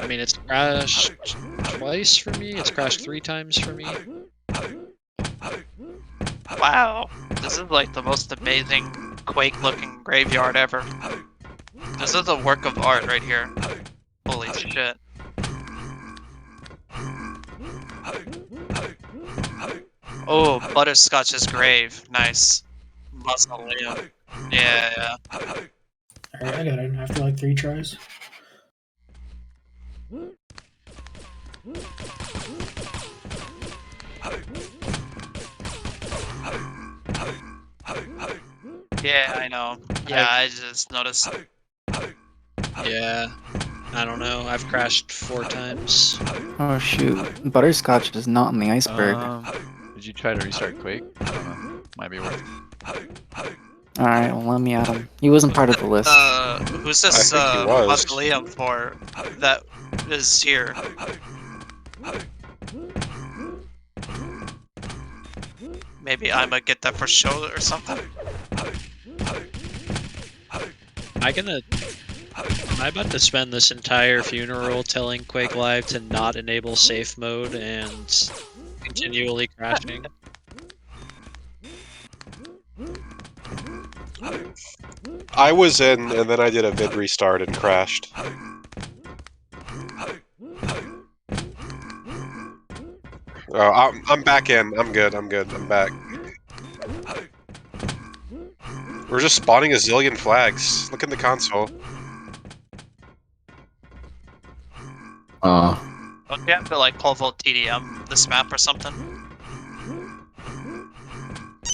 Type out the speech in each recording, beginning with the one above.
I mean, it's crashed twice for me. It's crashed 3 times for me. Wow, this is like the most amazing Quake-looking graveyard ever. This is a work of art right here. Holy shit. Oh, Butterscotch's grave. Nice. Mausoleum. Yeah. Alright, I got it after like 3 tries. Yeah, I know. Yeah, I just noticed. Yeah. I don't know. I've crashed 4 times. Oh shoot, Butterscotch is not on the iceberg. Did you try to restart Quake? I don't know. Might be worth it. Alright, well let me add him. He wasn't part of the list. Who's this I think he was. mausoleum for that is here? Maybe I'ma get that for show or something. Am I about to spend this entire funeral telling Quake Live to not enable safe mode and continually crashing? I was in, and then I did a vid restart and crashed. Oh, I'm back in. I'm good. I'm back. We're just spawning a zillion flags. Look in the console. Don't you have to like pole vault TDM this map or something?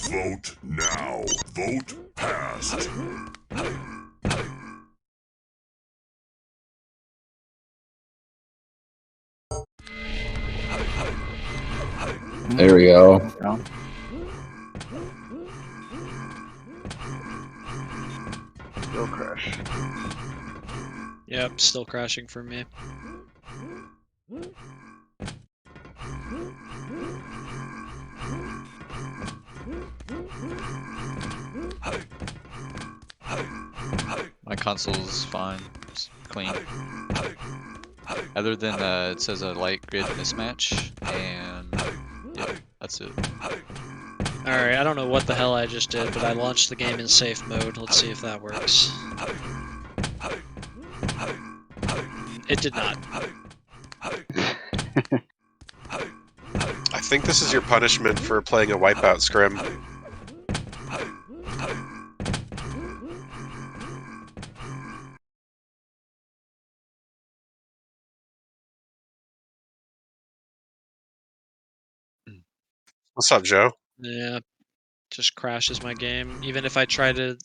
Vote now. Vote passed. There we go. Still crash. Yep, still crashing for me. My console's fine. It's clean. Other than it says a light grid mismatch, and yeah, that's it. Alright, I don't know what the hell I just did, but I launched the game in safe mode. Let's see if that works. It did not. I think this is your punishment for playing a wipeout scrim. What's up, Joe? Yeah, just crashes my game. Even if I tried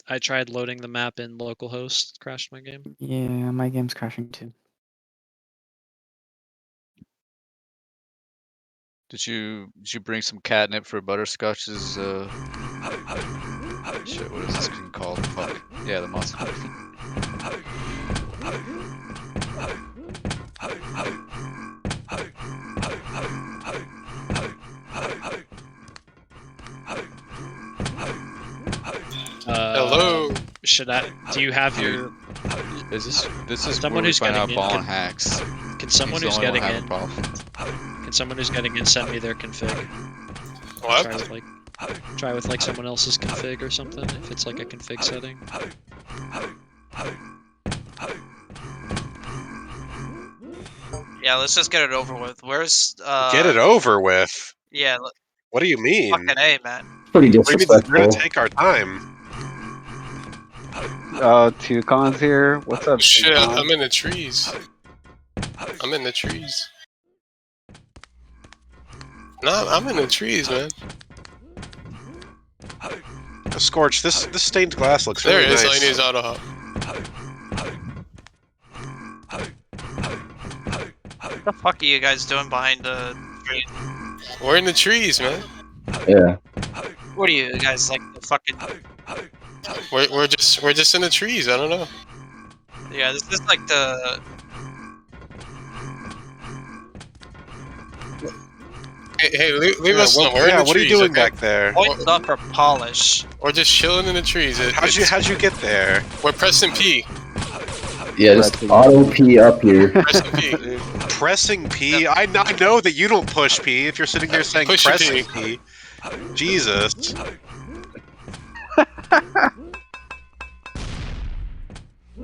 loading the map in localhost, it crashed my game. Yeah, my game's crashing too. Did you bring some catnip for Butterscotch's shit, what is this thing called? Fuck. Yeah, the monster. Hello. Do you have your... This is Someone where we who's find out getting in ball can- hacks. Can someone He's who's the only getting one having in... problems. Can someone who's getting in send me their config? What? Try with like someone else's config or something, if it's like a config setting. Yeah, let's just get it over with. Where's Get it over with. Yeah, What do you mean? fucking A, man. Pretty What do you mean? We're disrespectful. gonna take our time. Two cons here. What's up? Shit, Two-Con? I'm in the trees. I'm in the trees. No, I'm in the trees, man. Scorch, this stained glass looks There really it is. nice. All I need is auto hop. What the fuck are you guys doing behind the tree? We're in the trees, man. Yeah. What are you guys like the fucking? We're just in the trees. I don't know. Yeah, this is like the. Hey, leave us alone. We're in the what are you trees, doing okay? back there? Points up for polish. We're just chilling in the trees. How'd you get there? We're pressing P. Yeah, just auto P up here. Pressing P. Pressing P? I know that you don't push P if you're sitting there saying Push your pressing P. Jesus.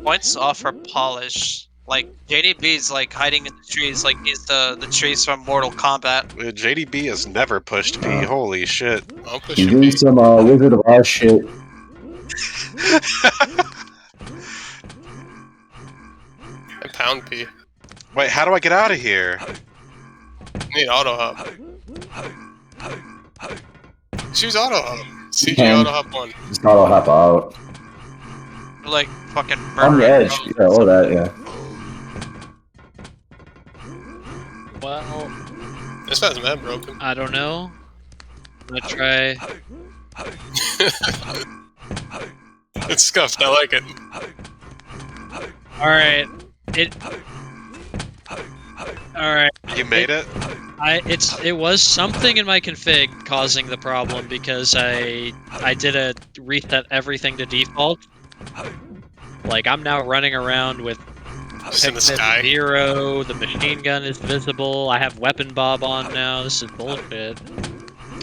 Points off for polish. Like JDB's like hiding in the trees, like he's the trees from Mortal Kombat. JDB has never pushed P. Holy shit. I'm He's pushing doing P. some Wizard of Oz shit. And pound P. Wait, how do I get out of here? Need auto hop. Choose auto hop. CG can. auto hop 1. Just auto hop out. You're like fucking On the murdering edge. roads. Yeah, all that, yeah. Well, This guy's mad broken. I don't know. I'm gonna try. It's scuffed. I like it. Alright. Alright. You made it? It was something in my config causing the problem because I did a reset everything to default. Like I'm now running around with Just in the Technip sky. 0, the machine gun is visible, I have weapon bob on now, this is bullshit.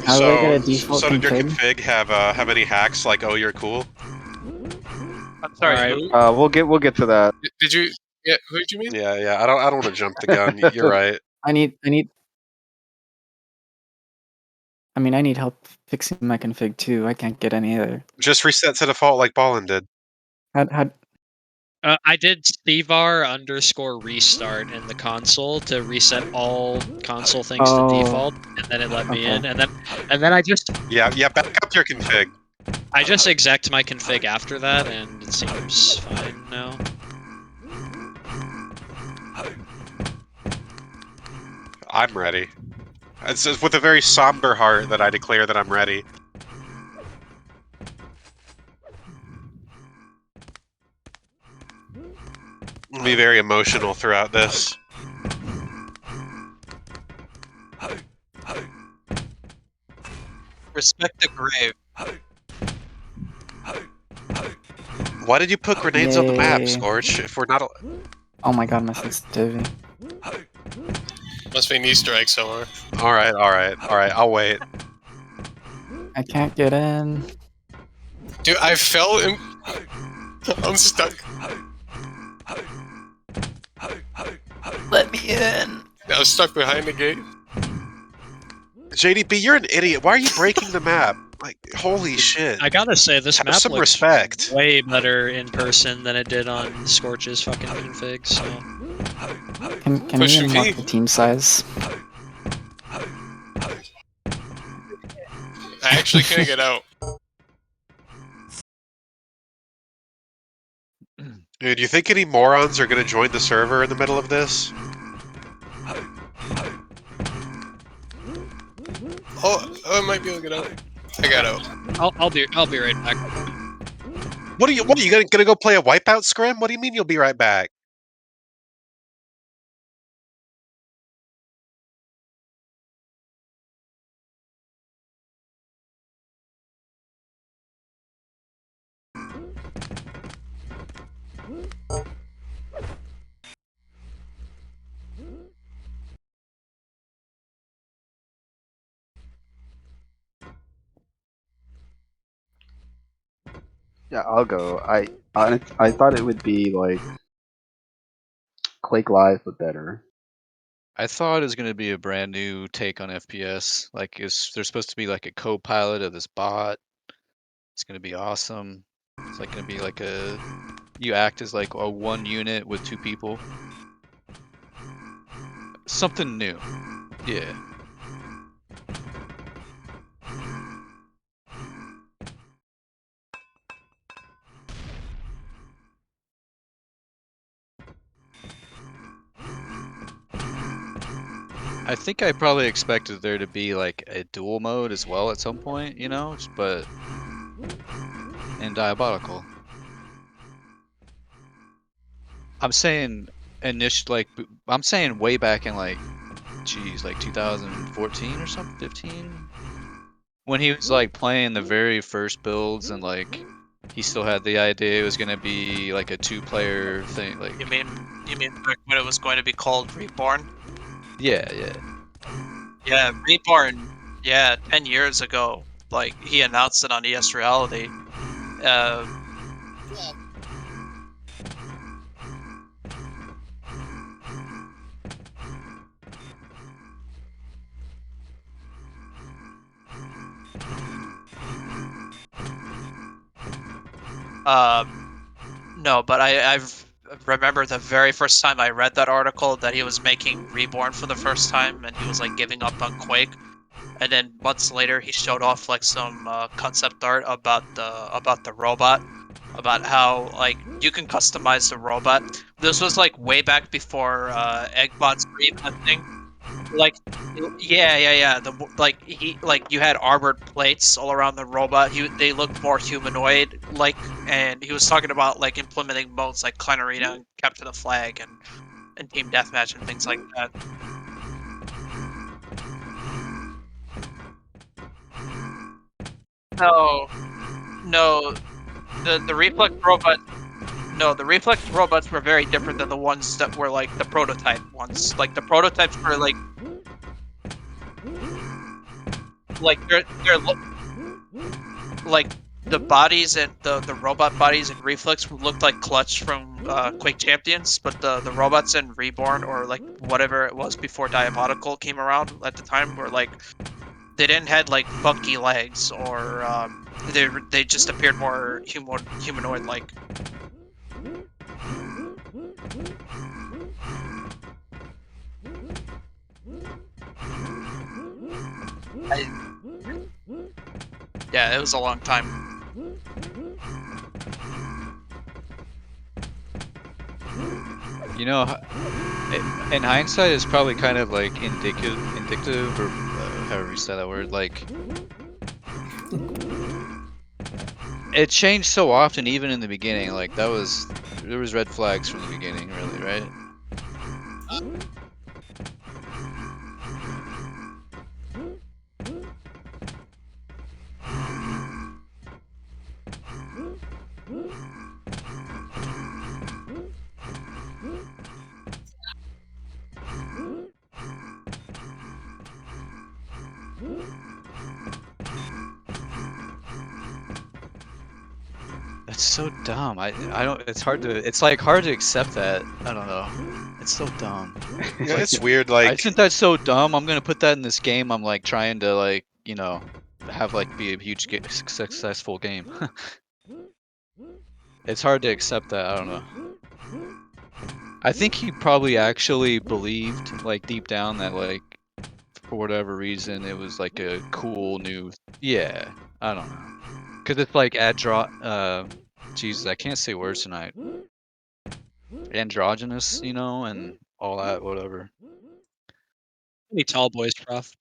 How do I get a default so did your config? config have any hacks like "Oh, you're cool"? I'm sorry. Alright. Who? We'll get to that. Did you? Yeah. Who did you mean? Yeah. I don't want to jump the gun. You're right. I need help fixing my config too. I can't get any other. Just reset to default like Ballin did. How I did _restart in the console to reset all console things to default, and then it let me in, and then I just Yeah. Back up your config. I just exec'd my config after that, and it seems fine now. I'm ready. It's with a very somber heart that I declare that I'm ready. I'll be very emotional throughout this. Respect the grave. Why did you put grenades on the map, Yay. Scorch? If we're not... Oh my god, my sensitivity. Must be an Easter egg somewhere. Alright, I'll wait. I can't get in. Dude, I fell in. I'm stuck. Let me in. I was stuck behind the gate. JDB, you're an idiot. Why are you breaking the map? Like, holy shit. I gotta say, this Have map some looks respect. way better in person than it did on Scorch's fucking config, so... Can Push we your unlock key. the team size? I actually can't get out. Dude, you think any morons are gonna join the server in the middle of this? Oh, I might be able to get out. I got out. I'll be right back. What are you gonna go play a wipeout scrim? What do you mean you'll be right back? Yeah, I'll go. I thought it would be like Quake Live, but better. I thought it was going to be a brand new take on FPS. Like, there's supposed to be like a co-pilot of this bot. It's going to be awesome. It's like going to be like you act as like a one unit with two people. Something new. Yeah. I think I probably expected there to be like a dual mode as well at some point, you know, but in Diabotical. I'm saying I'm saying way back in like, geez, like 2014 or something, 15, when he was like playing the very first builds and like he still had the idea it was gonna be like a 2-player thing. Like, You mean back when it was going to be called Reborn? yeah. Yeah, Reborn. Yeah, 10 years ago, like he announced it on ES Reality. No, but I've remember the very first time I read that article that he was making Reborn for the first time, and he was like giving up on Quake. And then months later, he showed off like some concept art about the robot, about how like you can customize the robot. This was like way back before Eggbot's were even a thing. Like, yeah. Like you had armored plates all around the robot. They looked more humanoid like, and he was talking about like implementing modes like Clan Arena and Capture the Flag and Team Deathmatch and things like that. No, the reflex robot. No, the reflex robots were very different than the ones that were like the prototype ones. Like the prototypes were like like the bodies and the robot bodies and reflex looked like Clutch from Quake Champions, but the robots in Reborn or like whatever it was before Diabotical came around at the time were like they didn't had like funky legs or they just appeared more humanoid like. Yeah, it was a long time. You know, in hindsight, it's probably kind of like indicative, or however you say that word. Like, it changed so often, even in the beginning. Like there was red flags from the beginning, really, right? That's so dumb. I don't. It's hard to. It's like hard to accept that. I don't know. It's so dumb. Yeah, it's weird. Isn't that so dumb? I'm gonna put that in this game. I'm like trying to like have like be a huge successful game. It's hard to accept that. I don't know. I think he probably actually believed like deep down that like for whatever reason it was like a cool new. Yeah, I don't know. Cause it's like Jesus, I can't say words tonight. Androgynous, and all that, whatever. Any tall boys, prof.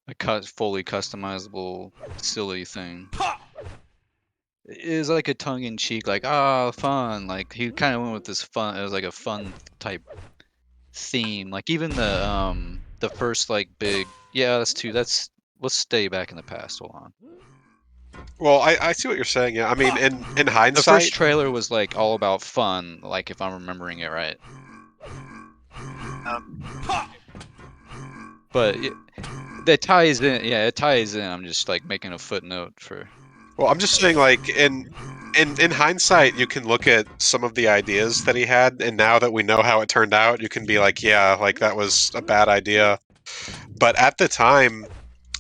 A fully customizable, silly thing. It is like a tongue-in-cheek, like, fun. Like he kind of went with this fun. It was like a fun type theme. Like even the first like big. Yeah, let's stay back in the past. Hold on. Well, I see what you're saying. Yeah, I mean, in The hindsight, first trailer was like all about fun. Like if I'm remembering it right. But that ties in. Yeah, it ties in. I'm just like making a footnote for. well, I'm just saying, like in hindsight, you can look at some of the ideas that he had, and now that we know how it turned out, you can be like, yeah, like that was a bad idea. But at the time,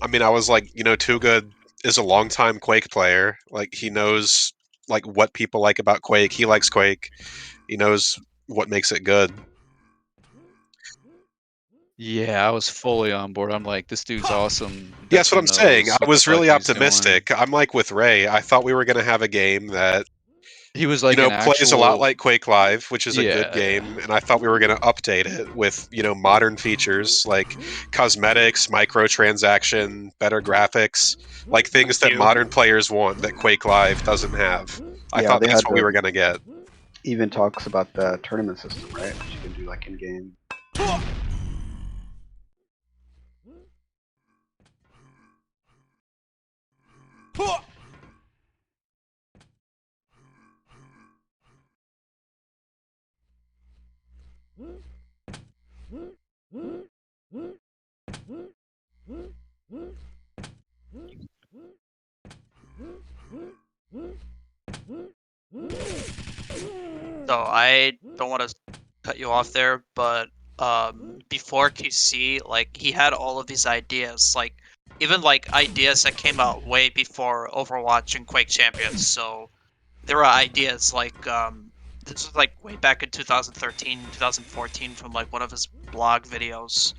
I mean, I was like, Too Good is a longtime Quake player. Like he knows like what people like about Quake. He likes Quake. He knows what makes it good. Yeah, I was fully on board. I'm like, this dude's awesome. Yeah, that's what I'm saying. I What the was fuck really he's doing. optimistic. I'm like with Ray. I thought we were going to have a game that He was like an plays a lot actual. like Quake Live, which is a good Yeah. game, and I thought we were going to update it with, modern features like cosmetics, microtransaction, better graphics, like things that modern players want that Quake Live doesn't have. I Yeah, thought they that's had what we were going to get. even talks about the tournament system, right? Which you can do like in game. So I don't want to cut you off there, but before QC, like he had all of these ideas, like even like ideas that came out way before Overwatch and Quake Champions. So there were ideas like this was like way back in 2013, 2014 from like one of his blog videos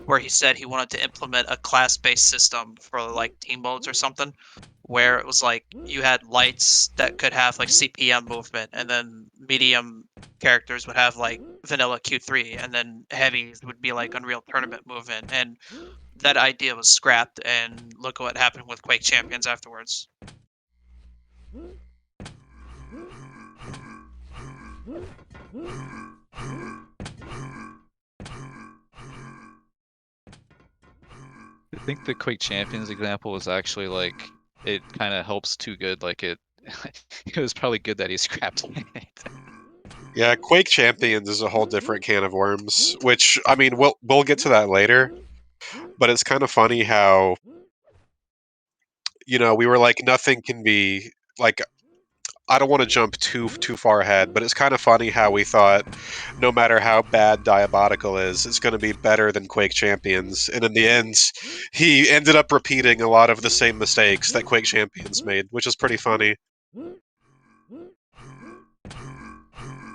where he said he wanted to implement a class-based system for like team modes or something, where it was like you had lights that could have like CPM movement, and then medium characters would have like vanilla Q3, and then heavies would be like Unreal Tournament movement. And that idea was scrapped, and look what happened with Quake Champions afterwards. I think the Quake Champions example was actually like it kind of helps too good. Like it, it was probably good that he scrapped it. Yeah, Quake Champions is a whole different can of worms. Which I mean, we'll get to that later. But it's kind of funny how we were like nothing can be like. I don't want to jump too far ahead, but it's kind of funny how we thought no matter how bad Diabotical is, it's going to be better than Quake Champions, and in the end, he ended up repeating a lot of the same mistakes that Quake Champions made, which is pretty funny.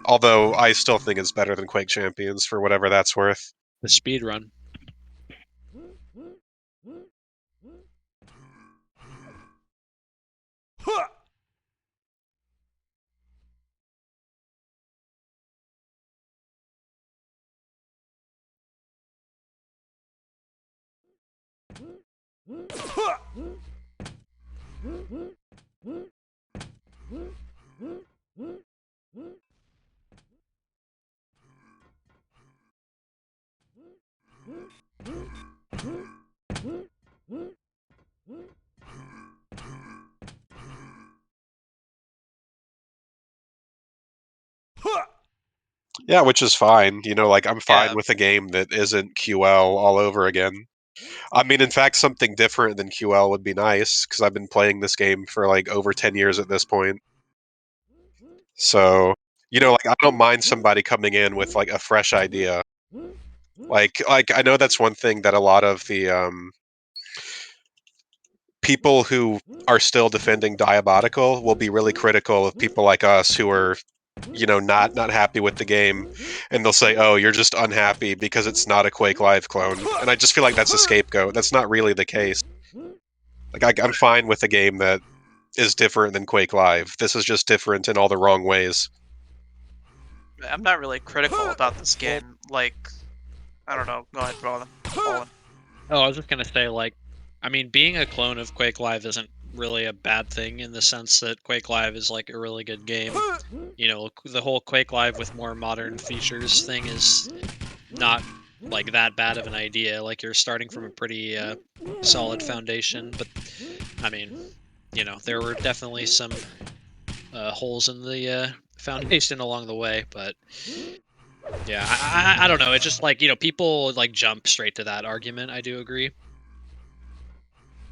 Although I still think it's better than Quake Champions for whatever that's worth. The speed run. Yeah, which is fine. Like I'm fine Yeah. with a game that isn't QL all over again. I mean, in fact, something different than QL would be nice because I've been playing this game for like over 10 years at this point. So, like I don't mind somebody coming in with like a fresh idea. Like I know that's one thing that a lot of the people who are still defending Diabotical will be really critical of people like us who are not happy with the game, and they'll say, "Oh, you're just unhappy because it's not a Quake Live clone." And I just feel like that's a scapegoat. That's not really the case. Like I'm fine with a game that is different than Quake Live. This is just different in all the wrong ways. I'm not really critical about this game. Like, I don't know. Go ahead, Roland. Oh, I was just gonna say, like, I mean, being a clone of Quake Live isn't really a bad thing in the sense that Quake Live is like a really good game. The whole Quake Live with more modern features thing is not like that bad of an idea. Like you're starting from a pretty solid foundation, but I mean, there were definitely some holes in the foundation along the way, but yeah, I don't know. It's just like people like jump straight to that argument. I do agree.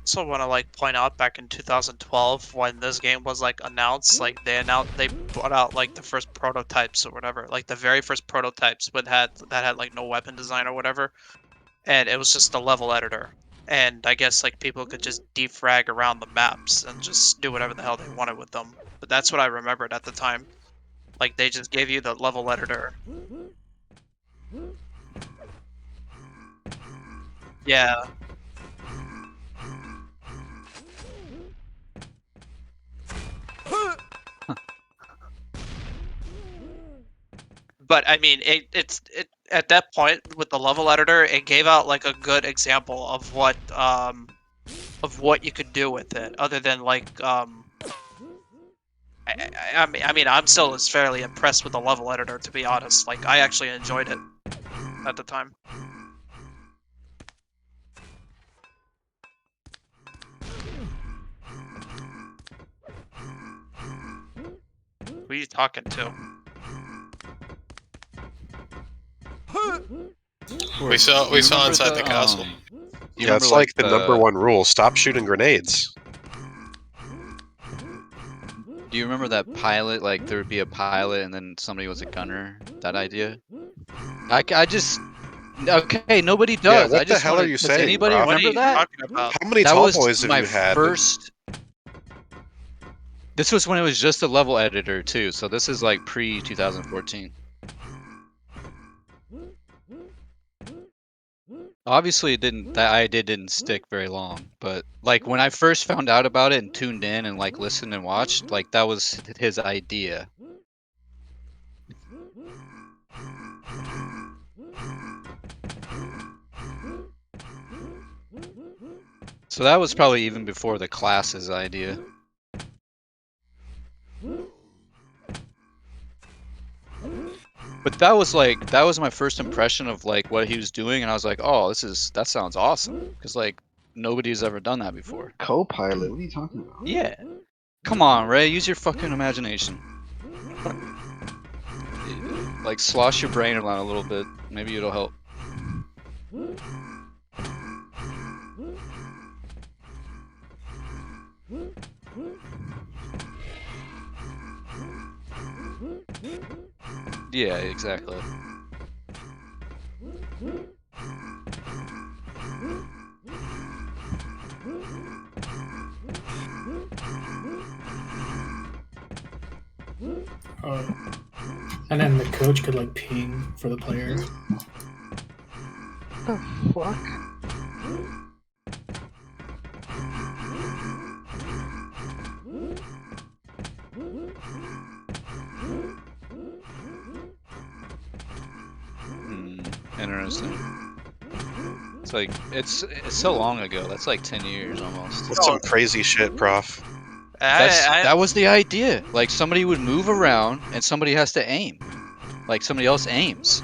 Also want to like point out back in 2012 when this game was like announced, like they brought out like the first prototypes or whatever, like the very first prototypes that had like no weapon design or whatever, and it was just a level editor. And I guess like people could just defrag around the maps and just do whatever the hell they wanted with them. But that's what I remembered at the time. Like they just gave you the level editor. Yeah. But I mean, it's at that point with the level editor, it gave out like a good example of what you could do with it, other than like I mean, I'm still fairly impressed with the level editor, to be honest. Like, I actually enjoyed it at the time. Who are you talking to? We saw inside the castle. Yeah, it's like the number one rule: stop shooting grenades. Do you remember that pilot? Like there would be a pilot, and then somebody was a gunner. That idea. I just okay. Nobody does. Yeah, what I just the hell wanna, are you does saying, anybody Prof? What are remember you that? talking about? How many That tall was boys have my you had? first. This was when it was just a level editor too. So this is like pre 2014. Obviously, it didn't. That idea didn't stick very long. But like when I first found out about it and tuned in and like listened and watched, like that was his idea. So that was probably even before the classes idea. But that was my first impression of like what he was doing, and I was like, oh, that sounds awesome, because like nobody's ever done that before. Co-pilot? What are you talking about? Yeah, come on, Ray, use your fucking imagination. Like slosh your brain around a little bit, maybe it'll help. Yeah, exactly. And then the coach could like ping for the player. What the fuck? Interesting. It's like it's so long ago. That's like 10 years almost. That's some crazy shit, Prof. That was the idea. Like somebody would move around and somebody has to aim. Like somebody else aims.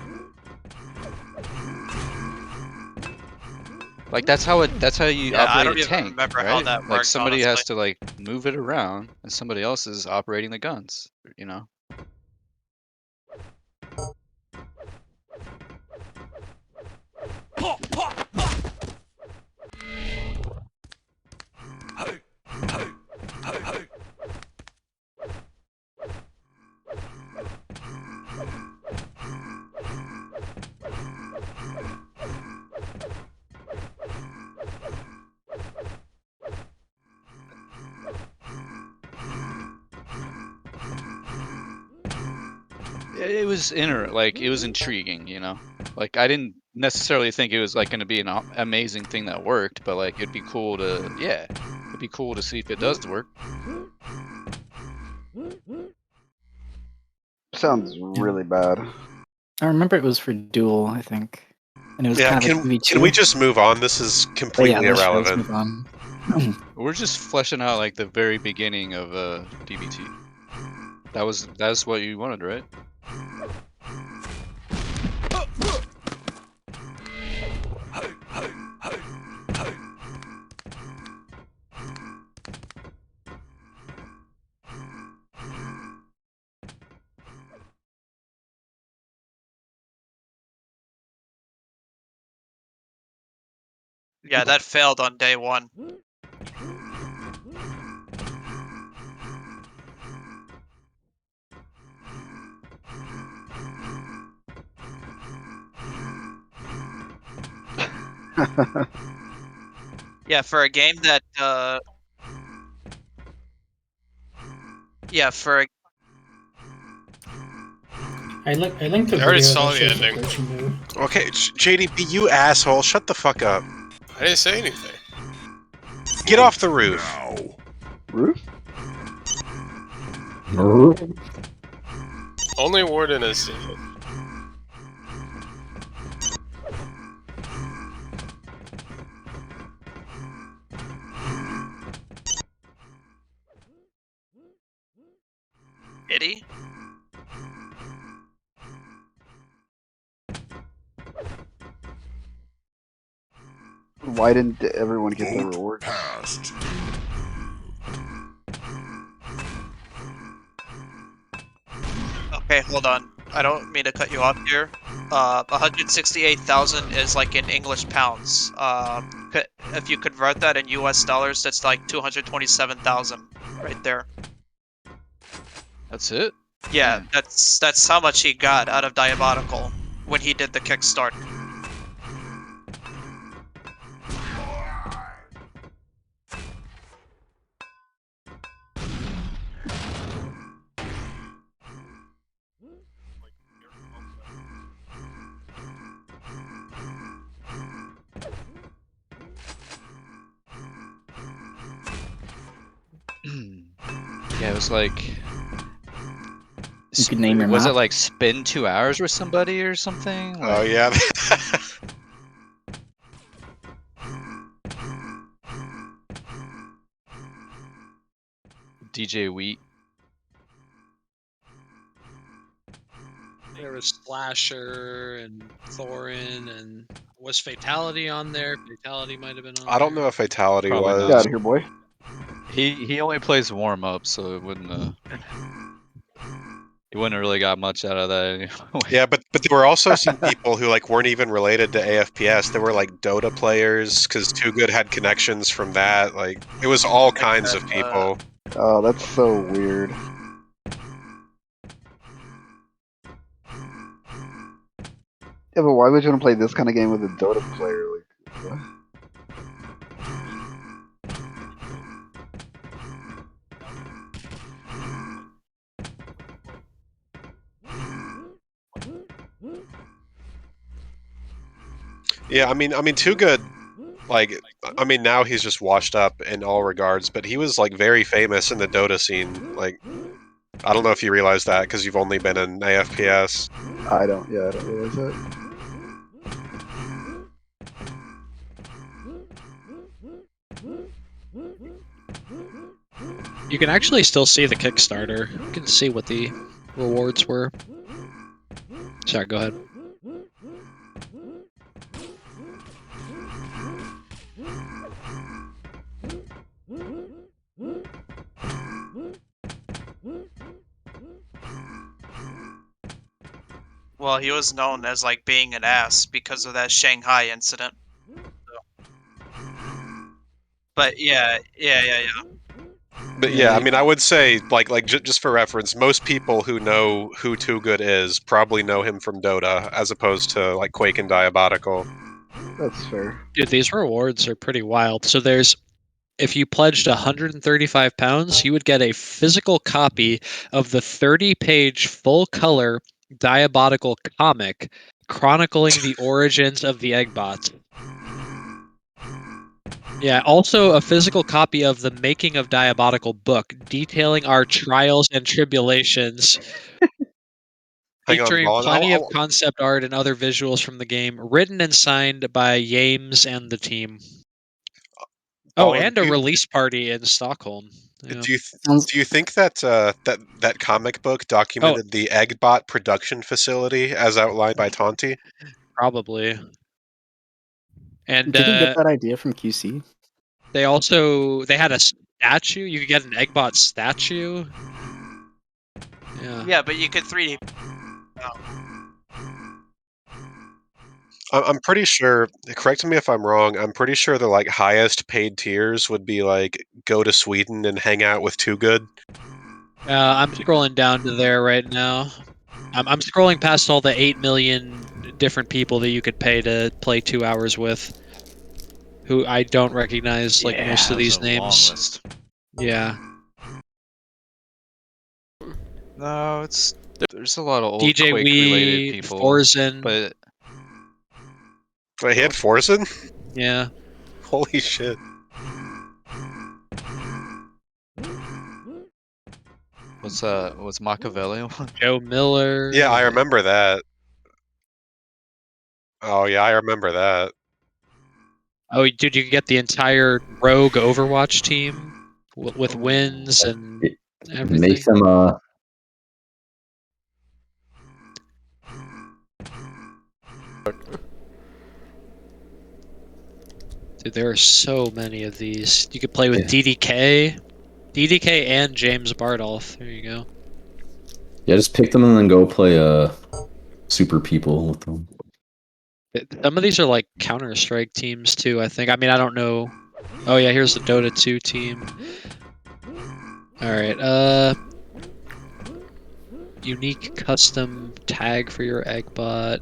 Like that's how you Yeah, I operate don't a even tank, remember right? how that Like worked, somebody honestly. has to like move it around and somebody else is operating the guns, you know? It was it was intriguing, you know? Like I didn't necessarily think it was like going to be an amazing thing that worked, but like it'd be cool to it'd be cool to see if it does work. Sounds really bad. I remember it was for Duel, I think. And it was Yeah, kind of a TV2. can we just move on? This is But completely yeah, let's irrelevant. move on. We're just fleshing out like the very beginning of DBT. That's what you wanted, right? Yeah, that failed on day one. Yeah, for a game that yeah, for a I linked the I already video saw that the shows the ending. glitchy move. Okay, JDB, you asshole, shut the fuck up. I didn't say anything. Get off the roof. Now. Roof? Only Warden has seen it. Did he? Why didn't everyone get the Vote reward? passed. Okay, hold on. I don't mean to cut you off here. 168,000 is like in English pounds. If you convert that in US dollars, that's like 227,000 right there. That's it? Yeah, Man. that's how much he got out of Diabotical when he did the Kickstart. Yeah, it was like. You could name your Was it map. like spend 2 hours with somebody or something? Oh Like, yeah. DJ Wheat. There was Slasher and Thorin, and was Fatality on there? Fatality might have been on I don't there. know if Fatality Probably was. Get out of here, boy. He only plays warm up, so it wouldn't he wouldn't have really got much out of that anyway. Yeah, but there were also some people who like weren't even related to AFPS. There were like Dota players because Too Good had connections from that. Like it was all kinds of people. Oh, that's so weird. Yeah, but why would you want to play this kind of game with a Dota player? Like, what? Yeah, I mean, Too Good. Like, I mean, now he's just washed up in all regards, but he was like very famous in the Dota scene. Like, I don't know if you realize that because you've only been in AFPS. I don't realize that. You can actually still see the Kickstarter. You can see what the rewards were. Sorry, go ahead. Well, he was known as like being an ass because of that Shanghai incident. But yeah. But Yeah, yeah, I mean, I would say like just for reference, most people who know who Too Good is probably know him from Dota, as opposed to like Quake and Diabotical. That's fair. Dude, these rewards are pretty wild. So if you pledged 135 pounds, you would get a physical copy of the 30-page full-color Diabotical comic chronicling the origins of the Eggbots. Yeah, also a physical copy of the Making of Diabotical book detailing our trials and tribulations, Hang on, featuring Vaughn. plenty of concept art and other visuals from the game, written and signed by Yames and the team. Oh, Vaughn, and a release party in Stockholm. Yeah. do you Sounds do you think that that comic book documented the Eggbot production facility as outlined by Tonti? Probably. And Did he get that idea from QC? they had a statue. You could get an Eggbot statue. Yeah. Yeah, but you could 3D. I'm pretty sure. Correct me if I'm wrong. I'm pretty sure the like highest paid tiers would be like go to Sweden and hang out with Too Good. I'm scrolling down to there right now. I'm scrolling past all the 8 million different people that you could pay to play 2 hours with, who I don't recognize like yeah, most of that was these a long names. list. Yeah. No, there's a lot of old DJ Quake related people, Forzen. but Wait, he had Forzen? Yeah. Holy shit. what's Machiavelli one? Joe Miller. Yeah, I remember that. Oh yeah, I remember that. Oh, dude, you could get the entire Rogue Overwatch team with wins and Make everything. some Dude, there are so many of these. You could play with DDK and James Bardolph. There you go. Yeah, just pick them and then go play Super People with them. Some of these are like Counter-Strike teams too, I think. I mean, I don't know. Oh yeah, here's the Dota 2 team. Alright, unique custom tag for your eggbot.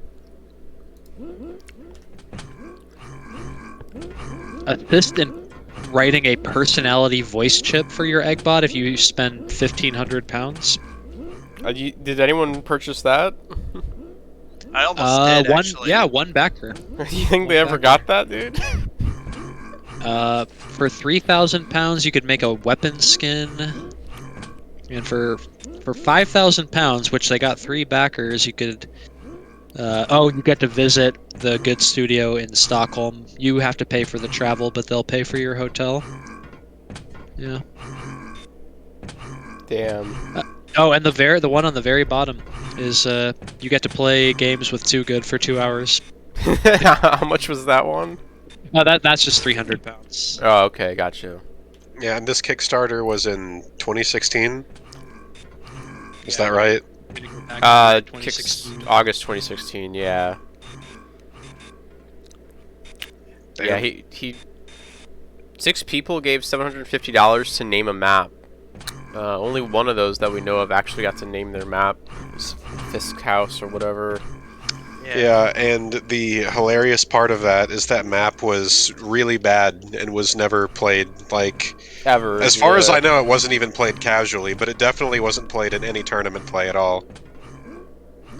Assist in writing a personality voice chip for your eggbot if you spend 1,500 pounds. Did anyone purchase that? I almost did, one, actually. yeah, one backer. You think they ever got that, dude? For 3,000 pounds, you could make a weapon skin, and for 5,000 pounds, which they got 3 backers, you could. You get to visit the good studio in Stockholm. You have to pay for the travel, but they'll pay for your hotel. Yeah. Damn. Oh, and the one on the very bottom is you get to play games with Too Good for 2 hours. How much was that one? Oh, that's just 300 pounds. Oh, okay, gotcha. Yeah, and this Kickstarter was in 2016. Is that right? August 2016. Yeah. Damn. Yeah, he 6 people gave $750 to name a map. Only one of those that we know of actually got to name their map. It was Fisk House or whatever. Yeah, and the hilarious part of that is that map was really bad and was never played, like... Ever. As far as I know, it wasn't even played casually, but it definitely wasn't played in any tournament play at all.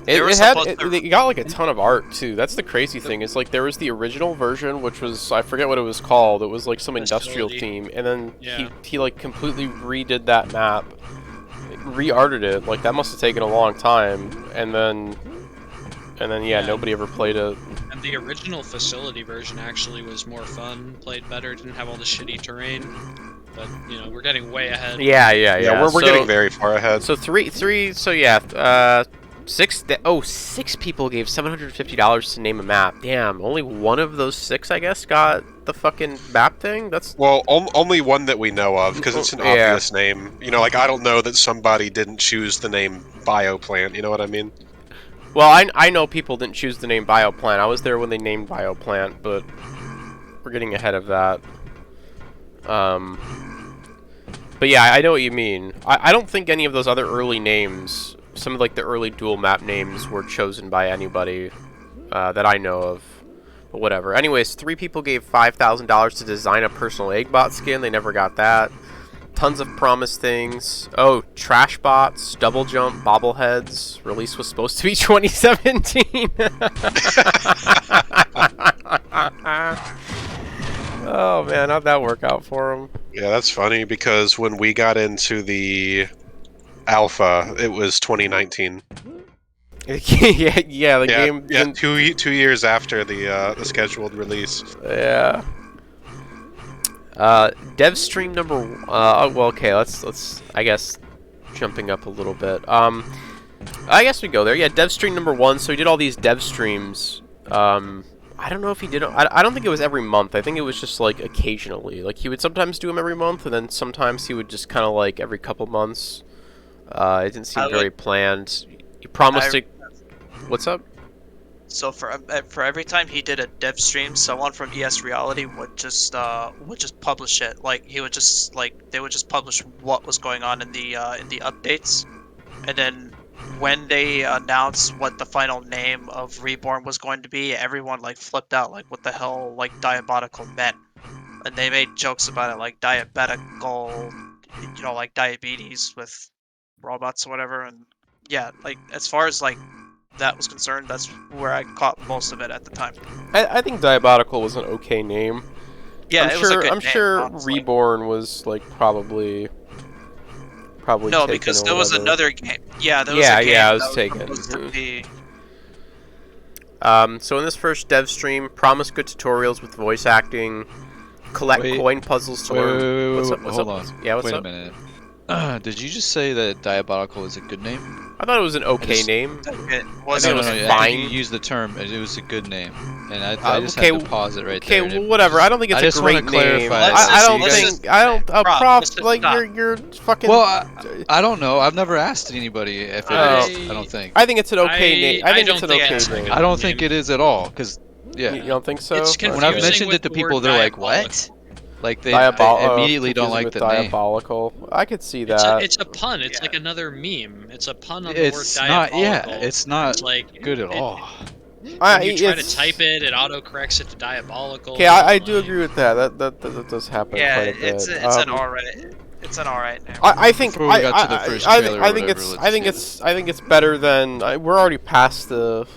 It got like a ton of art too. That's the crazy thing. It's like there was the original version, which was, I forget what it was called. It was like some industrial theme, and then he like completely redid that map, re-arted it. Like that must have taken a long time, and then yeah, nobody ever played it. And the original facility version actually was more fun, played better, didn't have all the shitty terrain. But you know, we're getting way ahead. Yeah. We're getting very far ahead. So six people gave $750 to name a map. Damn, only one of those 6, I guess, got the fucking map thing? That's... Well, only one that we know of, because it's an obvious name. You know, like, I don't know that somebody didn't choose the name Bioplant, you know what I mean? Well, I know people didn't choose the name Bioplant. I was there when they named Bioplant, but we're getting ahead of that. But yeah, I know what you mean. I don't think any of those other early names... Some of like the early dual map names were chosen by anybody that I know of, but whatever. Anyways, 3 people gave $5,000 to design a personal eggbot skin. They never got that. Tons of promised things. Oh, trash bots, double jump, bobbleheads. Release was supposed to be 2017. Oh man, how'd that work out for them? Yeah, that's funny because when we got into the alpha, it was 2019. yeah, the game. Yeah, 2 years after the scheduled release. Yeah. Dev stream number. Well, okay. Let's. I guess jumping up a little bit. I guess we go there. Yeah, dev stream number 1. So he did all these dev streams. I don't know if he did. I don't think it was every month. I think it was just like occasionally. Like he would sometimes do them every month, and then sometimes he would just kind of like every couple months. It didn't seem very planned. He promised to... What's up? So for every time he did a dev stream, someone from ES Reality would just publish it. Like he would just they would just publish what was going on in the updates, and then when they announced what the final name of Reborn was going to be, everyone like flipped out, like what the hell like Diabotical meant, and they made jokes about it, like Diabotical, you know, like diabetes with robots or whatever. And yeah, like as far as like that was concerned, that's where I caught most of it at the time. I think Diabotical was an okay name. Yeah, I'm sure honestly. Reborn was like probably no, because there was another game. Yeah, there was a game I was taken. So in this first dev stream, promise good tutorials with voice acting, collect coin puzzles to learn. What's up? Yeah, what's up? Wait a minute. Did you just say that Diabotical is a good name? I thought it was an okay name. It I was thought it was I fine. think you used the term. It was a good name, and I just okay, had to pause it right okay, there. well, whatever. I don't think it's I a just great want to name. clarify. I don't let's think. just- I don't. Prof, Prof, let's just like stop. you're fucking. Well, I don't know. I've never asked anybody if it is. I don't think. I think it's an okay name. I think it's an don't think okay it's a name. good I don't think name. it is at all. Cause yeah, You don't think so? It's Okay. when I've confusing mentioned with it to the people, word they're like, diabolical. "What?" Like they immediately don't confusing like with the name. diabolical. I could see It's that. it's a pun. It's like another meme. It's a pun on the word It's not. diabolical. Yeah, it's not It's like good at all. when you try to type it, it autocorrects it to diabolical. Okay, I do agree with that. That does happen Yeah, quite a bit. it's an alright. It's an alright name. I think Before we got to the first trailer or I think whatever, I think it's better than we're already past the.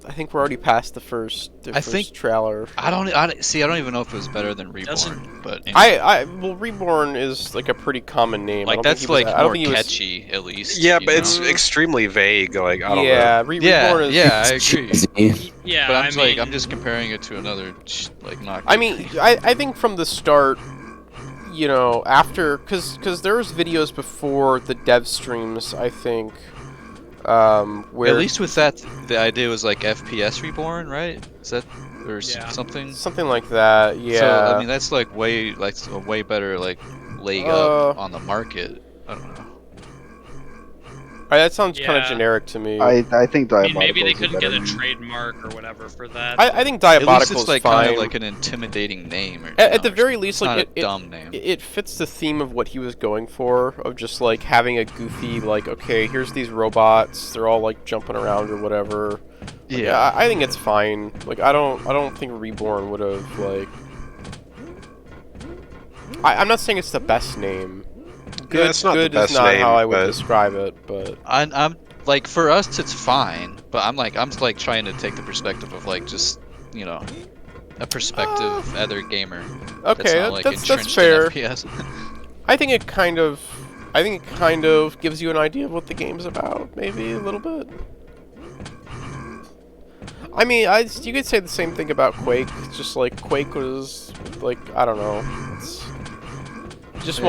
I think we're already past the first. I think trailer. I don't even know if it was better than Reborn, but well, Reborn is like a pretty common name. like that's like more catchy at least. Yeah, but it's extremely vague. Like I don't know. Reborn is. Yeah, I agree. Yeah, but I'm just comparing it to another like not. I mean, I think from the start, you know, after because there was videos before the dev streams, I think. Where at least with that, the idea was like FPS Reborn, right? Is that or something? Something like that. Yeah. So I mean, that's like a way better like leg up on the market. I don't know. That sounds kind of generic to me. I think Diabotical. Maybe they couldn't get a trademark or whatever for that. I think Diabotical at least it's like fine. kind of like an intimidating name. Or, at the very least, it's like not a dumb name. It fits the theme of what he was going for, of just like having a goofy like, okay, here's these robots, they're all like jumping around or whatever. Like, yeah, I think it's fine. Like I don't think Reborn would have like. I'm not saying it's the best name. Good, it's not good the best is not name, how I would but describe it, but I'm like for us it's fine, but I'm like trying to take the perspective of like just a perspective other gamer. Okay, that's, not, like, that's fair. in FPS. I think it kind of gives you an idea of what the game's about, maybe a little bit. I mean, you could say the same thing about Quake. It's just like Quake was like, I don't know. He just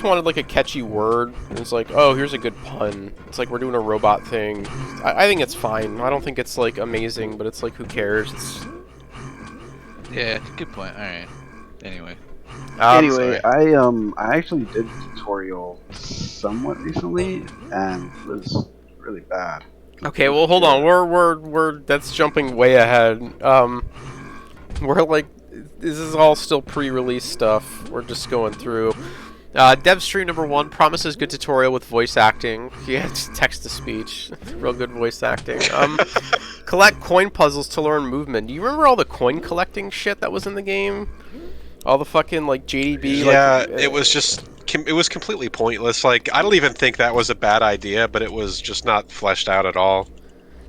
wanted like a catchy word. And it's like, oh, here's a good pun. It's like we're doing a robot thing. I think it's fine. I don't think it's like amazing, but it's like who cares? Yeah, good point. All right. Anyway. Anyway, I actually did a tutorial somewhat recently and it was really bad. Okay, well hold on. We're that's jumping way ahead. We're like this is all still pre-release stuff. We're just going through. Dev stream number 1 promises good tutorial with voice acting. Yeah, it's text to speech. Real good voice acting. Collect coin puzzles to learn movement. Do you remember all the coin collecting shit that was in the game? All the fucking like JDB. Yeah, it was completely pointless. Like I don't even think that was a bad idea, but it was just not fleshed out at all.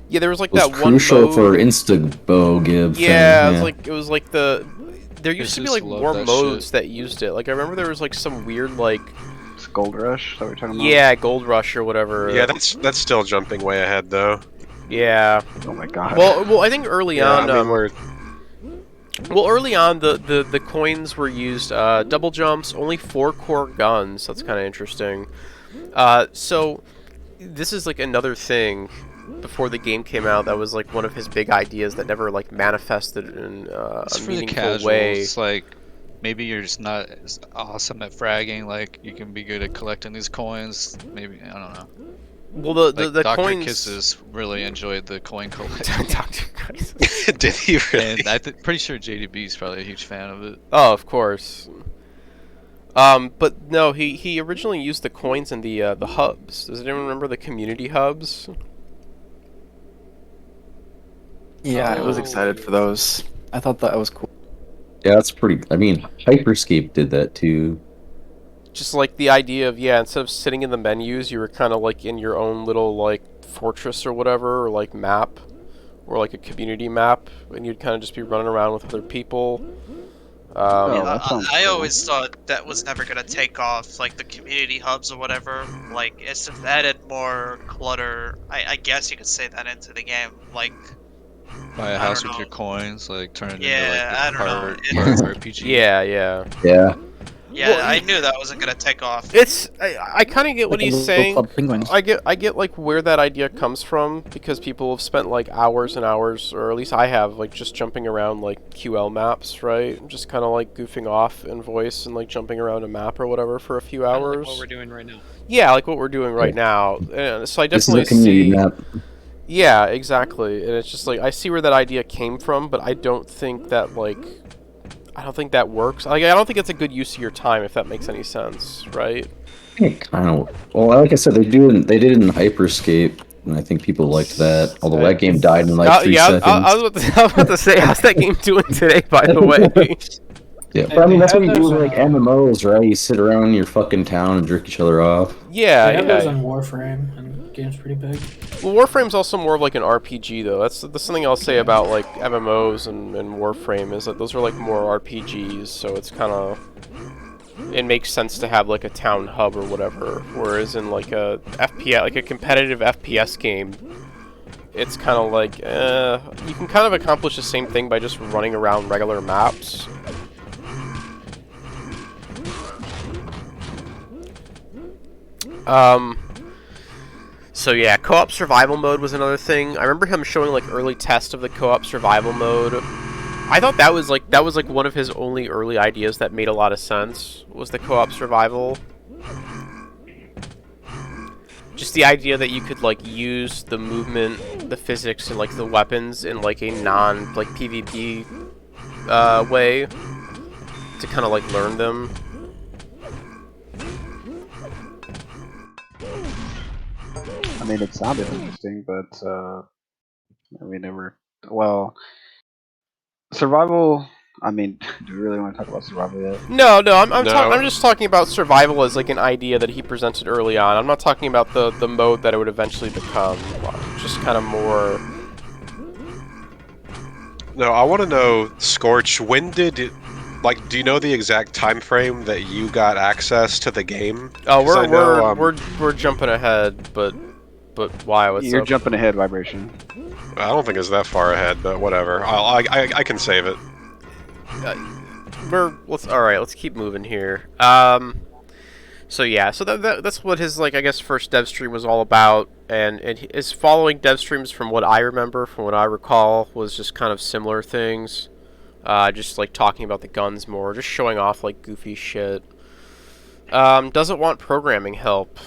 Yeah, there was like it was that one crucial mode. for Instabo give. Yeah, thing. it was like there used to be like more modes that used it. Like I remember there was like some weird like Gold Rush that we're talking about. Yeah, Gold Rush or whatever. Yeah, that's still jumping way ahead though. Yeah. Oh my god. Well, I think early on. I mean, well, early on, the coins were used. Double jumps, only 4 core guns. That's kind of interesting. So this is like another thing. Before the game came out, that was like one of his big ideas that never like manifested in a meaningful way. It's like maybe you're just not as awesome at fragging. Like you can be good at collecting these coins. Maybe I don't know. Well, the Dr. coins. Kisses really enjoyed the coin collecting. Dr. Kisses. Did he really? And I'm pretty sure JDB is probably a huge fan of it. Oh, of course. But no, he originally used the coins in the hubs. Does anyone remember the community hubs? Yeah, I was excited for those. I thought that was cool. Yeah, that's pretty. I mean, Hyperscape did that too. Just like the idea of instead of sitting in the menus, you were kind of like in your own little like fortress or whatever, or like map, or like a community map, and you'd kind of just be running around with other people. I always thought that was never gonna take off, like the community hubs or whatever. Like it's just added more clutter. I guess you could say that into the game. Like buy a house with your coins, like turn it into like I don't know. RPG. Yeah. Yeah, Well, I knew that wasn't gonna take off. I kind of get what Like a he's little saying. club penguins. I get like where that idea comes from because people have spent like hours and hours, or at least I have, like just jumping around like QL maps, right? Just kind of like goofing off in voice and like jumping around a map or whatever for a few Kinda hours. like what we're doing right now. Yeah, like what we're doing right now. And so I This is definitely a community see. map. Yeah, exactly. And it's just like I see where that idea came from, but I don't think that works. Like I don't think it's a good use of your time if that makes any sense, right? It kind of. Well, like I said, they did it in Hyperscape, and I think people liked that. Although that game died in like 3 seconds. I was about to say, how's that game doing today, by the way? Yeah, but I mean that's what you do with like MMOs, right? You sit around in your fucking town and jerk each other off. Yeah, They have those on Warframe, and the game's pretty big. Well, Warframe's also more of like an RPG, though. That's something I'll say about like MMOs and Warframe is that those are like more RPGs, so it's kind of it makes sense to have like a town hub or whatever. Whereas in like a FPS, like a competitive FPS game, it's kind of like you can kind of accomplish the same thing by just running around regular maps. So yeah, co-op survival mode was another thing. I remember him showing like early tests of the co-op survival mode. I thought that was like one of his only early ideas that made a lot of sense, was the co-op survival. Just the idea that you could like use the movement, the physics, and like the weapons in like a non like PvP way to kind of like learn them. I mean, it sounded interesting, but we never. Well, survival. I mean, do we really want to talk about survival yet? No, I'm just talking about survival as like an idea that he presented early on. I'm not talking about the mode that it would eventually become. Just kind of more. No, I want to know, Scorch. When did it? Like, do you know the exact time frame that you got access to the game? Oh, we're jumping ahead, but why? What's You're up? jumping ahead, Vibration. I don't think it's that far ahead, but whatever. I can save it. Let's keep moving here. So yeah, so that's what his like I guess first dev stream was all about, and his following dev streams, from what I remember, from what I recall, was just kind of similar things. Just like talking about the guns more, just showing off like goofy shit. Doesn't want programming help.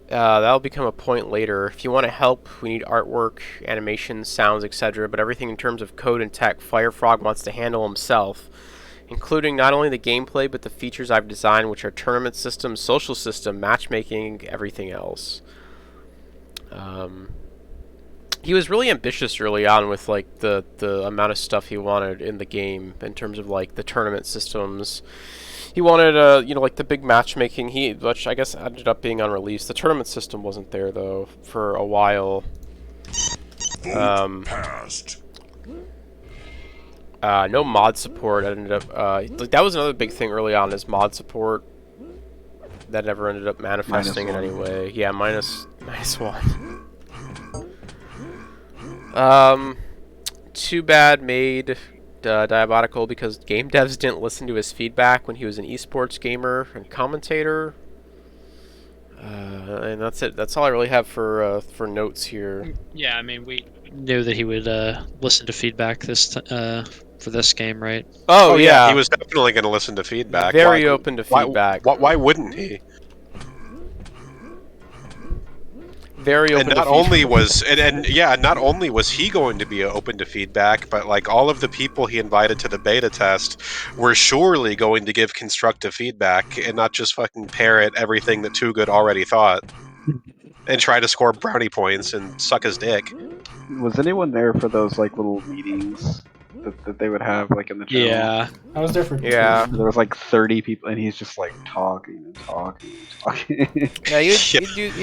That'll become a point later. If you want to help, we need artwork, animations, sounds, etc. But everything in terms of code and tech, Firefrog wants to handle himself, including not only the gameplay, but the features I've designed, which are tournament system, social system, matchmaking, everything else. He was really ambitious early on with like the amount of stuff he wanted in the game in terms of like the tournament systems. He wanted, like the big matchmaking, which I guess ended up being unreleased. The tournament system wasn't there, though, for a while. Passed. No mod support ended up, that was another big thing early on, is mod support. That never ended up manifesting in any way. Yeah, minus one. Too bad made Diabotical, because game devs didn't listen to his feedback when he was an esports gamer and commentator. And that's it. That's all I really have for notes here. Yeah, I mean, we knew that he would listen to feedback for this game, right? Oh yeah, he was definitely going to listen to feedback. Very open to feedback. Why wouldn't he? Very open. And not only was not only was he going to be open to feedback, but like all of the people he invited to the beta test were surely going to give constructive feedback and not just fucking parrot everything that Too Good already thought and try to score brownie points and suck his dick. Was anyone there for those like little meetings that they would have like in the channel? Yeah, I was there for yeah. There was like 30 people, and he's just like talking and talking and talking. Yeah, you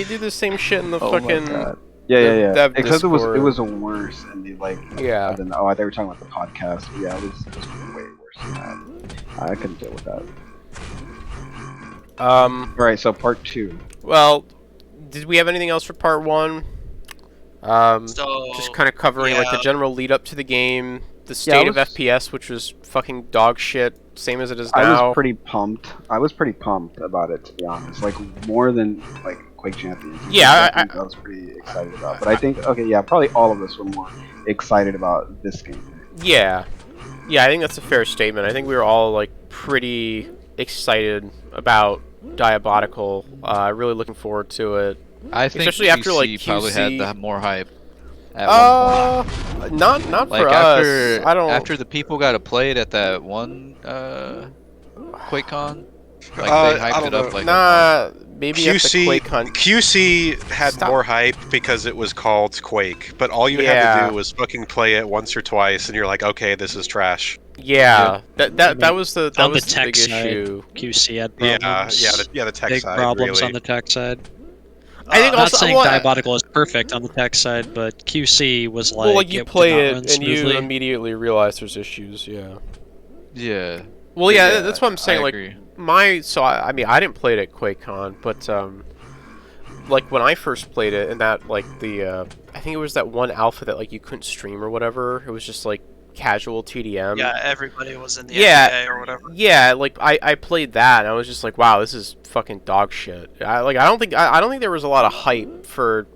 do the same shit in the fucking. My God. Yeah. Dev Except it Discord. was worse, and they like. Yeah. I don't know. They were talking about the podcast. But yeah, it was way worse than that. I couldn't deal with that. Right. So part 2. Well, did we have anything else for part 1? Just kind of covering like the general lead up to the game, the state of FPS, which was fucking dog shit, same as it is now. I was pretty pumped. I was pretty pumped about it, to be honest. Like more than like Quake Champions. Yeah, I was pretty excited about. But I think probably all of us were more excited about this game. Yeah, I think that's a fair statement. I think we were all like pretty excited about Diabotical. Really looking forward to it. I think especially after like QC probably had the more hype. At one point. Not like for after, us. I don't. After the people got to play it at that one QuakeCon, like they hyped it up like. Nah, maybe QC, at the QuakeCon. QC had more hype because it was called Quake, but all you had to do was fucking play it once or twice, and you're like, okay, this is trash. Yeah, that was the tech big side, issue. QC had problems. The tech big side. problems really. on the tech side. I think I'm not also saying Diabotical is perfect on the tech side, but QC was like, well, like you play it and smoothly. you immediately realize there's issues. Yeah. Yeah. Well, yeah, that's what I'm saying. I Like agree. I mean, I didn't play it at QuakeCon, but like when I first played it, and that like I think it was that one alpha that like you couldn't stream or whatever. It was just like casual TDM. Yeah, everybody was in the NBA or whatever. Yeah, like I played that and I was just like, wow, this is fucking dog shit. I don't think there was a lot of hype for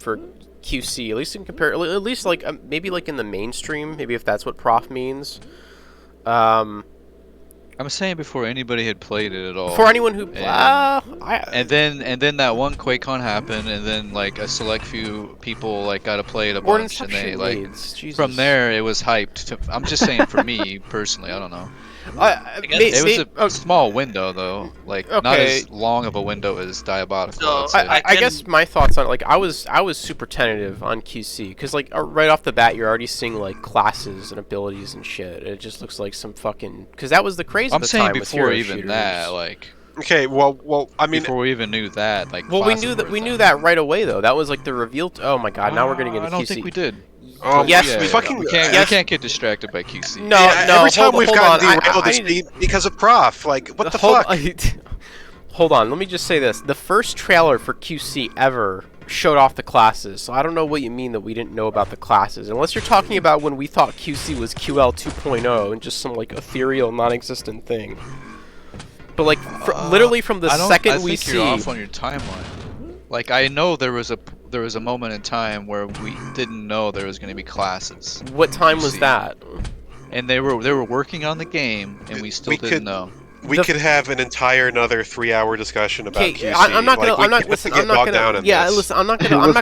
QC, at least in at least like maybe like in the mainstream, maybe if that's what prof means. I'm saying before anybody had played it at all. For anyone who and then that one QuakeCon happened, and then like a select few people like got to play it a bunch, and they like from there it was hyped. I'm just saying for me personally, I don't know. It was a small window though, like not as long of a window as Diabotical. I guess my thoughts on it, like I was super tentative on QC because like right off the bat you're already seeing like classes and abilities and shit. It just looks like some fucking because that was the craze. I'm at the saying time before with even that, like. Okay, well, I mean, before we even knew that, like. Well, we knew that right away though. That was like the reveal. Oh my god! Now we're getting into QC. I don't think we did. Yes, we can't get distracted by QC. No, every time we've gotten derailed, it's because of prof. Like, what the fuck? Hold on, let me just say this: the first trailer for QC ever showed off the classes. So I don't know what you mean that we didn't know about the classes, unless you're talking about when we thought QC was QL 2.0 and just some like ethereal, non-existent thing. But like, literally from the second we see, you're off on your timeline. Like I know there was a moment in time where we didn't know there was going to be classes. What time was that? And they were working on the game, and we still didn't know. We could have an entire another 3-hour discussion about QC. I'm not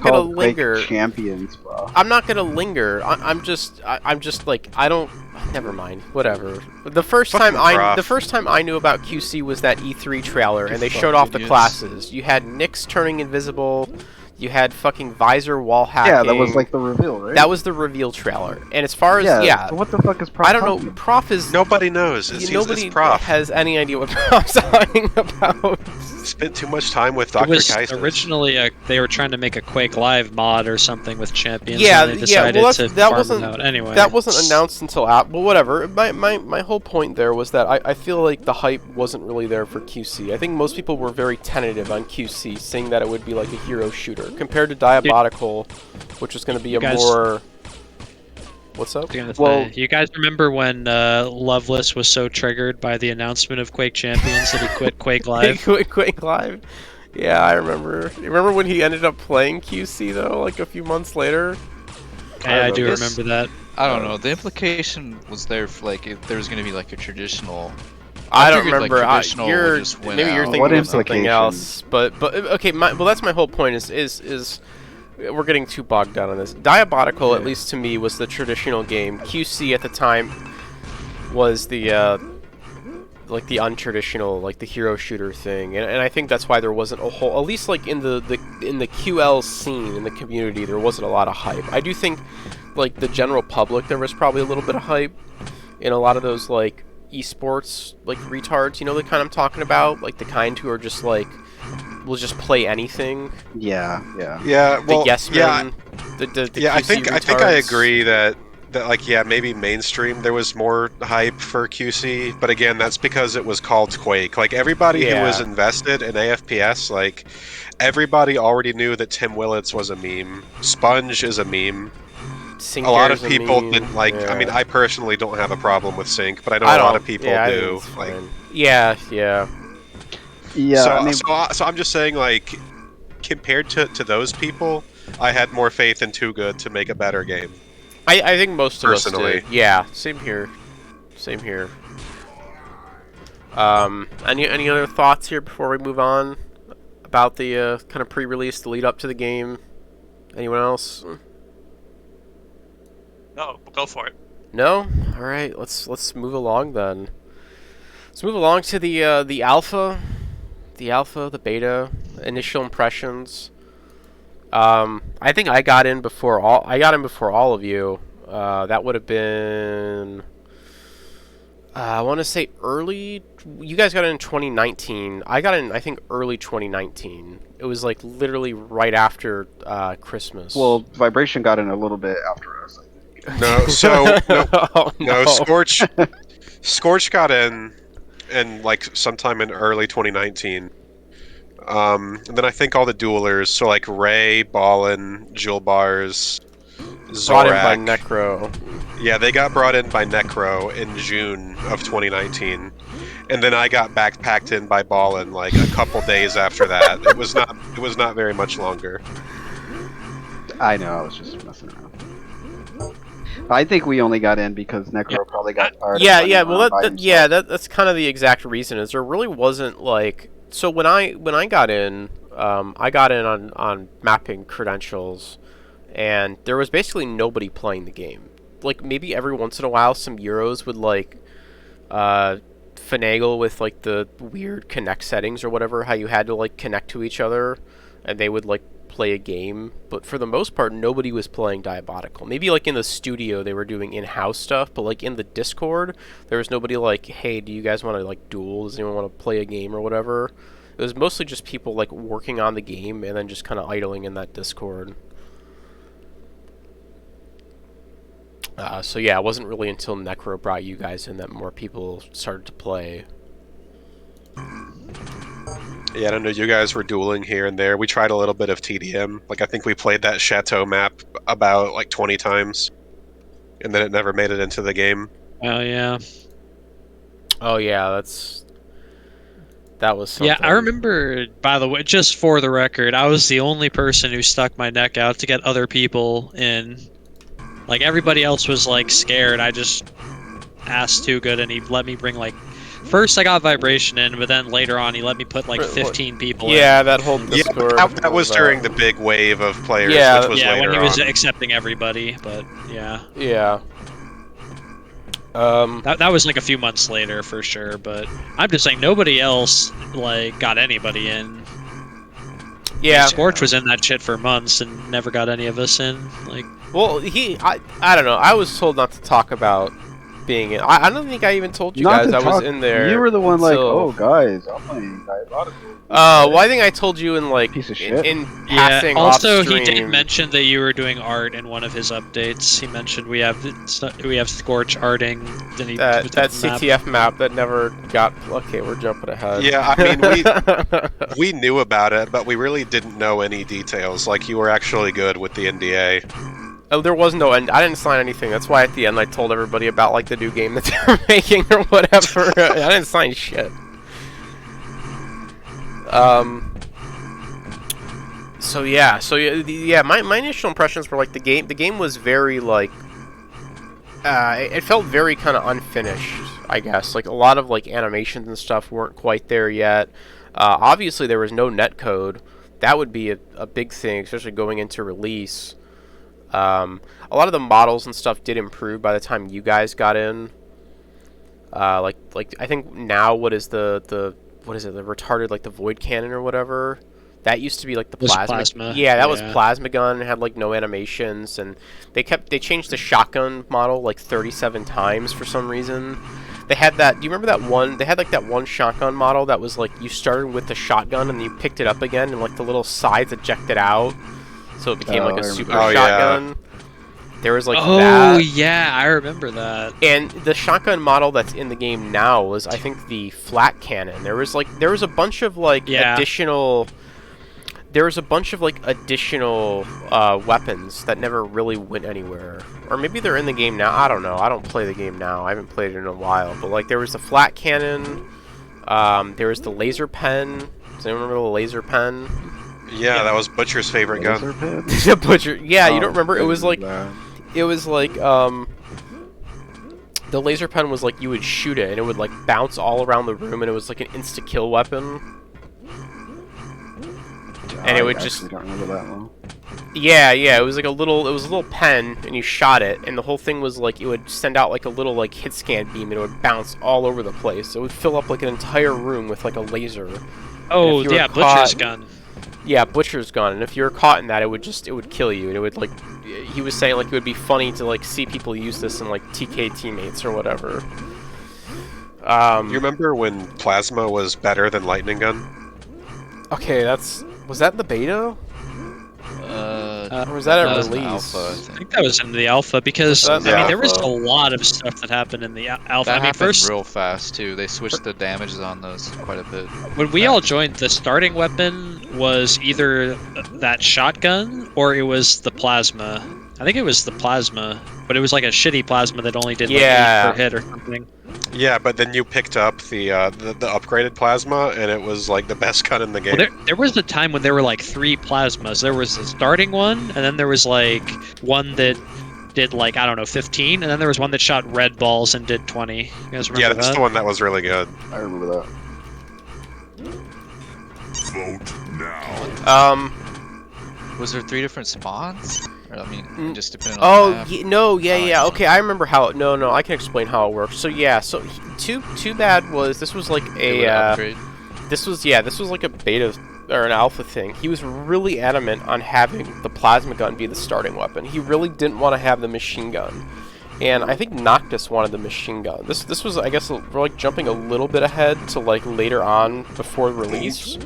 gonna linger. Champions, bro. I'm not gonna linger. I'm just like I don't. Never mind. Whatever. The first time I knew about QC was that E3 trailer, and they showed off the classes. You had Nyx turning invisible. You had fucking visor wall hacking. Yeah, that was like the reveal, right? That was the reveal trailer. And as far as so what the fuck is Prof? I don't know. Prof is nobody knows. Nobody Prof. has any idea what Prof's talking about. Spent too much time with Dr. Kaiser. Originally, they were trying to make a Quake Live mod or something with champions. Yeah, and they decided that wasn't out. Anyway, that wasn't announced until but whatever. My whole point there was that I feel like the hype wasn't really there for QC. I think most people were very tentative on QC, saying that it would be like a hero shooter compared to Diabotical, which was going to be more. What's up? You guys remember when Loveless was so triggered by the announcement of Quake Champions that he quit Quake Live? Quake Live? Yeah, I remember. You remember when he ended up playing QC, though, like a few months later? Yeah, I do remember that. I don't know. The implication was there for, like, if there was going to be, like, a traditional... I don't remember. Maybe you're thinking of something else. But okay, well, that's my whole point is we're getting too bogged down on this. Diabotical, at least to me, was the traditional game. QC at the time was the like the untraditional, like the hero shooter thing, and I think that's why there wasn't a whole, at least like in the QL scene in the community, there wasn't a lot of hype. I do think like the general public there was probably a little bit of hype in a lot of those like esports like retards, you know, the kind I'm talking about, like the kind who are just like will just play anything. Yeah. Well, the yes men. The QC I think retards. I agree that like maybe mainstream there was more hype for QC, but again that's because it was called Quake. Like everybody who was invested in AFPS, like everybody already knew that Tim Willits was a meme. Sponge is a meme. sync a lot of errors, people didn't like. yeah. I mean, I personally don't have a problem with sync, but I know I a lot don't- of people yeah, I think do. it's Like, fine. Yeah. Yeah, so, I mean, so I'm just saying, like, compared to those people, I had more faith in Too Good to make a better game. I think most of us Personally. did. Yeah, same here. Same here. Any other thoughts here before we move on about the kind of pre-release, the lead up to the game? Anyone else? No, go for it. No? All right, let's move along then. Let's move along to the alpha, the beta, initial impressions. I think I got in before all of you. That would have been I want to say early. You guys got in 2019. I got in, I think, early 2019. It was like literally right after Christmas. well, Vibration got in a little bit after us. I think. No, so no, Oh, no, Scorch got in like sometime in early 2019. And then I think all the duelers, so like Ray, Ballin, Jewel Bars, brought in by Zorak. Necro. Yeah, they got brought in by Necro in June of 2019, and then I got packed in by Ballin like a couple days after that. It was not very much longer. I know, I was just messing around. I think we only got in because Necro probably got tired. Yeah. of Well, running around by himself. that's kind of the exact reason. Is there really wasn't like so when I got in, I got in on mapping credentials, and there was basically nobody playing the game. Like maybe every once in a while, some Euros would like finagle with like the weird connect settings or whatever. How you had to like connect to each other, and they would like play a game. But for the most part, nobody was playing Diabotical. Maybe like in the studio they were doing in-house stuff, but like in the Discord, there was nobody like, hey, do you guys want to like duel? Does anyone want to play a game or whatever? It was mostly just people like working on the game and then just kind of idling in that Discord. So yeah, it wasn't really until Necro brought you guys in that more people started to play. Yeah, I don't know. You guys were dueling here and there. We tried a little bit of TDM. Like I think we played that Chateau map about like 20 times, and then it never made it into the game. Oh yeah. Oh yeah, that was something. Yeah, I remember, by the way, just for the record, I was the only person who stuck my neck out to get other people in. Like, everybody else was, like, scared. I just asked Too Good, and he let me bring, like... First, I got Vibration in, but then later on, he let me put, like, 15 people in. Yeah, that whole Discord. Yeah, that was during the big wave of players, Yeah, which was later when he was on. accepting everybody, but, yeah. Yeah. That was, like, a few months later, for sure, but... I'm just saying, nobody else, like, got anybody in. Yeah. Scorch was in that shit for months and never got any of us in, like... Well, I don't know. I was told not to talk about being in. I don't think I even told you guys I was in there. You were the one like, oh guys, I'm playing Diabotical. Well, I think I told you in like Piece of shit. in passing. Also, off-stream. he did mention that you were doing art in one of his updates. He mentioned we have Scorch arting. Then he that put the CTF map that never got. Okay, we're jumping ahead. Yeah, I mean, we knew about it, but we really didn't know any details. Like, you were actually good with the NDA. Oh, there was no end. I didn't sign anything. That's why at the end I told everybody about like the new game that they're making or whatever. I didn't sign shit. So yeah. My initial impressions were like the game was very like. It felt very kind of unfinished, I guess. Like a lot of like animations and stuff weren't quite there yet. Obviously, there was no netcode. That would be a big thing, especially going into release. A lot of the models and stuff did improve by the time you guys got in. Like I think now what is the retarded like the void cannon or whatever. That used to be like the plasma. Yeah, that was plasma gun. It had like no animations, and they changed the shotgun model like 37 times for some reason. They had that. Do you remember that one? They had like that one shotgun model that was like you started with the shotgun and you picked it up again, and like the little sides ejected out. So it became like a super shotgun. Yeah. There was like that. Oh yeah, I remember that. And the shotgun model that's in the game now was, I think, the flat cannon. There was a bunch of like additional. there was a bunch of like additional weapons that never really went anywhere, or maybe they're in the game now. I don't know. I don't play the game now. I haven't played it in a while. But like there was the flat cannon. There was the laser pen. Does anyone remember the laser pen? Yeah, that was Butcher's favorite gun. The Butcher. Yeah, you don't remember? It was like, the laser pen was like you would shoot it and it would like bounce all around the room and it was like an insta-kill weapon. And it would just. Don't remember that one. Yeah, it was like a little pen and you shot it and the whole thing was like it would send out like a little like hit scan beam and it would bounce all over the place. It would fill up like an entire room with like a laser. Oh yeah, Butcher's gun. Yeah, Butcher's gun, and if you were caught in that, it would kill you, and it would, like, he was saying, like, it would be funny to, like, see people use this in, like, TK teammates or whatever. You remember when Plasma was better than Lightning Gun? Okay, was that in the beta? Or was that at release? Alpha, I think that was in the alpha because I mean there was a lot of stuff that happened in the alpha. That I mean, happened real fast too. They switched the damages on those quite a bit. When we all joined, the starting weapon was either that shotgun or it was the plasma. I think it was the plasma, but it was like a shitty plasma that only did like 8 per hit or something. Yeah, but then you picked up the upgraded plasma, and it was like the best gun in the game. Well, there was a time when there were like 3 plasmas. There was the starting one, and then there was like one that did like, I don't know, 15, and then there was one that shot red balls and did 20. You guys remember that? Yeah, that's the one that was really good. I remember that. Vote now. Was there 3 different spawns? Or, I mean, just depending on the map? Yeah. Okay, I remember how. No, I can explain how it works. So yeah, so too bad was this was like a this was like a beta or an alpha thing. He was really adamant on having the plasma gun be the starting weapon. He really didn't want to have the machine gun. And I think Noctis wanted the machine gun. This was, I guess, we're like jumping a little bit ahead to like later on before release.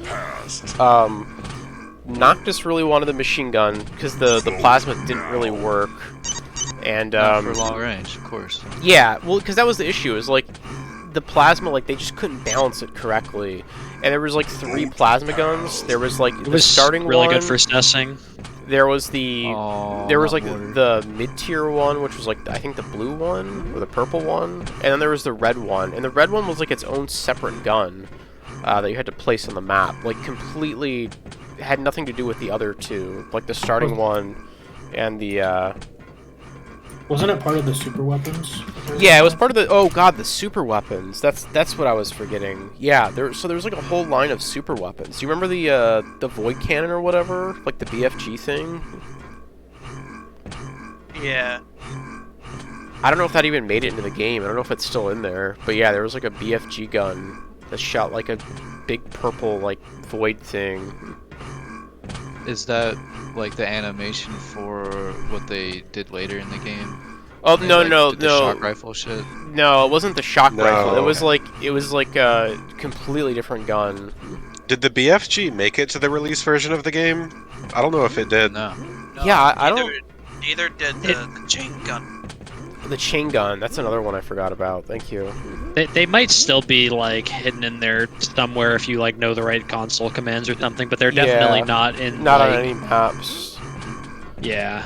Noctis really wanted the machine gun because the plasma didn't really work, and Not for long range, of course. Yeah, well, because that was the issue. Is like the plasma, like they just couldn't balance it correctly, and there was like 3 plasma guns. There was like the starting really one. Good for assessing. There was like the mid-tier one, which was like I think the blue one or the purple one, and then there was the red one, and the red one was like its own separate gun that you had to place on the map, like completely. Had nothing to do with the other 2, like the starting one and the Wasn't it part of the super weapons? Yeah, it was part of the the super weapons. That's what I was forgetting. Yeah, there was like a whole line of super weapons. Do you remember the void cannon or whatever? Like the BFG thing? Yeah. I don't know if that even made it into the game. I don't know if it's still in there. But yeah, there was like a BFG gun that shot like a big purple like void thing. Is that like the animation for what they did later in the game? Oh They, no. did the shock rifle shit. No, it wasn't the shock rifle. No. It was like a completely different gun. Did the BFG make it to the release version of the game? I don't know if it did. No. Yeah, I don't. Neither did the chain gun. The chain gun. That's another one I forgot about. Thank you. They might still be like hidden in there somewhere if you like know the right console commands or something, but they're definitely not in. Not like, on any maps. Yeah.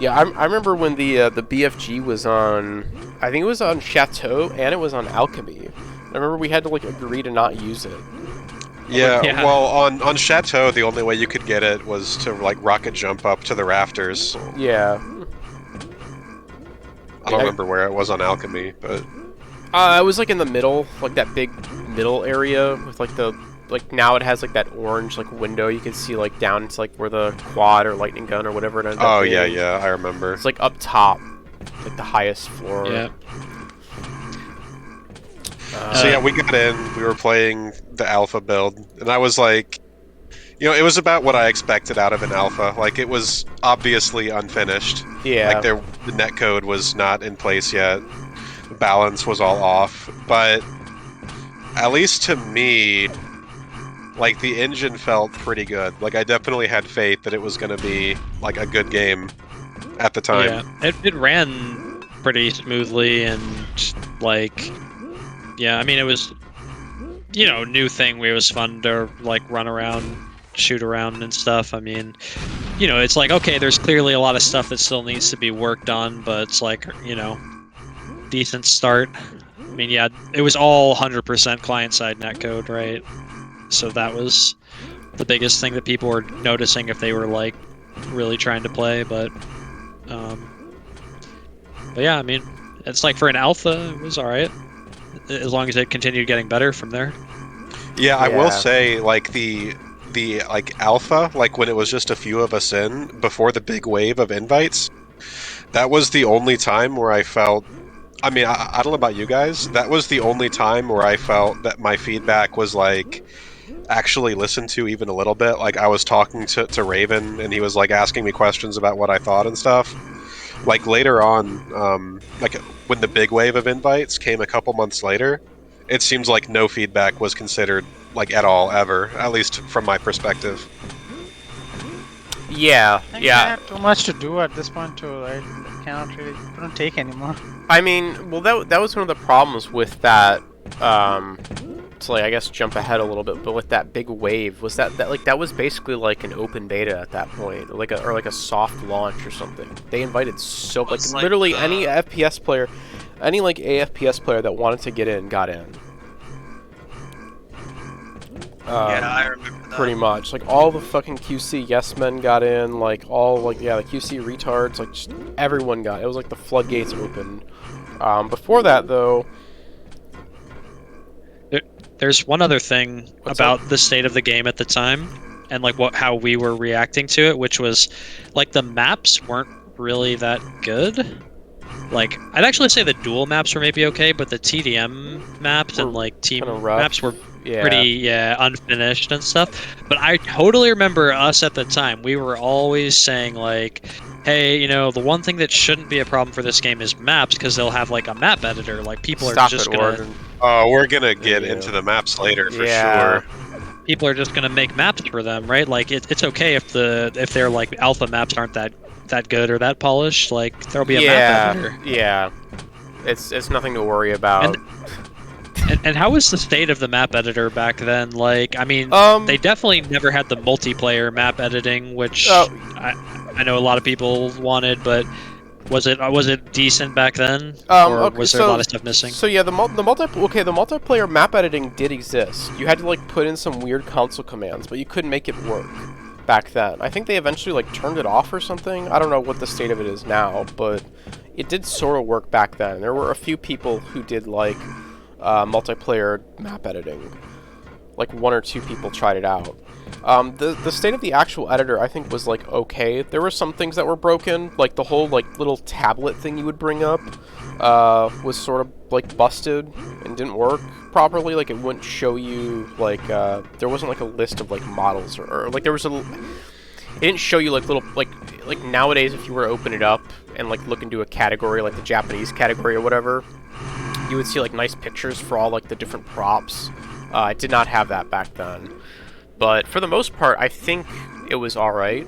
Yeah, I remember when the BFG was on. I think it was on Chateau and it was on Alchemy. I remember we had to like agree to not use it. Yeah, well, on Chateau, the only way you could get it was to like rocket jump up to the rafters. Yeah. I don't remember where it was on Alchemy, but it was like in the middle, like that big middle area with like the now it has like that orange like window you can see like down to like where the quad or lightning gun or whatever it ended up being. Yeah, I remember. It's like up top, like the highest floor. Yeah. So yeah, we got in, we were playing the alpha build, and I was like, you know, it was about what I expected out of an alpha. Like, it was obviously unfinished. Yeah. Like, the netcode was not in place yet. The balance was all off. But, at least to me, like, the engine felt pretty good. Like, I definitely had faith that it was going to be, like, a good game at the time. Yeah, it ran pretty smoothly and, like, yeah, I mean, it was, you know, new thing where it was fun to, like, run around shoot around and stuff. I mean, you know, it's like, okay, there's clearly a lot of stuff that still needs to be worked on, but it's like, you know, decent start. I mean, yeah, it was all 100% client-side netcode, right? So that was the biggest thing that people were noticing if they were like really trying to play. But yeah, I mean, it's like for an alpha, it was all right as long as it continued getting better from there. Yeah, I will say, like the like alpha, like when it was just a few of us in before the big wave of invites, that was the only time where I felt. I mean, I don't know about you guys. That was the only time where I felt that my feedback was like actually listened to even a little bit. Like I was talking to Raven, and he was like asking me questions about what I thought and stuff. Like later on, like when the big wave of invites came a couple months later, it seems like no feedback was considered like at all ever, at least from my perspective. Yeah, I had too much to do at this point too. I couldn't take anymore. I mean, well, that was one of the problems with that. To like, I guess, jump ahead a little bit, but with that big wave, was that was basically like an open beta at that point, like a soft launch or something. They invited so like literally any FPS player, any like AFPS player that wanted to get in got in. Yeah, I remember that. Pretty much, like all the fucking QC yes men got in, like all like the QC retards, like just everyone got. It was like the floodgates open. Before that though. There's one other thing about the state of the game at the time, and like how we were reacting to it, which was like the maps weren't really that good. Like I'd actually say the dual maps were maybe okay, but the TDM maps and like team maps were pretty unfinished and stuff. But I totally remember us at the time. We were always saying like, hey, you know, the one thing that shouldn't be a problem for this game is maps, because they'll have like a map editor. Like people are just gonna. Oh, we're gonna get into the maps later for sure. People are just gonna make maps for them, right? Like it's okay if their like alpha maps aren't that good or that polished. Like there'll be a map editor. Yeah, it's nothing to worry about. And how was the state of the map editor back then? Like, I mean, they definitely never had the multiplayer map editing, which I know a lot of people wanted, but was it decent back then, or was there a lot of stuff missing? So yeah, the multiplayer map editing did exist. You had to like put in some weird console commands, but you couldn't make it work back then. I think they eventually like turned it off or something. I don't know what the state of it is now, but it did sort of work back then. There were a few people who did like multiplayer map editing. Like 1 or 2 people tried it out. The state of the actual editor, I think, was like okay. There were some things that were broken, like the whole like little tablet thing you would bring up was sort of like busted and didn't work properly. Like it wouldn't show you like there wasn't like a list of like models or like there was it didn't show you like little like nowadays if you were to open it up and like look into a category like the Japanese category or whatever, you would see like nice pictures for all like the different props. It did not have that back then. But for the most part, I think it was alright.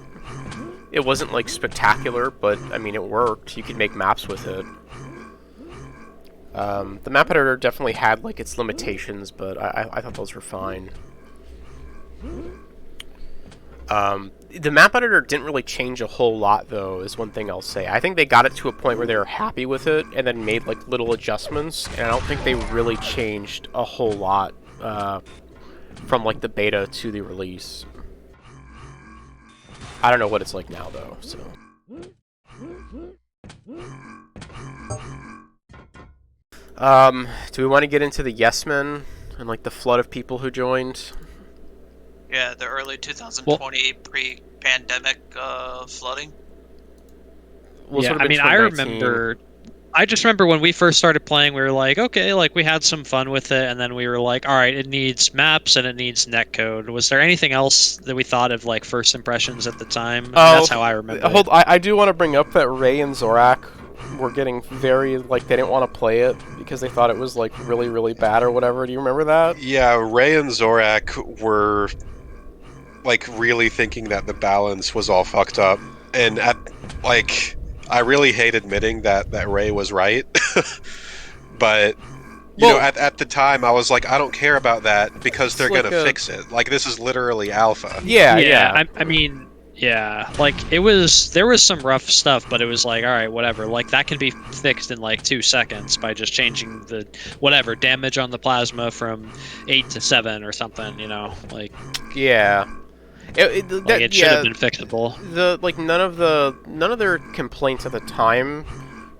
It wasn't like spectacular, but I mean it worked. You could make maps with it. The map editor definitely had like its limitations, but I thought those were fine. The map editor didn't really change a whole lot, though, is one thing I'll say. I think they got it to a point where they were happy with it, and then made like little adjustments, and I don't think they really changed a whole lot from like the beta to the release. I don't know what it's like now, though, so... do we want to get into the yes men and like the flood of people who joined? Yeah, the early 2020 pre-pandemic flooding. Yeah, I mean, I just remember when we first started playing, we were like, okay, like we had some fun with it, and then we were like, all right, it needs maps and it needs netcode. Was there anything else that we thought of like first impressions at the time? That's how I remember it. I do want to bring up that Ray and Zorak were getting very, like, they didn't want to play it because they thought it was, like, really, really bad or whatever. Do you remember that? Yeah, Ray and Zorak were, like, really thinking that the balance was all fucked up. And, I really hate admitting that Ray was right. But, You know, at the time, I was like, I don't care about that because they're like gonna fix it. Like, this is literally alpha. Yeah. I mean, yeah, like there was some rough stuff, but it was like, all right, whatever. Like that can be fixed in like 2 seconds by just changing the whatever damage on the plasma from 8 to 7 or something. You know, like yeah. It should have been fixable. None of their complaints at the time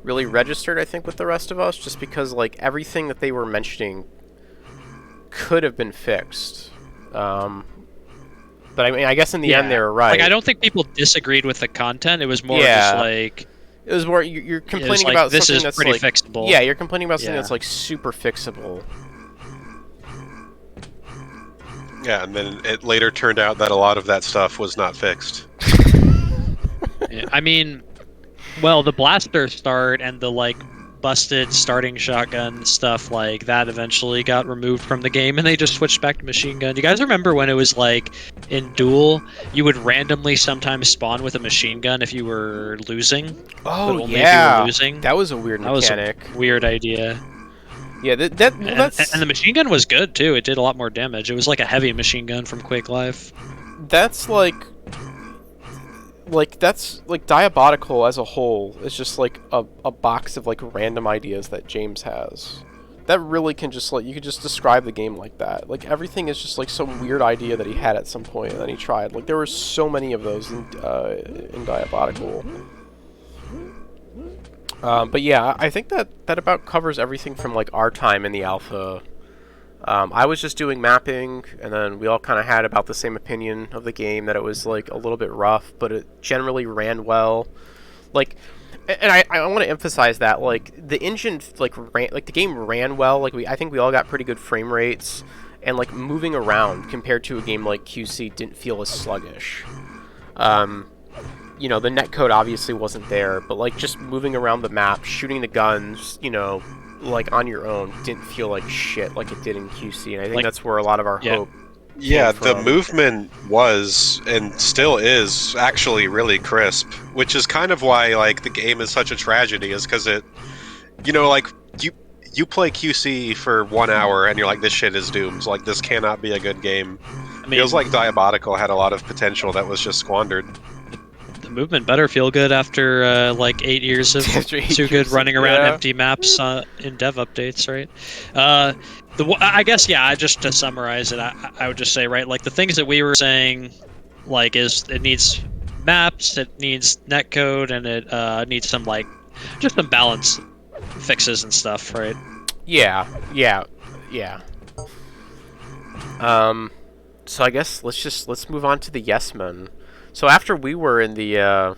really registered, I think, with the rest of us, just because like everything that they were mentioning could have been fixed. But I mean, I guess in the end they were right. Like I don't think people disagreed with the content. It was more just like it was more you're complaining like, about this something is that's pretty like fixable. Yeah, you're complaining about something that's like super fixable. Yeah, and then it later turned out that a lot of that stuff was not fixed. Yeah, I mean, well, the blaster start and the like busted starting shotgun stuff like that eventually got removed from the game, and they just switched back to machine gun. You guys remember when it was like in Duel, you would randomly sometimes spawn with a machine gun if you were losing? Oh, but only yeah. if you were losing? That was a weird mechanic. That was a weird idea. Yeah, and the machine gun was good too. It did a lot more damage. It was like a heavy machine gun from Quake Live. That's like Diabotical as a whole is just like a box of like random ideas that James has. That really can just like you could just describe the game like that. Like everything is just like some weird idea that he had at some point and then he tried. Like there were so many of those in Diabotical. But yeah, I think that about covers everything from like our time in the alpha. I was just doing mapping, and then we all kind of had about the same opinion of the game, that it was like a little bit rough, but it generally ran well. Like, and I want to emphasize that like the engine the game ran well. Like I think we all got pretty good frame rates, and like moving around compared to a game like QC didn't feel as sluggish. You know, the netcode obviously wasn't there, but like just moving around the map, shooting the guns, you know, like on your own didn't feel like shit like it did in QC, and I think that's where a lot of our hope Yeah, the movement was and still is actually really crisp, which is kind of why like the game is such a tragedy, is because it, you know, like you play QC for 1 hour and you're like, this shit is doomed. Like this cannot be a good game. I mean, feels like Diabotical had a lot of potential that was just squandered. The movement better feel good after like 8 years of too good running around empty maps in dev updates, right? I guess just to summarize it, I would just say, right, like the things that we were saying, like is it needs maps, it needs netcode, and it needs some like just some balance fixes and stuff, right? Yeah. So I guess let's move on to the yes men. So after we were in the,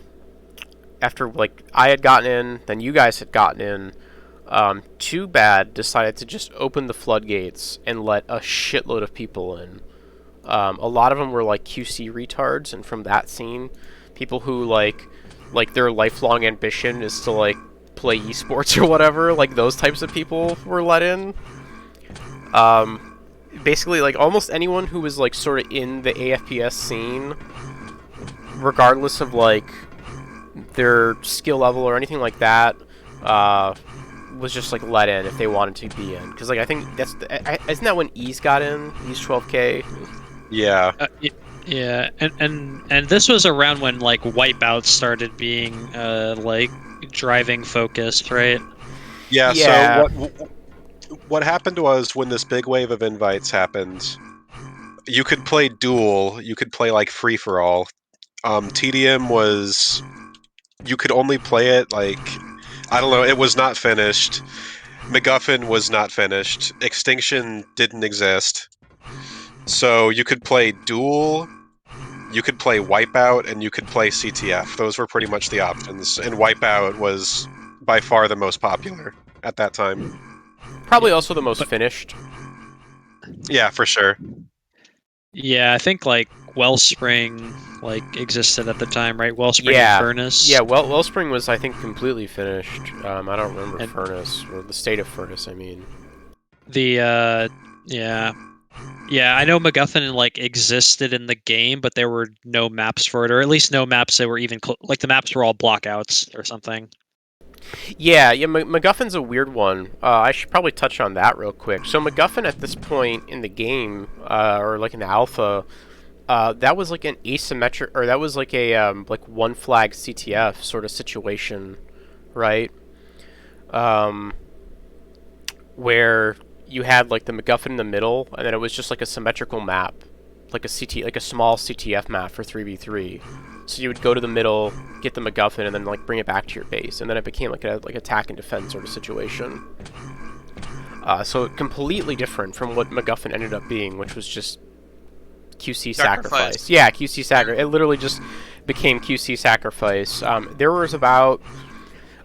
after like I had gotten in, then you guys had gotten in, Too Bad decided to just open the floodgates and let a shitload of people in. A lot of them were like QC retards, and from that scene, people who like their lifelong ambition is to like play esports or whatever, like those types of people were let in. Basically like almost anyone who was like sort of in the AFPS scene, regardless of like their skill level or anything like that, was just like let in if they wanted to be in. Because like I think isn't that when Ease got in? Ease 12K. Yeah. Yeah, and this was around when like wipeouts started being like driving focus, right? Yeah. So what happened was when this big wave of invites happened, you could play duel, you could play like free for all. TDM was, you could only play it like, I don't know, it was not finished. MacGuffin was not finished. Extinction didn't exist. So you could play duel, you could play wipeout, and you could play CTF. Those were pretty much the options, and wipeout was by far the most popular at that time. Probably also the most finished. Yeah, for sure. Yeah, I think like Wellspring like existed at the time, right? Wellspring and Furnace. Yeah, Wellspring was I think completely finished. I don't remember Furnace, or the state of Furnace, I mean. The yeah, I know MacGuffin like existed in the game, but there were no maps for it, or at least no maps that were even like the maps were all blockouts or something. Yeah, MacGuffin's a weird one. I should probably touch on that real quick. So MacGuffin at this point in the game, or like in the alpha, that was like an asymmetric, or that was like a like one flag CTF sort of situation, right? Where you had like the MacGuffin in the middle, and then it was just like a symmetrical map, like a small CTF map for 3v3. So you would go to the middle, get the MacGuffin, and then like bring it back to your base, and then it became like a attack and defense sort of situation. So completely different from what MacGuffin ended up being, which was just QC sacrifice. Yeah, QC sacrifice. It literally just became QC sacrifice. There was about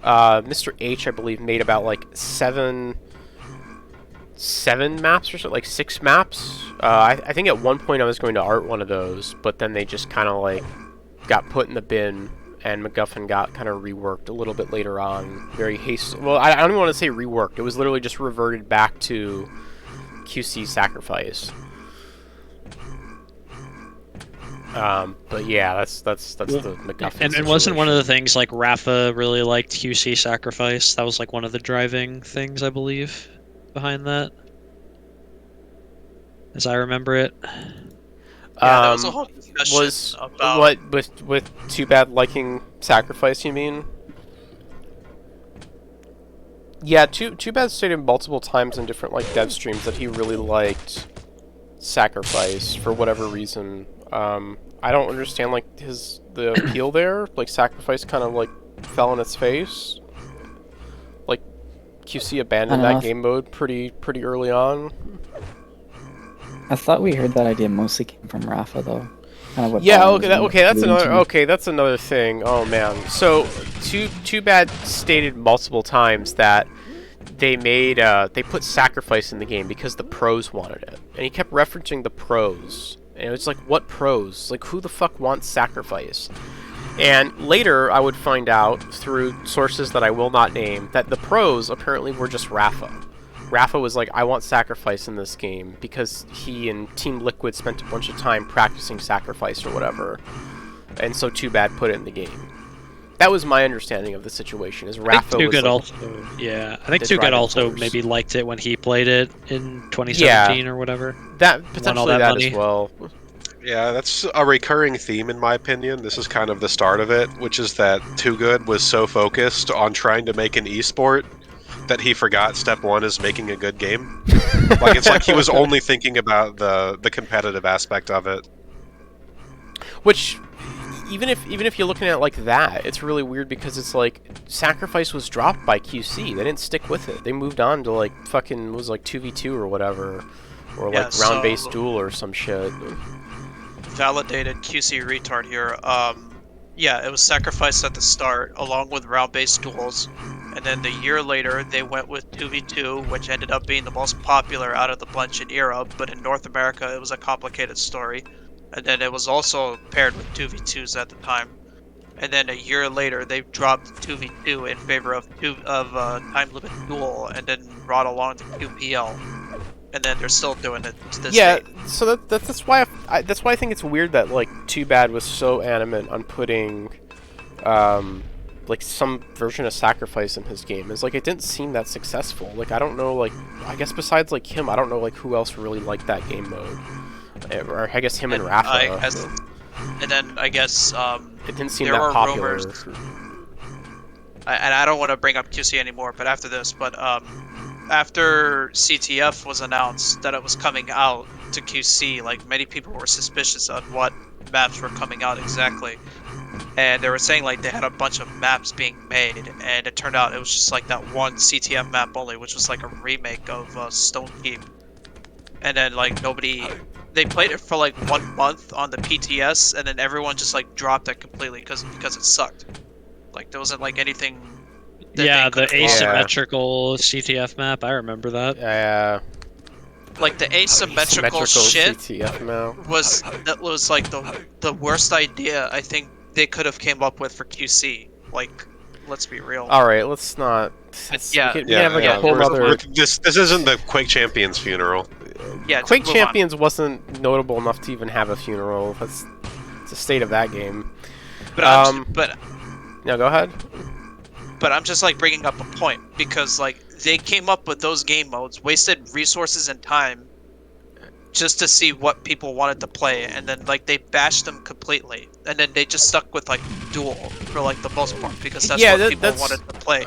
Mr. H, I believe, made about like seven maps or so, like 6 maps. I think at one point I was going to art one of those, but then they just kind of like got put in the bin, and MacGuffin got kind of reworked a little bit later on, very hastily. Well, I don't even want to say reworked. It was literally just reverted back to QC sacrifice. But yeah, that's the MacGuffin. And wasn't one of the things like Rafa really liked QC sacrifice? That was like one of the driving things, I believe, behind that, as I remember it. Yeah, there was a whole discussion about what with Too Bad liking sacrifice. You mean? Yeah, Too Bad stated multiple times in different like dev streams that he really liked sacrifice for whatever reason. I don't understand like the appeal there. Like sacrifice kind of like fell on its face. Like QC abandoned that game mode pretty early on. I thought we heard that idea mostly came from Rafa though. Kind of what yeah, that's another thing. Oh man. So Too Bad stated multiple times that they put sacrifice in the game because the pros wanted it. And he kept referencing the pros. And it's like, what pros? Like, who the fuck wants sacrifice? And later, I would find out, through sources that I will not name, that the pros apparently were just Rafa. Rafa was like, I want sacrifice in this game, because he and Team Liquid spent a bunch of time practicing sacrifice or whatever. And so Too Bad put it in the game. That was my understanding of the situation, is Rafa was like, also, yeah, I think Too Good also maybe liked it when he played it in 2017 or whatever. That potentially that as well. Yeah, that's a recurring theme in my opinion. This is kind of the start of it, which is that Too Good was so focused on trying to make an esport that he forgot step one is making a good game. Like it's like he was only thinking about the competitive aspect of it. Which even if you're looking at it like that, it's really weird because it's like sacrifice was dropped by QC. They didn't stick with it. They moved on to like fucking was like 2v2 or whatever, or like round-based duel or some shit. Validated QC retard here. Yeah, it was sacrificed at the start along with round-based duels, and then the year later they went with 2v2, which ended up being the most popular out of the bunch in Europe. But in North America, it was a complicated story. And then it was also paired with 2v2s at the time. And then a year later, they dropped 2v2 in favor of time limit duel, and then brought along the QPL. And then they're still doing it to this day. So that's why I think it's weird that like Too Bad was so adamant on putting like some version of sacrifice in his game. It's like it didn't seem that successful. Like I don't know, like I guess besides like him, I don't know like who else really liked that game mode. Or I guess him and Rafa. And then I guess it didn't seem that popular. Rumors, and I don't want to bring up QC anymore, but after this, after CTF was announced that it was coming out to QC, like many people were suspicious of what maps were coming out exactly, and they were saying like they had a bunch of maps being made, and it turned out it was just like that one CTF map only, which was like a remake of Stonekeep. And then like they played it for like 1 month on the PTS, and then everyone just like dropped it completely because it sucked. Like there wasn't like anything. Yeah, the asymmetrical CTF map. I remember that. Yeah. Like the asymmetrical shit CTF map was like the worst idea I think they could have came up with for QC. Like, let's be real. All right, let's not. This isn't the Quake Champions funeral. Yeah, Quake Champions wasn't notable enough to even have a funeral. That's the state of that game. But no, go ahead. But I'm just like bringing up a point because like they came up with those game modes, wasted resources and time just to see what people wanted to play, and then like they bashed them completely, and then they just stuck with like duel for like the most part because that's what people wanted to play.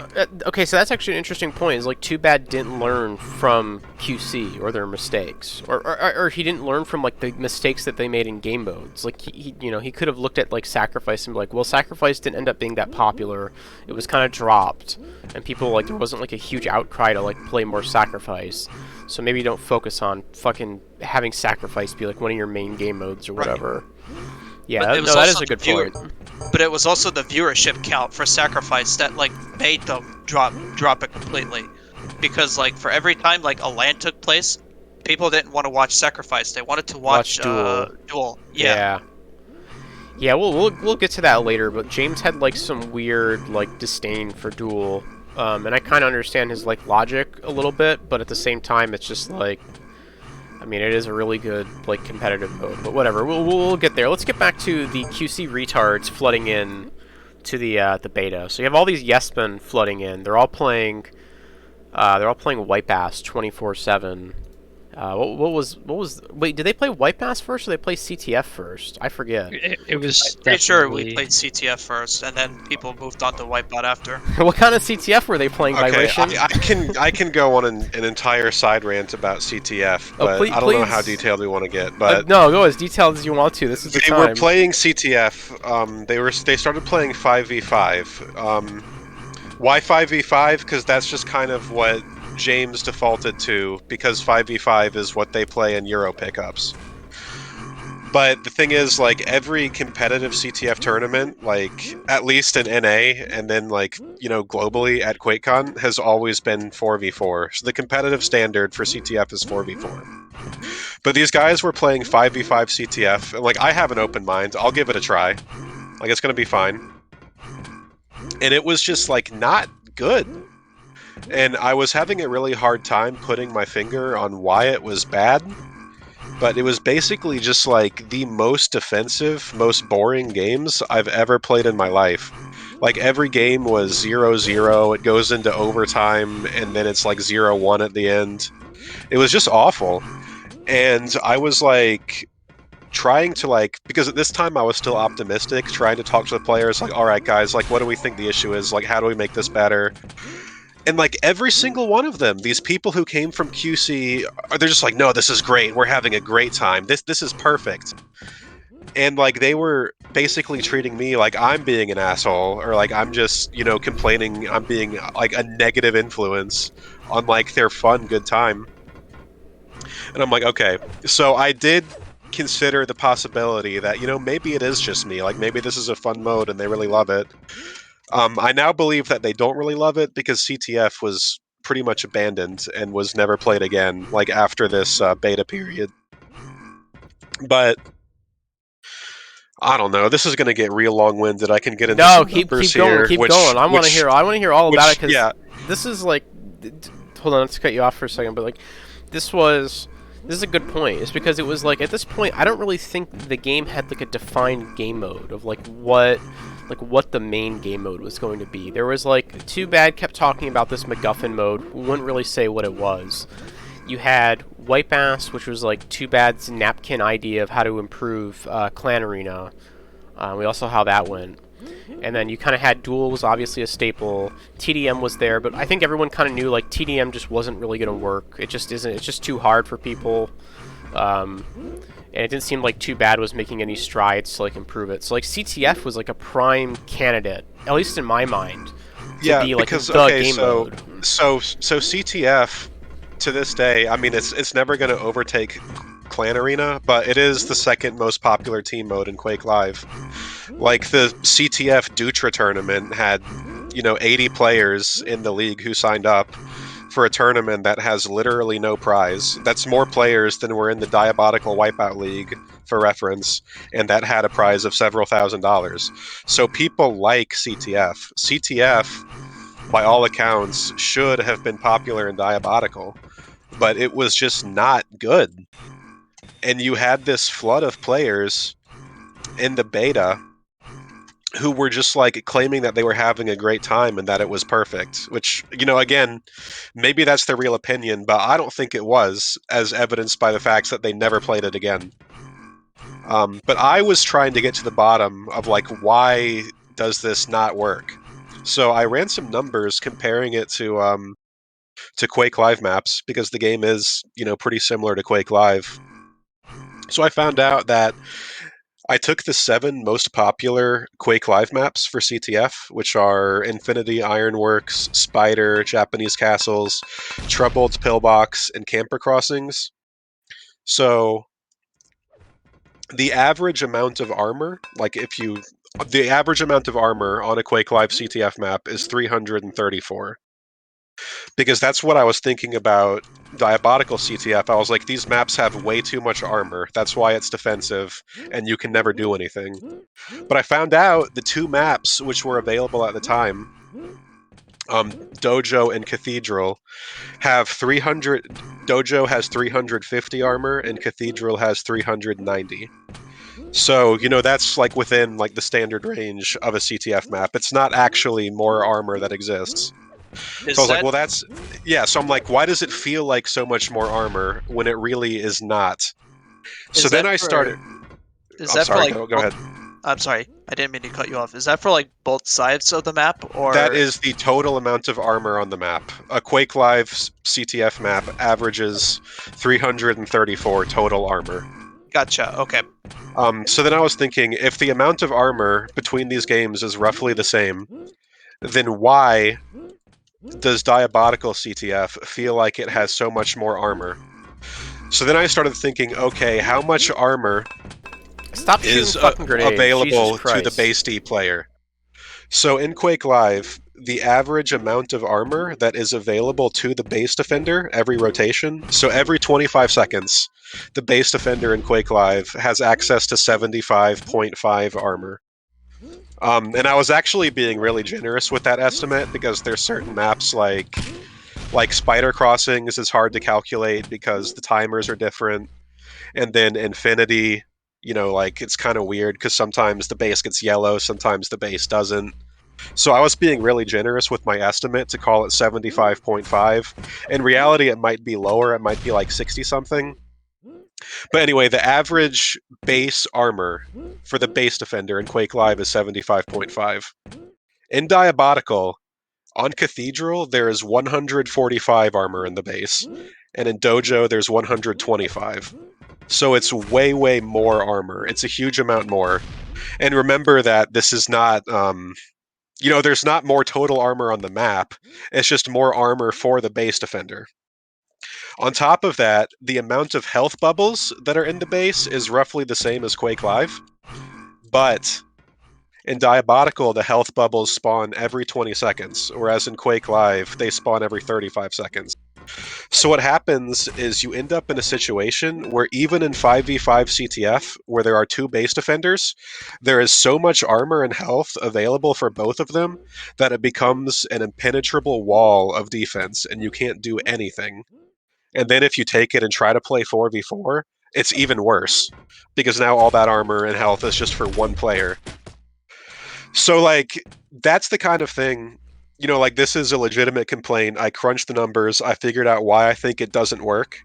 Okay, so that's actually an interesting point. Is like Too Bad didn't learn from QC or their mistakes, or he didn't learn from like the mistakes that they made in game modes. Like he you know, he could have looked at like Sacrifice and be like, well, Sacrifice didn't end up being that popular. It was kind of dropped, and people like there wasn't like a huge outcry to like play more Sacrifice. So maybe you don't focus on fucking having Sacrifice be like one of your main game modes or whatever. Right. Yeah, that is a good point. But it was also the viewership count for Sacrifice that like made them drop it completely. Because like for every time like a LAN took place, people didn't want to watch Sacrifice. They wanted to watch Duel. Yeah. Yeah, we'll get to that later, but James had like some weird like disdain for Duel. And I kind of understand his like logic a little bit, but at the same time, it's just like, I mean, it is a really good like competitive mode. But whatever, we'll get there. Let's get back to the QC retards flooding in to the beta. So you have all these Yesmen flooding in. They're all playing Wipe Ass 24/7. What was? Wait, did they play Wipe Ass first, or did they play CTF first? I forget. It was. I'm pretty sure we played CTF first, and then people moved on to Wipeout after. What kind of CTF were they playing? Vibration? I can go on an entire side rant about CTF, but I don't know how detailed we want to get. But no, go as detailed as you want to. This is the time. They were playing CTF. They started playing 5v5. Why 5v5? Because that's just kind of what James defaulted to, because 5v5 is what they play in Euro pickups. But the thing is, like, every competitive CTF tournament, like, at least in NA, and then, like, you know, globally at QuakeCon, has always been 4v4. So the competitive standard for CTF is 4v4. But these guys were playing 5v5 CTF, and, like, I have an open mind. I'll give it a try. Like, it's gonna be fine. And it was just, like, not good. And I was having a really hard time putting my finger on why it was bad, but it was basically just like the most defensive, most boring games I've ever played in my life. Like every game was 0-0, it goes into overtime, and then it's like 0-1 at the end. It was just awful. And I was like trying to like, because at this time I was still optimistic, trying to talk to the players like, alright guys, like what do we think the issue is? Like how do we make this better? And, like, every single one of them, these people who came from QC, they're just like, no, this is great. We're having a great time. This is perfect. And, like, they were basically treating me like I'm being an asshole, or, like, I'm just, you know, complaining I'm being, like, a negative influence on, like, their fun, good time. And I'm like, okay. So I did consider the possibility that, you know, maybe it is just me. Like, maybe this is a fun mode and they really love it. I now believe that they don't really love it because CTF was pretty much abandoned and was never played again, like after this beta period. But I don't know. This is going to get real long-winded. I can get into some numbers here. Keep going. I want to hear all about it because this is like. Hold on, let's cut you off for a second. But like, this is a good point. It's because it was like at this point, I don't really think the game had like a defined game mode of like what the main game mode was going to be. There was like Too Bad kept talking about this MacGuffin mode. We wouldn't really say what it was. You had Wipe Ass, which was like Too Bad's napkin idea of how to improve Clan Arena. We also saw how that went. And then you kind of had Duel was obviously a staple. TDM was there, but I think everyone kind of knew like TDM just wasn't really going to work. It just isn't. It's just too hard for people. And it didn't seem like Too Bad was making any strides to like improve it. So like CTF was like a prime candidate, at least in my mind, to be like because, the game mode. So CTF to this day, I mean, it's never going to overtake Clan Arena, but it is the second most popular team mode in Quake Live. Like the CTF Dutra tournament had, you know, 80 players in the league who signed up for a tournament that has literally no prize. That's more players than were in the Diabotical Wipeout League, for reference, and that had a prize of several $1,000s. So people like CTF. CTF, by all accounts, should have been popular in Diabotical, but it was just not good. And you had this flood of players in the beta who were just like claiming that they were having a great time and that it was perfect, which, you know, again, maybe that's their real opinion, but I don't think it was, as evidenced by the facts that they never played it again. But I was trying to get to the bottom of like, why does this not work? So I ran some numbers comparing it to Quake Live maps, because the game is, you know, pretty similar to Quake Live. So I found out that I took the 7 most popular Quake Live maps for CTF, which are Infinity, Ironworks, Spider, Japanese Castles, Troubled Pillbox, and Camper Crossings. So the average amount of armor, the average amount of armor on a Quake Live CTF map is 334. Because that's what I was thinking about Diabotical CTF. I was like, these maps have way too much armor. That's why it's defensive, and you can never do anything. But I found out the 2 maps which were available at the time, Dojo and Cathedral, have 300. Dojo has 350 armor, and Cathedral has 390. So, you know, that's like within like the standard range of a CTF map. It's not actually more armor that exists. So I was like, well, that's... Yeah, so I'm like, why does it feel like so much more armor when it really is not? So then I started... Sorry, go ahead. I'm sorry, I didn't mean to cut you off. Is that for like both sides of the map, or... That is the total amount of armor on the map. A Quake Live CTF map averages 334 total armor. Gotcha, okay. So then I was thinking, if the amount of armor between these games is roughly the same, then why does Diabotical CTF feel like it has so much more armor? So then I started thinking, okay, how much armor is available to the base D player? So in Quake Live, the average amount of armor that is available to the base defender every rotation, so every 25 seconds, the base defender in Quake Live has access to 75.5 armor. And I was actually being really generous with that estimate, because there's certain maps like Spider Crossings is hard to calculate because the timers are different, and then Infinity, you know, like, it's kind of weird because sometimes the base gets yellow, sometimes the base doesn't. So I was being really generous with my estimate to call it 75.5. In reality, it might be lower, it might be like 60-something. But anyway, the average base armor for the base defender in Quake Live is 75.5. In Diabotical, on Cathedral, there is 145 armor in the base, and in Dojo, there's 125. So it's way, way more armor. It's a huge amount more. And remember that this is not... you know, there's not more total armor on the map. It's just more armor for the base defender. On top of that, the amount of health bubbles that are in the base is roughly the same as Quake Live. But in Diabotical, the health bubbles spawn every 20 seconds, whereas in Quake Live, they spawn every 35 seconds. So what happens is you end up in a situation where even in 5v5 CTF, where there are 2 base defenders, there is so much armor and health available for both of them that it becomes an impenetrable wall of defense, and you can't do anything. And then if you take it and try to play 4v4, it's even worse, because now all that armor and health is just for one player. So, like, that's the kind of thing... You know, like, this is a legitimate complaint. I crunched the numbers. I figured out why I think it doesn't work.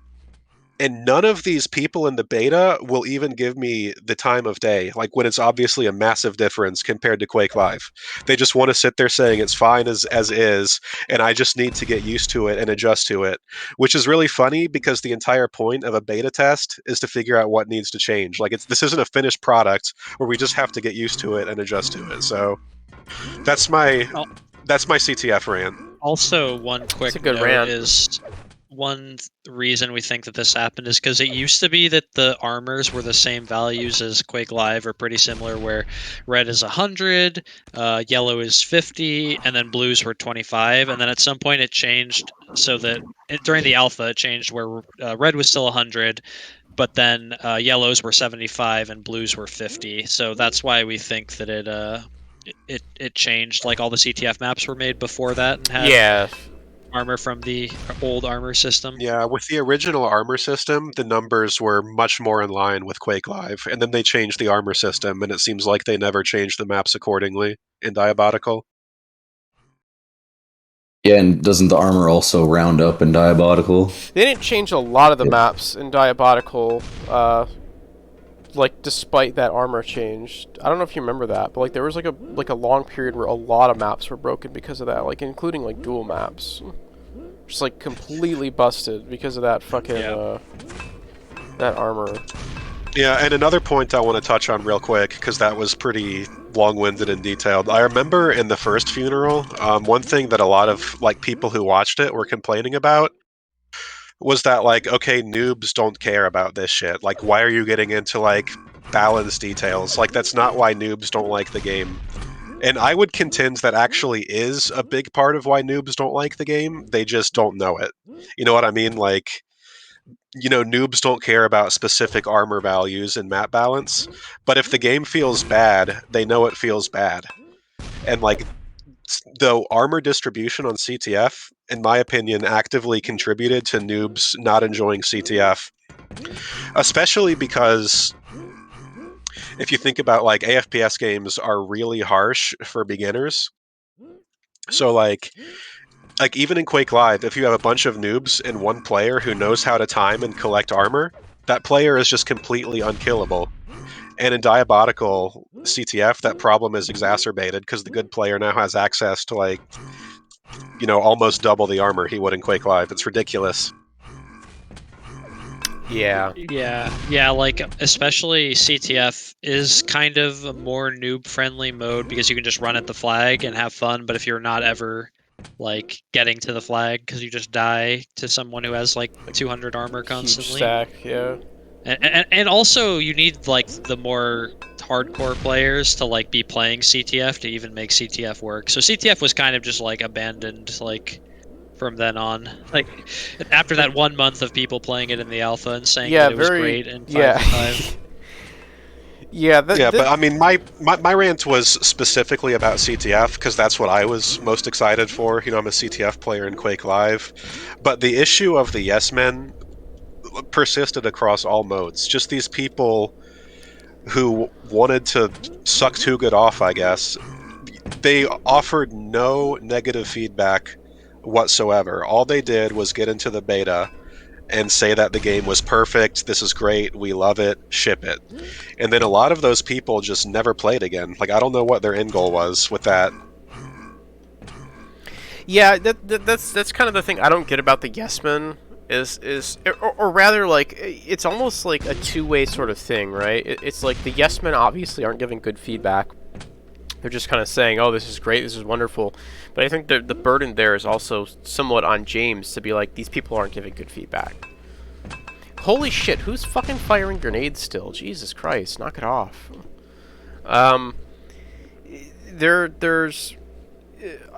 And none of these people in the beta will even give me the time of day, like, when it's obviously a massive difference compared to Quake Live. They just want to sit there saying it's fine as is, and I just need to get used to it and adjust to it. Which is really funny, because the entire point of a beta test is to figure out what needs to change. Like, this isn't a finished product where we just have to get used to it and adjust to it. So that's my CTF rant. Also, one quick note is one reason we think that this happened is because it used to be that the armors were the same values as Quake Live, or pretty similar, where red is 100, yellow is 50, and then blues were 25. And then at some point it changed so that during the alpha it changed where red was still 100, but then yellows were 75 and blues were 50. So that's why we think that it changed. Like, all the CTF maps were made before that and had armor from the old armor system. Yeah, with the original armor system, the numbers were much more in line with Quake Live, and then they changed the armor system, and it seems like they never changed the maps accordingly in Diabotical. Yeah, and doesn't the armor also round up in Diabotical? They didn't change a lot of the maps in Diabotical, like despite that armor change. I don't know if you remember that, but like there was like a long period where a lot of maps were broken because of that, like including like dual maps. Just like completely busted because of that fucking that armor. Yeah, and another point I want to touch on real quick, because that was pretty long-winded and detailed. I remember in the first funeral, one thing that a lot of like people who watched it were complaining about was that like, okay, noobs don't care about this shit. Like, why are you getting into like balance details? Like, that's not why noobs don't like the game. And I would contend that actually is a big part of why noobs don't like the game. They just don't know it. You know what I mean? Like, you know, noobs don't care about specific armor values and map balance, but if the game feels bad, they know it feels bad. And like the armor distribution on CTF, in my opinion, actively contributed to noobs not enjoying CTF. Especially because if you think about like AFPS games are really harsh for beginners. So like even in Quake Live, if you have a bunch of noobs and one player who knows how to time and collect armor, that player is just completely unkillable. And in Diabotical CTF, that problem is exacerbated because the good player now has access to like, you know, almost double the armor he would in Quake Live. It's ridiculous. Yeah. Yeah, like especially CTF is kind of a more noob-friendly mode because you can just run at the flag and have fun, but if you're not ever like getting to the flag because you just die to someone who has like 200 armor constantly. Huge stack, yeah. And also you need like the more hardcore players to like be playing CTF to even make CTF work. So CTF was kind of just like abandoned like from then on. Like after that 1 month of people playing it in the alpha and saying that it was great in 5v5. But I mean, my rant was specifically about CTF because that's what I was most excited for. You know, I'm a CTF player in Quake Live, but the issue of the yes men persisted across all modes. Just these people who wanted to suck too good off, I guess. They offered no negative feedback whatsoever. All they did was get into the beta and say that the game was perfect, this is great, we love it, ship it. And then a lot of those people just never played again. Like, I don't know what their end goal was with that. Yeah, that's kind of the thing I don't get about the yes men or rather like it's almost like a two-way sort of thing, right? It's like the yes men obviously aren't giving good feedback. They're just kind of saying, "Oh, this is great, this is wonderful," but I think the burden there is also somewhat on James to be like, these people aren't giving good feedback. Holy shit, who's fucking firing grenades still? Jesus Christ, knock it off. There's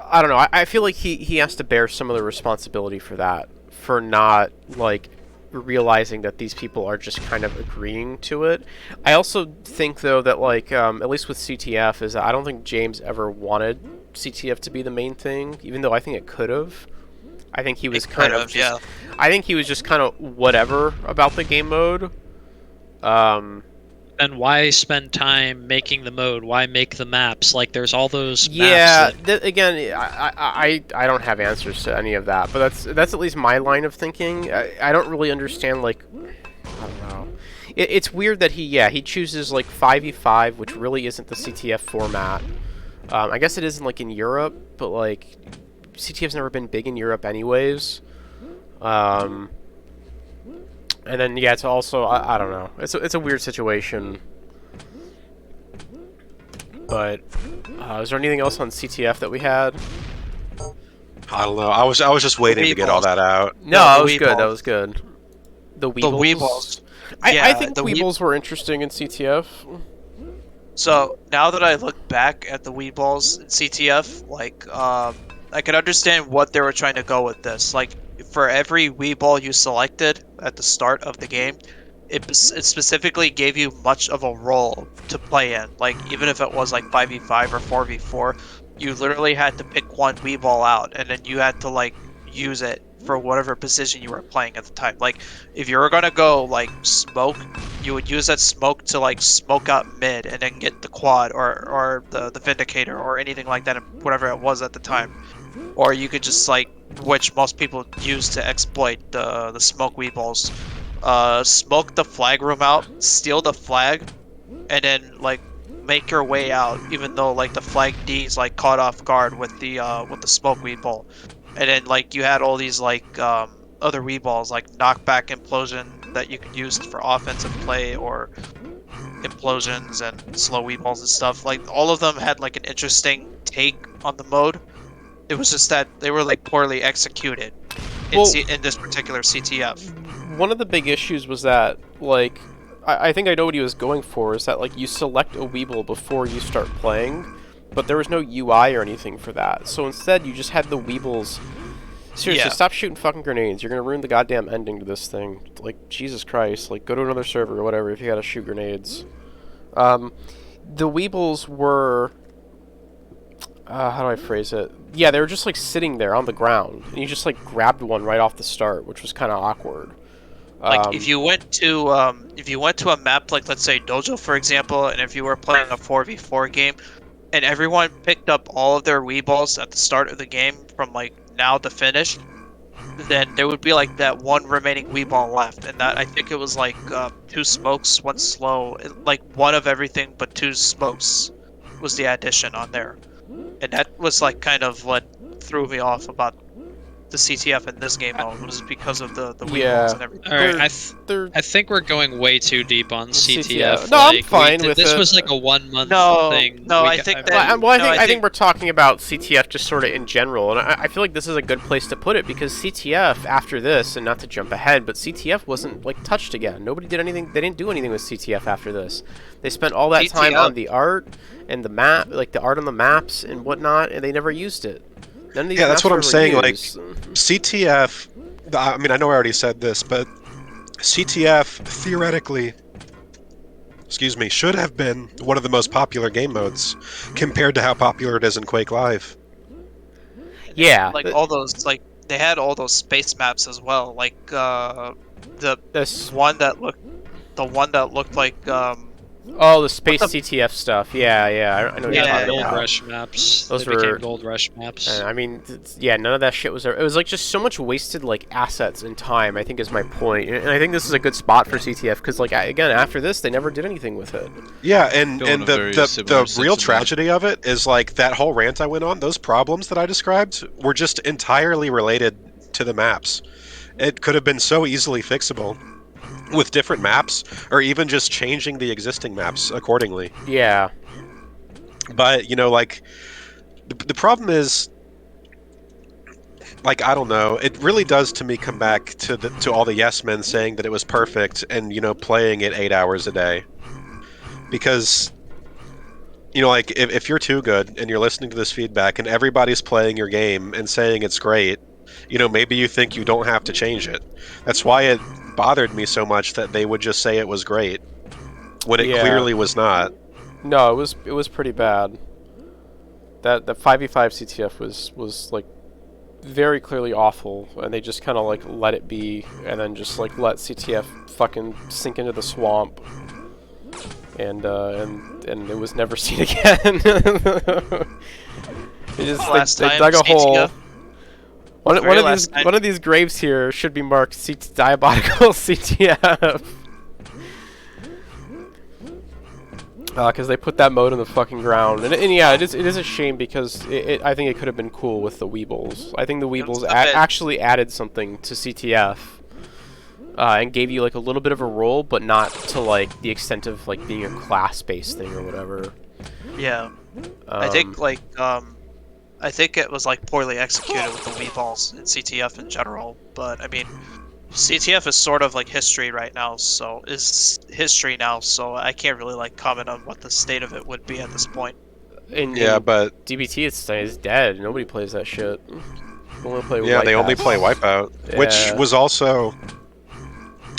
I don't know. I feel like he has to bear some of the responsibility for that, for not like realizing that these people are just kind of agreeing to it. I also think though that like at least with CTF is that I don't think James ever wanted CTF to be the main thing, even though I think it could have. I think he was kind of just, I think he was just kind of whatever about the game mode. Then why spend time making the mode? Why make the maps? Like, there's all those maps. Yeah, again, I don't have answers to any of that, but that's at least my line of thinking. I don't really understand, like, I don't know. It's weird that he chooses, like, 5v5, which really isn't the CTF format. I guess it isn't, like, in Europe, but, like, CTF's never been big in Europe anyways. And then, yeah, it's also, I don't know. It's a weird situation. But, is there anything else on CTF that we had? I don't know. I was just waiting to get all that out. No, that was good. That was good. The Weebles? I think the Weebles were interesting in CTF. So, now that I look back at the Weebles in CTF, like, I can understand what they were trying to go with this. Like, for every Weeball you selected at the start of the game, it specifically gave you much of a role to play in. Like, even if it was like 5v5 or 4v4, you literally had to pick one Weeball out, and then you had to, like, use it for whatever position you were playing at the time. Like, if you were gonna go like smoke, you would use that smoke to like smoke out mid and then get the quad or the Vindicator or anything like that, whatever it was at the time. Or you could just like, which most people use to exploit the smoke weeballs, smoke the flag room out, steal the flag, and then like make your way out, even though like the flag D is like caught off guard with the smoke weeball. And then like you had all these like other weeballs like knockback implosion that you could use for offensive play, or implosions and slow weeballs and stuff. Like all of them had like an interesting take on the mode. It was just that they were like poorly executed in this particular CTF. One of the big issues was that, like, I think I know what he was going for, is that like you select a weeble before you start playing, but there was no UI or anything for that. So instead you just had the weebles. Seriously, stop shooting fucking grenades. You're gonna ruin the goddamn ending to this thing. Like, Jesus Christ. Like, go to another server or whatever if you gotta shoot grenades. The weebles were... how do I phrase it? Yeah, they were just like sitting there on the ground, and you just like grabbed one right off the start, which was kind of awkward. Like if you went to a map like, let's say Dojo for example, and if you were playing a 4v4 game, and everyone picked up all of their weeballs at the start of the game from like now to finish, then there would be like that one remaining weeball left, and that I think it was like 2 smokes, 1 slow, like one of everything but 2 smokes was the addition on there. And that was like kind of what threw me off about the CTF in this game mode, was because of the weeballs and everything. Alright, I think we're going way too deep on CTF. No, like, I'm fine with this it. was like a 1 month thing. No, I think that... Well, I think we're talking about CTF just sort of in general, and I feel like this is a good place to put it, because CTF, after this, and not to jump ahead, but CTF wasn't, like, touched again. Nobody did anything, they didn't do anything with CTF after this. They spent all that time on the art, and the map, like, the art on the maps and whatnot, and they never used it. None of these that's what I'm saying, like, used. CTF, I mean, I know I already said this, but CTF, theoretically, should have been one of the most popular game modes, compared to how popular it is in Quake Live. Yeah. Like, all those, like, they had all those space maps as well, like, the one that looked like, oh, the space CTF stuff. Yeah, I know what you're talking Gold about. Rush maps. Those they were became Gold Rush maps. I mean, yeah, none of that shit was there. It was like just so much wasted like assets and time, I think is my point. And I think this is a good spot for CTF, because like again, after this they never did anything with it. Yeah, and the real tragedy of it is like that whole rant I went on, those problems that I described were just entirely related to the maps. It could have been so easily fixable with different maps, or even just changing the existing maps accordingly. Yeah. But, you know, like, the problem is, like, I don't know, it really does to me come back to all the yes men saying that it was perfect and, you know, playing it 8 hours a day. Because, you know, like, if you're too good and you're listening to this feedback and everybody's playing your game and saying it's great, you know, maybe you think you don't have to change it. That's why it bothered me so much that they would just say it was great when it clearly was not. No, it was pretty bad. That 5v5 CTF was like very clearly awful, and they just kind of like let it be, and then just like let CTF fucking sink into the swamp, and it was never seen again. They just they dug a hole. One of these graves here should be marked Diabotical CTF. Because they put that mode in the fucking ground. And yeah, it is a shame, because I think it could have been cool with the Weebles. I think the Weebles actually added something to CTF. And gave you like a little bit of a role, but not to like the extent of like being a class-based thing or whatever. Yeah. I think it was like poorly executed with the Weeballs in CTF in general, but I mean, CTF is sort of like history right now, so so I can't really like comment on what the state of it would be at this point. But DBT is dead. Nobody plays that shit. They only play they only play Wipeout, which was also,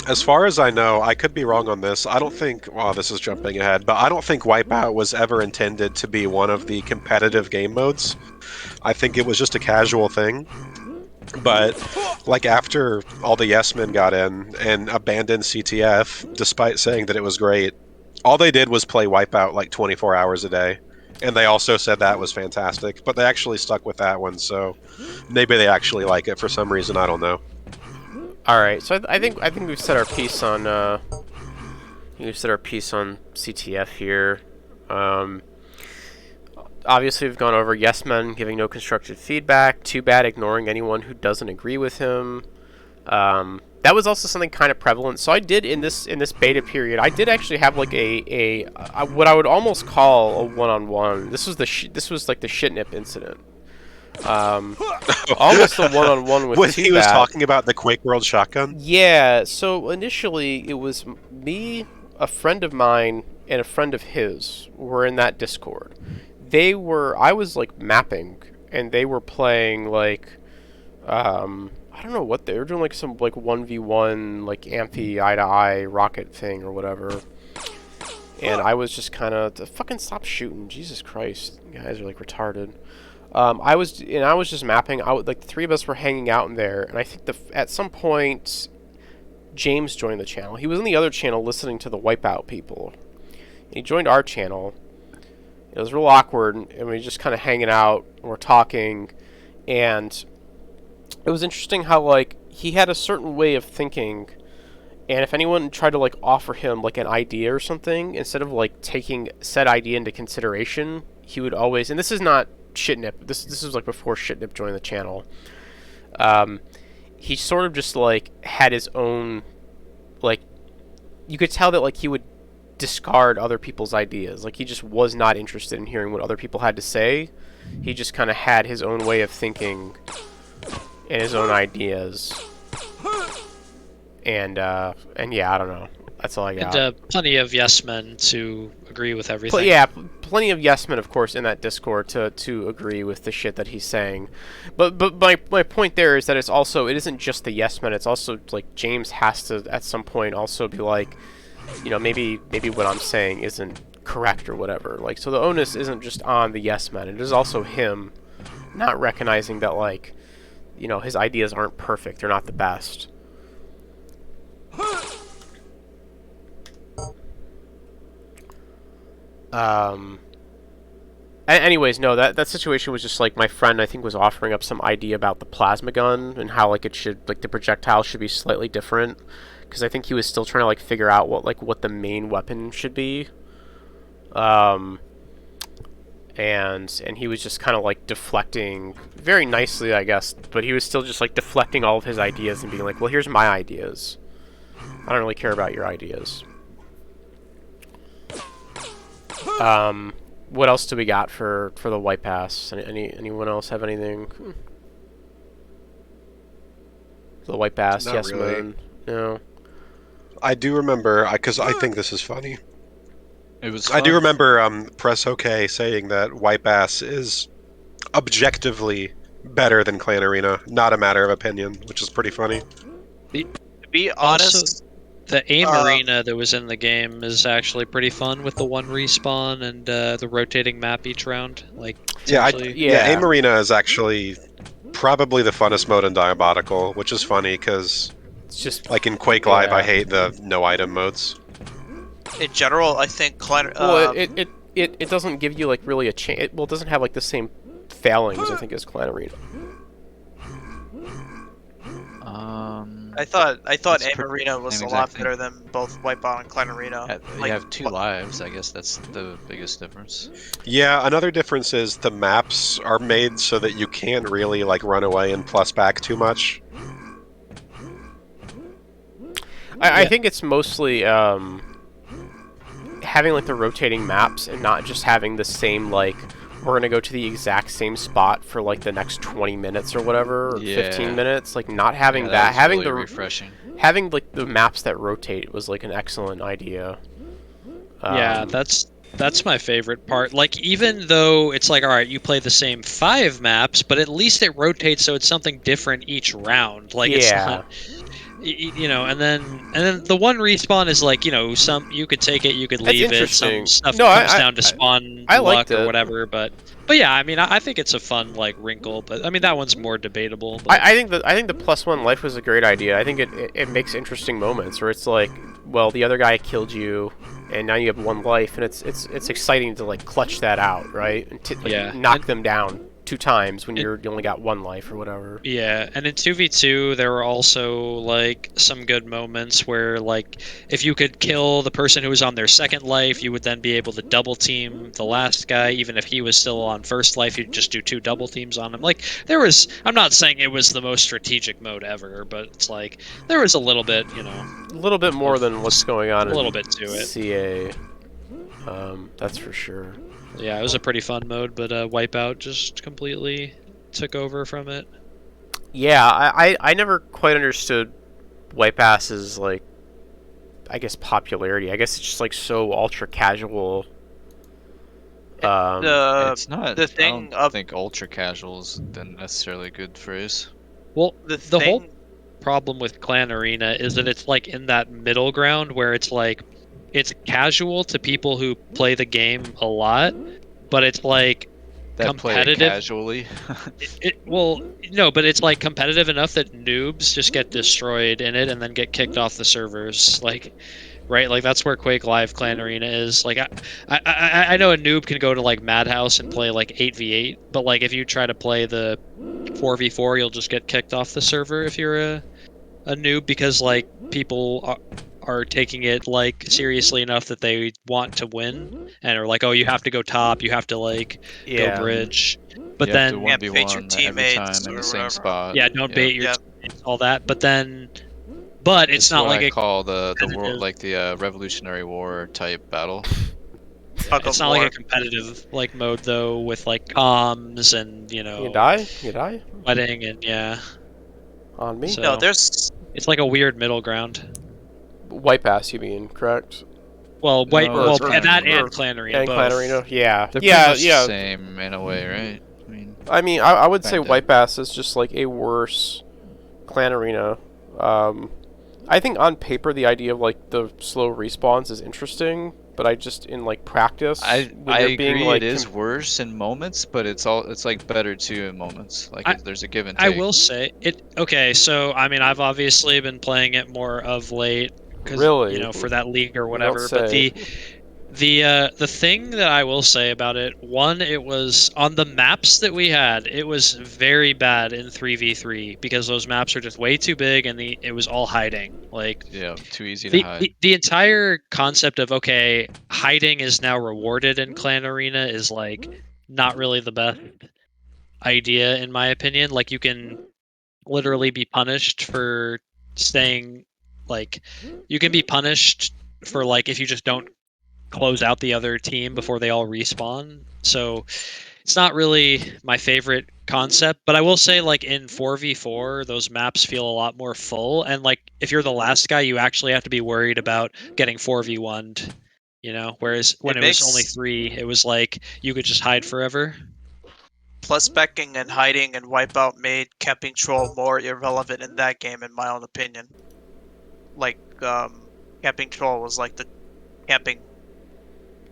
as far as I know, I could be wrong on this. I don't think, well, this is jumping ahead, but I don't think Wipeout was ever intended to be one of the competitive game modes. I think it was just a casual thing. But like after all the yes men got in and abandoned CTF, despite saying that it was great, all they did was play Wipeout like 24 hours a day. And they also said that was fantastic, but they actually stuck with that one, so maybe they actually like it for some reason. I don't know. All right, so I think we've set our piece on we've set our piece on CTF here. Obviously, we've gone over yes men giving no constructive feedback. Too bad, ignoring anyone who doesn't agree with him. That was also something kind of prevalent. So I did in this beta period, I did actually have like a what I would almost call a one-on-one. This was like the shitnip incident. Almost a one-on-one with when Too he was Bad. talking about the Quake World shotgun. Yeah. So initially, it was me, a friend of mine, and a friend of his were in that Discord. I was like mapping, and they were playing like, I don't know what they were doing, like some like 1v1 like Anthe eye-to-eye rocket thing or whatever. And I was just kind of fucking stop shooting, Jesus Christ, you guys are like retarded. I was just mapping. Like the three of us were hanging out in there, and I think at some point, James joined the channel. He was in the other channel listening to the Wipeout people. And he joined our channel. It was real awkward, and we were just kind of hanging out, and we're talking, and it was interesting how, like, he had a certain way of thinking, and if anyone tried to, like, offer him, like, an idea or something, instead of, like, taking said idea into consideration, he would always, and this is not Shitnip, this was, like, before Shitnip joined the channel, he sort of just, like, had his own, like, you could tell that, like, he would discard other people's ideas. Like, he just was not interested in hearing what other people had to say. He just kind of had his own way of thinking and his own ideas. And yeah, I don't know. That's all I got. And plenty of yes men to agree with everything. Yeah, plenty of yes men, of course, in that Discord to agree with the shit that he's saying. But my point there is that it isn't just the yes men. It's also like James has to at some point also be like, you know, maybe what I'm saying isn't correct or whatever. Like, so the onus isn't just on the yes men. It is also him not recognizing that, like, you know, his ideas aren't perfect. They're not the best. Anyways, no, that situation was just like my friend, I think, was offering up some idea about the plasma gun and how, like, it should, like, the projectile should be slightly different. Because I think he was still trying to, like, figure out what the main weapon should be. And he was just kind of, like, deflecting very nicely, I guess, but he was still just, like, deflecting all of his ideas and being like, well, here's my ideas. I don't really care about your ideas. What else do we got for the White Pass? Anyone else have anything? The White Pass, Not yes, really. man. No. I do remember, because I think this is funny. It was I do fun. remember Press OK saying that White Bass is objectively better than Clan Arena, not a matter of opinion, which is pretty funny. To be honest, Also, the aim arena that was in the game is actually pretty fun with the one respawn and the rotating map each round. Like, Yeah, essentially- Aim Arena is actually probably the funnest mode in Diabotical, which is funny because it's just like in Quake Live, I hate the no item modes. in general, I think Clan. Well, it doesn't give you, like, really a chance. Well, it doesn't have, like, the same failings, I think, as Clan Arena. I thought Aim Arena was a lot better than both Wipeout and Clan Arena. You have 2 lives, I guess that's the biggest difference. Yeah, another difference is the maps are made so that you can't really like run away and plus back too much. I think it's mostly having, like, the rotating maps and not just having the same, like, we're gonna go to the exact same spot for, like, the next 20 minutes or whatever, or 15 minutes. Like, not having that, having really the refreshing. having, like, the maps that rotate was, like, an excellent idea. Yeah, that's my favorite part. Like, even though it's like, all right, you play the same 5 maps, but at least it rotates so it's something different each round. Like, it's not. you know, and then the one respawn is like, you know, some you could take it, you could That's leave it. Some interesting. stuff No, comes down to spawn I luck liked or it. whatever. But yeah, I mean, I think it's a fun like wrinkle. But I mean, that one's more debatable. But I think the +1 life was a great idea. I think it makes interesting moments where it's like, well, the other guy killed you, and now you have 1 life, and it's exciting to like clutch that out, right? And yeah, knock them down 2 times when you only got 1 life or whatever. Yeah, and in 2v2 there were also like some good moments where like if you could kill the person who was on their second life, you would then be able to double team the last guy. Even if he was still on first life, you'd just do 2 double teams on him. Like there was, I'm not saying it was the most strategic mode ever, but it's like there was a little bit, you know, a little bit more than what's going on a little in bit to it. CA. That's for sure. Yeah, it was a pretty fun mode, but Wipeout just completely took over from it. Yeah, I never quite understood White Pass's like, I guess, popularity. I guess it's just like so ultra casual. It's not. The thing I don't think ultra casual is necessarily a good phrase. Well, the whole problem with Clan Arena is that it's like in that middle ground where it's like it's casual to people who play the game a lot, but it's like that competitive play it casually. well, no, but it's like competitive enough that noobs just get destroyed in it and then get kicked off the servers. Like, right? Like that's where Quake Live Clan Arena is. Like I know a noob can go to like Madhouse and play like 8v8, but like if you try to play the 4v4, you'll just get kicked off the server if you're a noob, because like people are taking it like seriously enough that they want to win and are like, oh, you have to go top, you have to like go bridge, but you then have to 1v1 every time in the same spot. Yeah, don't bait your teammates, all that. But then, but it's not what like I call the world, like the Revolutionary War type battle. It's not like a competitive like mode though, with like comms and you know. You die? Wedding and yeah. On me? So, no, there's. It's like a weird middle ground. White Pass, you mean, correct? Well, that and Clan Arena. And both. Clan Arena, yeah. They're yeah. the same in a way, right? I mean, I would say White Pass is just like a worse Clan Arena. I think on paper the idea of like the slow respawns is interesting, but I just in like practice, I agree like, it is worse in moments, but it's like better too in moments. Like there's a give and take. I will say it. Okay, so I mean, I've obviously been playing it more of late, really, you know, for that league or whatever. But the thing that I will say about it, one, it was on the maps that we had, it was very bad in 3v3 because those maps are just way too big and it was all hiding. Like, yeah, too easy to hide. The entire concept of okay, hiding is now rewarded in Clan Arena is like not really the best idea in my opinion. Like you can literally be punished for staying, like you can be punished for like if you just don't close out the other team before they all respawn. So it's not really my favorite concept, but I will say like in 4v4 those maps feel a lot more full, and like if you're the last guy you actually have to be worried about getting 4v1'd, you know, whereas when it was only 3 it was like you could just hide forever. Plus specking and hiding and Wipeout made camping troll more irrelevant in that game, in my own opinion. Like camping troll was like the camping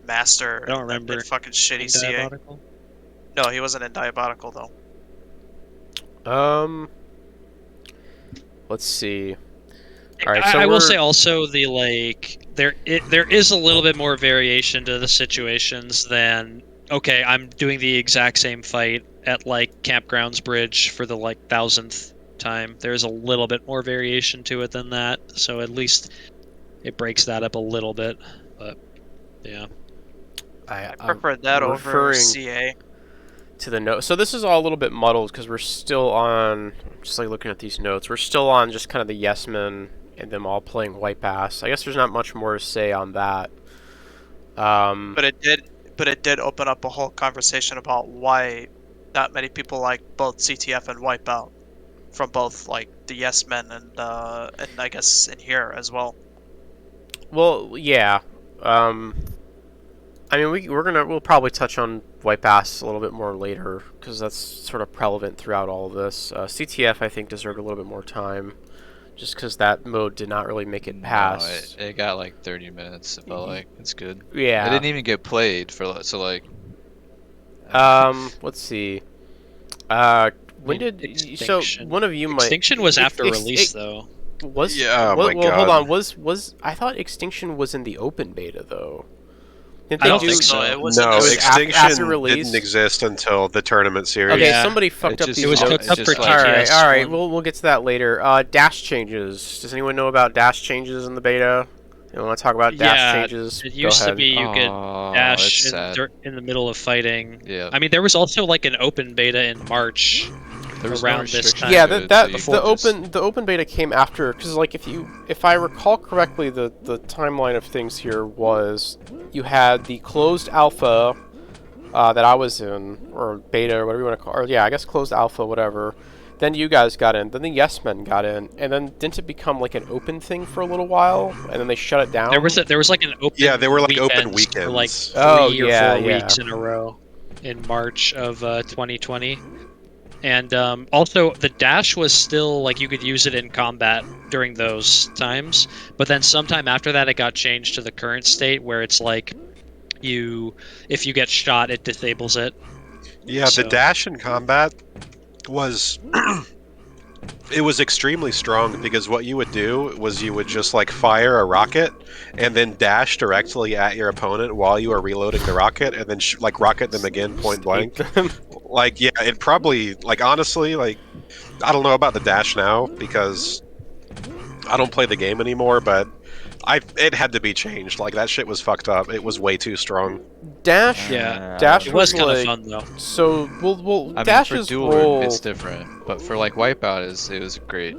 master. I don't remember. In fucking shitty CA. Diabotical? No, he wasn't in Diabotical though. Let's see. All right, so I will say also the like there is a little bit more variation to the situations than okay, I'm doing the exact same fight at like Campgrounds Bridge for the like 1000th time. There's a little bit more variation to it than that, so at least it breaks that up a little bit. But yeah. I prefer that over CA. To the note. So this is all a little bit muddled because we're still on, just like looking at these notes, we're still on just kind of the yes men and them all playing White Pass. I guess there's not much more to say on that. But it did open up a whole conversation about why not many people like both CTF and Wipeout, from both like the yes men and I guess in here as well. Well, yeah. I mean, we'll probably touch on White Pass a little bit more later because that's sort of prevalent throughout all of this. CTF I think deserved a little bit more time, just because that mode did not really make it past. No, it got like 30 minutes. It felt like it's good. Yeah. It didn't even get played for so like. Let's see. When did so one of you might Extinction was after release though. Was yeah? Well, my God. hold on. Was I thought Extinction was in the open beta though? I don't think so. It was No, after Extinction release? didn't exist until the tournament series. Okay, Yeah. somebody fucked up just- these. It was all- hooked up it's for just like- TTS. All right. one. We'll get to that later. Dash changes. Does anyone know about dash changes in the beta? You want to talk about dash Yeah, changes? It Go used to ahead. be you could Oh, dash that's sad. in the middle of fighting. Yeah. I mean, there was also like an open beta in March There was no around this restriction time. Yeah, to it, that so you the could the open beta came after, because like if I recall correctly, the timeline of things here was you had the closed alpha that I was in, or beta, or whatever you want to call it. Or, yeah, I guess closed alpha, whatever. Then you guys got in, then the Yes Men got in, and then didn't it become like an open thing for a little while, and then they shut it down? There was like an open. Yeah, they were like open weekends for like weekends. 3 Oh, or yeah, 4 yeah. weeks in a row in March of 2020. And also, the dash was still like you could use it in combat during those times, but then sometime after that, it got changed to the current state where it's like if you get shot, it disables it. Yeah, So- the dash in combat was it was extremely strong because what you would do was you would just like fire a rocket and then dash directly at your opponent while you are reloading the rocket and then like rocket them again point blank. Like yeah, it probably like honestly like I don't know about the dash now because I don't play the game anymore, but it had to be changed. Like that shit was fucked up. It was way too strong. Dash. Yeah, Dash it was kind of like, fun though. So well, I mean, Dash's for duel role. it's different, but for like Wipeout, it was great.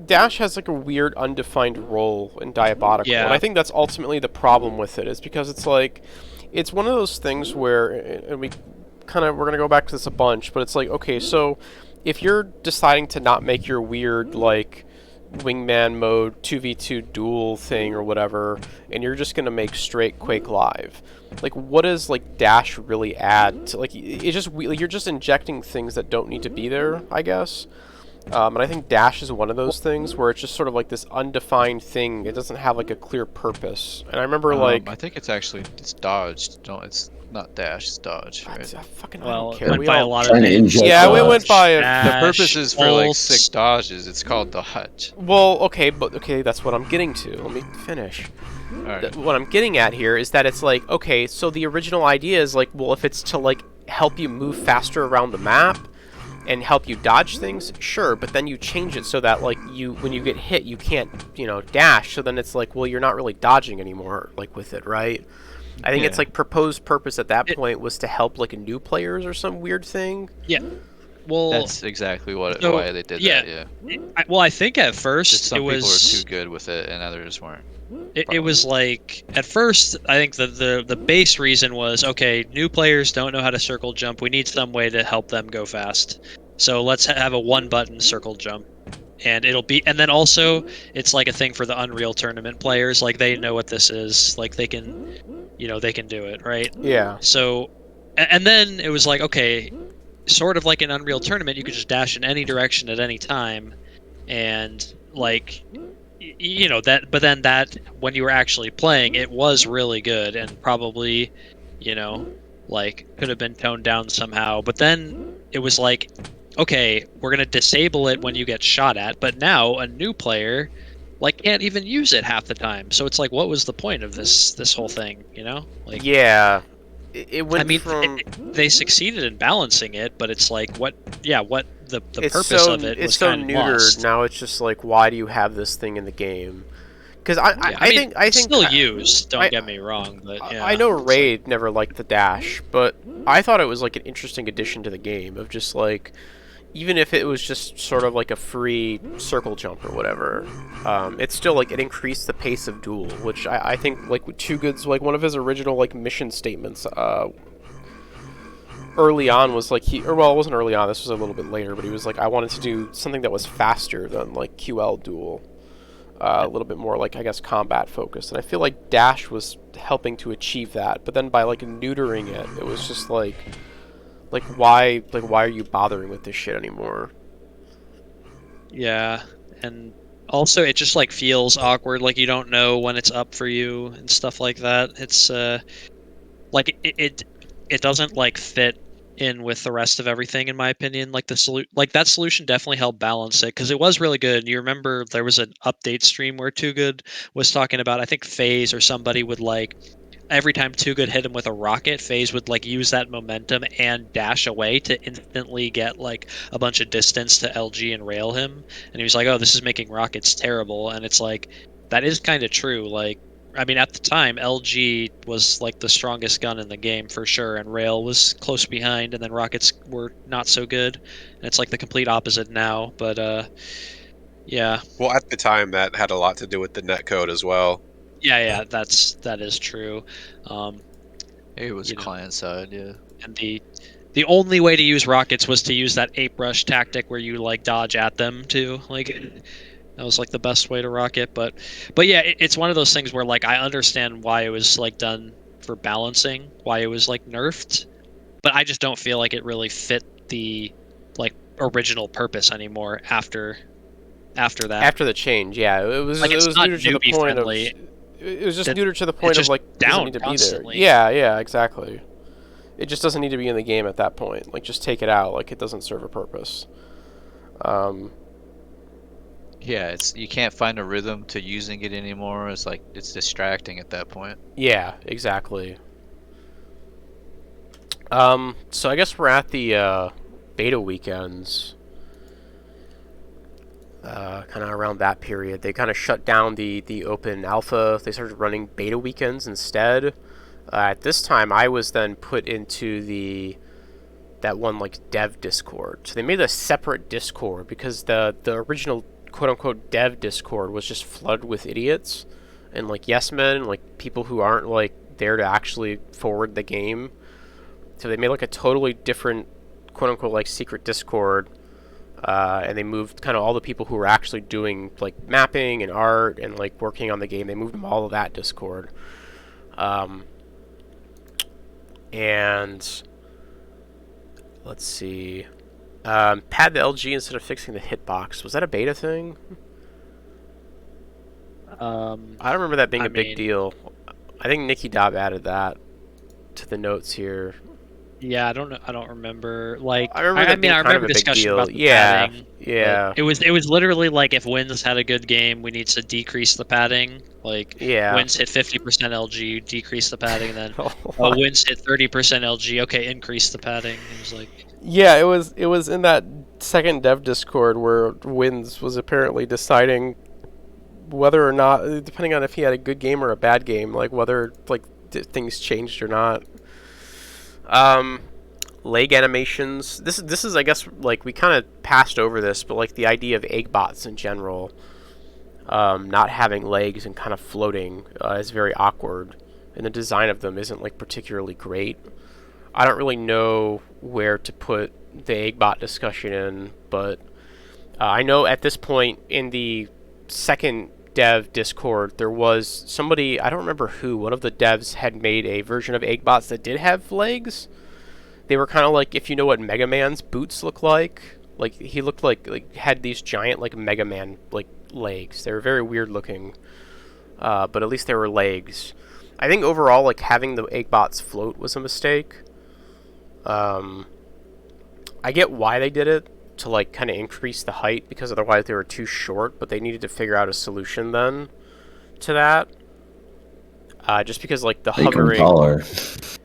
Dash has like a weird undefined role in Diabotical, Yeah. and I think that's ultimately the problem with it. Is because it's like, it's one of those things where, and we're gonna go back to this a bunch, but it's like, okay, so if you're deciding to not make your weird like wingman mode 2v2 duel thing or whatever, and you're just gonna make straight Quake Live, like what does like Dash really add to, like it's just you're just injecting things that don't need to be there, I guess. And I think Dash is one of those things where it's just sort of like this undefined thing. It doesn't have like a clear purpose. And I remember like I think it's dodge. It's not dash, it's dodge. Right? I Well, don't it care. went We by a all- lot of Trying to things. inject Yeah, we dodge. went by a. The purpose is for like ults. 6 dodges. It's called dodge. Well, okay, that's what I'm getting to. Let me finish. Alright. What I'm getting at here is that it's like, okay, so the original idea is like, well, if it's to like help you move faster around the map and help you dodge things, sure, but then you change it so that like when you get hit, you can't, dash. So then it's like, well, you're not really dodging anymore, like with it, right? I think it's Yeah. like proposed purpose at that point was to help like new players or some weird thing. Yeah. Well, That's exactly why they did yeah. that. Yeah. I think at first Just some it was people were too good with it, and others weren't. It was like at first I think the base reason was okay, new players don't know how to circle jump. We need some way to help them go fast. So let's have a one button circle jump. And then also it's like a thing for the Unreal Tournament players, like they know what this is, like they can do it, right? Yeah. So and then it was like okay, sort of like an Unreal Tournament, you could just dash in any direction at any time and like but then that when you were actually playing it was really good and probably like could have been toned down somehow, but then it was like okay, we're going to disable it when you get shot at, but now a new player like can't even use it half the time. So it's like what was the point of this whole thing, like Yeah. It went from they succeeded in balancing it, but it's like what the it's purpose so, of it it's was so kind of neutered lost. now. It's just like, why do you have this thing in the game? Because I think still used. Don't get me wrong, but yeah. I know Raid never liked the dash, but I thought it was like an interesting addition to the game of just like, even if it was just sort of like a free circle jump or whatever, it's still like it increased the pace of duel, which I think like Too Good's like one of his original like mission statements. Early on was like it wasn't early on, this was a little bit later, but he was like, I wanted to do something that was faster than like QL duel, a little bit more like I guess combat focused, and I feel like Dash was helping to achieve that, but then by like neutering it, it was just like why are you bothering with this shit anymore? Yeah, and also it just like feels awkward, like you don't know when it's up for you and stuff like that. It's like it doesn't like fit in with the rest of everything in my opinion. Like that solution definitely helped balance it because it was really good. You remember there was an update stream where Too Good was talking about, I think FaZe or somebody would like every time Too Good hit him with a rocket, FaZe would like use that momentum and dash away to instantly get like a bunch of distance to LG and rail him. And he was like, "Oh, this is making rockets terrible." And it's like that is kind of true. Like, I mean, at the time, LG was like the strongest gun in the game for sure, and rail was close behind, and then rockets were not so good. And it's like the complete opposite now. But yeah. Well, at the time, that had a lot to do with the netcode as well. Yeah, that is true. It was You know, client side, yeah. and the only way to use rockets was to use that ape rush tactic where you like dodge at them too. Like that was like the best way to rocket. But yeah, it's one of those things where like I understand why it was like done for balancing, why it was like nerfed, but I just don't feel like it really fit the like original purpose anymore after that. After the change, yeah, it was Like, it's not neuter to the point newbie-friendly. of. It was just That- neuter to the it's point of just like doesn't down need to constantly. be there. Yeah, exactly. It just doesn't need to be in the game at that point. Like, just take it out. Like, it doesn't serve a purpose. Yeah, it's you can't find a rhythm to using it anymore. It's like it's distracting at that point. Yeah, exactly. So I guess we're at the beta weekends. Kind of around that period, they kind of shut down the open alpha. They started running beta weekends instead. At this time, I was then put into that one like dev Discord. So they made a separate Discord because the original quote unquote dev Discord was just flooded with idiots and like yes men and like people who aren't like there to actually forward the game. So they made like a totally different quote unquote like secret Discord. And they moved kind of all the people who were actually doing like mapping and art and like working on the game. They moved them all to that Discord. And let's see. Pad the LG instead of fixing the hitbox. Was that a beta thing? I don't remember that being a big deal. I think Nicky Dobb added that to the notes here. Yeah, I don't know. I don't remember. Like, I remember discussion deal. about the Yeah, padding. yeah. It was literally like if Wins had a good game, we need to decrease the padding. Like, yeah. Wins hit 50% LG, decrease the padding, and then Wins hit 30% LG. Okay, increase the padding. It was like. Yeah, it was in that second dev Discord where Wins was apparently deciding whether or not, depending on if he had a good game or a bad game, like whether like things changed or not. Leg animations. This is I guess like we kind of passed over this, but like the idea of egg bots in general, not having legs and kind of floating is very awkward, and the design of them isn't like particularly great. I don't really know where to put the egg bot discussion in, but I know at this point in the second dev Discord there was somebody, I don't remember who, one of the devs had made a version of egg bots that did have legs. They were kind of like, if you know what Mega Man's boots look like he looked like had these giant like Mega Man like legs. They were very weird looking, but at least they were legs. I think overall like having the egg bots float was a mistake. I get why they did it, to like kind of increase the height, because otherwise they were too short, but they needed to figure out a solution then to that. Just because like the hovering, make them taller.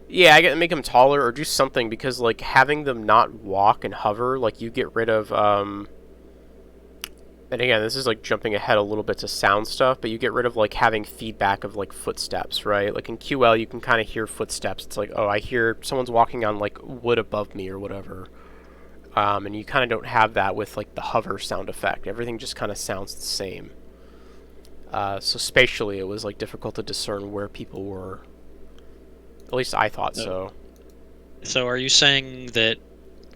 Yeah, I get to make them taller or do something, because like having them not walk and hover, like you get rid of and again, this is like jumping ahead a little bit to sound stuff, but you get rid of like having feedback of like footsteps, right? Like in QL, you can kind of hear footsteps. It's like, oh, I hear someone's walking on like wood above me or whatever. And you kind of don't have that with like the hover sound effect. Everything just kind of sounds the same. So spatially, it was like difficult to discern where people were. At least I thought so. So are you saying that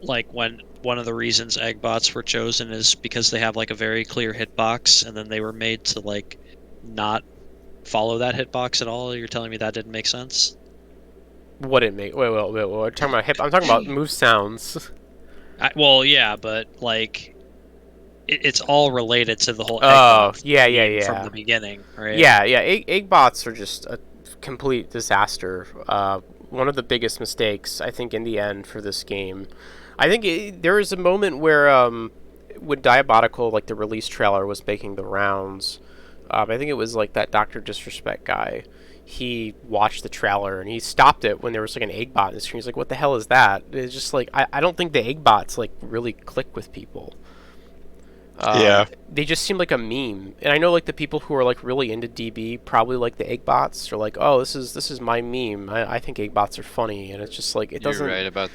like when one of the reasons egg bots were chosen is because they have like a very clear hitbox, and then they were made to like not follow that hitbox at all? You're telling me that didn't make sense? What didn't make? Wait. We're talking about I'm talking about move sounds. Well, yeah, but like it's all related to the whole Oh, eggbot yeah. from the beginning, right? Yeah. Eggbots are just a complete disaster. One of the biggest mistakes, I think, in the end for this game. I think there was a moment where, when Diabotical, like the release trailer, was making the rounds. I think it was like that Dr. Disrespect guy. He watched the trailer and he stopped it when there was like an eggbot in the screen. He's like, "What the hell is that?" It's just like I don't think the eggbots like really click with people. Yeah. They just seem like a meme, and I know like the people who are like really into DB probably like the eggbots. Are like, "Oh, this is my meme. I think eggbots are funny," and it's just like it doesn't. You're right about.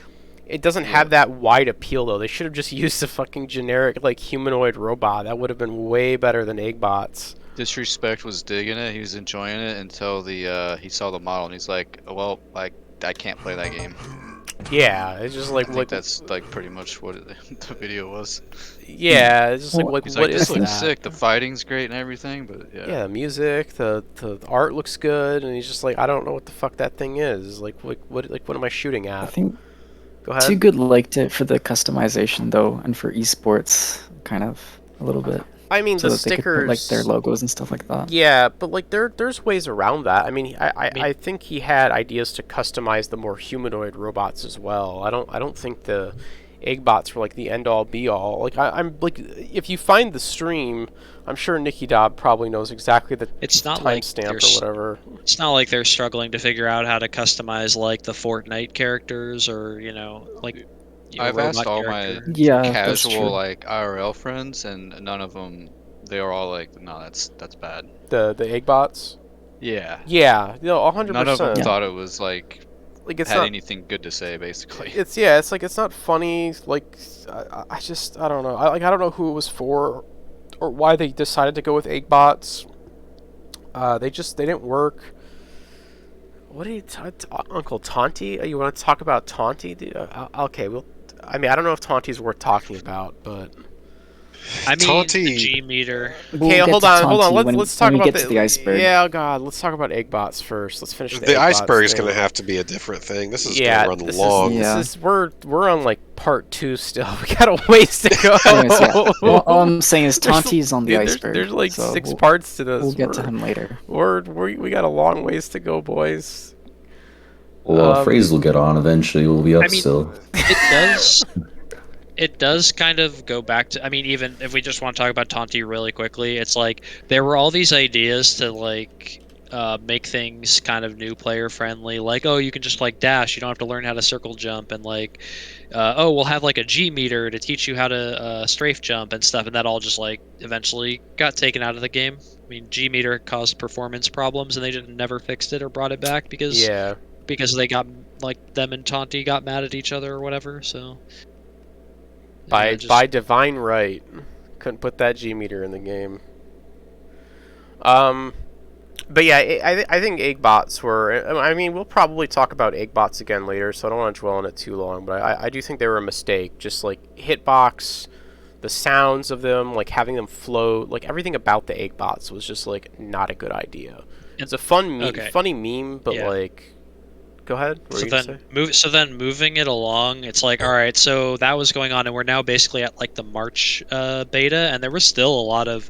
It doesn't have that wide appeal though. They should have just used a fucking generic like humanoid robot. That would have been way better than eggbots. Disrespect was digging it. He was enjoying it until he saw the model and he's like, well, like I can't play that game. Yeah, it's just like I think that's like pretty much what the video was. Yeah, it's just like He's what like, is this looks that? sick. The fighting's great and everything, but yeah. Yeah, the music, the art looks good, and he's just like, I don't know what the fuck that thing is. Like what am I shooting at? I think Go ahead. Too Good liked it for the customization though, and for esports, kind of a little bit. I mean, so the that they could put, like stickers, their logos and stuff like that. Yeah, but like there's ways around that. I mean, I think he had ideas to customize the more humanoid robots as well. I don't think the eggbots were like the end all be all. Like I'm like, if you find the stream, I'm sure Nicky Dobb probably knows exactly the timestamp or whatever. It's not like they're struggling to figure out how to customize like the Fortnite characters or like. I've asked all my casual like IRL friends, and none of them. They were all like, "No, that's bad." The eggbots. Yeah. Yeah, no, 100%. None of them thought it was like it's had not anything good to say, basically. It's like it's not funny. Like I don't know. I don't know who it was for, or why they decided to go with eggbots. They didn't work. What are you, Uncle Taunty? You want to talk about Taunty? Okay, I mean, I don't know if Taunty's worth talking about, but I mean, Taunty. the G meter. Okay, hold on. Let's talk about the iceberg. Yeah, oh god, let's talk about eggbots first. Let's finish the iceberg is going to have to be a different thing. This is going to run long. We're on like part 2 still. We got a ways to go. Anyways, yeah. Well, all I'm saying is Taunty's on the iceberg. There's like so 6 parts to this. We'll get to him later. We got a long ways to go, boys. Well, Phrase will get on eventually. We'll be up still. It does kind of go back to, I mean, even if we just want to talk about Taunty really quickly, it's like there were all these ideas to like make things kind of new player friendly, like, oh, you can just like dash, you don't have to learn how to circle jump, and like oh, we'll have like a G meter to teach you how to strafe jump and stuff, and that all just like eventually got taken out of the game. I mean, G meter caused performance problems and they just never fixed it or brought it back because they got like them and Taunty got mad at each other or whatever. So by divine right, couldn't put that G meter in the game. But yeah, I think eggbots were. I mean, we'll probably talk about eggbots again later, so I don't want to dwell on it too long. But I do think they were a mistake. Just like hitbox, the sounds of them, like having them float, like everything about the eggbots was just like not a good idea. It's a funny meme, but like. Go ahead. So then moving it along, it's like, all right, so that was going on, and we're now basically at like the March beta, and there was still a lot of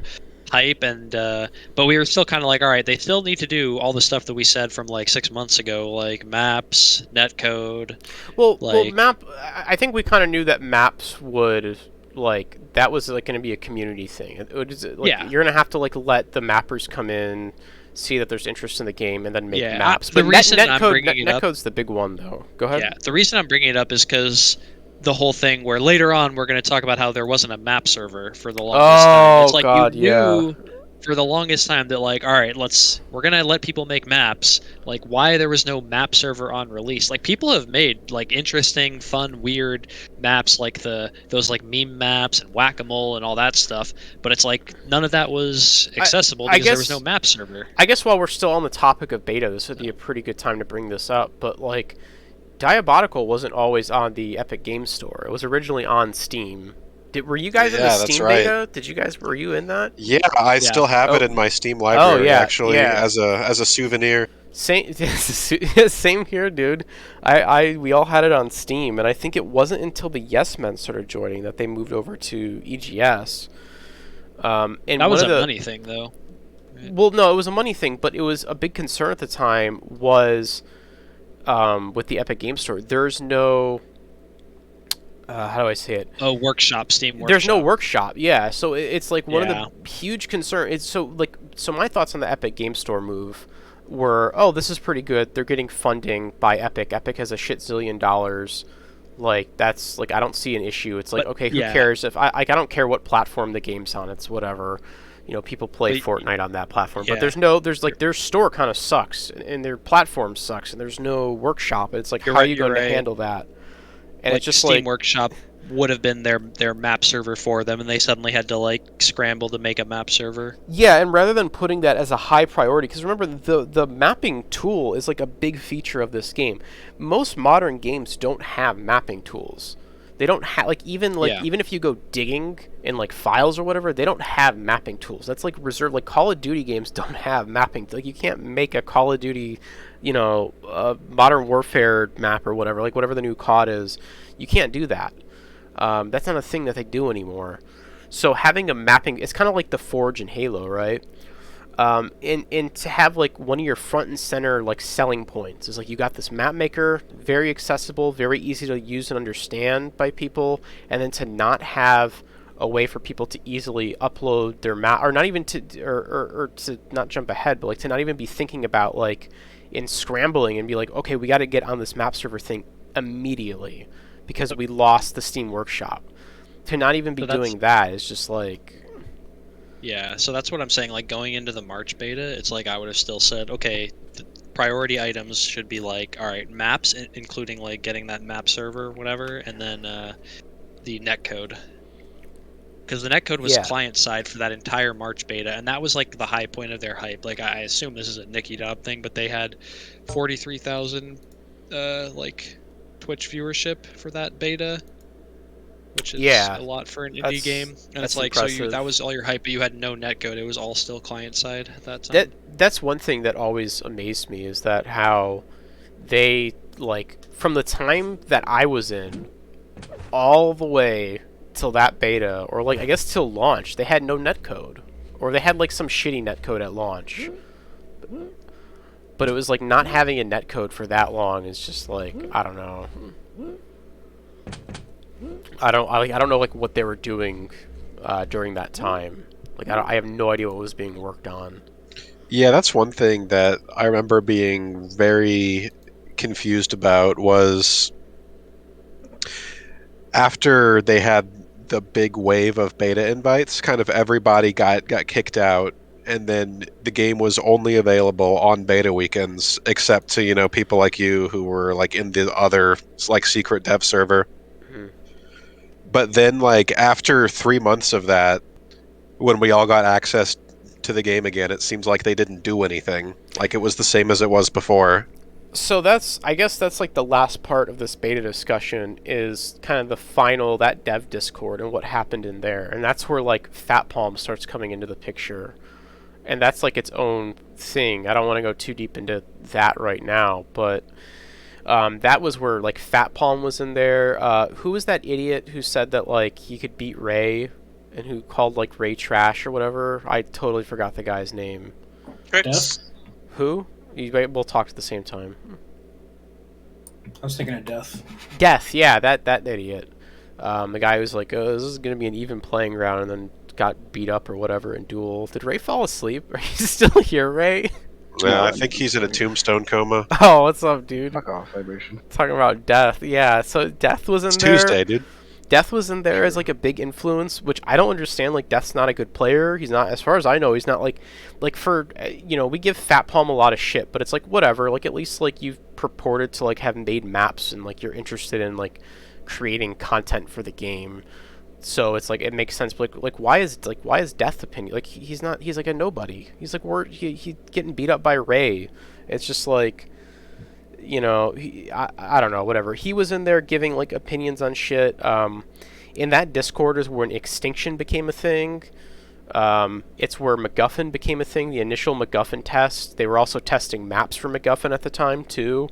hype, and but we were still kind of like, all right, they still need to do all the stuff that we said from like 6 months ago, like maps, netcode. Well, map. I think we kind of knew that maps would. Like that was like going to be a community thing. You're gonna have to like let the mappers come in, see that there's interest in the game, and then make maps. But netcode's the big one, though. Go ahead. Yeah, the reason I'm bringing it up is because the whole thing where later on we're going to talk about how there wasn't a map server for the longest time. It's like you knew for the longest time that like, all right, we're going to let people make maps. Like, why there was no map server on release? Like, people have made like interesting, fun, weird maps, like those like meme maps and whack-a-mole and all that stuff. But it's like none of that was accessible because there was no map server. I guess while we're still on the topic of beta, this would be a pretty good time to bring this up. But like, Diabotical wasn't always on the Epic Games Store. It was originally on Steam. Were you guys in the Steam beta? Were you in that? Yeah, I still have it in my Steam library actually as a souvenir. Same here, dude. We all had it on Steam, and I think it wasn't until the Yes Men started joining that they moved over to EGS. And that was a money thing, though. Well, no, it was a money thing, but it was a big concern at the time was with the Epic Game Store. There's no how do I say it? Oh, workshop, Steam workshop. There's no workshop, yeah. So it's like one of the huge concerns. It's so my thoughts on the Epic Game Store move were, oh, this is pretty good. They're getting funding by Epic. Epic has a shit zillion dollars. Like, that's like, I don't see an issue. It's like, okay, who cares if I don't care what platform the game's on. It's whatever. You know, people play Fortnite on that platform, but their store kind of sucks and their platform sucks and there's no workshop. It's like, how are you going to handle that? And like it's just Steam Workshop would have been their map server for them, and they suddenly had to like scramble to make a map server. Yeah, and rather than putting that as a high priority, because remember the mapping tool is like a big feature of this game. Most modern games don't have mapping tools. They don't have even if you go digging in like files or whatever, they don't have mapping tools. That's like reserved. Like Call of Duty games don't have mapping. Like you can't make a Call of Duty, Modern Warfare map or whatever. Like whatever the new COD is, you can't do that. That's not a thing that they do anymore. So having a mapping, it's kind of like the Forge in Halo, right? And to have like one of your front and center like selling points is like you got this map maker, very accessible, very easy to use and understand by people, and then to not have a way for people to easily upload their map, or not even or to not jump ahead, but like to not even be thinking about like in scrambling and be like, okay, we got to get on this map server thing immediately because we lost the Steam Workshop. To not even be doing that is just like... Yeah, so that's what I'm saying. Like going into the March beta, it's like I would have still said, okay, the priority items should be like, all right, maps, including like getting that map server, whatever, and then the netcode. Because the netcode was client side for that entire March beta, and that was like the high point of their hype. Like I assume this is a Nicky Dobb thing, but they had 43,000 like Twitch viewership for that beta. Which is a lot for an indie game, and it's like impressive. So that was all your hype, but you had no netcode. It was all still client side at that time. That's one thing that always amazed me is that how they like from the time that I was in all the way till that beta, or like I guess till launch, they had no netcode, or they had like some shitty netcode at launch. But it was like not having a netcode for that long is just like I don't know. I don't know like what they were doing during that time. Like I have no idea what was being worked on. Yeah, that's one thing that I remember being very confused about was after they had the big wave of beta invites, kind of everybody got kicked out, and then the game was only available on beta weekends, except to people like you who were like in the other like secret dev server. But then, like, after 3 months of that, when we all got access to the game again, it seems like they didn't do anything. Like, it was the same as it was before. So I guess that's, like, the last part of this beta discussion is kind of the final, that dev Discord and what happened in there. And that's where, like, Fat Palm starts coming into the picture. And that's, like, its own thing. I don't want to go too deep into that right now, but... that was where like Fat Palm was in there. Who was that idiot who said that like he could beat Ray, and who called like Ray trash or whatever? I totally forgot the guy's name. Death? Who? We'll talk at the same time. I was thinking of Death. Death, yeah, that idiot. The guy who's like, oh, this is gonna be an even playing ground, and then got beat up or whatever in Duel. Did Ray fall asleep? Are you still here, Ray? Yeah, I think he's in a tombstone coma. Oh, what's up, dude? Fuck off, vibration. Talking about Death, yeah. So Death was in there. It's Tuesday, dude. Death was in there as like a big influence, which I don't understand. Like Death's not a good player. He's not, as far as I know, he's not like for we give Fat Palm a lot of shit, but it's like whatever. Like at least like you've purported to like have made maps and like you're interested in like creating content for the game. So it's like it makes sense. But like why is Death opinion? Like he's like a nobody. He's like he's getting beat up by Ray. It's just like I don't know, whatever. He was in there giving like opinions on shit. In that Discord is when Extinction became a thing. It's where MacGuffin became a thing. The initial MacGuffin test. They were also testing maps for MacGuffin at the time too.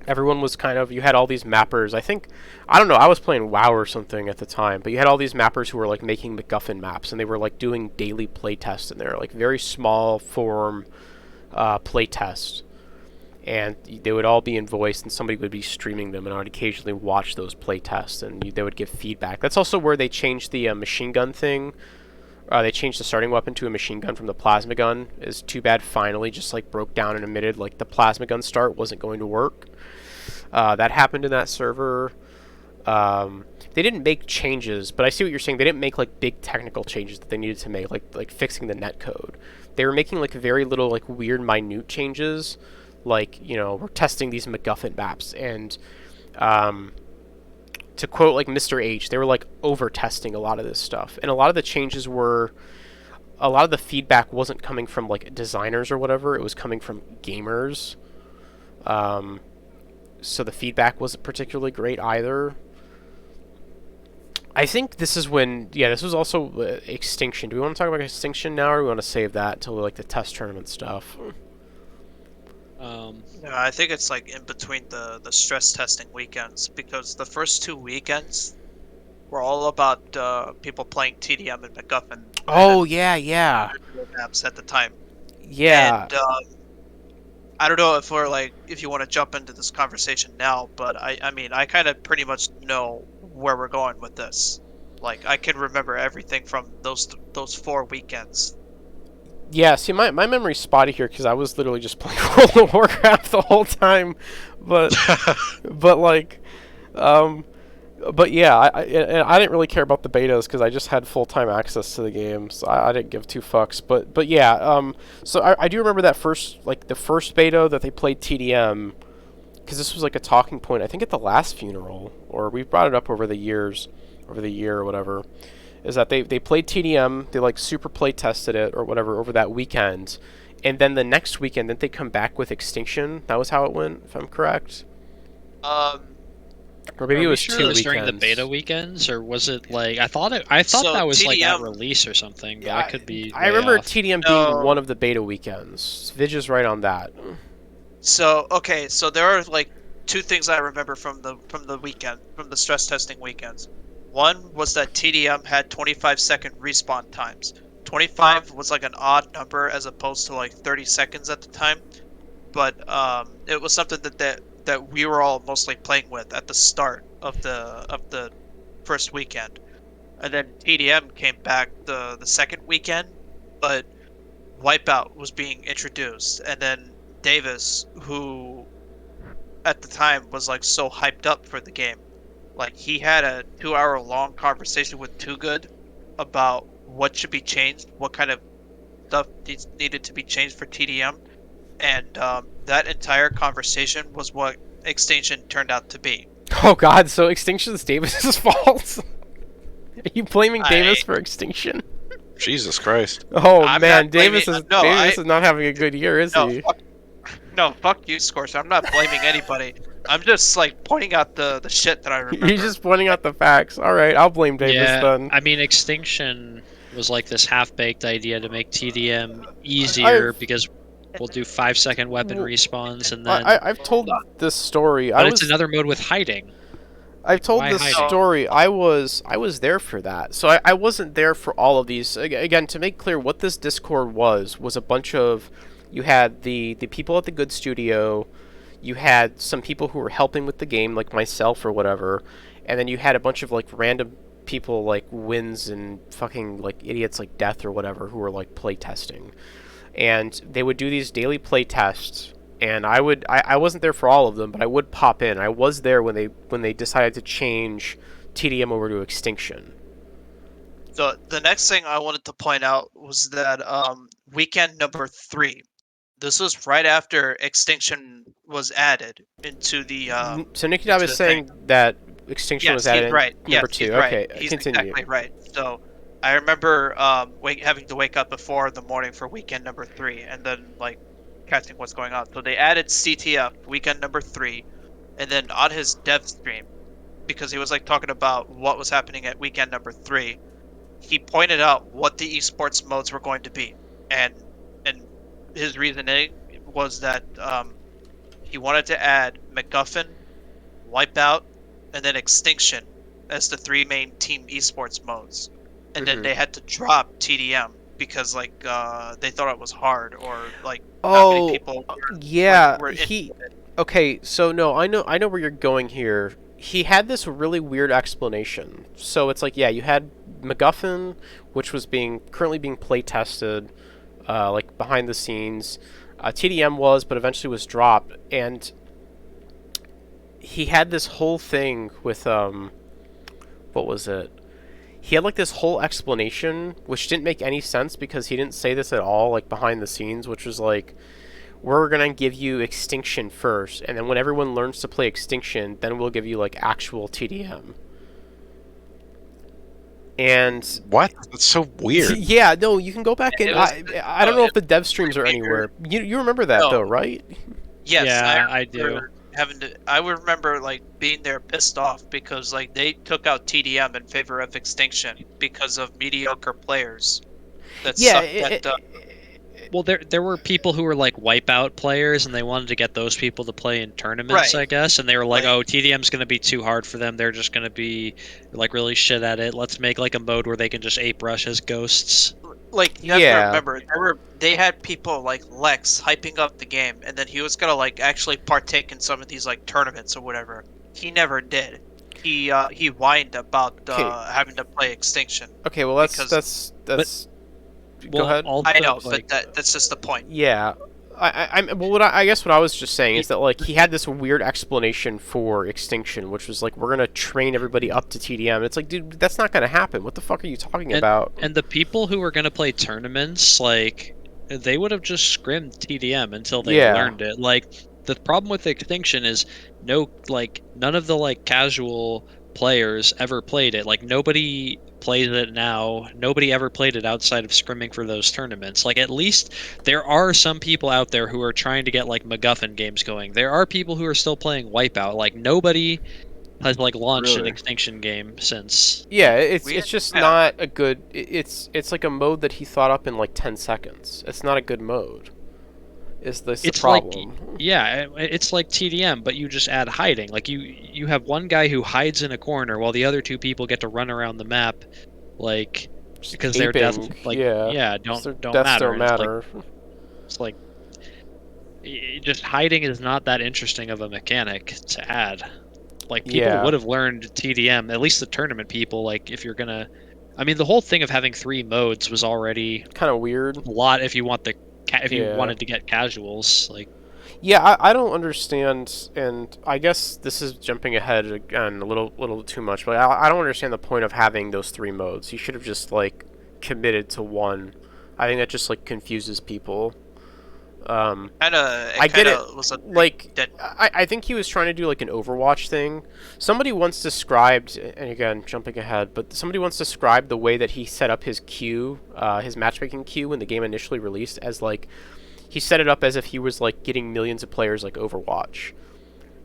everyone was kind of, you had all these mappers. I don't know, I was playing WoW or something at the time, but you had all these mappers who were like making MacGuffin maps, and they were like doing daily playtests in there, like very small form playtests. And they would all be in voice, and somebody would be streaming them, and I would occasionally watch those playtests, and they would give feedback. That's also where they changed the machine gun thing. They changed the starting weapon to a machine gun from the plasma gun. Is too bad finally just like broke down and admitted like the plasma gun start wasn't going to work. That happened in that server. They didn't make changes, but I see what you're saying. They didn't make like big technical changes that they needed to make, like fixing the netcode. They were making like very little like weird minute changes, like, you know, we're testing these MacGuffin maps, and to quote like Mr. H, they were like over testing a lot of this stuff, and a lot of the changes were, a lot of the feedback wasn't coming from like designers or whatever, it was coming from gamers. So the feedback wasn't particularly great either. I think this is when, yeah, this was also Extinction. Do we want to talk about Extinction now, or do we want to save that until like the test tournament stuff? Yeah, I think it's like in between the stress testing weekends, because the first 2 weekends were all about people playing TDM and MacGuffin. Oh, yeah. Maps at the time. Yeah. And I don't know if you want to jump into this conversation now, but I mean, I kind of pretty much know where we're going with this. Like, I can remember everything from those 4 weekends. Yeah, see, my memory's spotty here because I was literally just playing World of Warcraft the whole time, but yeah, I didn't really care about the betas because I just had full-time access to the game, so I didn't give 2 fucks. But yeah, so I do remember that the first beta that they played TDM, because this was like a talking point, I think at the last funeral, or we brought it up over the year or whatever, is that they played TDM, they like super play tested it or whatever over that weekend, and then the next weekend, didn't they come back with Extinction? That was how it went, if I'm correct. Or maybe it was 2 weekends. During the beta weekends, or was it like I thought that was TDM, like at release or something, but I could be. I remember off. TDM being one of the beta weekends. Vidge is right on that. So okay, so there are like 2 things I remember from the weekend, from the stress testing weekends. One was that TDM had 25-second respawn times. 25 was like an odd number as opposed to like 30 seconds at the time, but it was something that we were all mostly playing with at the start of the first weekend. And then TDM came back the second weekend, but Wipeout was being introduced, and then Davis, who at the time was like so hyped up for the game, like he had a 2-hour-long conversation with Too Good about what should be changed, what kind of stuff needed to be changed for TDM, and that entire conversation was what Extinction turned out to be. Oh god, so Extinction's Davis's fault? Are you blaming Davis for Extinction? Jesus Christ. Oh man, Davis is not having a good year, is he? No, fuck you, Scorch. I'm not blaming anybody. I'm just like pointing out the shit that I remember. You're just pointing out the facts. Alright, I'll blame Davis then. I mean, Extinction was like this half-baked idea to make TDM easier because we'll do 5-second weapon respawns, and then I've told this story. But it's another mode with hiding. I've told this story. I was there for that. So I wasn't there for all of these. Again, to make clear, what this Discord was a bunch of, you had the people at the Good Studio, you had some people who were helping with the game, like myself or whatever, and then you had a bunch of like random people like Wins and fucking like idiots like Death or whatever who were like play testing. And they would do these daily play tests, and I wasn't there for all of them, but I would pop in. I was there when they decided to change TDM over to Extinction. So the next thing I wanted to point out was that weekend number 3. This was right after Extinction was added into the. So Nicky Dab is saying that Extinction was added right. in number 2. Okay, he's continue. Exactly right. So I remember having to wake up before the morning for weekend number 3, and then like catching what's going on. So they added CTF weekend number 3, and then on his dev stream, because he was like talking about what was happening at weekend number 3, he pointed out what the esports modes were going to be, and his reasoning was that he wanted to add MacGuffin, Wipeout, and then Extinction as the 3 main team esports modes, and then they had to drop TDM because like they thought it was hard or like not many people were Okay, so no, I know where you're going here. He had this really weird explanation. So it's like, yeah, you had MacGuffin, which was currently being play tested, like behind the scenes. TDM was, but eventually was dropped, and he had this whole thing with what was it? He had like this whole explanation, which didn't make any sense because he didn't say this at all, like behind the scenes, which was like, we're gonna give you Extinction first, and then when everyone learns to play Extinction, then we'll give you like actual TDM. And what? That's so weird. Yeah, no, you can go back and I don't know if the dev streams are anywhere. You remember that though, right? Yes, yeah, I do. I would remember like being there pissed off because like they took out TDM in favor of Extinction because of mediocre players. Well, there were people who were like Wipeout players, and they wanted to get those people to play in tournaments, I guess. And they were like, "Oh, TDM's going to be too hard for them. They're just going to be like really shit at it. Let's make like a mode where they can just ape rush as ghosts." Like you have to remember, they had people like Lex hyping up the game, and then he was gonna like actually partake in some of these like tournaments or whatever. He never did. He whined about having to play Extinction. Okay, well that's. Go ahead. I know, but that's just the point. Yeah, I guess what I was just saying is that like he had this weird explanation for Extinction, which was like, we're gonna train everybody up to TDM. It's like, dude, that's not gonna happen. What the fuck are you talking about? And the people who were gonna play tournaments, like, they would have just scrimmed TDM until they learned it. Like, the problem with Extinction is none of the like casual players ever played it. Like, nobody plays it now. Nobody ever played it outside of scrimming for those tournaments. Like, at least there are some people out there who are trying to get like MacGuffin games going. There are people who are still playing Wipeout. Like, nobody has like launched an Extinction game since. Yeah, it's just not a good. It's like a mode that he thought up in like 10 seconds. It's not a good mode. It's the problem. It's like TDM, but you just add hiding. Like you have one guy who hides in a corner while the other two people get to run around the map, like because their death, like don't matter. It's like just hiding is not that interesting of a mechanic to add. Like people would have learned TDM, at least the tournament people. Like if you're gonna, I mean, the whole thing of having 3 modes was already kind of weird. A lot if you want you wanted to get casuals, like. Yeah, I don't understand, and I guess this is jumping ahead again a little too much, but I don't understand the point of having those 3 modes. You should have just like committed to one. I think that just like confuses people. I get it. I think he was trying to do like an Overwatch thing. Somebody once described, and again jumping ahead, but somebody once described the way that he set up his queue, his matchmaking queue when the game initially released, as like he set it up as if he was like getting millions of players like Overwatch.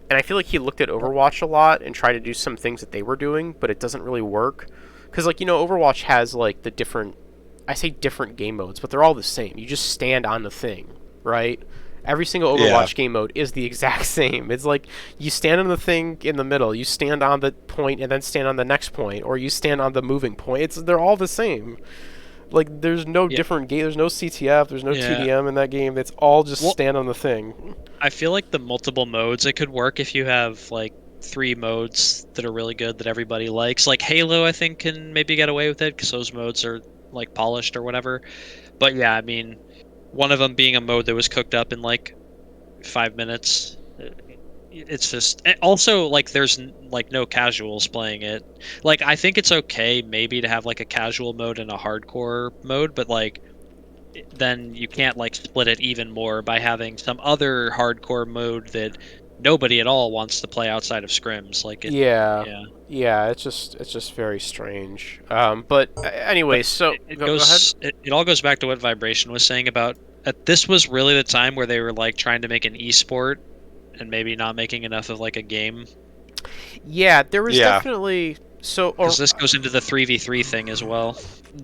And I feel like he looked at Overwatch a lot and tried to do some things that they were doing, but it doesn't really work. Because like, you know, Overwatch has like the different game modes, but they're all the same. You just stand on the thing. Right? Every single Overwatch game mode is the exact same. It's like you stand on the thing in the middle, you stand on the point and then stand on the next point, or you stand on the moving point. They're all the same. Like there's no different game. There's no CTF. There's no TDM in that game. It's all just stand on the thing. I feel like the multiple modes, it could work if you have like 3 modes that are really good that everybody likes. Like Halo, I think can maybe get away with it because those modes are like polished or whatever. But yeah, I mean, one of them being a mode that was cooked up in like 5 minutes. It's just also like there's like no casuals playing it. Like I think it's okay maybe to have like a casual mode and a hardcore mode, but like then you can't like split it even more by having some other hardcore mode that nobody at all wants to play outside of scrims. Like it's just very strange. But anyway, so go ahead. It all goes back to what Vibration was saying about this was really the time where they were like trying to make an esport and maybe not making enough of like a game. Yeah, there was definitely because this goes into the 3v3 thing as well.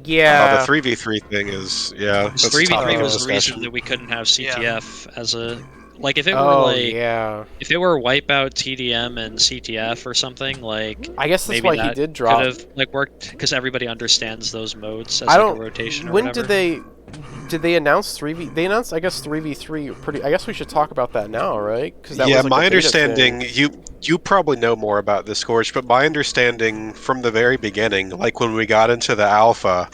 Yeah, the 3v3 thing is that's 3v3 was the reason that we couldn't have CTF as a Like if it were if it were Wipeout, TDM, and CTF or something, like I guess that's maybe why that he did drop. could have like worked because everybody understands those modes as I like don't. a rotation or When whatever. did they announce 3v? They announced, I guess, 3v3. Pretty. I guess we should talk about that now, right? Because that was like my a beta understanding, thing. you probably know more about this, Scorch, but my understanding from the very beginning, like when we got into the alpha,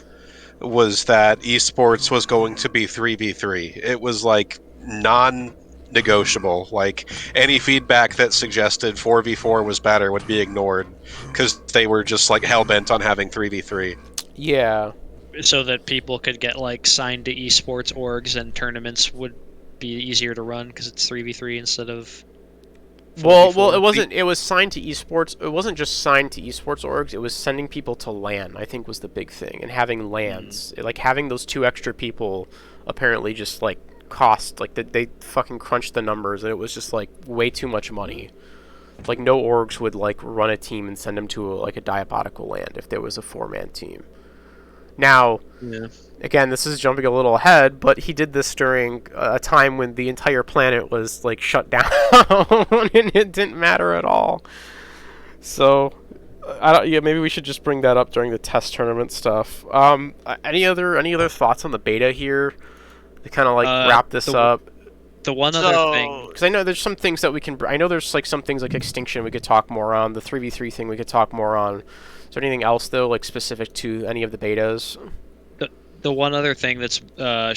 was that esports was going to be 3v3. It was like non-negotiable. Like any feedback that suggested 4v4 was better would be ignored because they were just like hell-bent on having 3v3. Yeah. So that people could get like signed to esports orgs and tournaments would be easier to run because it's 3v3 instead of 4v4. Well, it wasn't. It was signed to esports. It wasn't just signed to esports orgs. It was sending people to LAN. I think was the big thing, and having LANs. Like having those 2 extra people, apparently just like cost like they fucking crunched the numbers, and it was just like way too much money. Like no orgs would like run a team and send them to like a Diabotical LAN if there was a 4-man team. Now, again, this is jumping a little ahead, but he did this during a time when the entire planet was like shut down and it didn't matter at all. So, maybe we should just bring that up during the test tournament stuff. Any other thoughts on the beta here to kind of like wrap this up? The one other thing, because I know there's some things that we can. I know there's like some things like Extinction we could talk more on. The 3v3 thing we could talk more on. Is there anything else though, like specific to any of the betas? The one other thing that's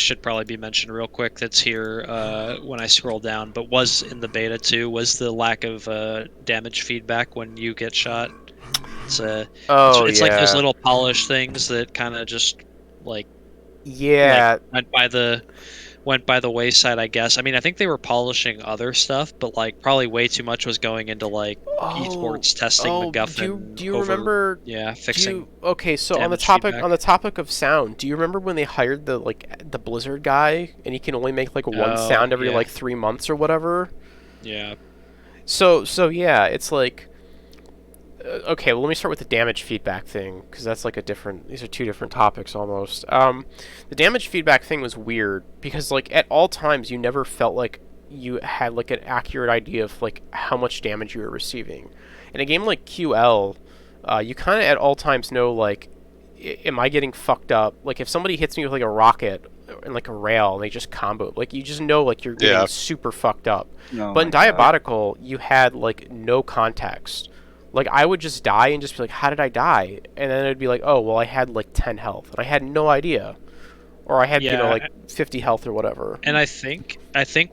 should probably be mentioned real quick that's here when I scroll down, but was in the beta too, was the lack of damage feedback when you get shot. It's it's like those little polish things that kind of just like went by the wayside, I guess. I mean, I think they were polishing other stuff, but like probably way too much was going into like esports testing MacGuffin. Do you remember? Yeah, fixing. Okay, so on the feedback. topic of sound, do you remember when they hired the Blizzard guy, and he can only make like one sound every like 3 months or whatever? Yeah. So yeah, it's like. Okay, well, let me start with the damage feedback thing, because that's like these are 2 different topics almost. The damage feedback thing was weird, because like at all times you never felt like you had like an accurate idea of like how much damage you were receiving. In a game like QL, you kind of at all times know like, am I getting fucked up? Like if somebody hits me with like a rocket and like a rail and they just combo, like you just know like you're getting super fucked up. But in Diabotical, you had like no context. Like, I would just die and just be like, how did I die? And then it'd be like, oh, well, I had, like, 10 health. And I had no idea. Or I had, you know, like, 50 health or whatever. And I think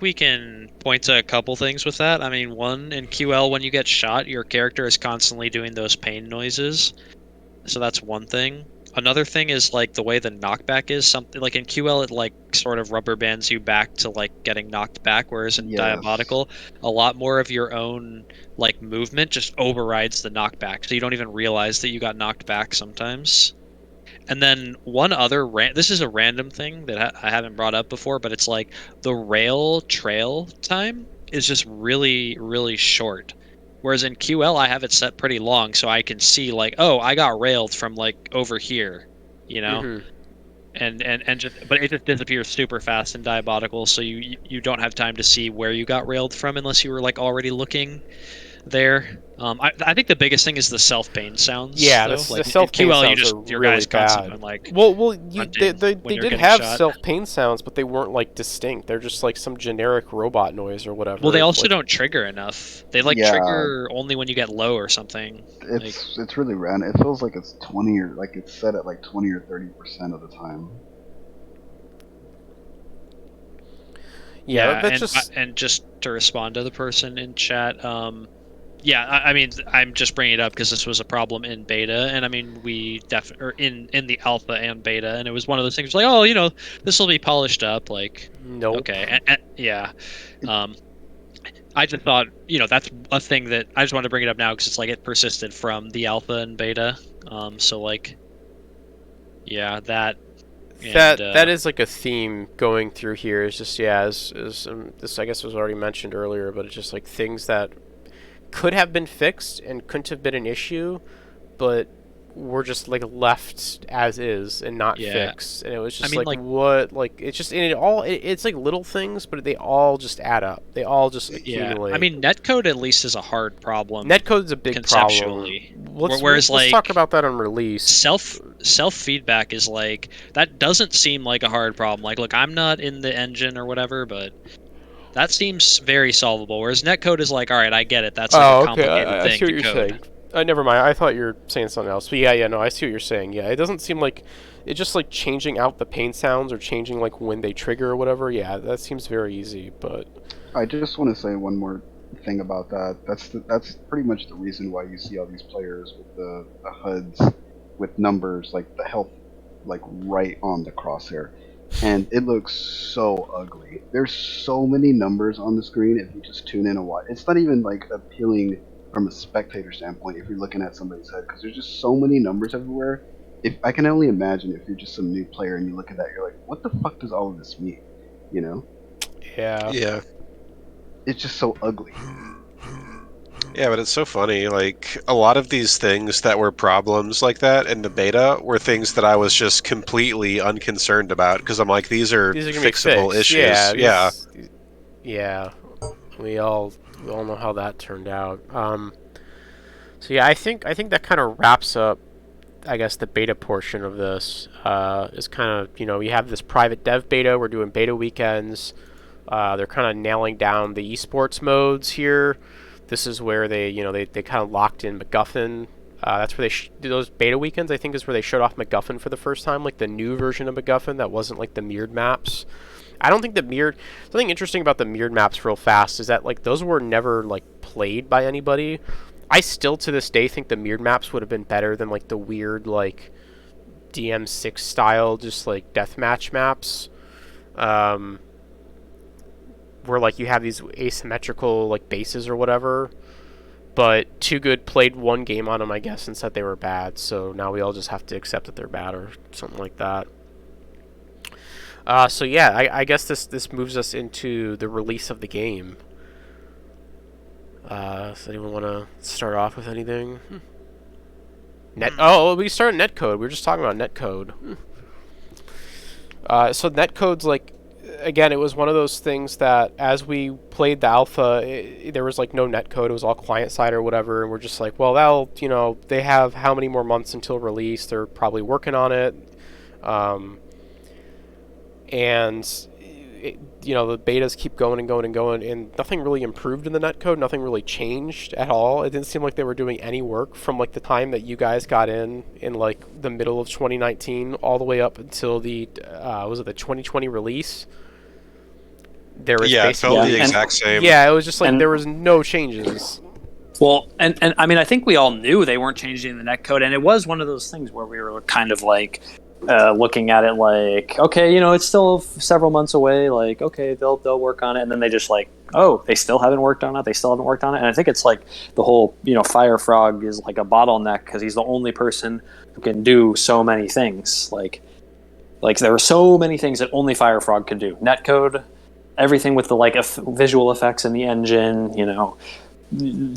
we can point to a couple things with that. I mean, one, in QL, when you get shot, your character is constantly doing those pain noises. So that's one thing. Another thing is, like, the way the knockback is. Something like in QL, it, like, sort of rubber bands you back to, like, getting knocked back, whereas in Diabotical, a lot more of your own, like, movement just overrides the knockback, so you don't even realize that you got knocked back sometimes. And then one other this is a random thing that I haven't brought up before, but it's like the rail trail time is just really, really short. Whereas in QL, I have it set pretty long, so I can see like, oh, I got railed from like over here, you know, but it just disappears super fast in Diabotical, so you don't have time to see where you got railed from unless you were like already looking there. I think the biggest thing is the self pain sounds. Yeah, though. the self pain sounds are your really guys bad. Like, they did have self pain sounds, but they weren't like distinct. They're just like some generic robot noise or whatever. Well, they also don't trigger enough. They like trigger only when you get low or something. It's really random. It feels like it's 20 or like it's set at like 20 or 30% of the time. Yeah, and just to respond to the person in chat, yeah, I mean, I'm just bringing it up because this was a problem in beta, and I mean, we in the alpha and beta, and it was one of those things like, oh, you know, this will be polished up, like, nope. Okay, yeah, I just thought, you know, that's a thing that I just wanted to bring it up now because it's like it persisted from the alpha and beta, so like, yeah, that is like a theme going through here. Is just this I guess was already mentioned earlier, but it's just like things that could have been fixed and couldn't have been an issue, but were just like left as is and not fixed, and it was just what, like it's just, and it's like little things, but they all just add up. They all just accumulate. I mean, netcode at least is a hard problem. Netcode's a big conceptually. Problem. Whereas let's talk about that on release. Self feedback is like, that doesn't seem like a hard problem. Like, look, I'm not in the engine or whatever, but that seems very solvable. Whereas netcode is like, all right, I get it. That's like a complicated thing. I see what you're saying. Never mind. I thought you were saying something else. But no, I see what you're saying. Yeah, it doesn't seem like it's just like changing out the pain sounds or changing like when they trigger or whatever. Yeah, that seems very easy. But I just want to say one more thing about that. That's pretty much the reason why you see all these players with the HUDs with numbers like the health like right on the crosshair, and it looks so ugly. There's so many numbers on the screen. If you just tune in and watch, it's not even like appealing from a spectator standpoint if you're looking at somebody's head, because there's just so many numbers everywhere. If I can only imagine if you're just some new player and you look at that, you're like, what the fuck does all of this mean? You know? Yeah. It's just so ugly. Yeah, but it's so funny. Like, a lot of these things that were problems like that in the beta were things that I was just completely unconcerned about, because I'm like, these are fixable issues. Yeah. We all know how that turned out. So yeah, I think that kind of wraps up, I guess, the beta portion of this. Is kind of, we have this private dev beta. We're doing beta weekends. They're kind of nailing down the esports modes here. This is where they kind of locked in MacGuffin. That's where those beta weekends, I think, is where they showed off MacGuffin for the first time, like the new version of MacGuffin that wasn't like the mirrored maps. I don't think something interesting about the mirrored maps real fast is that like those were never like played by anybody. I still to this day think the mirrored maps would have been better than like the weird like DM6 style just like deathmatch maps. Where like you have these asymmetrical like bases or whatever. But Too Good played one game on them, I guess, and said they were bad, so now we all just have to accept that they're bad or something like that. So yeah, I guess this moves us into the release of the game. Does anyone want to start off with anything? Oh, we started netcode. We were just talking about netcode. So netcode's like, again, it was one of those things that as we played the alpha, there was like no netcode. It was all client side or whatever, and we're just like, well, they have how many more months until release? They're probably working on it. And the betas keep going and going and going, and nothing really improved in the netcode. Nothing really changed at all. It didn't seem like they were doing any work from like the time that you guys got in like the middle of 2019 all the way up until the was it the 2020 release. There was it felt the exact same. Yeah, it was just like there was no changes. Well, and I mean, I think we all knew they weren't changing the netcode, and it was one of those things where we were kind of like looking at it like, okay, it's still several months away. Like, okay, they'll work on it, and then they just like, oh, they still haven't worked on it. They still haven't worked on it, and I think it's like the whole Firefrog is like a bottleneck because he's the only person who can do so many things. Like there are so many things that only Firefrog can do. Netcode, everything with the like visual effects in the engine,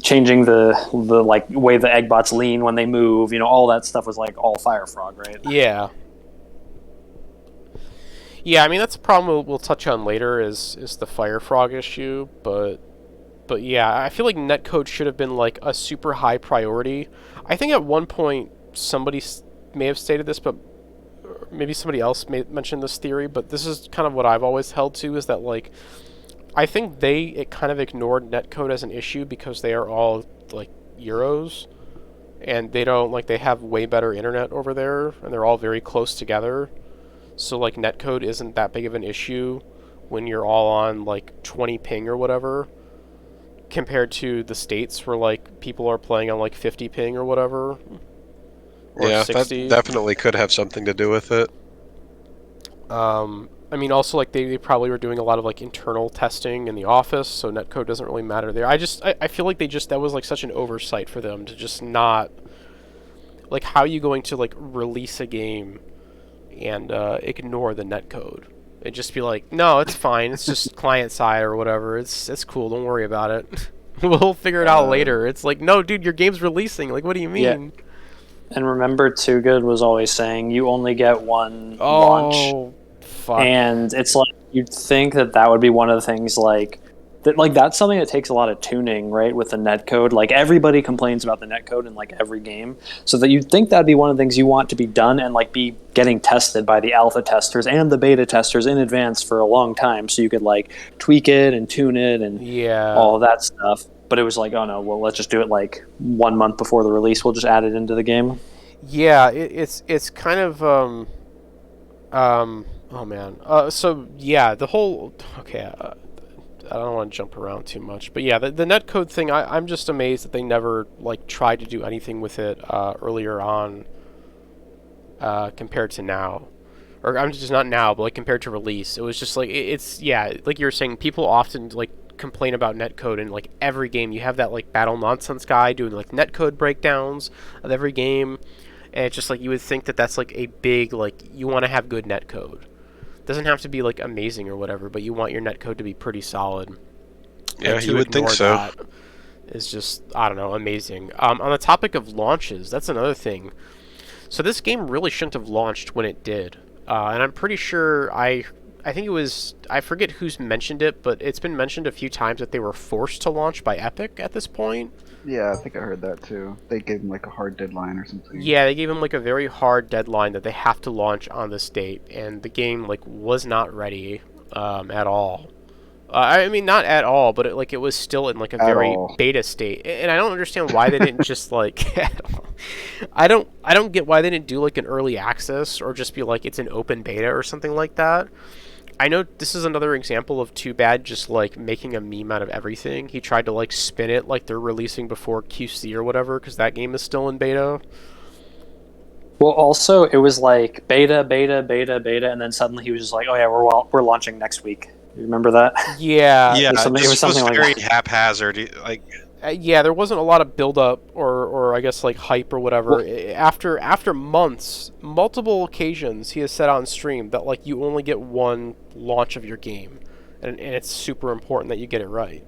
changing the like way the eggbots lean when they move, all that stuff was like all Firefrog, right? Yeah. Yeah, I mean, that's a problem we'll touch on later is the Firefrog issue, but yeah, I feel like netcode should have been like a super high priority. I think at one point somebody may have stated this, but maybe somebody else may mention this theory, but this is kind of what I've always held to, is that like I think it kind of ignored netcode as an issue because they are all like Euros, and they have way better internet over there, and they're all very close together. So like netcode isn't that big of an issue when you're all on like 20 ping or whatever, compared to the States where like people are playing on like 50 ping or whatever. Or 60. That definitely could have something to do with it. I mean, also like they probably were doing a lot of like internal testing in the office, so netcode doesn't really matter there. I feel like that was like such an oversight for them to just not, like, how are you going to like release a game and ignore the netcode? It'd just be like, no, it's fine. It's just client side or whatever. It's cool. Don't worry about it. We'll figure it out later. It's like, no, dude, your game's releasing. Like, what do you mean? And remember, Too Good was always saying you only get one launch. Oh, fuck. And it's like you'd think that would be one of the things like that. Like that's something that takes a lot of tuning, right? With the netcode, like everybody complains about the netcode in like every game, so that you'd think that'd be one of the things you want to be done and like be getting tested by the alpha testers and the beta testers in advance for a long time, so you could like tweak it and tune it and all of that stuff. But it was like, oh no, well let's just do it like 1 month before the release. We'll just add it into the game. Yeah, it's kind of oh man. So yeah, the whole I don't want to jump around too much, but yeah, the netcode thing. I'm just amazed that they never like tried to do anything with it earlier on compared to now, or I'm just not now, but like compared to release. It was just like it's like you were saying. People often like complain about netcode in like every game. You have that like Battle Nonsense guy doing like netcode breakdowns of every game, and it's just like you would think that that's like a big like you want to have good netcode. Doesn't have to be like amazing or whatever, but you want your netcode to be pretty solid. Yeah, you would think so. That is just, I don't know, amazing. On the topic of launches, that's another thing. So this game really shouldn't have launched when it did, and I'm pretty sure I think it was, I forget who's mentioned it, but it's been mentioned a few times that they were forced to launch by Epic at this point. Yeah, I think I heard that too. They gave him like a hard deadline or something. Yeah, they gave him like a very hard deadline that they have to launch on this date, and the game like was not ready at all. I mean, not at all, but it was still in like a very beta state, and I don't understand why they didn't just like. I don't get why they didn't do like an early access or just be like it's an open beta or something like that. I know this is another example of Too Bad just like making a meme out of everything. He tried to like spin it like they're releasing before QC or whatever because that game is still in beta. Well, also it was like beta, and then suddenly he was just like, "Oh yeah, we're launching next week." You remember that? Yeah, yeah, it was something like very that. haphazard. Like, yeah, there wasn't a lot of build up or I guess like hype or whatever. Well, after months, multiple occasions, he has said on stream that like you only get one launch of your game, and it's super important that you get it right.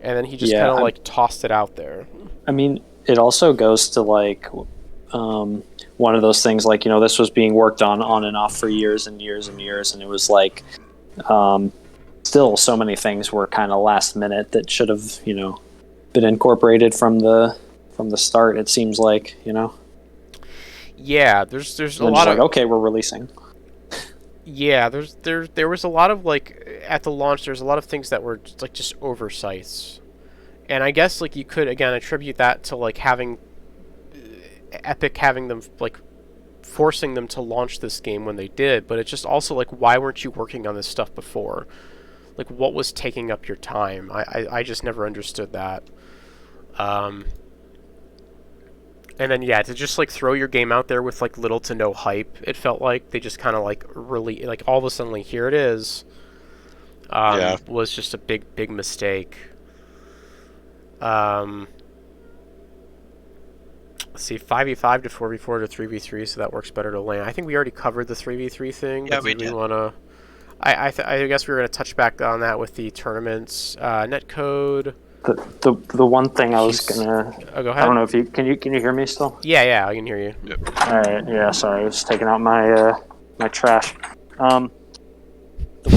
And then he just kind of like tossed it out there. I mean, it also goes to like one of those things like, you know, this was being worked on and off for years and years and years, and it was like still so many things were kind of last minute that should have, you know, been incorporated from the start. It seems like, you know. Yeah, there's a lot of like, okay, we're releasing. Yeah, there was a lot of like at the launch. There's a lot of things that were just oversights, and I guess like you could again attribute that to like having Epic having them like forcing them to launch this game when they did. But it's just also like, why weren't you working on this stuff before? Like, what was taking up your time? I just never understood that. And then yeah, to just like throw your game out there with like little to no hype, it felt like they just kind of like really like all of a sudden like here it is. Was just a big mistake. Let's see, 5v5 to 4v4 to 3v3, so that works better to lane. I think we already covered the 3v3 thing. Yeah, we did. Wanna... I guess we were gonna touch back on that with the tournaments, netcode. The one thing I was gonna. Oh, go ahead. I don't know if you can you hear me still? Yeah, I can hear you. Yep. All right. Yeah, sorry, I was taking out my my trash. The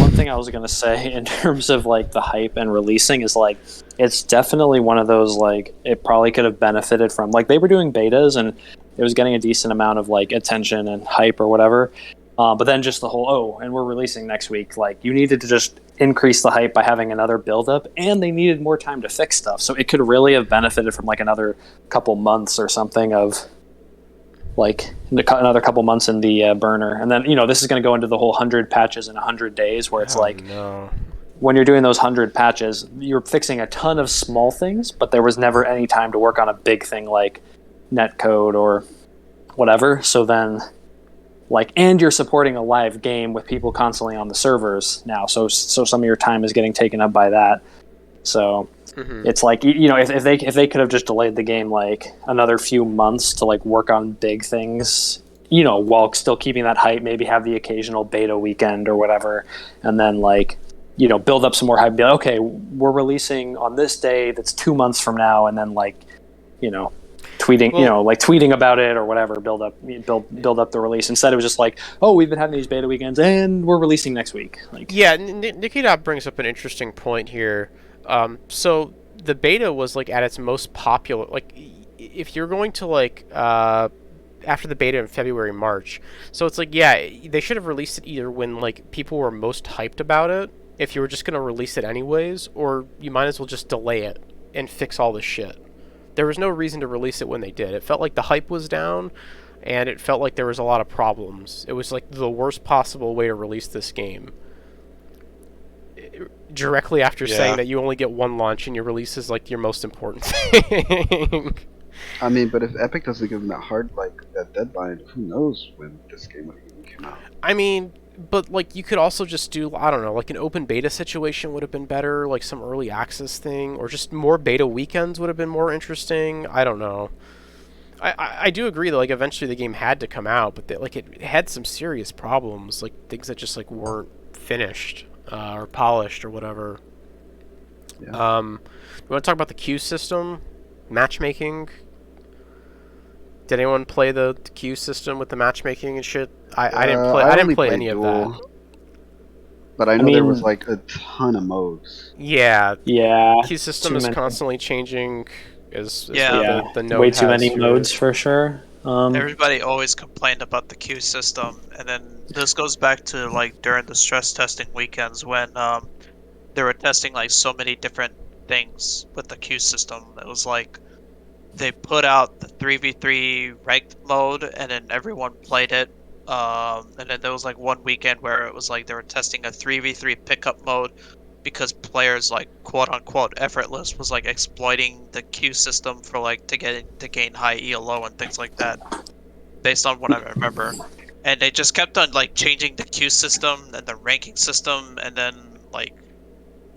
one thing I was gonna say in terms of like the hype and releasing is like it's definitely one of those like it probably could have benefited from like they were doing betas and it was getting a decent amount of like attention and hype or whatever. But then just the whole and we're releasing next week, like you needed to just increase the hype by having another build up, and they needed more time to fix stuff. So it could really have benefited from like another couple months or something of like another couple months in the burner. And then, you know, this is going to go into the whole 100 patches in 100 days where it's when you're doing those 100 patches, you're fixing a ton of small things, but there was never any time to work on a big thing like netcode or whatever. So then like, and you're supporting a live game with people constantly on the servers now. So some of your time is getting taken up by that. So it's like, you know, if they could have just delayed the game like another few months to like work on big things, you know, while still keeping that hype, maybe have the occasional beta weekend or whatever, and then like, you know, build up some more hype. Be like, okay, we're releasing on this day that's 2 months from now, and then like, you know, tweeting, Well- like tweeting about it or whatever, build up the release. Instead, it was just like, oh, we've been having these beta weekends and we're releasing next week. Like, yeah, Nikita brings up an interesting point here. So the beta was like at its most popular. Like, if you're going to like after the beta in February, March, so it's like, yeah, they should have released it either when like people were most hyped about it, if you were just gonna release it anyways, or you might as well just delay it and fix all the shit. There was no reason to release it when they did. It felt like the hype was down, and it felt like there was a lot of problems. It was like the worst possible way to release this game. Directly after saying that you only get one launch and your release is like your most important thing. I mean, but if Epic doesn't give them that deadline, who knows when this game would even come out? I mean, but like you could also just do, I don't know, like an open beta situation would have been better, like some early access thing, or just more beta weekends would have been more interesting. I don't know. I do agree that like eventually the game had to come out, but like it had some serious problems, like things that just like weren't finished or polished or whatever. Yeah. You want to talk about the queue system, matchmaking? Did anyone play the queue system with the matchmaking and shit? I didn't play. I didn't play any of that. But I know there was like a ton of modes. Yeah. Yeah. Queue system is constantly changing. Is Yeah. the node way too has many here. modes for sure. Everybody always complained about the queue system, and then this goes back to like during the stress testing weekends when they were testing like so many different things with the queue system. It was like they put out the 3v3 ranked mode, and then everyone played it. And then there was like one weekend where it was like they were testing a 3v3 pickup mode because players like quote unquote effortless was like exploiting the queue system for like to gain high ELO and things like that, based on what I remember. And they just kept on like changing the queue system and the ranking system, and then like,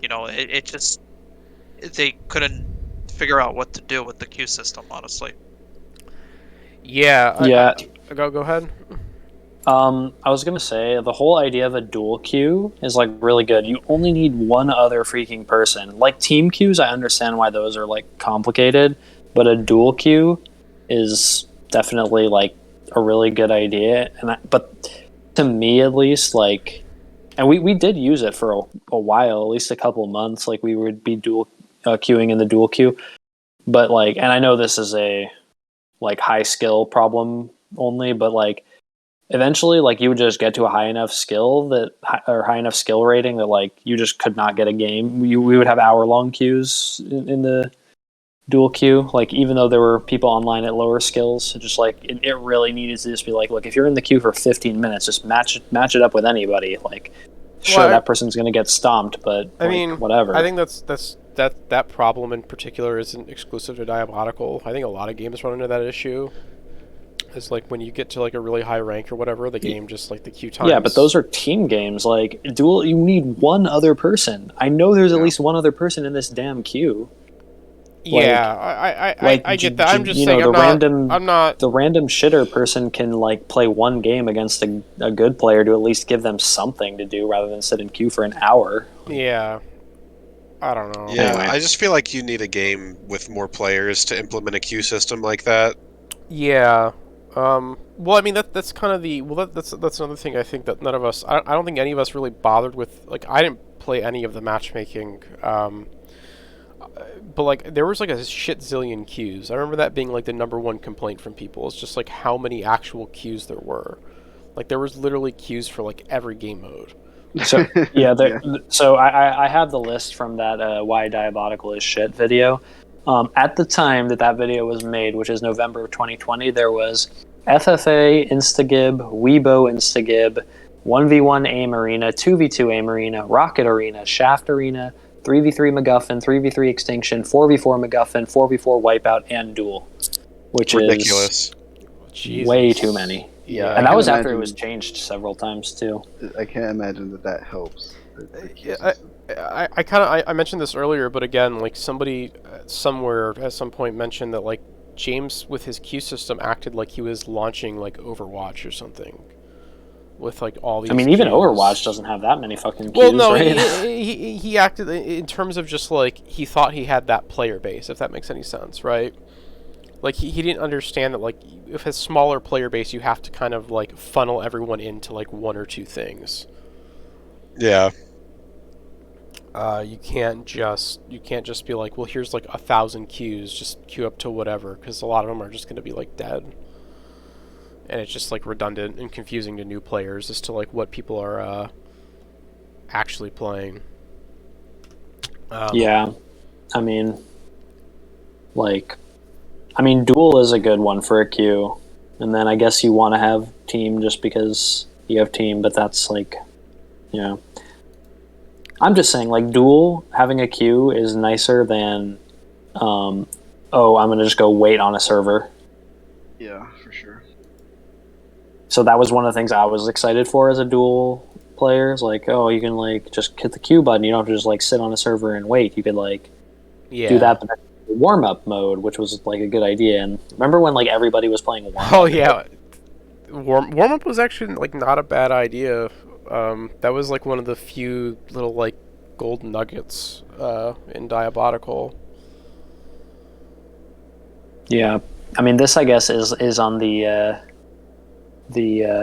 you know, it just they couldn't figure out what to do with the queue system, honestly. Yeah. Go ahead. I was gonna say the whole idea of a dual queue is like really good. You only need one other freaking person. Like team queues, I understand why those are like complicated, but a dual queue is definitely like a really good idea. But to me at least, like, and we did use it for a while, at least a couple of months. Like we would be dual queuing in the dual queue, but like, and I know this is a like high skill problem only, but like eventually like you would just get to a high enough skill rating that like you just could not get a game. We would have hour-long queues in the dual queue, like even though there were people online at lower skills, just like it really needed to just be like, look, if you're in the queue for 15 minutes, just match it up with anybody. Like sure, that person's gonna get stomped, but I mean, whatever. I think that problem in particular isn't exclusive to Diabotical. I think a lot of games run into that issue. It's like when you get to like a really high rank or whatever, the game just like the queue times. Yeah, but those are team games. Like dual, you need one other person. I know there's at least one other person in this damn queue. Yeah, I get that. I'm just saying, the random random shitter person can like play one game against a good player to at least give them something to do rather than sit in queue for an hour. Yeah, I don't know. Yeah, Anyway. I just feel like you need a game with more players to implement a queue system like that. Yeah. Well, I mean that's kind of the that's another thing I think that none of us I don't think any of us really bothered with. Like I didn't play any of the matchmaking. But like there was like a shit zillion queues. I remember that being like the #1 complaint from people. It's just like how many actual queues there were. Like there was literally queues for like every game mode. So yeah, so I have the list from that Why Diabotical is Shit video. At the time that video was made, which is November of 2020, there was FFA Instagib, Weibo Instagib, 1v1 AIM Arena, 2v2 AIM Arena, Rocket Arena, Shaft Arena, 3v3 MacGuffin, 3v3 Extinction, 4v4 MacGuffin, 4v4 Wipeout, and Duel, which ridiculous. is way too many. Yeah, and that was after it was changed several times too. I can't imagine that helps. I mentioned this earlier, but again, like somebody somewhere at some point mentioned that like James with his queue system acted like he was launching like Overwatch or something. With like all these. I mean, even queues. Overwatch doesn't have that many fucking queues. Well, no, right? he acted in terms of just like he thought he had that player base, if that makes any sense, right? Like, he didn't understand that, like, if a smaller player base, you have to kind of, like, funnel everyone into, like, one or two things. Yeah. You can't just be like, well, here's, like, 1,000 queues, just queue up to whatever, because a lot of them are just going to be, like, dead. And it's just, like, redundant and confusing to new players as to, like, what people are, actually playing. Yeah. I mean, like... I mean, duel is a good one for a queue, and then I guess you want to have team just because you have team, but that's like, you know. I'm just saying, like, duel, having a queue is nicer than, oh, I'm going to just go wait on a server. Yeah, for sure. So that was one of the things I was excited for as a duel player. It's like, oh, you can, like, just hit the queue button. You don't have to just, like, sit on a server and wait. You could, like, do that, but warm-up mode, which was like a good idea. And remember when like everybody was playing warm-up? Oh yeah, warm-up was actually like not a bad idea. That was like one of the few little like gold nuggets in Diabotical. Yeah, I mean this I guess is on the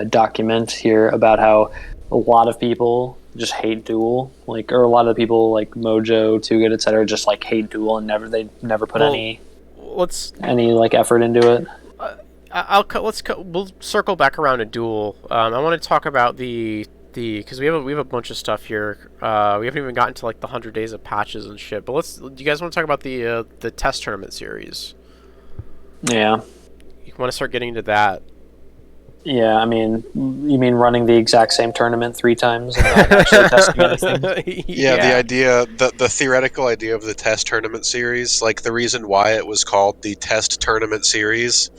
document here about how a lot of people just hate duel, like, or a lot of people like Mojo, Too Good, etc. just like hate duel and they never put any like effort into it. We'll circle back around to duel. I want to talk about because we have a bunch of stuff here. We haven't even gotten to like the 100 days of patches and shit. But do you guys want to talk about the test tournament series? Yeah. You want to start getting into that? Yeah, I mean, you mean running the exact same tournament 3 times and not actually testing anything? Yeah, the idea, the theoretical idea of the test tournament series, like the reason why it was called the test tournament series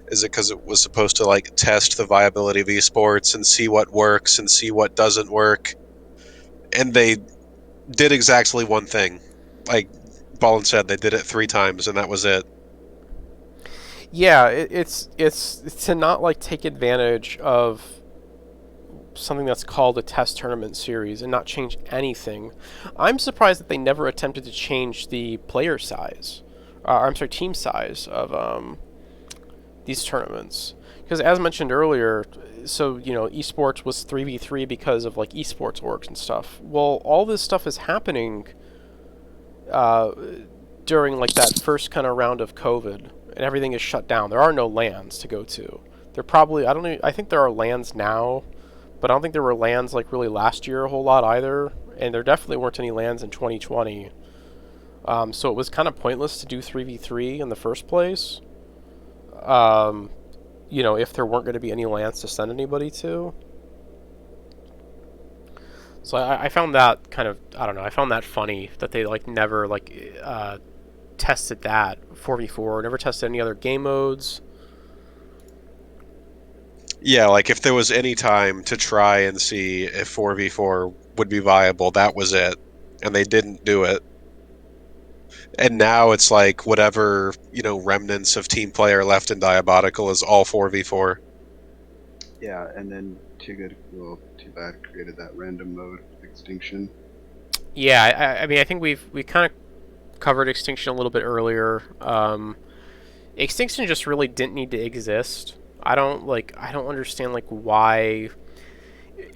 is because it was supposed to like test the viability of esports and see what works and see what doesn't work. And they did exactly one thing. Like Ballin said, they did it 3 times and that was it. Yeah, it's to not like take advantage of something that's called a test tournament series and not change anything. I'm surprised that they never attempted to change the player size. Team size of these tournaments. Because as mentioned earlier, so esports was 3v3 because of like esports orgs and stuff. Well, all this stuff is happening during like that first kind of round of COVID. And everything is shut down. There are no LANs to go to. I think there are LANs now, but I don't think there were LANs like really last year a whole lot either. And there definitely weren't any LANs in 2020. So it was kind of pointless to do 3v3 in the first place. If there weren't going to be any LANs to send anybody to. So I found that kind of, I don't know, I found that funny that they like never like tested that 4v4, never tested any other game modes. Yeah, like if there was any time to try and see if 4v4 would be viable, that was it. And they didn't do it. And now it's like whatever, remnants of team player left in Diabotical is all 4v4. Yeah, and then Too Bad created that random mode, Extinction. Yeah, I mean, I think we kind of covered Extinction a little bit earlier. Extinction just really didn't need to exist. I don't understand like why.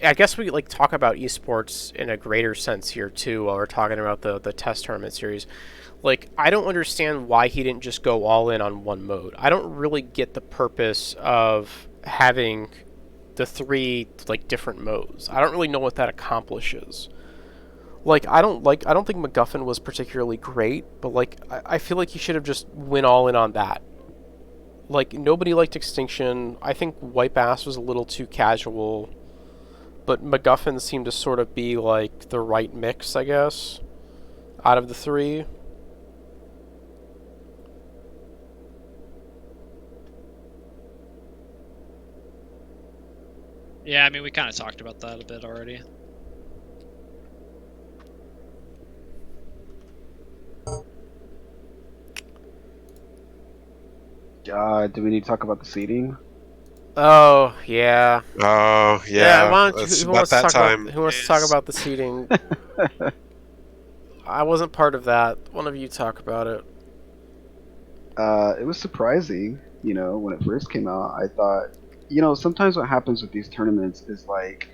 I guess we like talk about esports in a greater sense here too while we're talking about the test tournament series. Like, I don't understand why he didn't just go all in on one mode. I don't really get the purpose of having the 3 like different modes. I don't really know what that accomplishes. Like, I don't think MacGuffin was particularly great, but like I feel like he should have just went all in on that. Like, nobody liked Extinction. I think Wipe Ass was a little too casual, but MacGuffin seemed to sort of be like the right mix, I guess, out of the 3. Yeah, I mean, we kind of talked about that a bit already. Do we need to talk about the seating? Oh yeah. Oh yeah. Why don't you, who wants to talk about the seating? I wasn't part of that. One of you talk about it. It was surprising, when it first came out. I thought, sometimes what happens with these tournaments is like,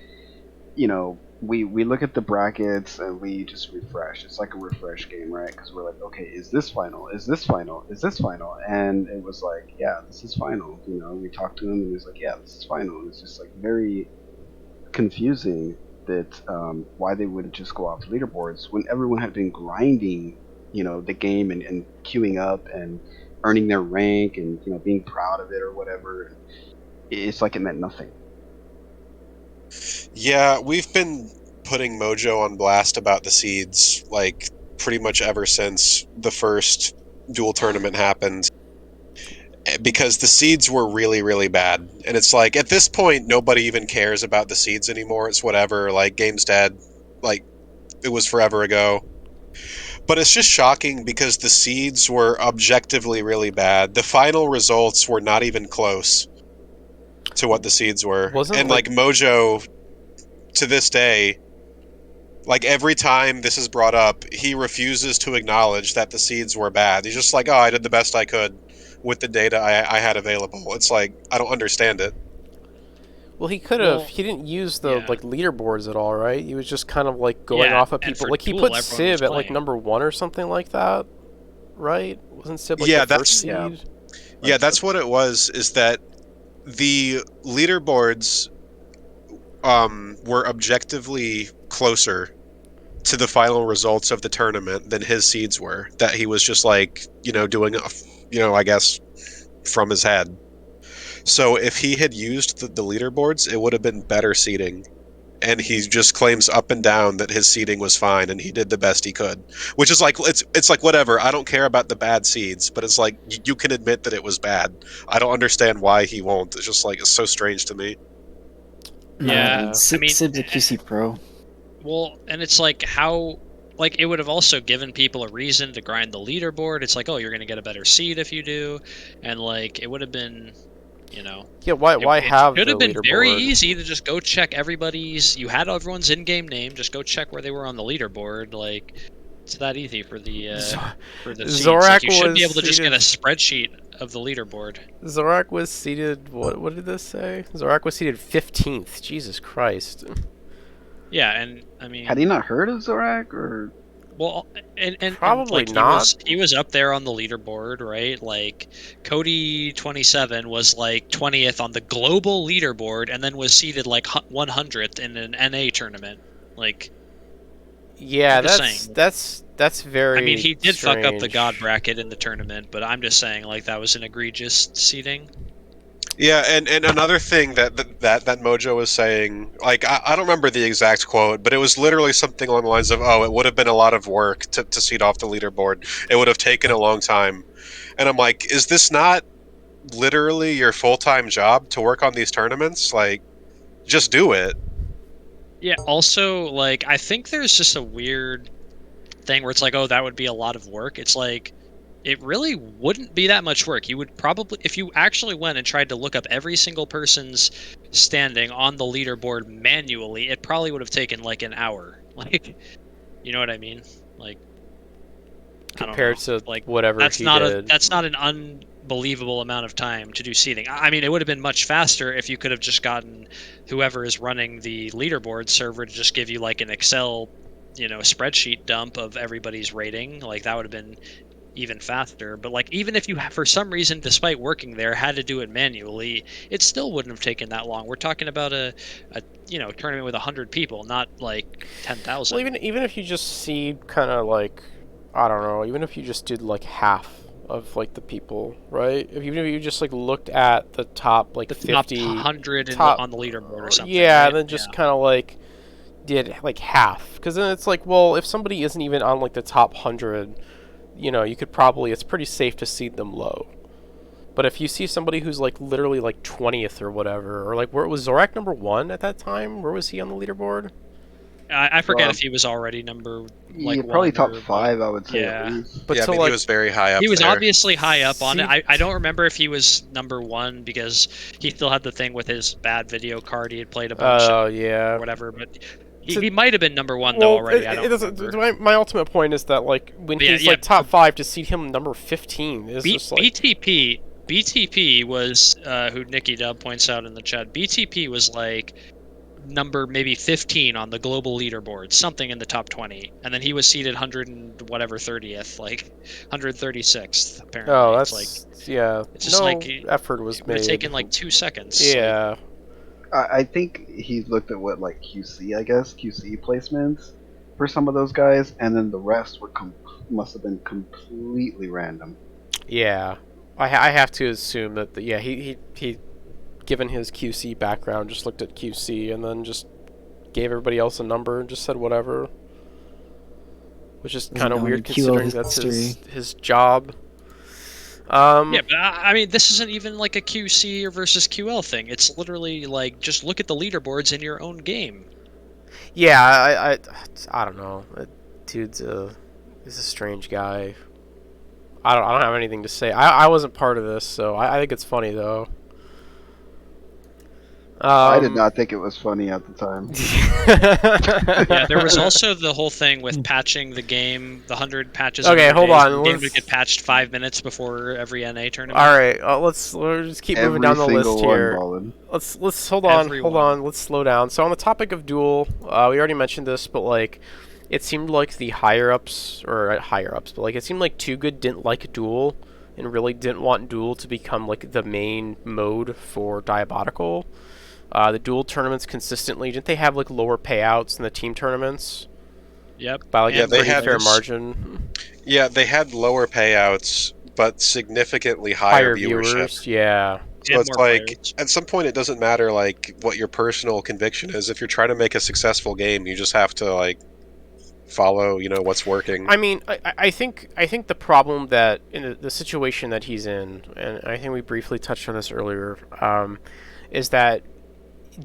we look at the brackets and we just refresh. It's like a refresh game, right? Because we're like, okay, is this final? Is this final? Is this final? And it was like, yeah, this is final. We talked to him and he was like, yeah, this is final. And it's just like very confusing that why they wouldn't just go off leaderboards when everyone had been grinding, the game and queuing up and earning their rank and being proud of it or whatever. It's like it meant nothing. Yeah, we've been putting Mojo on blast about the seeds, like, pretty much ever since the first dual tournament happened. Because the seeds were really, really bad. And it's like, at this point, nobody even cares about the seeds anymore. It's whatever, like, game's dead. Like, it was forever ago. But it's just shocking because the seeds were objectively really bad. The final results were not even close to what the seeds were. And, like, Mojo, to this day, like, every time this is brought up, he refuses to acknowledge that the seeds were bad. He's just like, oh, I did the best I could with the data I had available. It's like, I don't understand it. Well, he could have. He didn't use the like leaderboards at all, right? He was just kind of like going off of people. Like he put Civ at like number 1 or something like that, right? Wasn't Civ like the first seed? Yeah, that's what it was. Is that the leaderboards were objectively closer to the final results of the tournament than his seeds were. That he was just like, doing, I guess, from his head. So if he had used the leaderboards, it would have been better seeding. And he just claims up and down that his seeding was fine and he did the best he could. Which is like, it's like, whatever, I don't care about the bad seeds, but it's like, you can admit that it was bad. I don't understand why he won't. It's just like, it's so strange to me. Yeah, Cib's a QC Pro. Well, and it's like how, like, it would have also given people a reason to grind the leaderboard. It's like, oh, you're going to get a better seed if you do. And, like, it would have been, Yeah, why have the leaderboard? It would have been very easy to just go check everybody's, you had everyone's in-game name, just go check where they were on the leaderboard. Like, it's that easy for the seeds. Like, you should be able to just get a spreadsheet of the leaderboard. Zorak was seated, what did this say? Zorak was seated 15th. Jesus Christ. Yeah, and I mean, had he not heard of Zorak, or? Well, and probably like, not. He was up there on the leaderboard, right? Like, Cody 27 was like 20th on the global leaderboard, and then was seated like 100th in an NA tournament. Like, yeah, that's very. I mean, he did strange. fuck up the God bracket in the tournament, but I'm just saying, like, that was an egregious seeding. Yeah, and another thing that Mojo was saying, like, I don't remember the exact quote, but it was literally something along the lines of, oh, it would have been a lot of work to seed off the leaderboard. It would have taken a long time. And I'm like, is this not literally your full-time job to work on these tournaments? Like, just do it. Yeah, also, like, I think there's just a weird thing where it's like, oh, that would be a lot of work. It's like, it really wouldn't be that much work. You would probably, if you actually went and tried to look up every single person's standing on the leaderboard manually, it probably would have taken like an hour. Like, you know what I mean? Like, compared to like whatever that's he not did. That's not an unbelievable amount of time to do seeding. I mean, it would have been much faster if you could have just gotten whoever is running the leaderboard server to just give you like an Excel, spreadsheet dump of everybody's rating. Like, that would have been even faster. But like, even if you for some reason, despite working there, had to do it manually, it still wouldn't have taken that long. We're talking about a tournament with 100 people, not like 10,000. Well, even if you just seed kind of like, I don't know, even if you just did like half of like the people, right? Even if you just like looked at the top like the 50, top 100 on the leaderboard or something. Yeah, right? and then just kind of like did like half, because then it's like, well, if somebody isn't even on like the top 100, you could probably, it's pretty safe to seed them low. But if you see somebody who's like literally like 20th or whatever, or like, where was Zorak number 1 at that time? Where was he on the leaderboard? I forget if he was already number like probably top 5, but, I would say. Yeah, but yeah, I mean, he was very high up. He was there. obviously high up on it. I don't remember if he was number 1 because he still had the thing with his bad video card. He had played a bunch. Yeah. Or whatever, but He might have been number 1 though already. I don't remember. My ultimate point is that like when he's like top 5, to seed him number 15 is just like BTP was who Nicky Dub points out in the chat. BTP was like number maybe 15 on the global leaderboard, something in the top 20, and then he was seated 100 and whatever 30th, like 136th apparently. Oh, that's it's like, yeah. It's just no like effort was made. It taken like 2 seconds. Yeah. I think he looked at what like QC, I guess QC placements for some of those guys, and then the rest were must have been completely random. Yeah, I have to assume that he given his QC background, just looked at QC and then just gave everybody else a number and just said whatever, which is kind of weird considering that's his job. Yeah, but I mean, this isn't even like a QC or versus QL thing. It's literally like just look at the leaderboards in your own game. Yeah, I don't know. Dude's a strange guy. I don't have anything to say. I wasn't part of this, so I think it's funny though. I did not think it was funny at the time. Yeah, there was also the whole thing with patching the game, the 100 patches. Okay, hold on. The game would get patched 5 minutes before every NA tournament. All right, let's just keep moving down the list here. Let's hold on. Let's slow down. So on the topic of Duel, we already mentioned this, but like, it seemed like the but like it seemed like Too Good didn't like Duel and really didn't want Duel to become like the main mode for Diabotical. The Duel tournaments consistently, didn't they have like lower payouts than the team tournaments? Yep. By like a pretty fair margin. Yeah, they had lower payouts, but significantly higher viewership. Viewers, yeah. So it's like, at some point it doesn't matter like what your personal conviction is. If you're trying to make a successful game, you just have to like follow, what's working. I mean, I think the problem that in the situation that he's in, and I think we briefly touched on this earlier, is that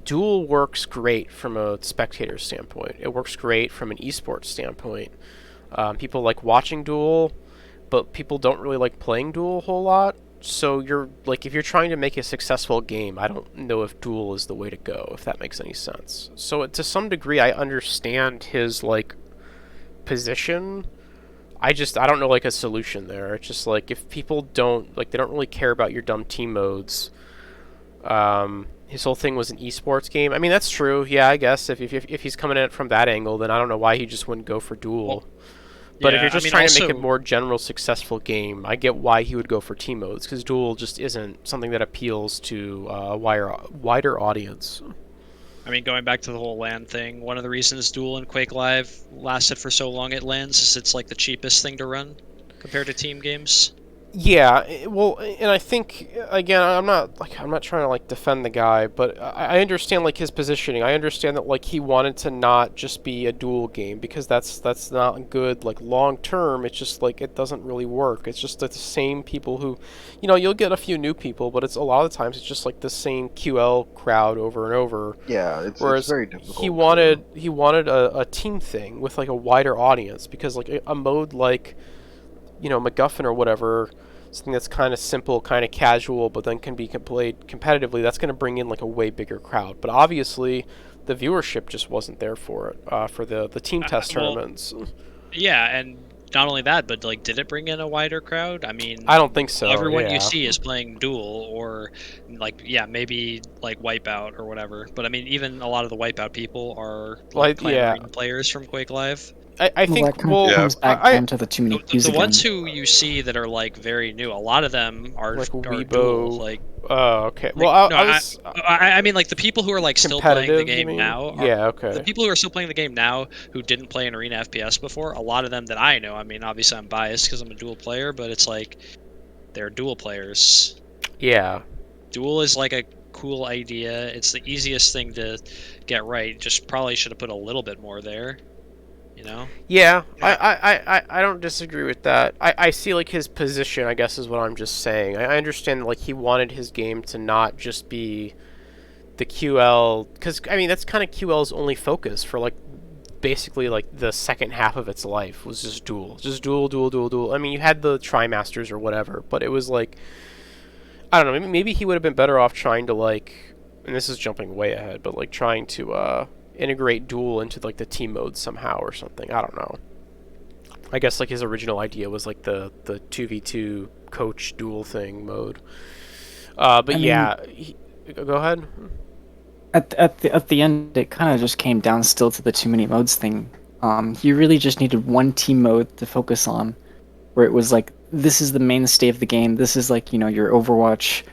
Duel works great from a spectator standpoint. It works great from an esports standpoint. People like watching Duel, but people don't really like playing Duel a whole lot. So you're like, if you're trying to make a successful game, I don't know if Duel is the way to go, if that makes any sense. So to some degree, I understand his like position. I don't know like a solution there. It's just like, if people don't like, they don't really care about your dumb team modes. His whole thing was an esports game. I mean, that's true. Yeah, I guess if he's coming at it from that angle, then I don't know why he just wouldn't go for Duel. But if you're just trying to make a more general successful game, I get why he would go for team modes, because Duel just isn't something that appeals to a wider audience. I mean, going back to the whole LAN thing, one of the reasons Duel and Quake Live lasted for so long at LANs is it's like the cheapest thing to run compared to team games. Yeah, well, and I think again, I'm not trying to like defend the guy, but I understand like his positioning. I understand that like he wanted to not just be a Duel game, because that's not good like long term. It's just like it doesn't really work. It's just like the same people who, you'll get a few new people, but it's a lot of the times it's just like the same QL crowd over and over. Yeah, it's very difficult. He wanted a team thing with like a wider audience, because like a mode like MacGuffin or whatever, something that's kind of simple, kind of casual, but then can be played competitively, that's going to bring in like a way bigger crowd. But obviously the viewership just wasn't there for it, for the team test tournaments. Yeah, and not only that, but like, did it bring in a wider crowd? I mean, I don't think so. Everyone you see is playing Duel, or like, maybe like Wipeout or whatever. But I mean, even a lot of the Wipeout people are like players from Quake Live. I think that comes back down to the too many views the again. ones who you see that are like very new, a lot of them are like Weibo, Duel, like. Oh, okay. Like, well, I mean, like the people who are like still playing the game now. Yeah, okay. The people who are still playing the game now who didn't play an arena FPS before, a lot of them that I know. I mean, obviously I'm biased because I'm a Duel player, but it's like they're Duel players. Yeah. Duel is like a cool idea. It's the easiest thing to get right. Just probably should have put a little bit more there. Yeah, I don't disagree with that. I see like his position, I guess, is what I'm just saying. I understand like he wanted his game to not just be the QL, because I mean that's kind of QL's only focus for like basically like the second half of its life was just Duel. I mean, you had the Trimasters or whatever, but it was like, I don't know, maybe he would have been better off trying to like, and this is jumping way ahead, but like trying to integrate duel into like the team mode somehow or something. I don't know. I guess like his original idea was like the 2v2 coach duel thing mode. But yeah, go ahead. At the end, it kind of just came down still to the too many modes thing. You really just needed one team mode to focus on, where it was like, this is the mainstay of the game. This is like, your Overwatch,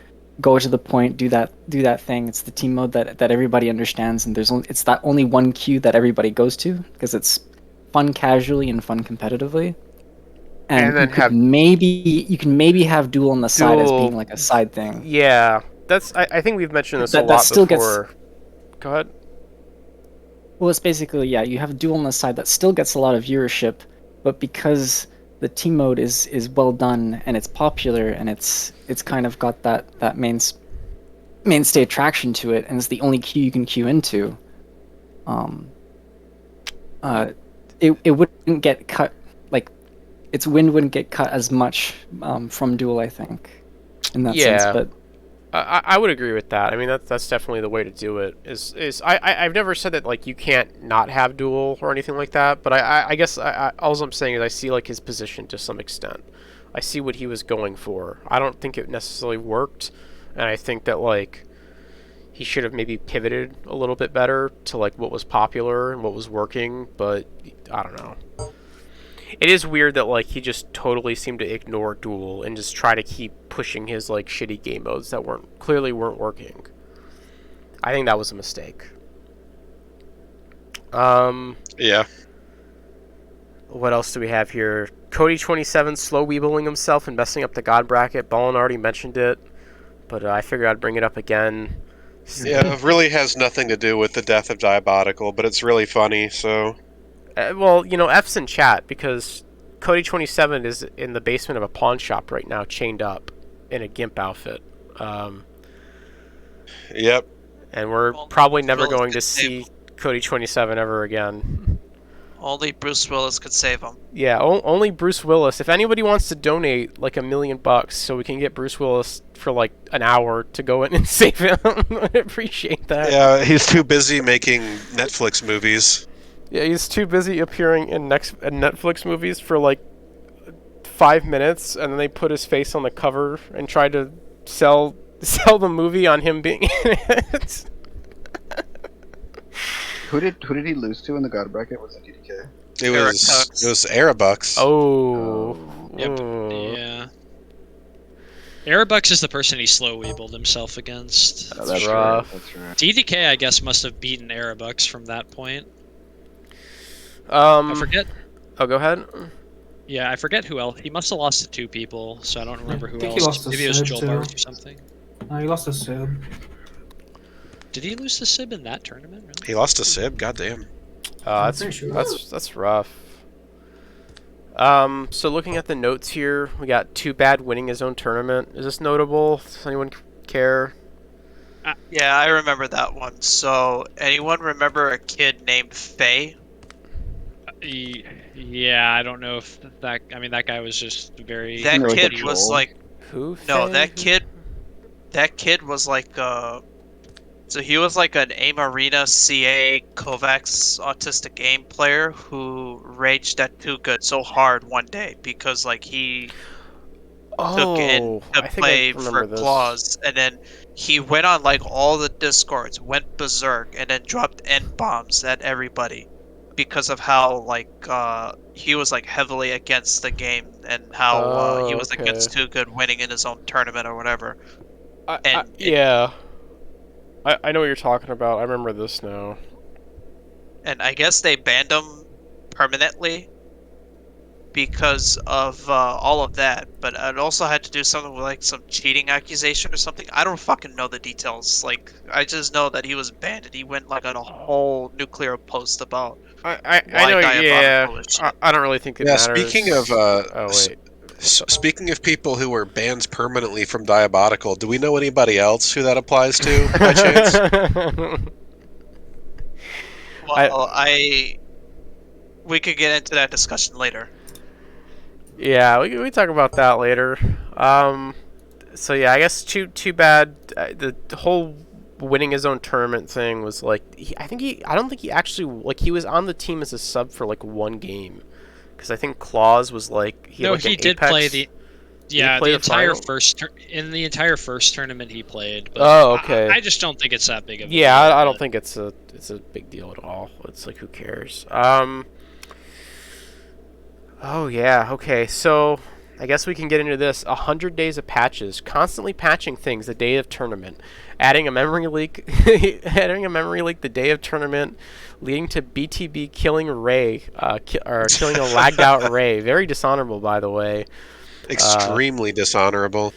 go to the point, do that thing. It's the team mode that everybody understands, and it's that only one queue that everybody goes to because it's fun casually and fun competitively. And then you can maybe have duel on the side as being like a side thing. Yeah, I think we've mentioned this a lot before. Go ahead. Well, it's basically, you have duel on the side that still gets a lot of viewership, but because the team mode is well done and it's popular and it's kind of got that mainstay attraction to it, and it's the only queue you can queue into. It wouldn't get cut, like its wind wouldn't get cut as much from duel, I think, in that sense. But I would agree with that. I mean, that's definitely the way to do it. I've never said that like you can't not have duel or anything like that, but I guess all I'm saying is I see like his position to some extent. I see what he was going for. I don't think it necessarily worked, and I think that like he should have maybe pivoted a little bit better to like what was popular and what was working. But I don't know. It is weird that like he just totally seemed to ignore duel and just try to keep pushing his like shitty game modes that clearly weren't working. I think that was a mistake. Yeah. What else do we have here? Cody27 slow weebling himself and messing up the god bracket. Ballin already mentioned it, but I figured I'd bring it up again. Yeah, it really has nothing to do with the death of Diabotical, but it's really funny, so... Well, F's in chat because Cody27 is in the basement of a pawn shop right now, chained up in a GIMP outfit. Yep. And we're probably never going to see Cody27 ever again. Only Bruce Willis could save him. Yeah, only Bruce Willis. If anybody wants to donate like $1 million so we can get Bruce Willis for like an hour to go in and save him, I'd appreciate that. Yeah, he's too busy making Netflix movies. Yeah, he's too busy appearing in Netflix movies for like 5 minutes, and then they put his face on the cover and tried to sell the movie on him being in it. Who did he lose to in the God bracket? Was it DDK? It was Arabucks. Oh. Yep. Yeah. Arabucks is the person he slow weebled himself against. Oh, that's rough. That's right. DDK, I guess, must have beaten Arabucks from that point. I forget. Oh, go ahead. Yeah, I forget who else. He must have lost to 2 people, so I don't remember who think he else. lost to Maybe it was Sib, Joel too. Bars or something. No, he lost to Sib. Did he lose to Sib in that tournament? Really? He lost to Sib? Goddamn. That's rough. So looking at the notes here, we got Too Bad winning his own tournament. Is this notable? Does anyone care? Yeah, I remember that one. So, anyone remember a kid named Faye? Yeah, I don't know if that. I mean, that guy was just very. That kid was like. Who? No, Faye? that kid was like. So he was like an AIM Arena CA Kovacs autistic game player who raged at Too Good so hard one day because like he took in to play for Claws, and then he went on like all the Discords, went berserk, and then dropped N-bombs at everybody because of how like he was like heavily against the game and how he was against Too Good winning in his own tournament or whatever. Yeah. I know what you're talking about. I remember this now. And I guess they banned him permanently because of all of that. But it also had to do something with like some cheating accusation or something. I don't fucking know the details. Like I just know that he was banned and he went like on a whole nuclear post about. I know. Yeah. I don't really think it matters. Speaking of speaking of people who were banned permanently from Diabotical, do we know anybody else who that applies to, by chance? Well, we could get into that discussion later. Yeah, we talk about that later. So yeah, I guess too bad. The whole winning his own tournament thing was like I don't think he actually like he was on the team as a sub for like one game, because I think Claus was like he had, like, he an did Apex. play the play the entire final? in the entire first tournament he played. But Oh, okay. I just don't think it's that big of a deal. Yeah, I don't think it's a big deal at all. It's like, who cares? Oh yeah, okay. So I guess we can get into this. 100 days of patches, constantly patching things the day of tournament, adding a memory leak, the day of tournament, leading to BTB killing Ray, or killing a lagged out Ray. Very dishonorable, by the way. Extremely dishonorable.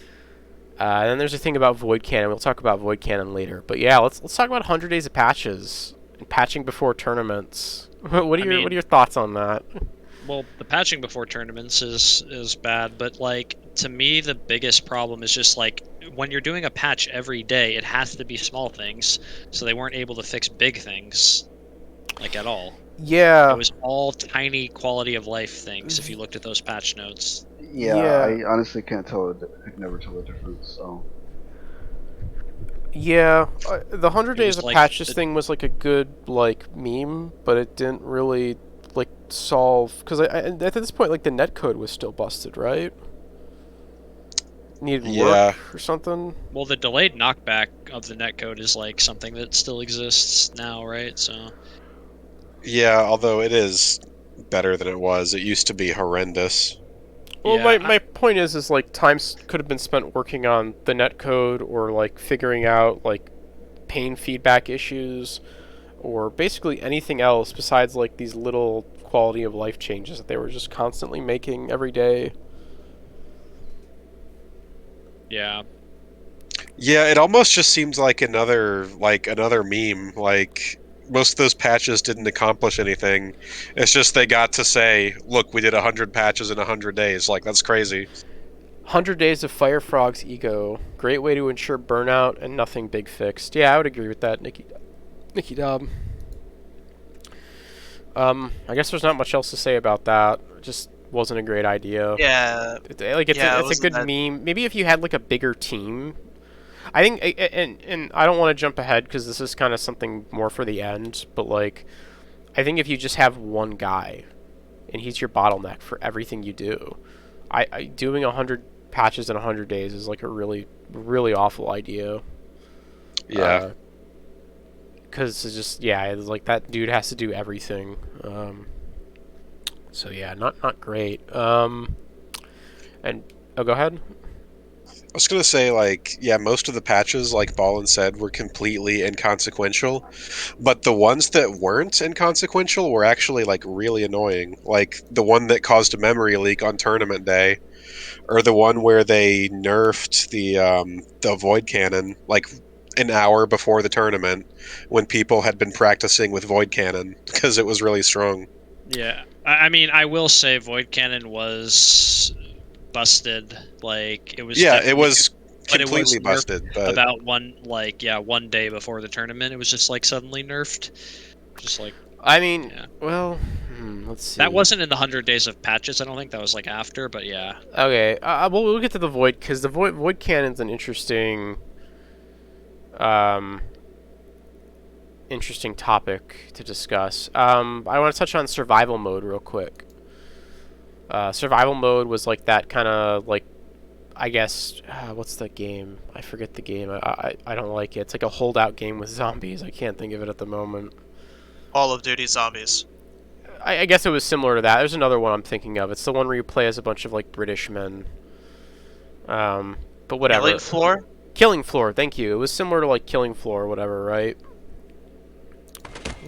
And then there's a thing about Void Cannon. We'll talk about Void Cannon later. But yeah, let's talk about 100 days of patches and patching before tournaments. What are your thoughts on that? Well, the patching before tournaments is bad, but like to me the biggest problem is just like when you're doing a patch every day, it has to be small things, so they weren't able to fix big things like at all. Yeah. It was all tiny quality of life things if you looked at those patch notes. Yeah, I honestly can't tell. Could never tell the difference. So. Yeah, the 100 days of like patches thing was like a good like meme, but it didn't really like solve, because at this point like the netcode was still busted, right? Needed work or something. Well, the delayed knockback of the netcode is like something that still exists now, right? So. Yeah, although it is better than it was. It used to be horrendous. Well, my point is like time could have been spent working on the netcode, or like figuring out like pane feedback issues, or basically anything else besides like these little quality of life changes that they were just constantly making every day. Yeah. Yeah, it almost just seems like another meme. Like most of those patches didn't accomplish anything. It's just they got to say, "Look, we did 100 patches in 100 days." Like that's crazy. 100 days of Firefrog's ego. Great way to ensure burnout and nothing big fixed. Yeah, I would agree with that, Nikki Dobb. I guess there's not much else to say about that. It just wasn't a great idea. Yeah. It's a good meme. Maybe if you had like a bigger team. I think, and I don't want to jump ahead because this is kind of something more for the end, but like, I think if you just have one guy, and he's your bottleneck for everything you do, doing 100 patches in 100 days is like a really, really awful idea. Yeah. Because it's just, it's like that dude has to do everything. So yeah, not great. And go ahead. I was gonna say, like, yeah, most of the patches, like Ballin said, were completely inconsequential, but the ones that weren't inconsequential were actually like really annoying. Like the one that caused a memory leak on tournament day, or the one where they nerfed the void cannon like an hour before the tournament when people had been practicing with void cannon because it was really strong. Yeah, I mean, I will say void cannon was busted. Like it was. Yeah, it was completely busted. But about one day before the tournament, it was just like suddenly nerfed. Just like. I mean, well, let's see. That wasn't in the 100 days of patches. I don't think that was like after, but yeah. Okay, well, we'll get to the void, because the void cannon's an interesting, interesting topic to discuss. I want to touch on survival mode real quick. Survival mode was like that kind of like, I guess, what's the game? I forget the game. I don't like it. It's like a holdout game with zombies. I can't think of it at the moment. Call of Duty Zombies. I guess it was similar to that. There's another one I'm thinking of. It's the one where you play as a bunch of like British men. But whatever. Killing Floor? Killing Floor, thank you. It was similar to like Killing Floor or whatever, right?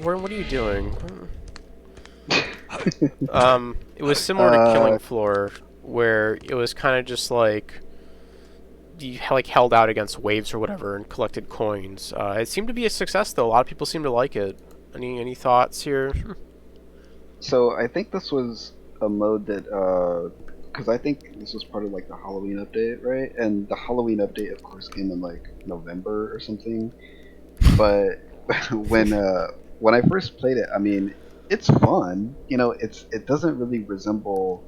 What are you doing? It was similar to Killing Floor, where it was kind of just like you like held out against waves or whatever and collected coins. It seemed to be a success though. A lot of people seem to like it. Any thoughts here? So I think this was a mode that, because I think this was part of like the Halloween update, right? And the Halloween update, of course, came in like November or something. But when I first played it, I mean, it's fun. You know, it doesn't really resemble,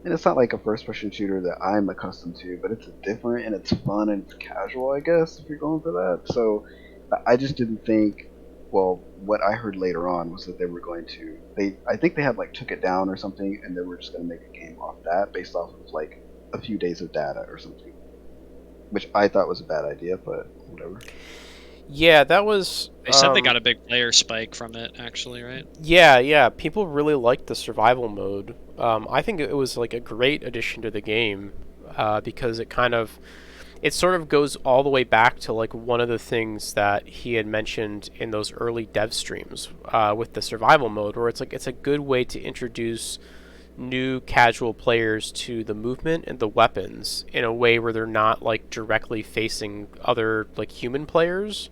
and it's not like a first-person shooter that I'm accustomed to, but it's different and it's fun and it's casual, I guess, if you're going for that. So I just didn't think. Well, what I heard later on was that they were going to. I think they had like took it down or something, and they were just going to make a game off that based off of like a few days of data or something, which I thought was a bad idea, but whatever. Yeah, that was. They said they got a big player spike from it, actually, right? Yeah. People really liked the survival mode. I think it was like a great addition to the game because it sort of goes all the way back to like one of the things that he had mentioned in those early dev streams with the survival mode, where it's a good way to introduce new casual players to the movement and the weapons in a way where they're not like directly facing other like human players.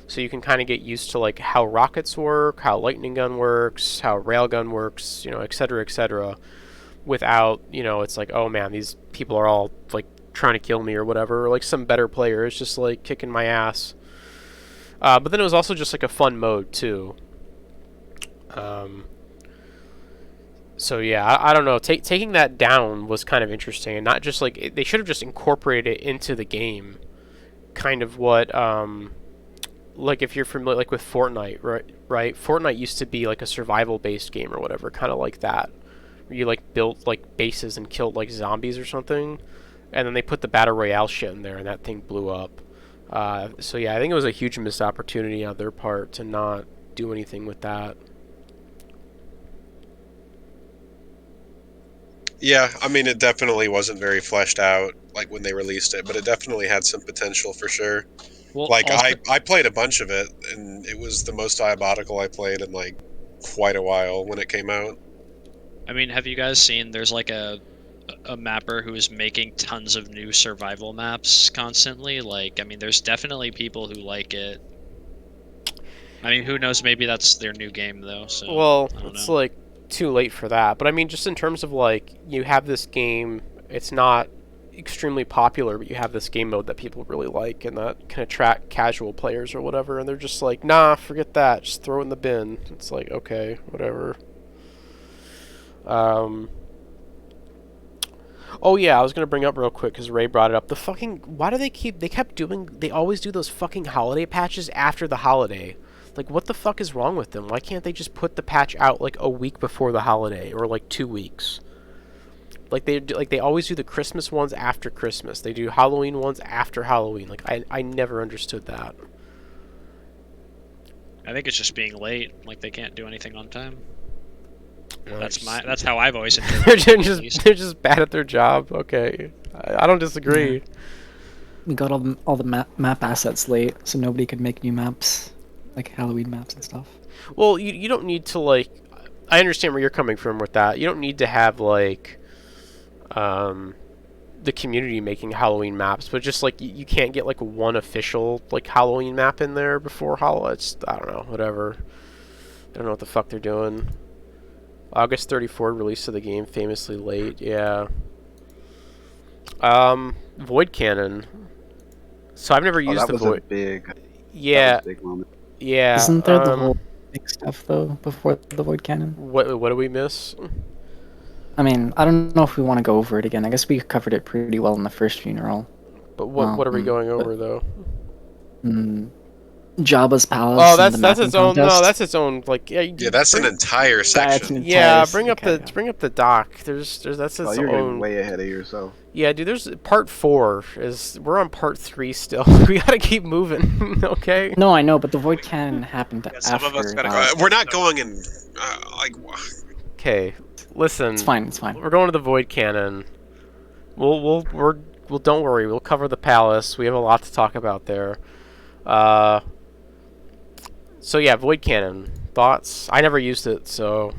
So you can kind of get used to like how rockets work, how lightning gun works, how railgun works, et cetera, without, it's like, oh man, these people are all like trying to kill me or whatever, or like some better player is just like kicking my ass. But then it was also just like a fun mode too. So yeah, I don't know. Taking that down was kind of interesting, and not just like they should have just incorporated it into the game. Kind of what, like if you're familiar, like with Fortnite, right? Fortnite used to be like a survival-based game or whatever, kind of like that. Where you like built like bases and killed like zombies or something, and then they put the battle royale shit in there, and that thing blew up. So yeah, I think it was a huge missed opportunity on their part to not do anything with that. Yeah, I mean, it definitely wasn't very fleshed out, like, when they released it, but it definitely had some potential for sure. Well, like, also, I played a bunch of it, and it was the most Diabotical I played in, like, quite a while when it came out. I mean, have you guys seen there's like a mapper who is making tons of new survival maps constantly? Like, I mean, there's definitely people who like it. I mean, who knows, maybe that's their new game, though, so Well, I don't it's know. like too late for that. But I mean, just in terms of like, you have this game, it's not extremely popular, but you have this game mode that people really like and that can attract casual players or whatever, and they're just like, nah, forget that, just throw it in the bin. It's like, okay, whatever. Oh yeah, I was gonna bring up real quick because Ray brought it up. Why do they always do those fucking holiday patches after the holiday. Like, what the fuck is wrong with them? Why can't they just put the patch out like a week before the holiday or like 2 weeks? Like they always do the Christmas ones after Christmas. They do Halloween ones after Halloween. Like I never understood that. I think it's just being late. Like, they can't do anything on time. Well, That's how I've always interpreted it. they're just bad at their job. Okay, I don't disagree. Yeah. We got all the map assets late, so nobody could make new maps, like Halloween maps and stuff. Well, you don't need to like. I understand where you're coming from with that. You don't need to have like, the community making Halloween maps, but just like you can't get like one official like Halloween map in there before Halloween. I don't know, whatever. I don't know what the fuck they're doing. August 34 release of the game, famously late. Yeah. Void Cannon. So I've never used the Void. Yeah. That was a big moment. Yeah. Isn't there the whole big stuff though before the Void Cannon? What do we miss? I mean, I don't know if we want to go over it again. I guess we covered it pretty well in the first funeral. But what are we going over though? Jabba's palace. Oh, that's its own. No, that's its own. Like Yeah, that's an entire section. Yeah, bring up the doc. There's that's its own. You're getting way ahead of yourself. Yeah, dude. There's part 4. We're on part 3 still. We gotta keep moving. Okay. No, I know, but the Void Cannon happened after. Some of us gotta we're not going in. Like. Okay, listen. It's fine. It's fine. We're going to the Void Cannon. We'll don't worry. We'll cover the palace. We have a lot to talk about there. So yeah, Void Cannon. Thoughts? I never used it, so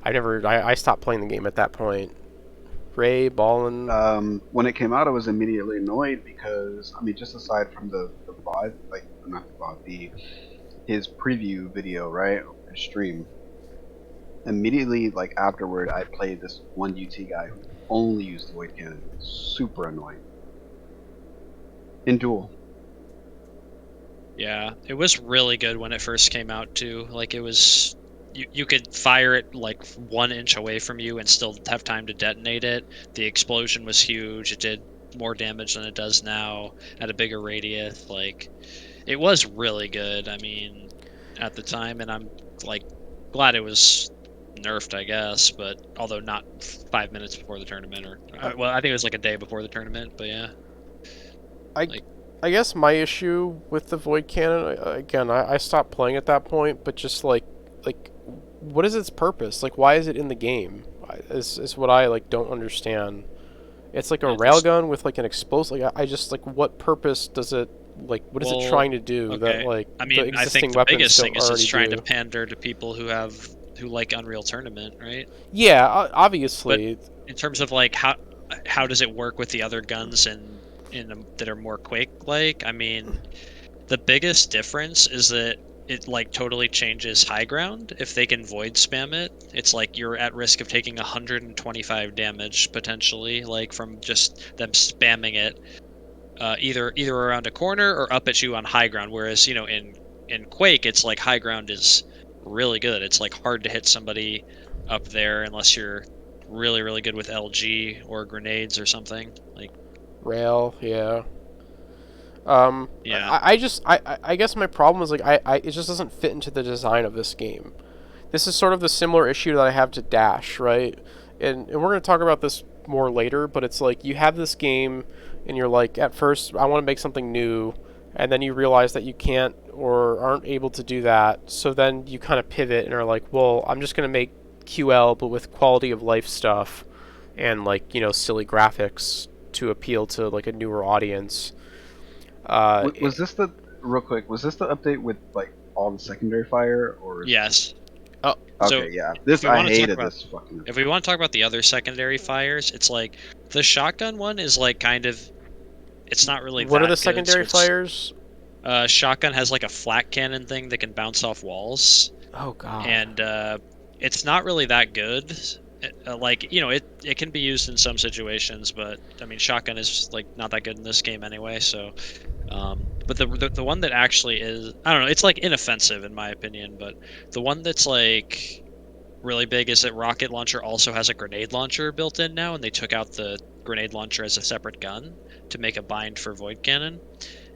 I stopped playing the game at that point. Ray, Ballin. When it came out, I was immediately annoyed because, I mean, just aside from the VOD, like, not the VOD, his preview video, right, or stream, immediately, like, afterward, I played this one UT guy who only used the Void Cannon. Super annoying. In duel. Yeah, it was really good when it first came out too. Like, it was, you could fire it like 1 inch away from you and still have time to detonate it. The explosion was huge. It did more damage than it does now at a bigger radius. Like, it was really good. I mean, at the time, and I'm like glad it was nerfed, I guess. But although not 5 minutes before the tournament, or well, I think it was like a day before the tournament. But yeah, I guess my issue with the Void Cannon, again, I stopped playing at that point, but just like, what is its purpose? Like, why is it in the game? Is what I like don't understand. It's like a railgun with like an explosive. Like, I just like, what purpose does it? Like, what is it trying to do that like I mean, the I existing think the weapons biggest don't thing is it's already trying do? to pander to people who like Unreal Tournament, right? Yeah, obviously. But in terms of like how does it work with the other guns that are more Quake-like? I mean, the biggest difference is that it like totally changes high ground. If they can void spam it, it's like you're at risk of taking 125 damage potentially, like from just them spamming it, either around a corner or up at you on high ground. Whereas in Quake, it's like high ground is really good. It's like hard to hit somebody up there unless you're really really good with LG or grenades or something like rail. Yeah. Yeah. I guess my problem is like it just doesn't fit into the design of this game. This is sort of the similar issue that I have to Dash, right? And we're going to talk about this more later, but it's like you have this game and you're like, at first I want to make something new, and then you realize that you can't or aren't able to do that. So then you kind of pivot and are like, well, I'm just going to make QL but with quality of life stuff and like, silly graphics to appeal to like a newer audience. Was this the real quick? Was this the update with like all the secondary fire or? Yes. Oh, okay, so yeah. This I hated this fucking. If we want to talk about the other secondary fires, it's like the shotgun one is like kind of, it's not really. What that are the good, secondary so fires? Shotgun has like a flat cannon thing that can bounce off walls. Oh god. And it's not really that good. Like it can be used in some situations, but I mean shotgun is like not that good in this game anyway. So, but the one that actually is, I don't know, it's like inoffensive in my opinion, but the one that's like really big is that rocket launcher also has a grenade launcher built in now, and they took out the grenade launcher as a separate gun to make a bind for void cannon.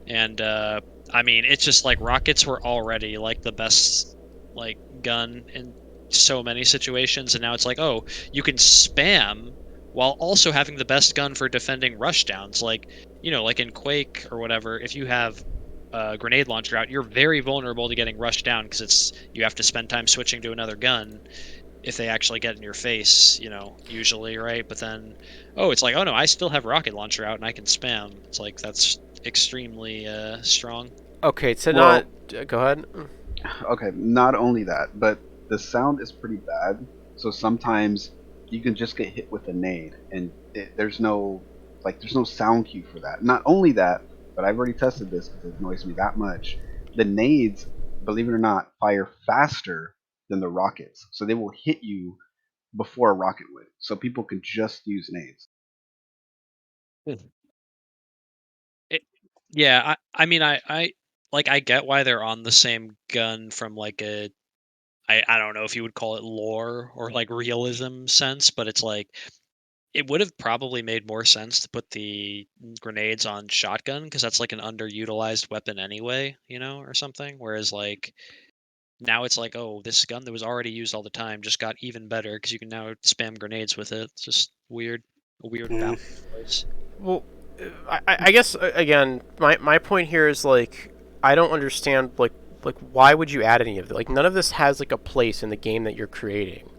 And I mean, it's just like rockets were already like the best like gun in so many situations, and now it's like, oh, you can spam while also having the best gun for defending rushdowns. Like, like in Quake or whatever, if you have a grenade launcher out, you're very vulnerable to getting rushed down because you have to spend time switching to another gun if they actually get in your face, usually, right? But then, it's like, oh no, I still have rocket launcher out and I can spam. It's like, that's extremely strong. Okay, so go ahead. Okay, not only that, but the sound is pretty bad. So sometimes you can just get hit with a nade, and there's no sound cue for that. Not only that, but I've already tested this because it annoys me that much. The nades, believe it or not, fire faster than the rockets, so they will hit you before a rocket would. So people can just use nades. Yeah, I mean, I like, I get why they're on the same gun from like I don't know if you would call it lore or like realism sense, but it's like it would have probably made more sense to put the grenades on shotgun because that's like an underutilized weapon anyway, or something. Whereas like now it's like, oh, this gun that was already used all the time just got even better because you can now spam grenades with it. It's just weird, a weird balance. Well, I guess again, my point here is like I don't understand like why would you add any of it? Like none of this has like a place in the game that you're creating.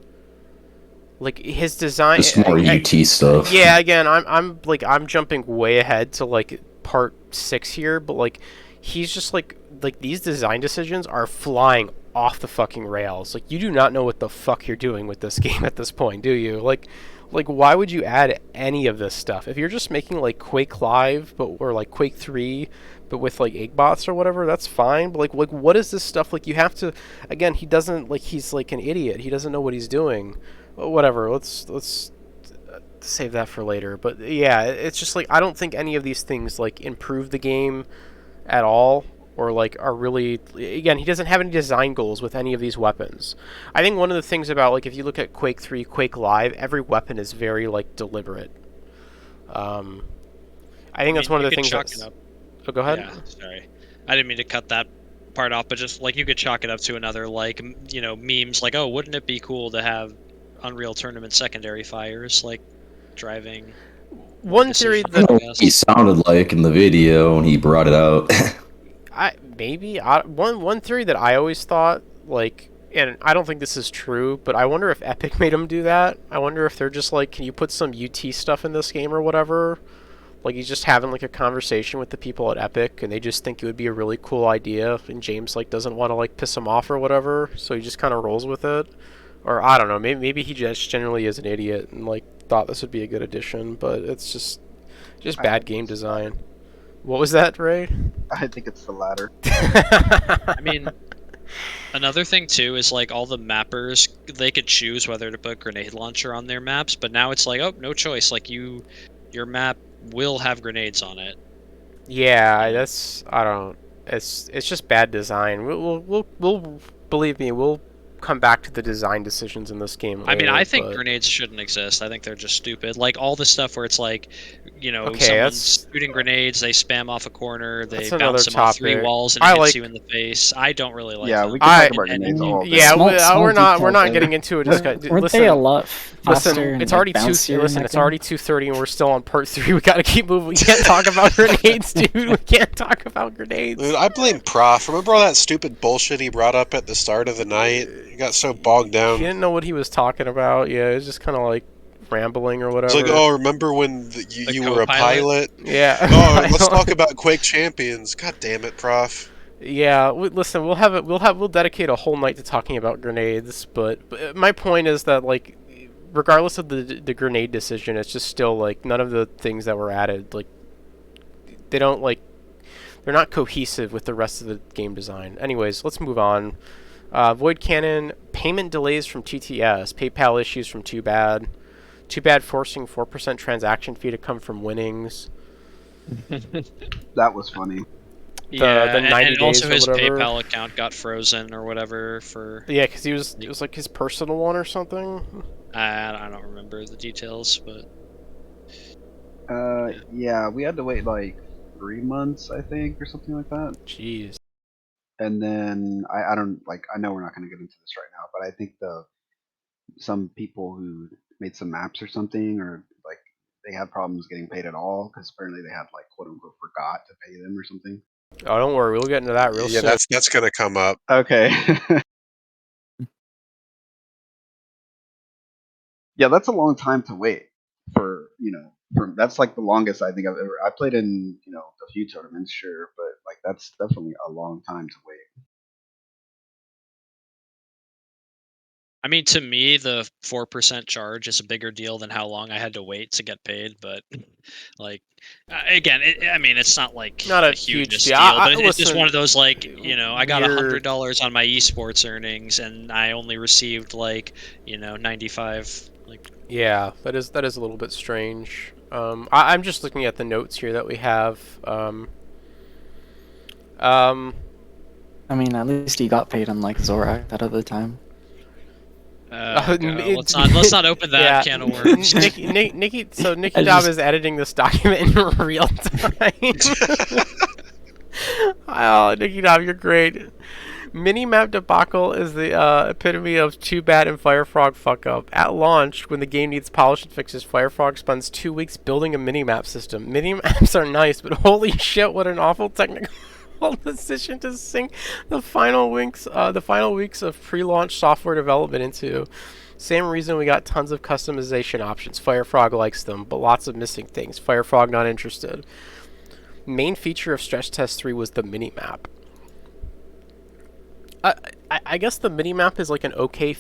Like his design, just more UT stuff. Yeah, again, I'm jumping way ahead to like part 6 here, but like he's just like these design decisions are flying off the fucking rails. Like you do not know what the fuck you're doing with this game at this point, do you? Like why would you add any of this stuff if you're just making like Quake Live or like Quake 3 but with like Igbots or whatever? That's fine, but like what is this stuff? Like you have to, again, he doesn't, like, he's like an idiot, he doesn't know what he's doing. Whatever, let's save that for later. But yeah, it's just like I don't think any of these things like improve the game at all, or like are really, again, he doesn't have any design goals with any of these weapons. I think one of the things about, like, if you look at Quake 3, Quake Live, every weapon is very like deliberate. I think that's one of the things that's... Oh, go ahead. Yeah, sorry. I didn't mean to cut that part off, but just like you could chalk it up to another like memes like, oh, wouldn't it be cool to have Unreal Tournament secondary fires like driving One theory I don't know what he sounded like in the video when he brought it out. One theory that I always thought, like, and I don't think this is true, but I wonder if Epic made them do that. I wonder if they're just like, can you put some UT stuff in this game or whatever? Like, he's just having like a conversation with the people at Epic, and they just think it would be a really cool idea, and James like doesn't want to like piss him off or whatever, so he just kind of rolls with it. Or I don't know, maybe he just generally is an idiot and like thought this would be a good addition, but it's just bad game design. What was that, Ray? I think it's the latter. I mean, another thing too is like all the mappers, they could choose whether to put grenade launcher on their maps, but now it's like, oh, no choice. Like your map will have grenades on it. Yeah, it's just bad design. We'll believe me, we'll come back to the design decisions in this game later. I mean, I think grenades shouldn't exist. I think they're just stupid. Like all the stuff where it's like, someone's shooting grenades, they spam off a corner, they bounce them off 3 walls, and it hits you in the face. I don't really like that. We can talk about grenades all day. Yeah, we're not getting into it. Weren't they a lot faster? It's already 2:30, and we're still on part 3. We gotta keep moving. We can't talk about grenades, dude. We can't talk about grenades. Dude, I blame Prof. Remember all that stupid bullshit he brought up at the start of the night? He got so bogged down. He didn't know what he was talking about. Yeah, it was just kind of like rambling or whatever. It's like, oh, remember when you were a pilot? Yeah. Oh, let's talk about Quake Champions. God damn it, Prof. Yeah, listen, we'll dedicate a whole night to talking about grenades, but my point is that like, regardless of the grenade decision, it's just still like none of the things that were added, like they're not cohesive with the rest of the game design. Anyways, let's move on. Void Cannon, payment delays from TTS, PayPal issues from Too Bad forcing 4% transaction fee to come from winnings. That was funny. The 90 and also days his or whatever. PayPal account got frozen or whatever for. Yeah, because it was like his personal one or something. I don't remember the details, but. Yeah, we had to wait like 3 months, I think, or something like that. Jeez. And then I don't I know we're not going to get into this right now, but I think some people who made some maps or something, or like they had problems getting paid at all because apparently they had like quote unquote forgot to pay them or something. Oh, don't worry, we'll get into that real soon. Yeah, that's gonna come up. Okay. Yeah, that's a long time to wait for that's like the longest I think I played in a few tournaments, sure, but like that's definitely a long time to wait. I mean, to me, the 4% charge is a bigger deal than how long I had to wait to get paid. But, like, again, it's not like not a huge deal, but it's just one of those like, I got $100 on my esports earnings, and I only received like, 95. Like, yeah, that is a little bit strange. I'm just looking at the notes here that we have. I mean, at least he got paid unlike Zorak that other time. Let's not open that can of worms. Nikki Dob is editing this document in real time. Oh, Nikki Dob, you're great. Minimap Debacle is the epitome of Too Bad and Firefrog fuck up. At launch, when the game needs polish and fixes, Firefrog spends 2 weeks building a minimap system. Minimaps are nice, but holy shit, what an awful technical decision to sink the final weeks of pre-launch software development into. Same reason we got tons of customization options. Firefrog likes them, but lots of missing things. Firefrog not interested. Main feature of Stress Test 3 was the minimap. I guess the minimap is like an okay.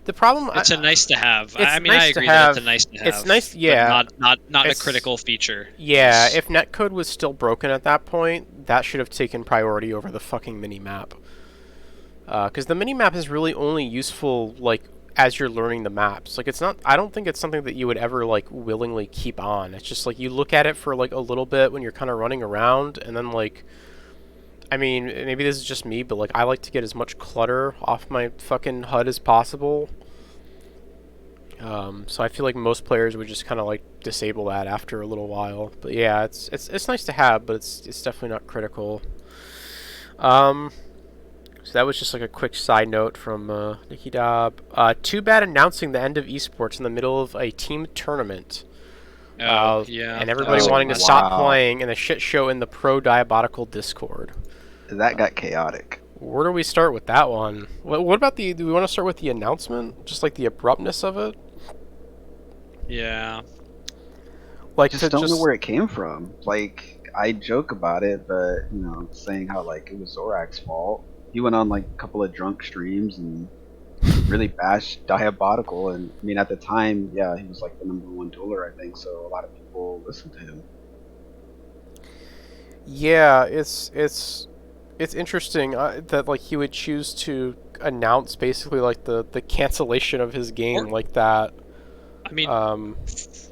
The problem. It's a nice to have. I mean, nice I agree that it's a nice to have. It's nice, yeah. Not a critical feature. Yeah, if netcode was still broken at that point, that should have taken priority over the fucking minimap. Because the minimap is really only useful like as you're learning the maps. Like it's not. I don't think it's something that you would ever like willingly keep on. It's just like you look at it for like a little bit when you're kind of running around, and then like. I mean, maybe this is just me, but like I like to get as much clutter off my fucking HUD as possible. So I feel like most players would just kind of like disable that after a little while. But yeah, it's nice to have, but it's definitely not critical. So that was just like a quick side note from Nicky Dobb. Too bad announcing the end of esports in the middle of a team tournament. Yeah. And everybody wanting to stop playing, and a shit show in the pro Diabotical Discord. That got chaotic. Where do we start with that one? What about do we want to start with the announcement? Just like the abruptness of it? Yeah. Like, just don't know where it came from. Like, I joke about it, but, you know, saying how, like, it was Zorak's fault. He went on, like, a couple of drunk streams and really bashed Diabotical. And, I mean, at the time, yeah, he was, like, the #1 dueler, I think, so a lot of people listened to him. Yeah, it's interesting that, like, he would choose to announce basically, like, the cancellation of his game like that. I mean,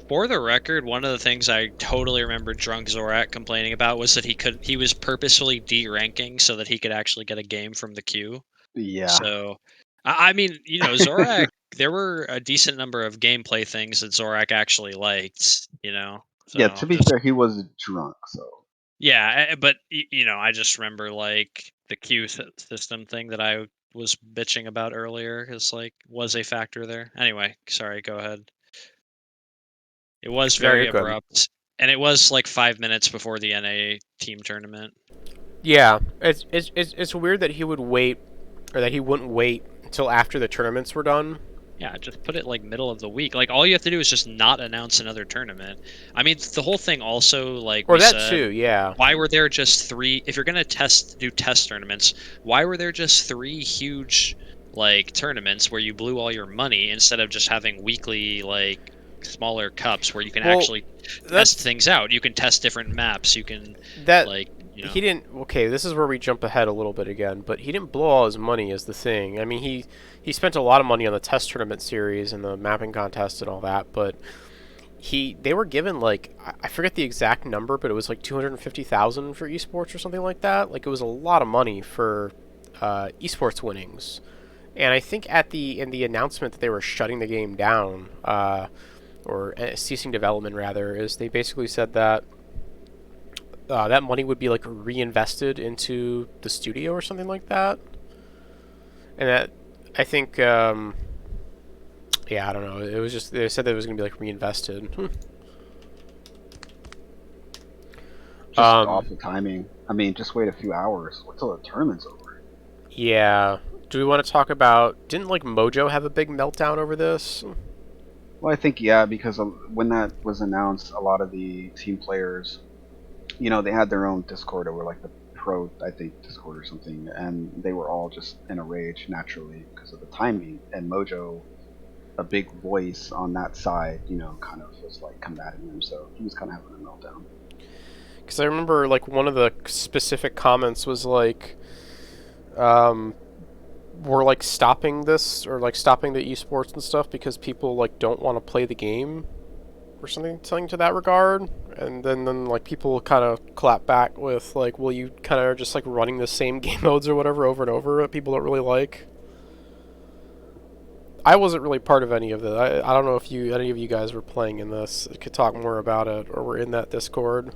for the record, one of the things I totally remember drunk Zorak complaining about was that he was purposefully de-ranking so that he could actually get a game from the queue. Yeah. So, I mean, you know, Zorak, there were a decent number of gameplay things that Zorak actually liked, you know. So yeah, to be fair, he was drunk, so. Yeah, but you know, I just remember like the queue system thing that I was bitching about earlier was a factor there. Anyway, sorry, go ahead. It was very abrupt, and it was like 5 minutes before the NA team tournament. Yeah, it's weird that he would wait, or that he wouldn't wait until after the tournaments were done. Yeah, just put it like middle of the week. Like all you have to do is just not announce another tournament. I mean, the whole thing also like. Or that too, yeah. Why were there just 3? If you're gonna do test tournaments, why were there just 3 huge like tournaments where you blew all your money instead of just having weekly like smaller cups where you can actually test things out? You can test different maps. You can like. You know. He didn't. Okay, this is where we jump ahead a little bit again, but he didn't blow all his money as the thing. I mean, he spent a lot of money on the test tournament series and the mapping contest and all that, but they were given like I forget the exact number, but it was like 250,000 for esports or something like that. Like it was a lot of money for esports winnings. And I think in the announcement that they were shutting the game down, or ceasing development rather, is they basically said that that money would be like reinvested into the studio or something like that. And that, I think, yeah, I don't know. It was just, they said that it was going to be like reinvested. Just awful timing. I mean, just wait a few hours until the tournament's over. Yeah. Do we want to talk about, didn't like Mojo have a big meltdown over this? Well, I think, yeah, because when that was announced, a lot of the team players, you know, they had their own Discord over like the pro, I think, Discord or something, and they were all just in a rage naturally because of the timing. And Mojo, a big voice on that side, you know, kind of was like combating them, so he was kind of having a meltdown. Because I remember like one of the specific comments was like, we're like stopping this, or like stopping the esports and stuff because people like don't want to play the game, or something to that regard. And then like people kind of clap back with like, well, you kind of are just like running the same game modes or whatever over and over that people don't really like. I wasn't really part of any of that. I don't know if any of you guys were playing in this, could talk more about it, or were in that Discord.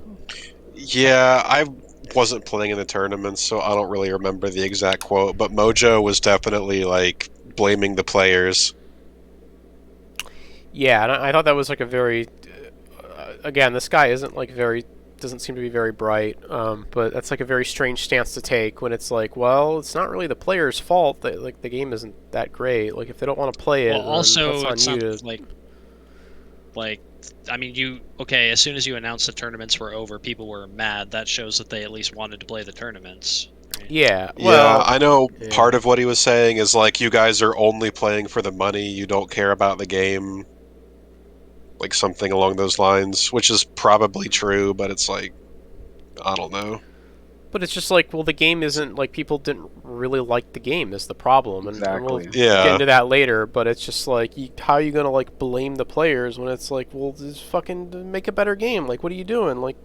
Yeah, I wasn't playing in the tournament, so I don't really remember the exact quote, but Mojo was definitely like blaming the players. Yeah, and I thought that was like a very again, this guy doesn't seem to be very bright, but that's like a very strange stance to take when it's like, well, it's not really the player's fault that like the game isn't that great. Like if they don't want to play it, well, also that's on you. Like I mean, as soon as you announced the tournaments were over, people were mad. That shows that they at least wanted to play the tournaments. Right? Yeah. Well, yeah, I know part of what he was saying is like, you guys are only playing for the money. You don't care about the game. Like something along those lines, which is probably true, but it's like, I don't know. But it's just like, well, the game isn't like, people didn't really like the game is the problem, and we'll get into that later. But it's just like, how are you gonna like blame the players when it's like, well, just fucking make a better game? Like, what are you doing? Like,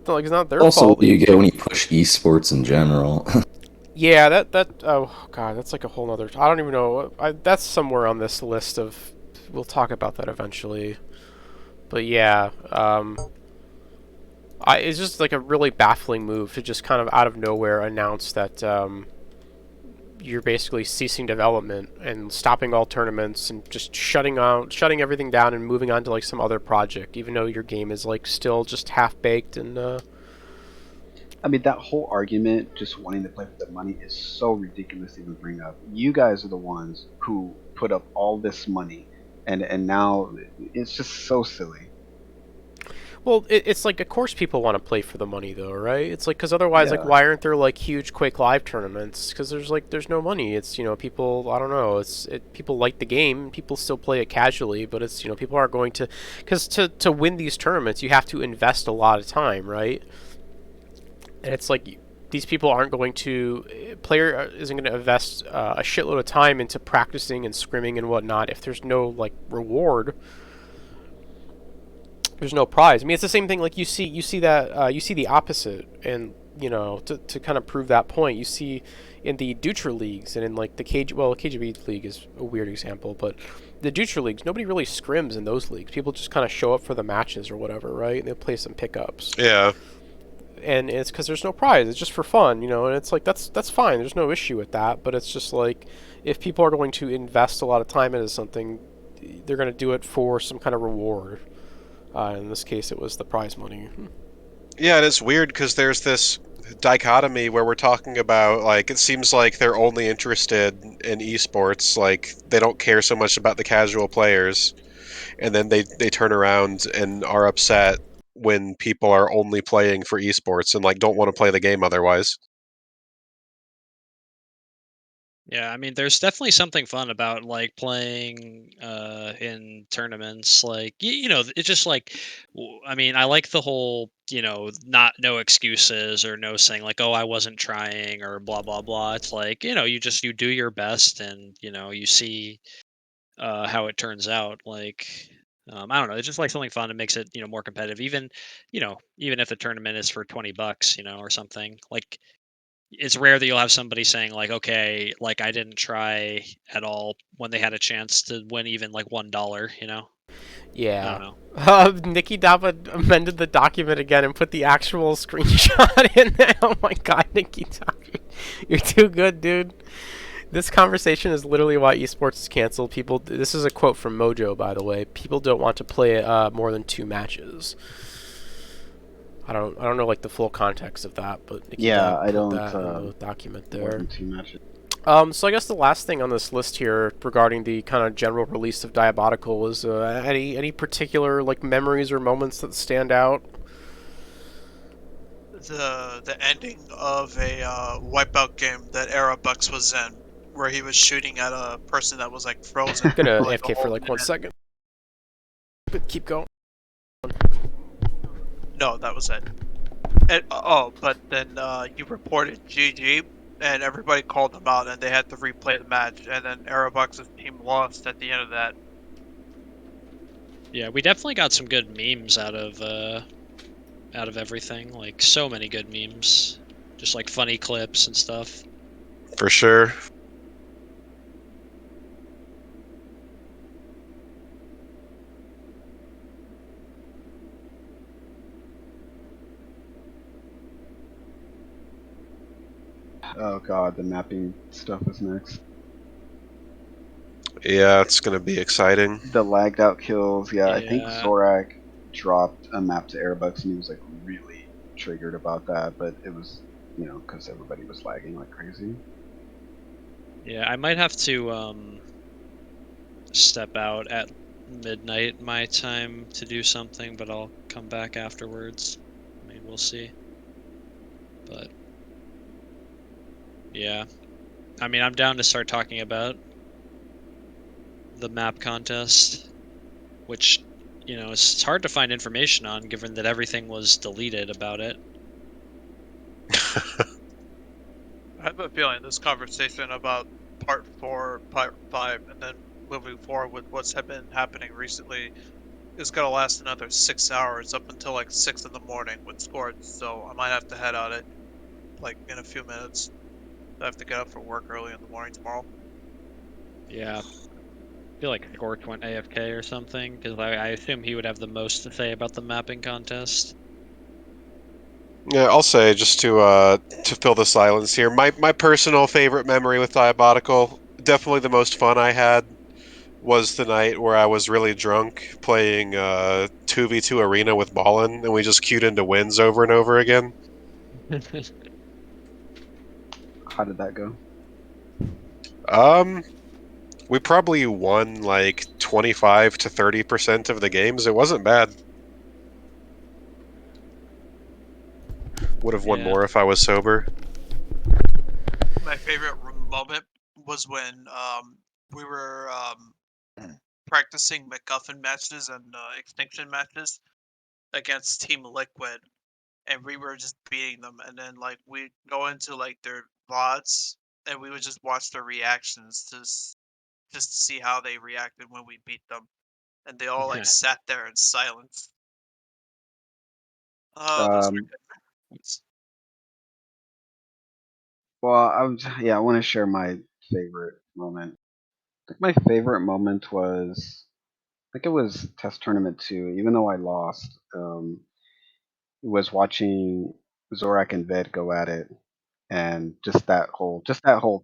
like it's not their also, fault. what do you get when you push esports in general? Yeah, that oh god, that's like a whole other. I don't even know. That's somewhere on this list of. We'll talk about that eventually. But yeah, It's just like a really baffling move to just kind of out of nowhere announce that you're basically ceasing development and stopping all tournaments and just shutting everything down and moving on to like some other project, even though your game is like still just half baked and. I mean, that whole argument, just wanting to play for the money, is so ridiculous to even bring up. You guys are the ones who put up all this money, and now it's just so silly. Well, it's like, of course people want to play for the money, though, right? It's like, because otherwise, like, Yeah. why aren't there, like, huge Quake Live tournaments? Because there's no money. It's, people, I don't know, people like the game, people still play it casually, but it's, people aren't going to, because to win these tournaments, you have to invest a lot of time, right? And it's like, these people aren't going to, player isn't going to invest a shitload of time into practicing and scrimming and whatnot if there's no, like, reward. There's no prize. I mean, it's the same thing. Like you see the opposite, and to kind of prove that point, you see in the Dutra leagues and in like the KGB league is a weird example, but the Dutra leagues, nobody really scrims in those leagues. People just kind of show up for the matches or whatever, right? And they play some pickups. Yeah. And it's because there's no prize. It's just for fun, and it's like that's fine. There's no issue with that. But it's just like if people are going to invest a lot of time into something, they're going to do it for some kind of reward. In this case, it was the prize money. Yeah, and it's weird because there's this dichotomy where we're talking about, like, it seems like they're only interested in esports, like, they don't care so much about the casual players, and then they turn around and are upset when people are only playing for esports and, like, don't want to play the game otherwise. Yeah, I mean, there's definitely something fun about like playing in tournaments. Like it's just like, I mean, I like the whole not no excuses or no saying like, oh, I wasn't trying or blah blah blah. It's like you do your best and you see how it turns out. Like I don't know, it's just like something fun. It makes it more competitive. Even if the tournament is for $20, or something like it's rare that you'll have somebody saying like, okay, like I didn't try at all when they had a chance to win even like $1. Yeah. I don't know. Nikki Dava amended the document again and put the actual screenshot in there. Oh my god, Nikki Dava, you're too good, dude. This conversation is literally why esports is canceled. This is a quote from Mojo, by the way. People don't want to play more than 2 matches. I don't know like the full context of that, but Nikki I put don't. that in the document there. More than 2 matches. So I guess the last thing on this list here regarding the kind of general release of Diabotical was any particular like memories or moments that stand out. The ending of a Wipeout game that Aerobucks was in, where he was shooting at a person that was like frozen. I'm gonna for, like, AFK for like 1 second. But keep going. No, that was it. But then you reported GG, and everybody called them out, and they had to replay the match, and then Aerobucks' team lost at the end of that. Yeah, we definitely got some good memes out of everything. Like so many good memes, just like funny clips and stuff. For sure. Oh god, the mapping stuff is next. Yeah, it's gonna be exciting. The lagged out kills, yeah. I think Zorak dropped a map to Airbucks and he was like really triggered about that, but it was, because everybody was lagging like crazy. Yeah, I might have to step out at midnight my time to do something, but I'll come back afterwards. I mean, we'll see. But yeah, I mean, I'm down to start talking about the map contest, which it's hard to find information on given that everything was deleted about it. I have a feeling this conversation about part 4, part 5, and then moving forward with what's been happening recently is gonna last another 6 hours up until like 6 in the morning with Scorch. So I might have to head on it like in a few minutes. I have to get up for work early in the morning tomorrow. Yeah. I feel like Scorch went AFK or something, because I assume he would have the most to say about the mapping contest. Yeah, I'll say just to fill the silence here. My personal favorite memory with Diabotical, definitely the most fun I had, was the night where I was really drunk playing 2v2 Arena with Ballin, and we just queued into wins over and over again. How did that go? We probably won like 25 to 30% of the games. It wasn't bad. Would have won Yeah. more if I was sober. My favorite moment was when we were practicing MacGuffin matches and extinction matches against Team Liquid, and we were just beating them. And then like we go into like their VODs, and we would just watch their reactions just to see how they reacted when we beat them, and they all like sat there in silence. Oh, those were Um, good moments. well, I want to share my favorite moment. I think my favorite moment was, I think it was Test Tournament 2, even though I lost. It was watching Zorak and Ved go at it, and just that whole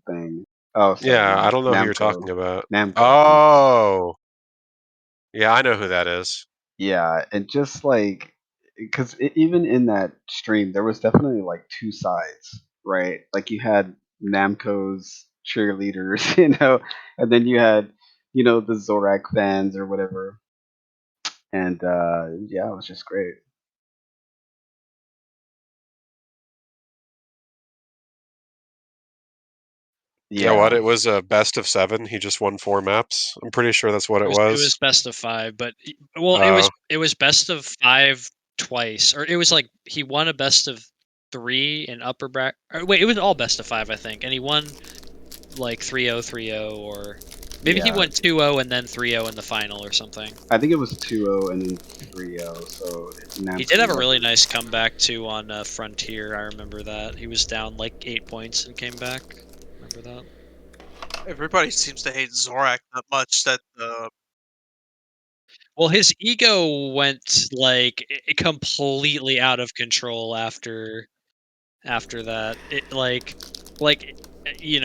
thing. Oh, sorry, Yeah, I don't know who you're Namco, talking about. Namco. Oh, yeah, I know who that is. Yeah, and just like, because even in that stream, there was definitely like two sides, right? Like you had Namco's cheerleaders, and then you had, the Zorak fans or whatever. And yeah, it was just great. Yeah, what? Yeah. It was a best of 7. He just won 4 maps. I'm pretty sure that's what it It was was. best of 5, but well, Oh, it was best of 5 twice, or it was like he won a best of 3 in upper bracket. Wait, it was all best of 5, I think, and he won like 3-0, 3-0, or maybe he Yeah, went 2-0 and then 3-0 in the final or something. I think it was 2-0 and then 3-0. So He did Namco have a really never. nice comeback too on Frontier. I remember that he was down like 8 points and came back. Remember that? Everybody seems to hate Zorak that much that Well, his ego went like completely out of control after that.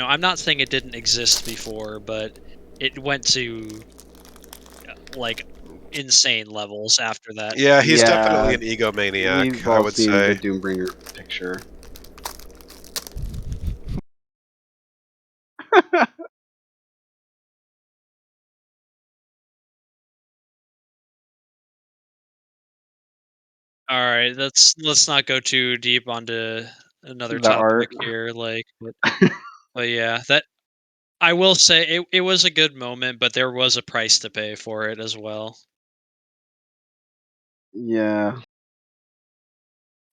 I'm not saying it didn't exist before, but it went to like insane levels after that. yeah, he's definitely Yeah, an egomaniac, we've I all would seen the say. Doombringer picture. All right, let's not go too deep onto another The topic art. here. But yeah, that I will say it was a good moment, but there was a price to pay for it as well. Yeah.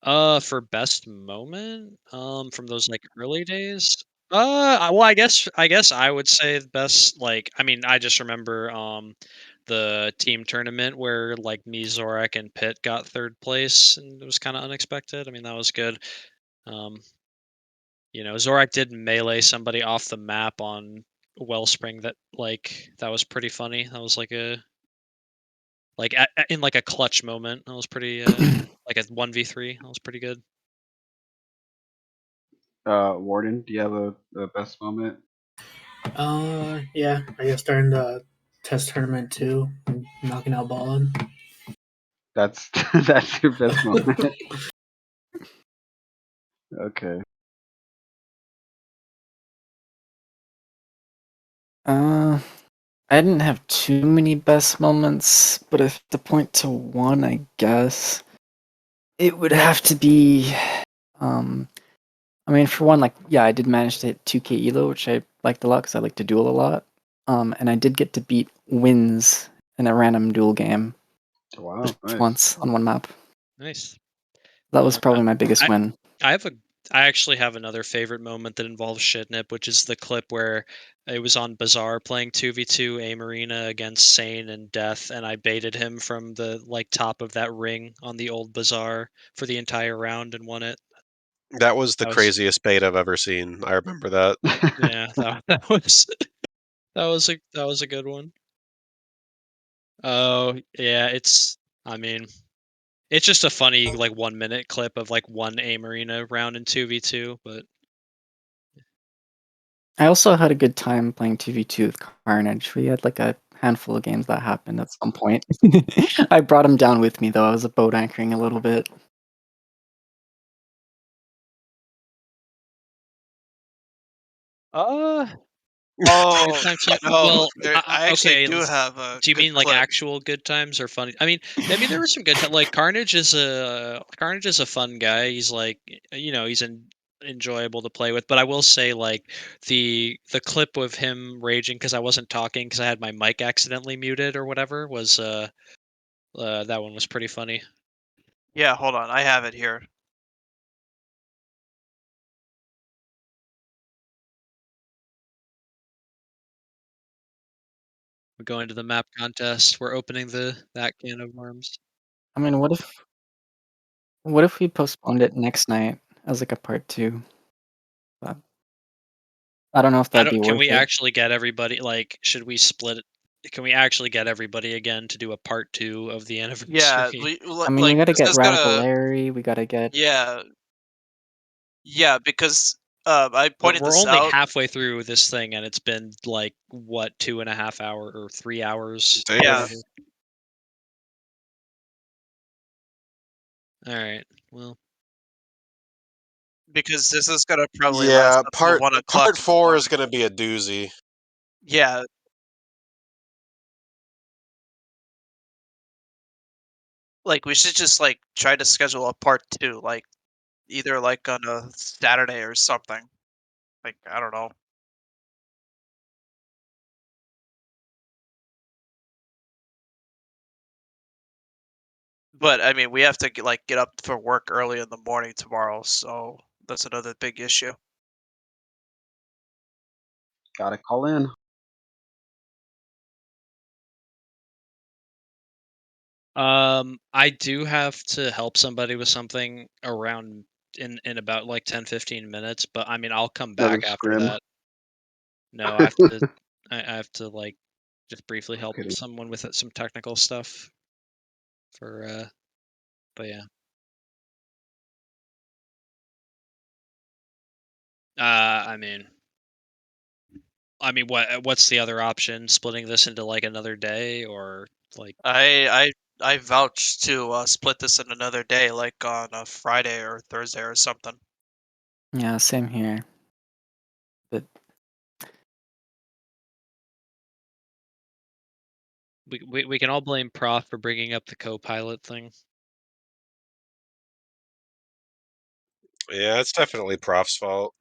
For best moment, from those like early days. Well, I guess I would say the best. Like, I mean, I just remember the team tournament where like me, Zorak, and Pitt got third place, and it was kind of unexpected. I mean, that was good. Um, Zorak did melee somebody off the map on Wellspring. That was pretty funny. That was like in like a clutch moment. That was pretty like a 1v3. That was pretty good. Warden, do you have a best moment? Yeah, I guess during the test tournament too, knocking out Ballin. That's that's your best moment. Okay. I didn't have too many best moments, but if to point to one, I guess it would have to be. Um, I mean, for one, like, yeah, I did manage to hit 2K elo, which I liked a lot because I like to duel a lot. And I did get to beat wins in a random duel game Wow, just nice. once on one map. Nice. That was probably my I biggest win. I have a I actually have another favorite moment that involves Shitnip, which is the clip where it was on Bazaar playing 2v2 Aim Arena against Sane and Death, and I baited him from the like top of that ring on the old Bazaar for the entire round and won it. That was the That was craziest bait I've ever seen. I remember that. yeah, that was that was a good one. Oh yeah, I mean It's just a funny like 1 minute clip of like one aim arena round in 2v2, but I also had a good time playing 2v2 with Carnage. We had like a handful of games that happened at some point. I brought him down with me though. I was a boat anchoring a little bit. Oh, good time too. no, Well, I actually okay. do have a Do you good mean like clip. actual good times or funny? I mean, there were some good times. Like Carnage is a fun guy. He's like, he's enjoyable to play with. But I will say, like the clip of him raging because I wasn't talking because I had my mic accidentally muted or whatever was that one was pretty funny. Yeah, hold on, I have it here. We're going to the map contest. We're opening that can of worms. I mean, what if we postponed it next night as like a part 2? But I don't know if I that'd don't. be Can worth we it. actually get everybody? Like, should we split it? Can we actually get everybody again to do a part 2 of the Yeah, anniversary? I mean, we like gotta this get is Radical gonna. Larry. We gotta get. Yeah, because I pointed We're this only out. halfway through this thing, and it's been like what 2.5 hour or 3 hours Yeah, over here. All right. Well, because this is gonna probably last Yeah, up till part 1 o'clock part in the 4 is morning. going to be a doozy. Yeah. Like we should just like try to schedule a part 2, like either like on a Saturday or something. Like I don't know. But I mean, we have to get up for work early in the morning tomorrow, so that's another big issue. Gotta call in. I do have to help somebody with something around in about like 10-15 minutes, but I mean, I'll come Another back after scrim. that. No, I have to like just briefly help Kidding. someone with some technical stuff for but yeah. I mean, what's the other option? Splitting this into like another day or like I vouch to split this in another day, like on a Friday or Thursday or something. Yeah, same here. But we can all blame Prof for bringing up the co-pilot thing. Yeah, it's definitely Prof's fault.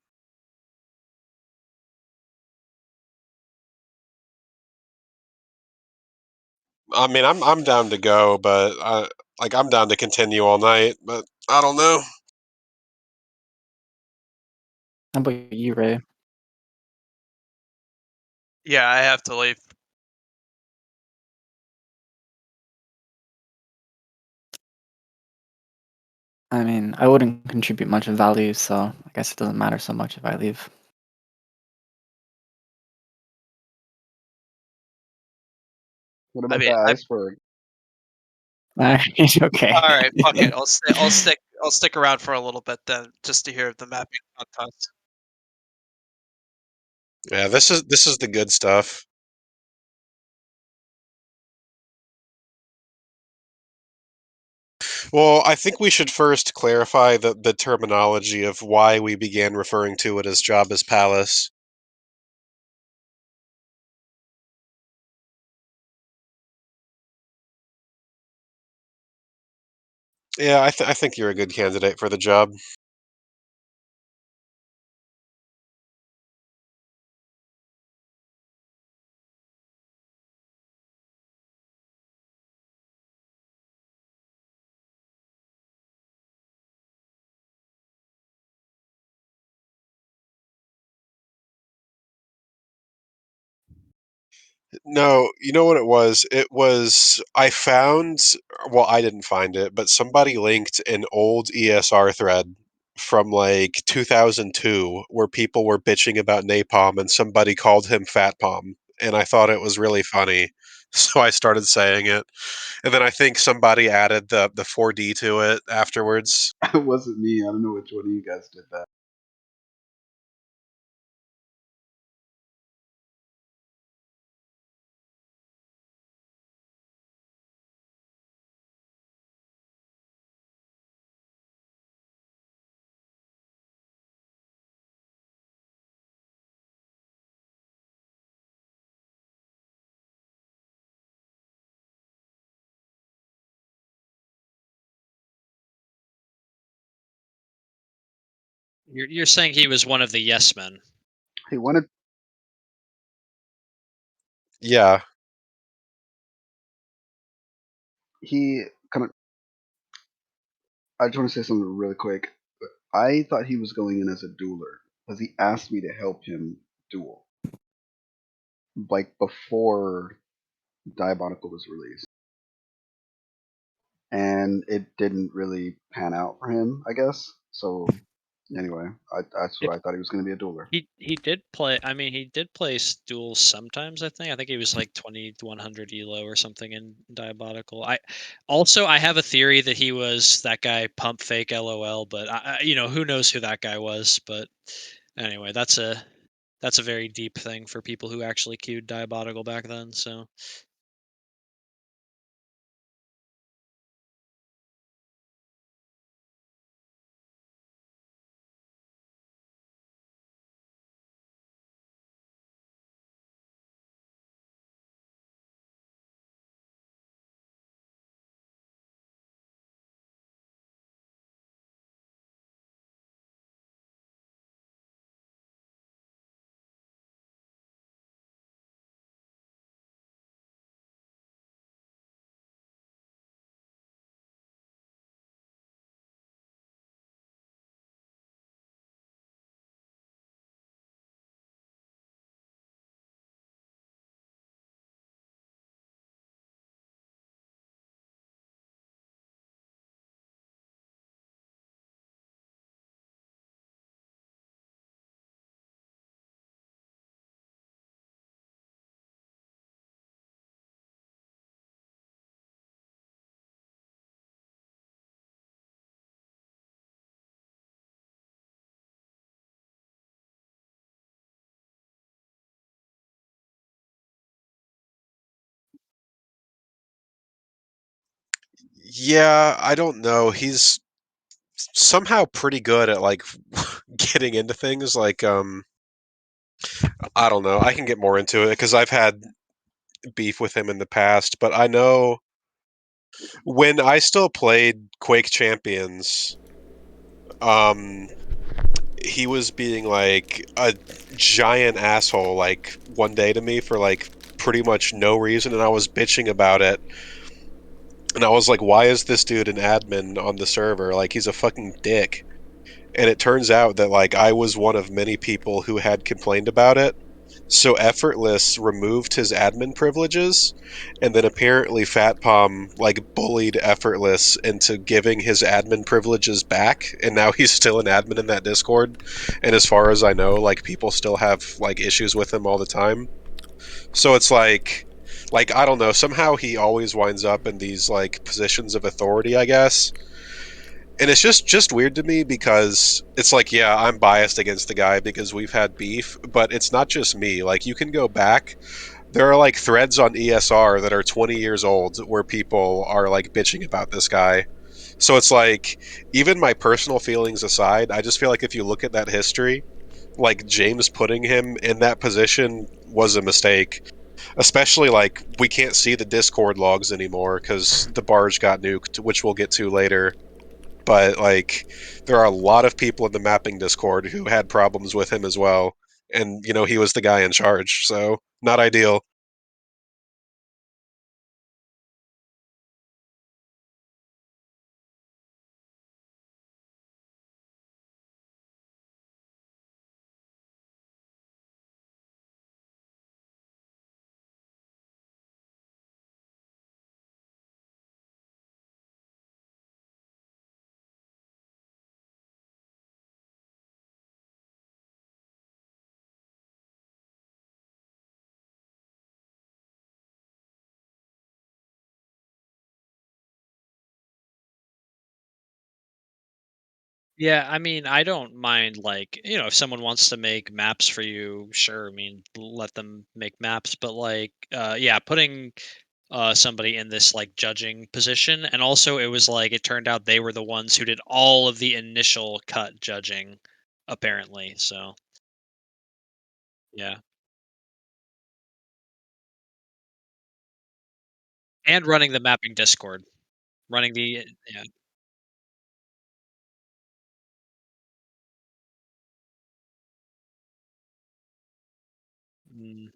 I mean, I'm down to go, but I'm down to continue all night, but I don't know. how about you, Ray? Yeah, I have to leave. I mean, I wouldn't contribute much of value, so I guess it doesn't matter so much if I leave. What I about mean, the I iceberg? Alright, okay. all right, fuck it. I'll stick around for a little bit then, just to hear the mapping contest. Yeah, this is the good stuff. Well, I think we should first clarify the terminology of why we began referring to it as Jabba's Palace. Yeah, I think you're a good candidate for the job. No, you know what it was? It was I found, well, I didn't find it, but somebody linked an old ESR thread from like 2002 where people were bitching about napalm and somebody called him Fat Palm, and I thought it was really funny. so I started saying it. And then I think somebody added the 4D to it afterwards. It wasn't me. I don't know which one of you guys did that. You're saying he was one of the yes men. He wanted. Yeah. He kind of. I just want to say something really quick. I thought he was going in as a dueler because he asked me to help him duel, like before Diabotical was released, and it didn't really pan out for him, I guess. So anyway, that's what I thought he was going to be a dueler. He did play. I mean, he did play duels sometimes. I think he was like 2100 elo or something in Diabotical. I have a theory that he was that guy Pump Fake LOL, but who knows who that guy was. But anyway, that's a very deep thing for people who actually queued Diabotical back then. So Yeah, I don't know. He's somehow pretty good at like getting into things. Like, I don't know. I can get more into it because I've had beef with him in the past. But I know when I still played Quake Champions, um, he was being like a giant asshole like one day to me for like pretty much no reason, and I was bitching about it. And I was like, why is this dude an admin on the server? Like, he's a fucking dick. And it turns out that, like, I was one of many people who had complained about it. So Effortless removed his admin privileges, and then apparently Fat Palm, like, bullied Effortless into giving his admin privileges back, and now he's still an admin in that Discord. And as far as I know, like, people still have, like, issues with him all the time. So it's like I don't know, somehow he always winds up in these like positions of authority, I guess. And it's just weird to me because it's like, yeah, I'm biased against the guy because we've had beef, but it's not just me. Like, you can go back. There are like threads on ESR that are 20 years old where people are like bitching about this guy. So it's like, even my personal feelings aside, I just feel like if you look at that history, like James putting him in that position was a mistake. Especially like we can't see the Discord logs anymore because the barge got nuked, which we'll get to later. But like, there are a lot of people in the mapping Discord who had problems with him as well, and he was the guy in charge, so not ideal. Yeah, I mean, I don't mind, like, if someone wants to make maps for you, sure. I mean, let them make maps, but like, yeah, putting somebody in this like judging position, and also it was like it turned out they were the ones who did all of the initial cut judging, apparently. So yeah, and running the mapping Discord, running the yeah. Mm.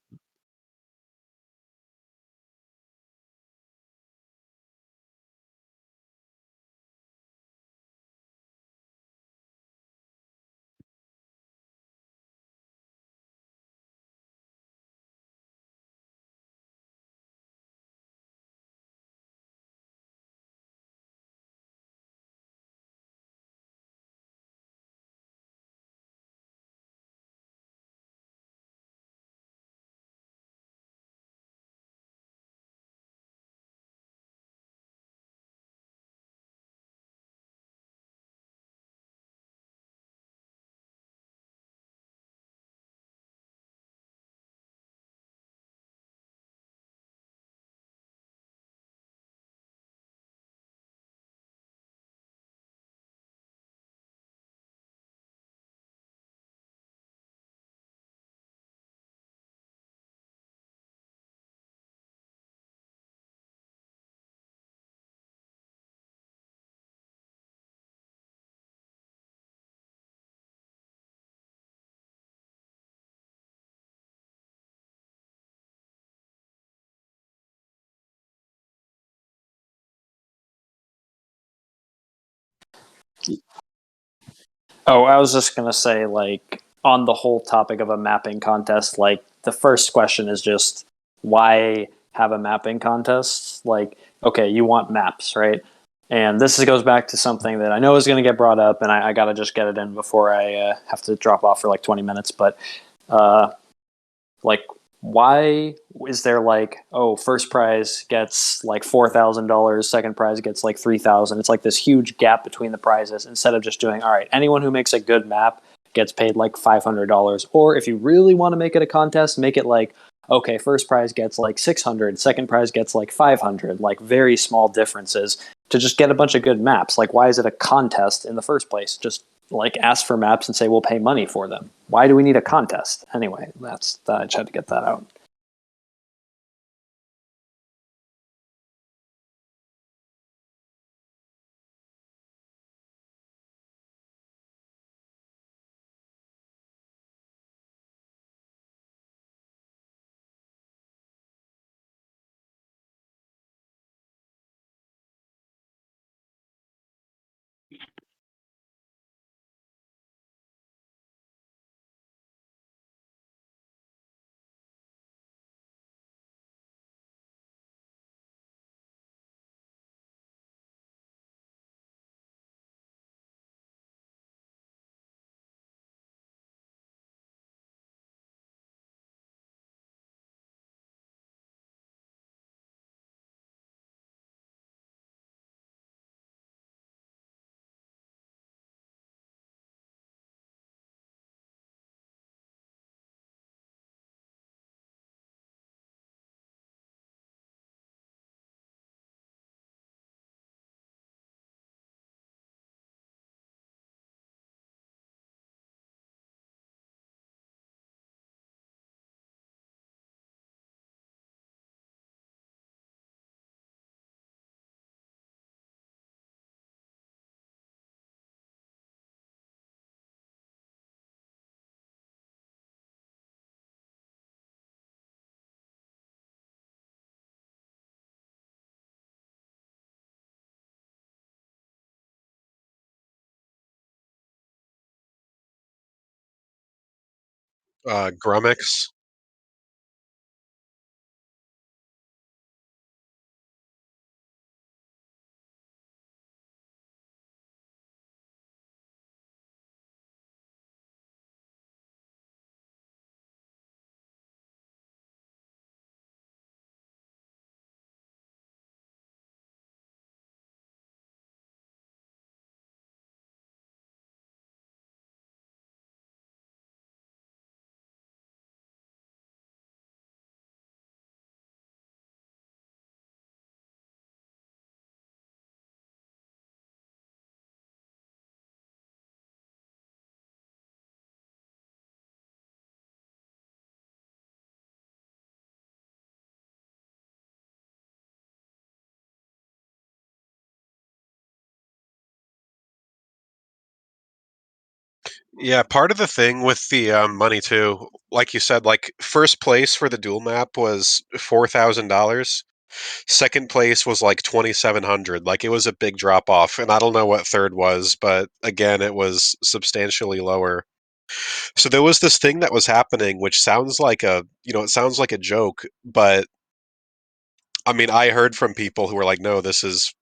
Oh, I was just gonna say, like, on the whole topic of a mapping contest, like, the first question is just why have a mapping contest? Like, okay, you want maps, right? And goes back to something that I know is going to get brought up, and I got to just get it in before I have to drop off for like 20 minutes. But uh, like, why is there like, oh, first prize gets like $4,000, second prize gets like 3,000? It's like this huge gap between the prizes, instead of just doing, all right, anyone who makes a good map gets paid like $500. Or if you really want to make it a contest, make it like, okay, first prize gets like 600, second prize gets like 500, like very small differences to just get a bunch of good maps. Like, why is it a contest in the first place? Just like ask for maps and say we'll pay money for them. Why do we need a contest? Anyway, that's I just had to get that out. Grumix. Yeah, part of the thing with the money too, like you said, like first place for the dual map was $4,000. Second place was like 2,700. Like it was a big drop off, and I don't know what third was, but again, it was substantially lower. So there was this thing that was happening, which sounds like it sounds like a joke, but I mean, I heard from people who were like, no, this is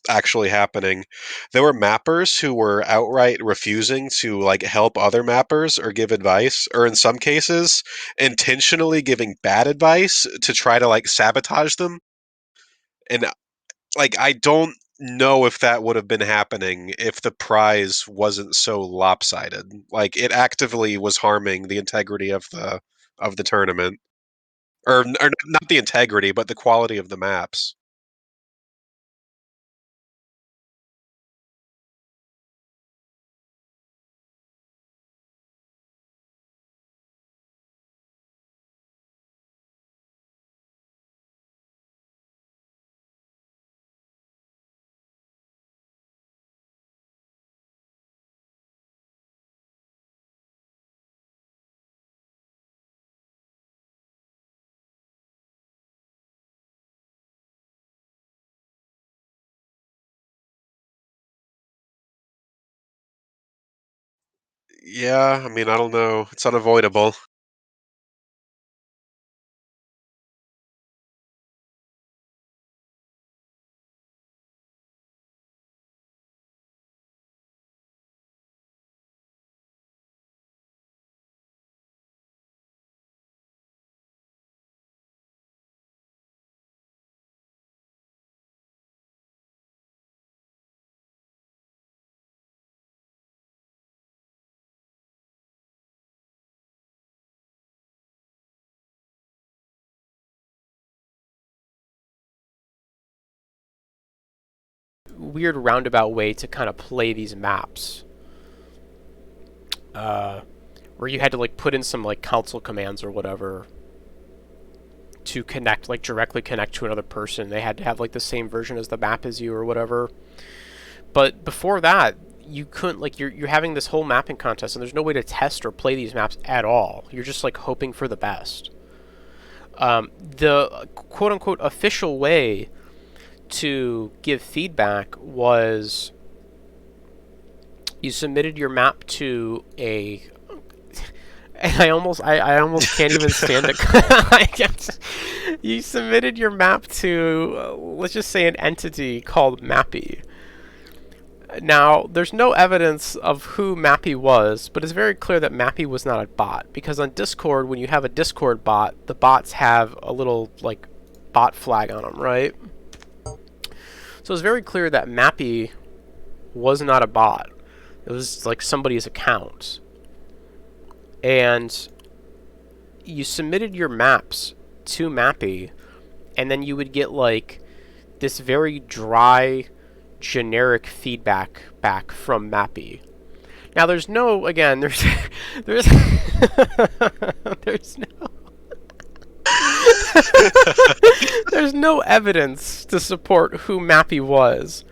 actually happening. There were mappers who were outright refusing to like help other mappers or give advice, or in some cases, intentionally giving bad advice to try to like sabotage them. And like I don't know if that would have been happening if the prize wasn't so lopsided. Like it actively was harming the integrity of the tournament, or not the integrity, but the quality of the maps. Yeah, I mean, I don't know. It's unavoidable. Weird roundabout way to kind of play these maps. Where you had to like put in some like console commands or whatever to connect, like directly connect to another person. They had to have like the same version as the map as you or whatever. But before that, you couldn't, like, you're having this whole mapping contest and there's no way to test or play these maps at all. You're just like hoping for the best. The quote-unquote official way to give feedback was you submitted your map to a I almost can't even stand it. You submitted your map to let's just say an entity called Mappy. Now, there's no evidence of who Mappy was, but it's very clear that Mappy was not a bot, because on Discord, when you have a Discord bot, the bots have a little, like, bot flag on them, right? So it's very clear that Mappy was not a bot. It was, like, somebody's account. And you submitted your maps to Mappy, and then you would get, like, this very dry, generic feedback back from Mappy. Now there's no, again, there's there's no there's no evidence to support who Mappy was.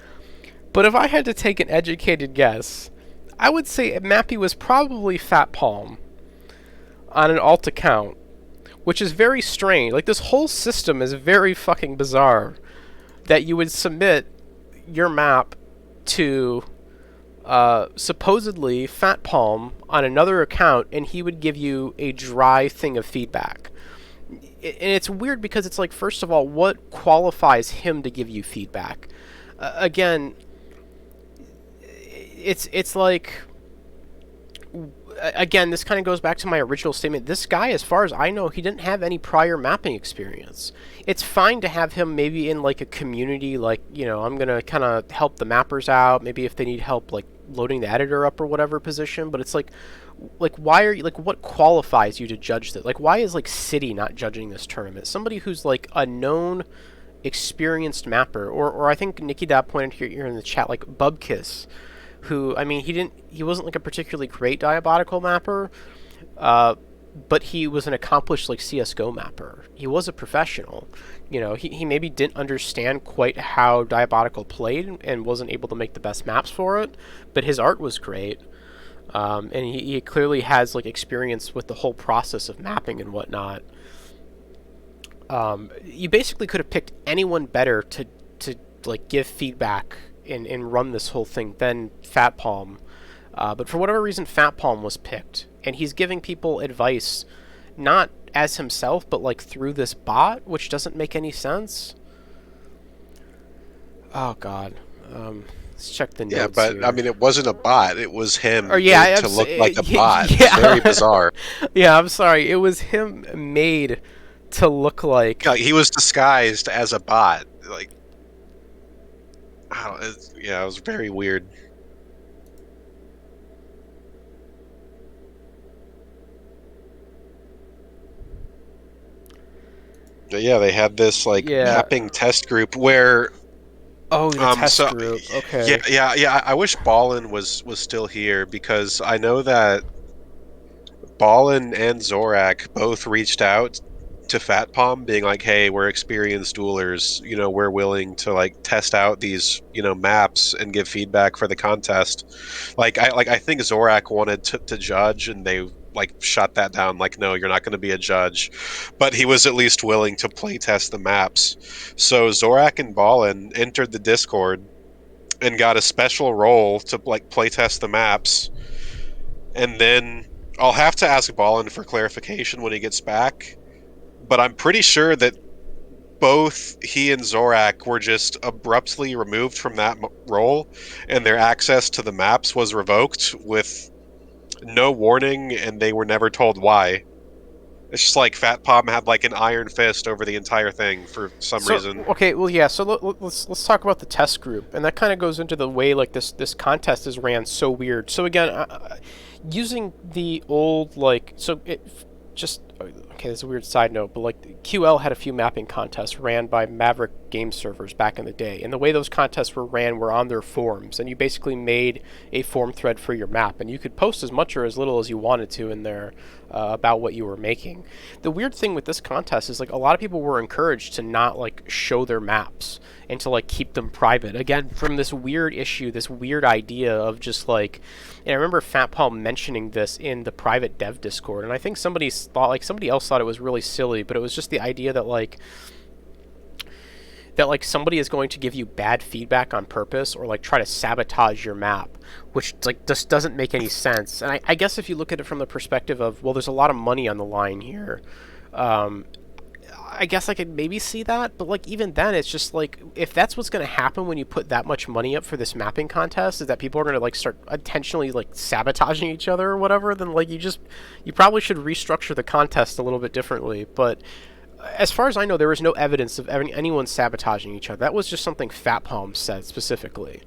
But if I had to take an educated guess, I would say Mappy was probably Fat Palm on an alt account, which is very strange. Like, this whole system is very fucking bizarre, that you would submit your map to supposedly Fat Palm on another account, and he would give you a dry thing of feedback. And it's weird because it's like, first of all, what qualifies him to give you feedback? Again, it's like, again, this kind of goes back to my original statement. This guy, as far as I know, he didn't have any prior mapping experience. It's fine to have him maybe in like a community, like, you know, I'm gonna kind of help the mappers out, maybe if they need help like loading the editor up or whatever position, but it's like why are you, like, what qualifies you to judge that? Like, why is like City not judging this tournament? Somebody who's like a known, experienced mapper, or I think Nikki Dab pointed here in the chat, like Bubkiss, who, I mean, he wasn't like a particularly great Diabotical mapper, but he was an accomplished like CSGO mapper. He was a professional. You know, he maybe didn't understand quite how Diabotical played and wasn't able to make the best maps for it, but his art was great. And he clearly has like experience with the whole process of mapping and whatnot. You basically could have picked anyone better to like give feedback and run this whole thing than Fat Palm. But for whatever reason, Fat Palm was picked, and he's giving people advice, not as himself, but like through this bot, which doesn't make any sense. Oh God. Let's check the notes. Yeah, but here. I mean, it wasn't a bot. It was him Or yeah, made to look like a bot. Yeah. It's very bizarre. Yeah, I'm sorry. It was him made to look like. Like he was disguised as a bot. Like, I don't. Yeah, it was very weird. But yeah, they had this like mapping test group where. Oh, the test group. Okay. Yeah. I wish Ballin was still here because I know that Ballin and Zorak both reached out to Fat Palm, being like, "Hey, we're experienced duelers. You know, we're willing to like test out these maps and give feedback for the contest." I think Zorak wanted to judge, and they like shut that down. Like, no, you're not going to be a judge, but he was at least willing to play test the maps. So Zorak and Ballin entered the Discord and got a special role to like play test the maps, and then I'll have to ask Ballin for clarification when he gets back. But I'm pretty sure that both he and Zorak were just abruptly removed from that role, and their access to the maps was revoked with no warning, and they were never told why. It's just like Fat Palm had like an iron fist over the entire thing for some reason. Okay, well, yeah. So let's talk about the test group, and that kind of goes into the way like this contest is ran so weird. So again, using the old okay, there's a weird side note, but like QL had a few mapping contests ran by Maverick game servers back in the day, and the way those contests were ran were on their forums, and you basically made a forum thread for your map, and you could post as much or as little as you wanted to in there about what you were making. The weird thing with this contest is like a lot of people were encouraged to not like show their maps and to like keep them private, again from this weird issue, this weird idea of just like, and I remember Fat Palm mentioning this in the private dev Discord, and I think somebody else thought it was really silly, but it was just the idea that like somebody is going to give you bad feedback on purpose or like try to sabotage your map, which like just doesn't make any sense. And I guess if you look at it from the perspective of, well, there's a lot of money on the line here, I guess I could maybe see that, but like even then it's just like, if that's what's going to happen when you put that much money up for this mapping contest, is that people are going to like start intentionally like sabotaging each other or whatever, then like you probably should restructure the contest a little bit differently. But as far as I know, there was no evidence of anyone sabotaging each other. That was just something Fat Palm said specifically.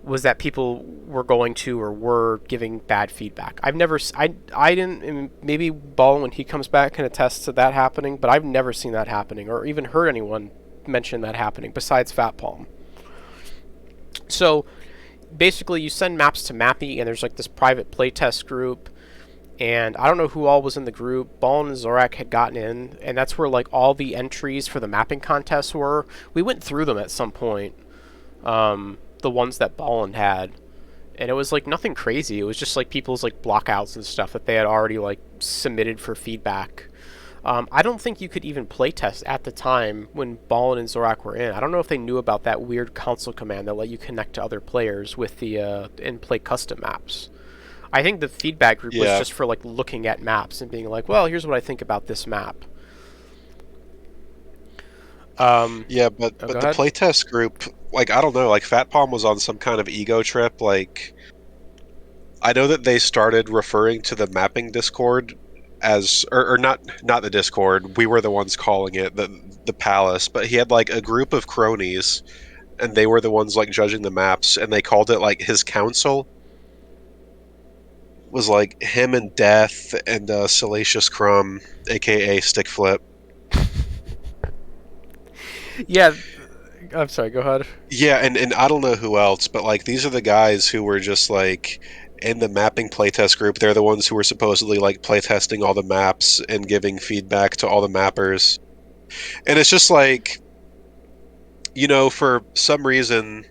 Was that people were going to or were giving bad feedback. I didn't, and maybe Ball, when he comes back, can attest to that happening, but I've never seen that happening or even heard anyone mention that happening besides Fat Palm. So basically you send maps to Mappy, and there's like this private playtest group, and I don't know who all was in the group. Ball and Zorak had gotten in, and that's where like all the entries for the mapping contests were. We went through them at some point. The ones that Ballin had, and it was like nothing crazy. It was just like people's like blockouts and stuff that they had already like submitted for feedback. I don't think you could even playtest at the time when Ballin and Zorak were in. I don't know if they knew about that weird console command that let you connect to other players with the and play custom maps. I think the feedback group was just for like looking at maps and being like, well, here's what I think about this map. But the playtest group, like, I don't know, like Fat Palm was on some kind of ego trip. Like, I know that they started referring to the mapping Discord as, or not the Discord. We were the ones calling it the Palace, but he had like a group of cronies, and they were the ones like judging the maps, and they called it like his council. It was like him and Death and Salacious Crumb, aka Stick Flip. Yeah, I'm sorry, go ahead. Yeah, and I don't know who else, but like these are the guys who were just like in the mapping playtest group. They're the ones who were supposedly like playtesting all the maps and giving feedback to all the mappers. And it's just like, for some reason,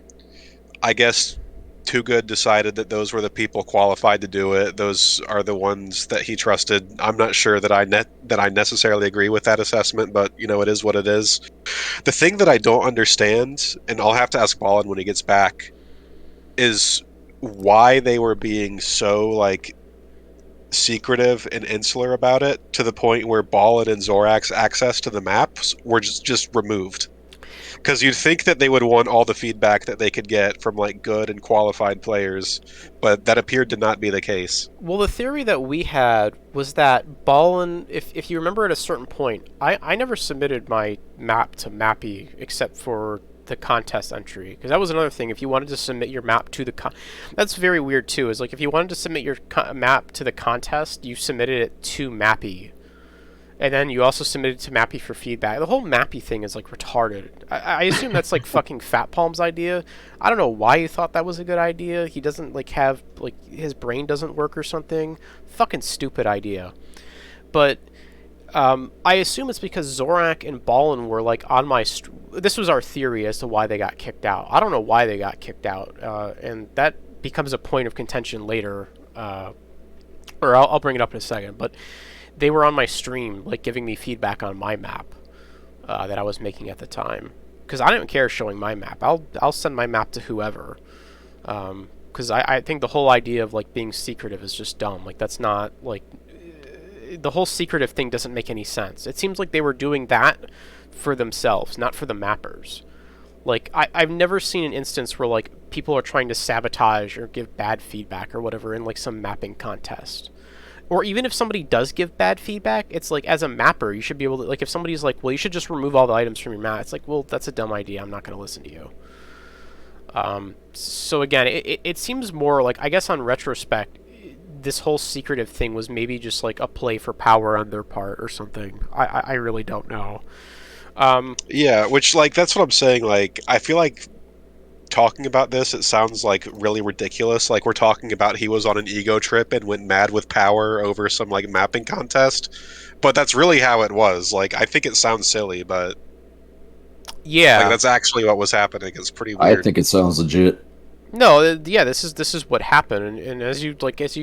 I guess Too Good decided that those were the people qualified to do it. Those are the ones that he trusted. I'm not sure that I necessarily agree with that assessment, but it is what it is. The thing that I don't understand, and I'll have to ask Ballin when he gets back, is why they were being so secretive and insular about it, to the point where Ballin and Zorak's access to the maps were just removed. Because you'd think that they would want all the feedback that they could get from good and qualified players, but that appeared to not be the case. Well, the theory that we had was that Ballin, if you remember at a certain point, I never submitted my map to Mappy except for the contest entry, because that was another thing. If you wanted to submit your map to the that's very weird too, is if you wanted to submit your map to the contest, you submitted it to Mappy. And then you also submitted to Mappy for feedback. The whole Mappy thing is retarded. I assume that's fucking Fat Palm's idea. I don't know why he thought that was a good idea. He doesn't have his brain doesn't work or something. Fucking stupid idea. But I assume it's because Zorak and Ballin were on my. This was our theory as to why they got kicked out. I don't know why they got kicked out, and that becomes a point of contention later. Or I'll bring it up in a second, but. They were on my stream, giving me feedback on my map that I was making at the time. Because I didn't care showing my map. I'll send my map to whoever. Because I think the whole idea of being secretive is just dumb. That's not the whole secretive thing doesn't make any sense. It seems like they were doing that for themselves, not for the mappers. I've never seen an instance where people are trying to sabotage or give bad feedback or whatever in some mapping contest. Or even if somebody does give bad feedback, it's as a mapper, you should be able to, if somebody's well, you should just remove all the items from your map. It's well, that's a dumb idea. I'm not going to listen to you. So again, it seems more I guess on retrospect, this whole secretive thing was maybe just a play for power on their part or something. I really don't know. Yeah, which that's what I'm saying. I feel talking about this, it sounds really ridiculous. We're talking about he was on an ego trip and went mad with power over some mapping contest, but that's really how it was. I think it sounds silly, but yeah, that's actually what was happening. It's pretty weird. I think it sounds legit. No, yeah, this is what happened, and as you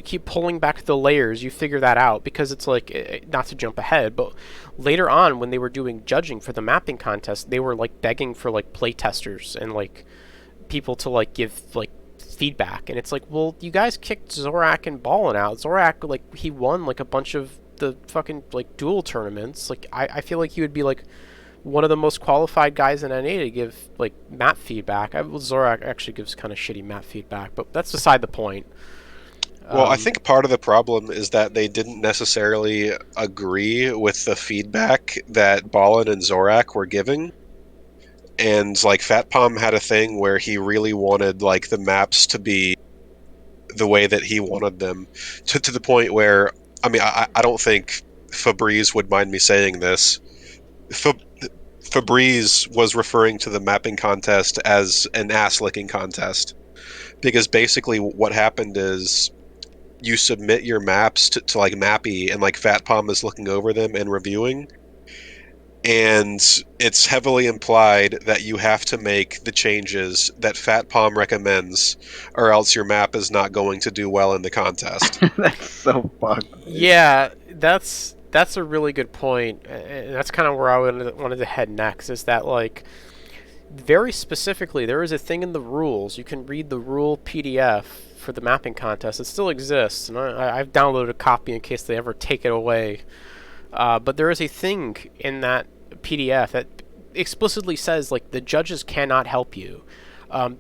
keep pulling back the layers, you figure that out, because it's not to jump ahead, but later on when they were doing judging for the mapping contest, they were begging for play testers and people to give feedback, and it's well, you guys kicked Zorak and Ballin out. Zorak he won a bunch of the fucking duel tournaments. I feel he would be one of the most qualified guys in NA to give map feedback. Zorak actually gives kind of shitty map feedback, but that's beside the point. Well, I think part of the problem is that they didn't necessarily agree with the feedback that Ballin and Zorak were giving. And Fat Palm had a thing where he really wanted the maps to be the way that he wanted them, to the point where I don't think Fabrice would mind me saying this. Fabrice was referring to the mapping contest as an ass-licking contest, because basically what happened is you submit your maps to Mappy, and Fat Palm is looking over them and reviewing. And it's heavily implied that you have to make the changes that Fat Palm recommends, or else your map is not going to do well in the contest. That's so fucked. Yeah, that's a really good point, and that's kind of where I wanted to head next, is that very specifically, there is a thing in the rules. You can read the rule PDF for the mapping contest. It still exists, and I've downloaded a copy in case they ever take it away. But there is a thing in that PDF that explicitly says the judges cannot help you.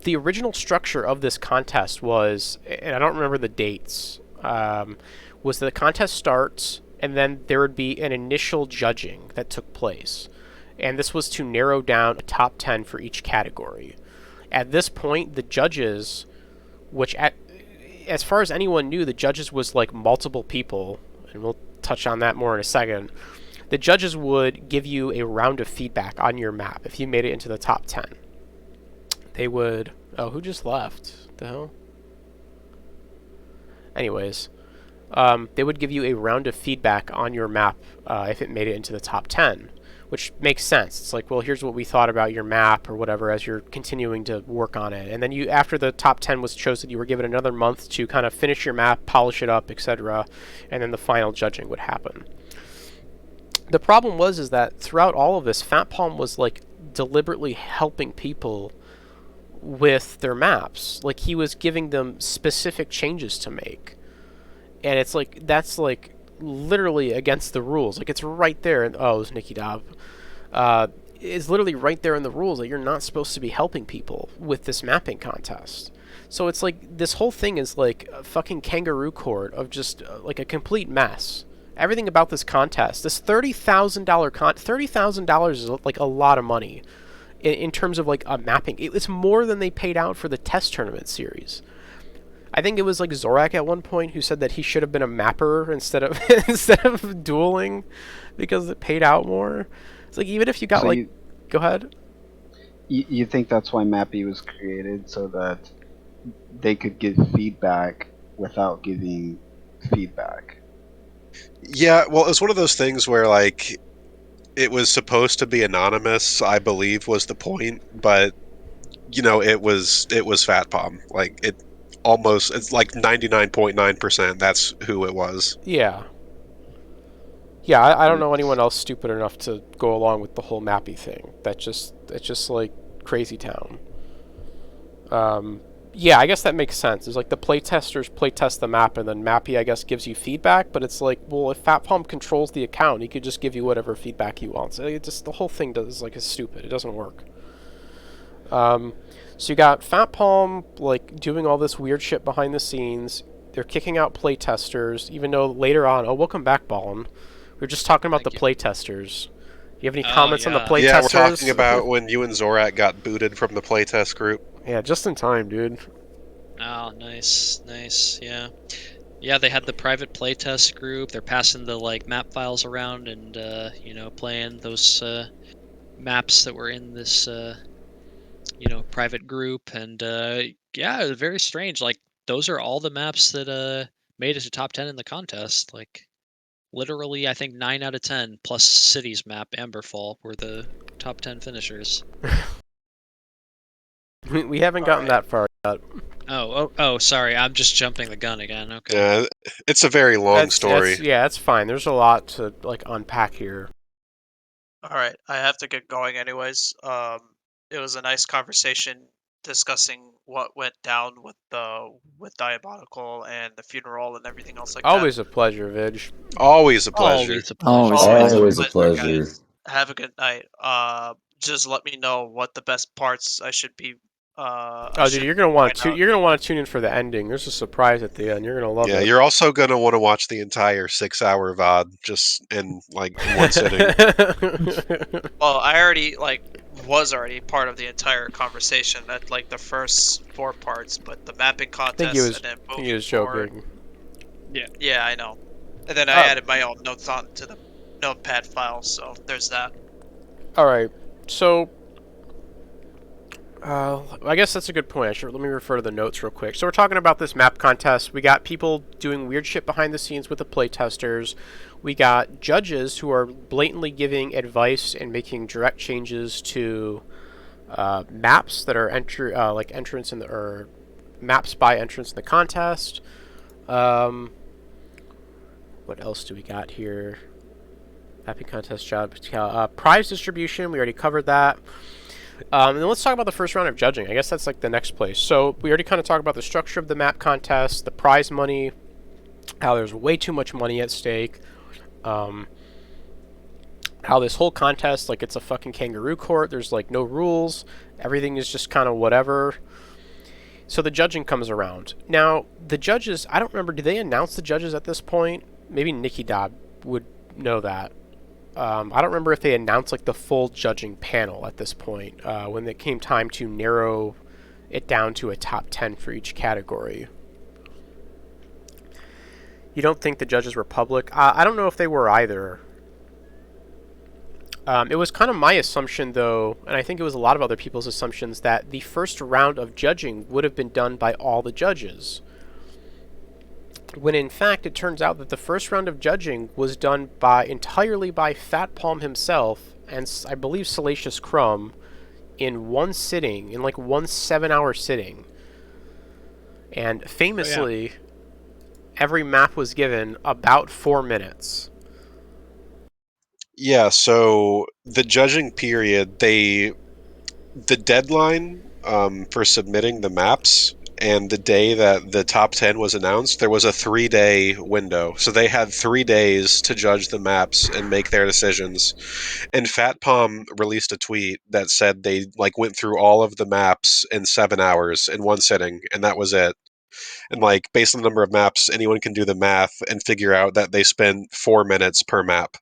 The original structure of this contest was, and I don't remember the dates, was the contest starts and then there would be an initial judging that took place, and this was to narrow down a top 10 for each category. At this point, the judges, which as far as anyone knew, the judges was multiple people, and we'll touch on that more in a second. The judges would give you a round of feedback on your map if you made it into the top 10. They would... Oh, who just left? The hell? Anyways, they would give you a round of feedback on your map if it made it into the top 10, which makes sense. It's like, well, here's what we thought about your map or whatever as you're continuing to work on it. And then you, after the top 10 was chosen, you were given another month to kind of finish your map, polish it up, etc. And then the final judging would happen. The problem is that throughout all of this, Fat Palm was like deliberately helping people with their maps. Like, he was giving them specific changes to make. And it's like, that's like literally against the rules. Like, it's right there. And oh, it was Nicky Dobb. It's literally right there in the rules that you're not supposed to be helping people with this mapping contest. So it's like, this whole thing is like a fucking kangaroo court of just like a complete mess. Everything about this contest, this $30,000 $30,000 is like a lot of money in terms of like a mapping. It's more than they paid out for the test tournament series. I think it was like Zorak at one point who said that he should have been a mapper instead of instead of dueling because it paid out more. It's like, even if you got So like, go ahead. You think that's why Mappy was created, so that they could give feedback without giving feedback? Yeah, well, it's one of those things where, like, it was supposed to be anonymous, I believe was the point, but, you know, it was Fat Palm. Like, it's like 99.9% that's who it was. Yeah. Yeah, I don't know anyone else stupid enough to go along with the whole Mappy thing. It's just like crazy town. Yeah, I guess that makes sense. It's like the playtesters playtest the map, and then Mappy, I guess, gives you feedback. But it's like, well, if Fat Palm controls the account, he could just give you whatever feedback he wants. It just, the whole thing is stupid. It doesn't work. So you got Fat Palm like doing all this weird shit behind the scenes. They're kicking out playtesters, even though later on, oh, welcome back, Ballin. We were just talking about the playtesters. Do you have any comments on the playtesters? Yeah, we're talking about when you and Zorak got booted from the playtest group. Yeah, just in time, dude. Oh, nice, yeah. Yeah, they had the private playtest group. They're passing the like map files around and you know, playing those maps that were in this you know, private group. And yeah, it was very strange. Like, those are all the maps that made it to top 10 in the contest. Like, literally, I think 9 out of 10 plus Cities map Amberfall were the top 10 finishers. We haven't gotten that far yet. Oh, sorry. I'm just jumping the gun again. Okay. Yeah, it's a very long story. That's fine. There's a lot to like unpack here. All right, I have to get going anyways. It was a nice conversation discussing what went down with Diabotical and the funeral and everything else like Always a pleasure, Vidge. Always a pleasure. Always a pleasure. Guys. Have a good night. Just let me know what the best parts I should be. Oh, dude, you're gonna want to tune in for the ending. There's a surprise at the end. You're gonna love it. Yeah, you're also gonna want to watch the entire 6-hour VOD just in like one sitting. Well, I already was already part of the entire conversation at like the first 4 parts, but the mapping contest. I think and then he was joking. Yeah, I know. And then I added my own notes onto the notepad file, so there's that. All right, so. I guess that's a good point. Let me refer to the notes real quick. So we're talking about this map contest. We got people doing weird shit behind the scenes with the playtesters. We got judges who are blatantly giving advice and making direct changes to maps that are entrance in the or maps by entrance in the contest. What else do we got here? Mapping contest job. Prize distribution. We already covered that. And then let's talk about the first round of judging. I guess that's like the next place. So we already kind of talked about the structure of the map contest, the prize money, how there's way too much money at stake, how this whole contest, like, it's a fucking kangaroo court. There's like no rules. Everything is just kind of whatever. So the judging comes around. Now, the judges, I don't remember, did they announce the judges at this point? Maybe Nicky Dobb would know that. I don't remember if they announced like the full judging panel at this point when it came time to narrow it down to a top 10 for each category. You don't think the judges were public? I don't know if they were either. It was kind of my assumption, though, and I think it was a lot of other people's assumptions, that the first round of judging would have been done by all the judges. when in fact it turns out that the first round of judging was done entirely by Fat Palm himself and I believe Salacious Crumb in one sitting, in like one 7-hour sitting. And famously, every map was given about 4 minutes. Yeah, so the judging period, the deadline for submitting the maps and the day that the top 10 was announced, there was a 3-day window. So they had 3 days to judge the maps and make their decisions. And Fat Palm released a tweet that said they like went through all of the maps in 7 hours in one sitting, and that was it. And like based on the number of maps, anyone can do the math and figure out that they spend 4 minutes per map.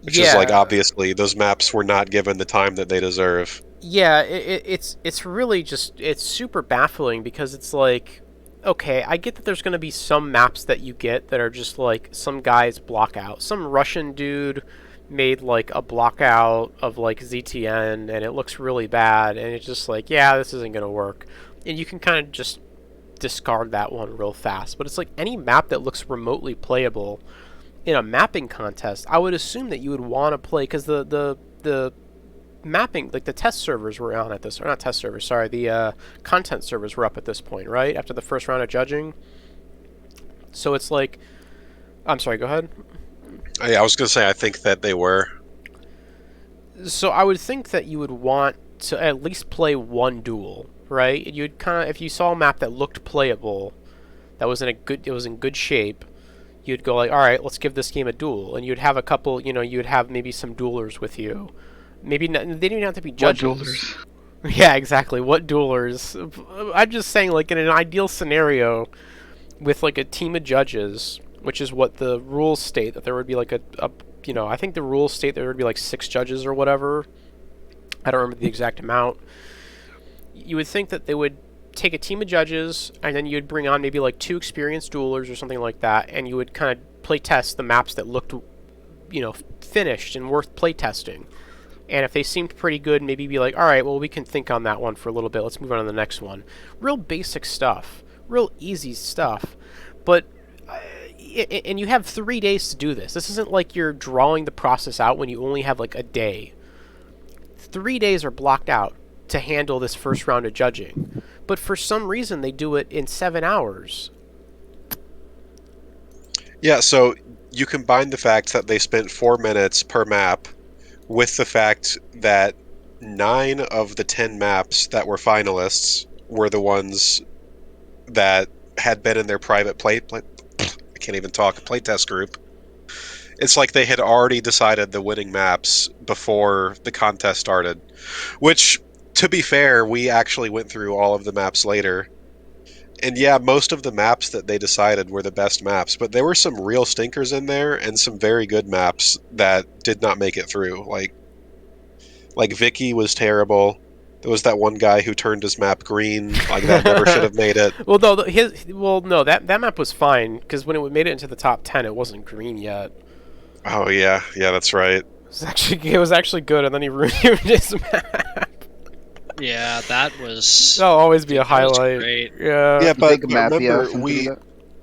Which is like obviously those maps were not given the time that they deserve. Yeah, it's really just it's super baffling because it's like, okay, I get that there's going to be some maps that you get that are just like some guy's block out. Some Russian dude made like a block out of like ZTN and it looks really bad and it's just like, yeah, this isn't going to work. And you can kind of just discard that one real fast. But it's like any map that looks remotely playable in a mapping contest, I would assume that you would want to play because the mapping, like the test servers were on at this, or not test servers, sorry, the content servers were up at this point, right? After the first round of judging. So it's like, I'm sorry, go ahead. Yeah, I was going to say, I think that they were. So I would think that you would want to at least play one duel, right? You'd kind of, if you saw a map that looked playable, that was it was in good shape, you'd go like, all right, let's give this game a duel, and you'd have a couple, you'd have maybe some duelers with you. Maybe not, they didn't even have to be judges. What duelers? Yeah, exactly. What duelers? I'm just saying, like in an ideal scenario, with like a team of judges, which is what the rules state, that there would be like I think the rules state there would be like 6 judges or whatever. I don't remember the exact amount. You would think that they would take a team of judges, and then you'd bring on maybe like 2 experienced duelers or something like that, and you would kind of play test the maps that looked, finished and worth play testing. And if they seemed pretty good, maybe be like, all right, well, we can think on that one for a little bit. Let's move on to the next one. Real basic stuff. Real easy stuff. But, and you have 3 days to do this. This isn't like you're drawing the process out when you only have like a day. 3 days are blocked out to handle this first round of judging. But for some reason, they do it in 7 hours. Yeah, so you combine the fact that they spent 4 minutes per map with the fact that 9 of the 10 maps that were finalists were the ones that had been in their private playtest group. It's like they had already decided the winning maps before the contest started. Which, to be fair, we actually went through all of the maps later. And yeah, most of the maps that they decided were the best maps, but there were some real stinkers in there and some very good maps that did not make it through. Like Vicky was terrible. There was that one guy who turned his map green. Like that never should have made it. Well, no, that map was fine because when it made it into the top 10, it wasn't green yet. Oh yeah, that's right. It was actually good, and then he ruined his map. Yeah, that was. That'll always be a highlight. Great. Yeah. But remember,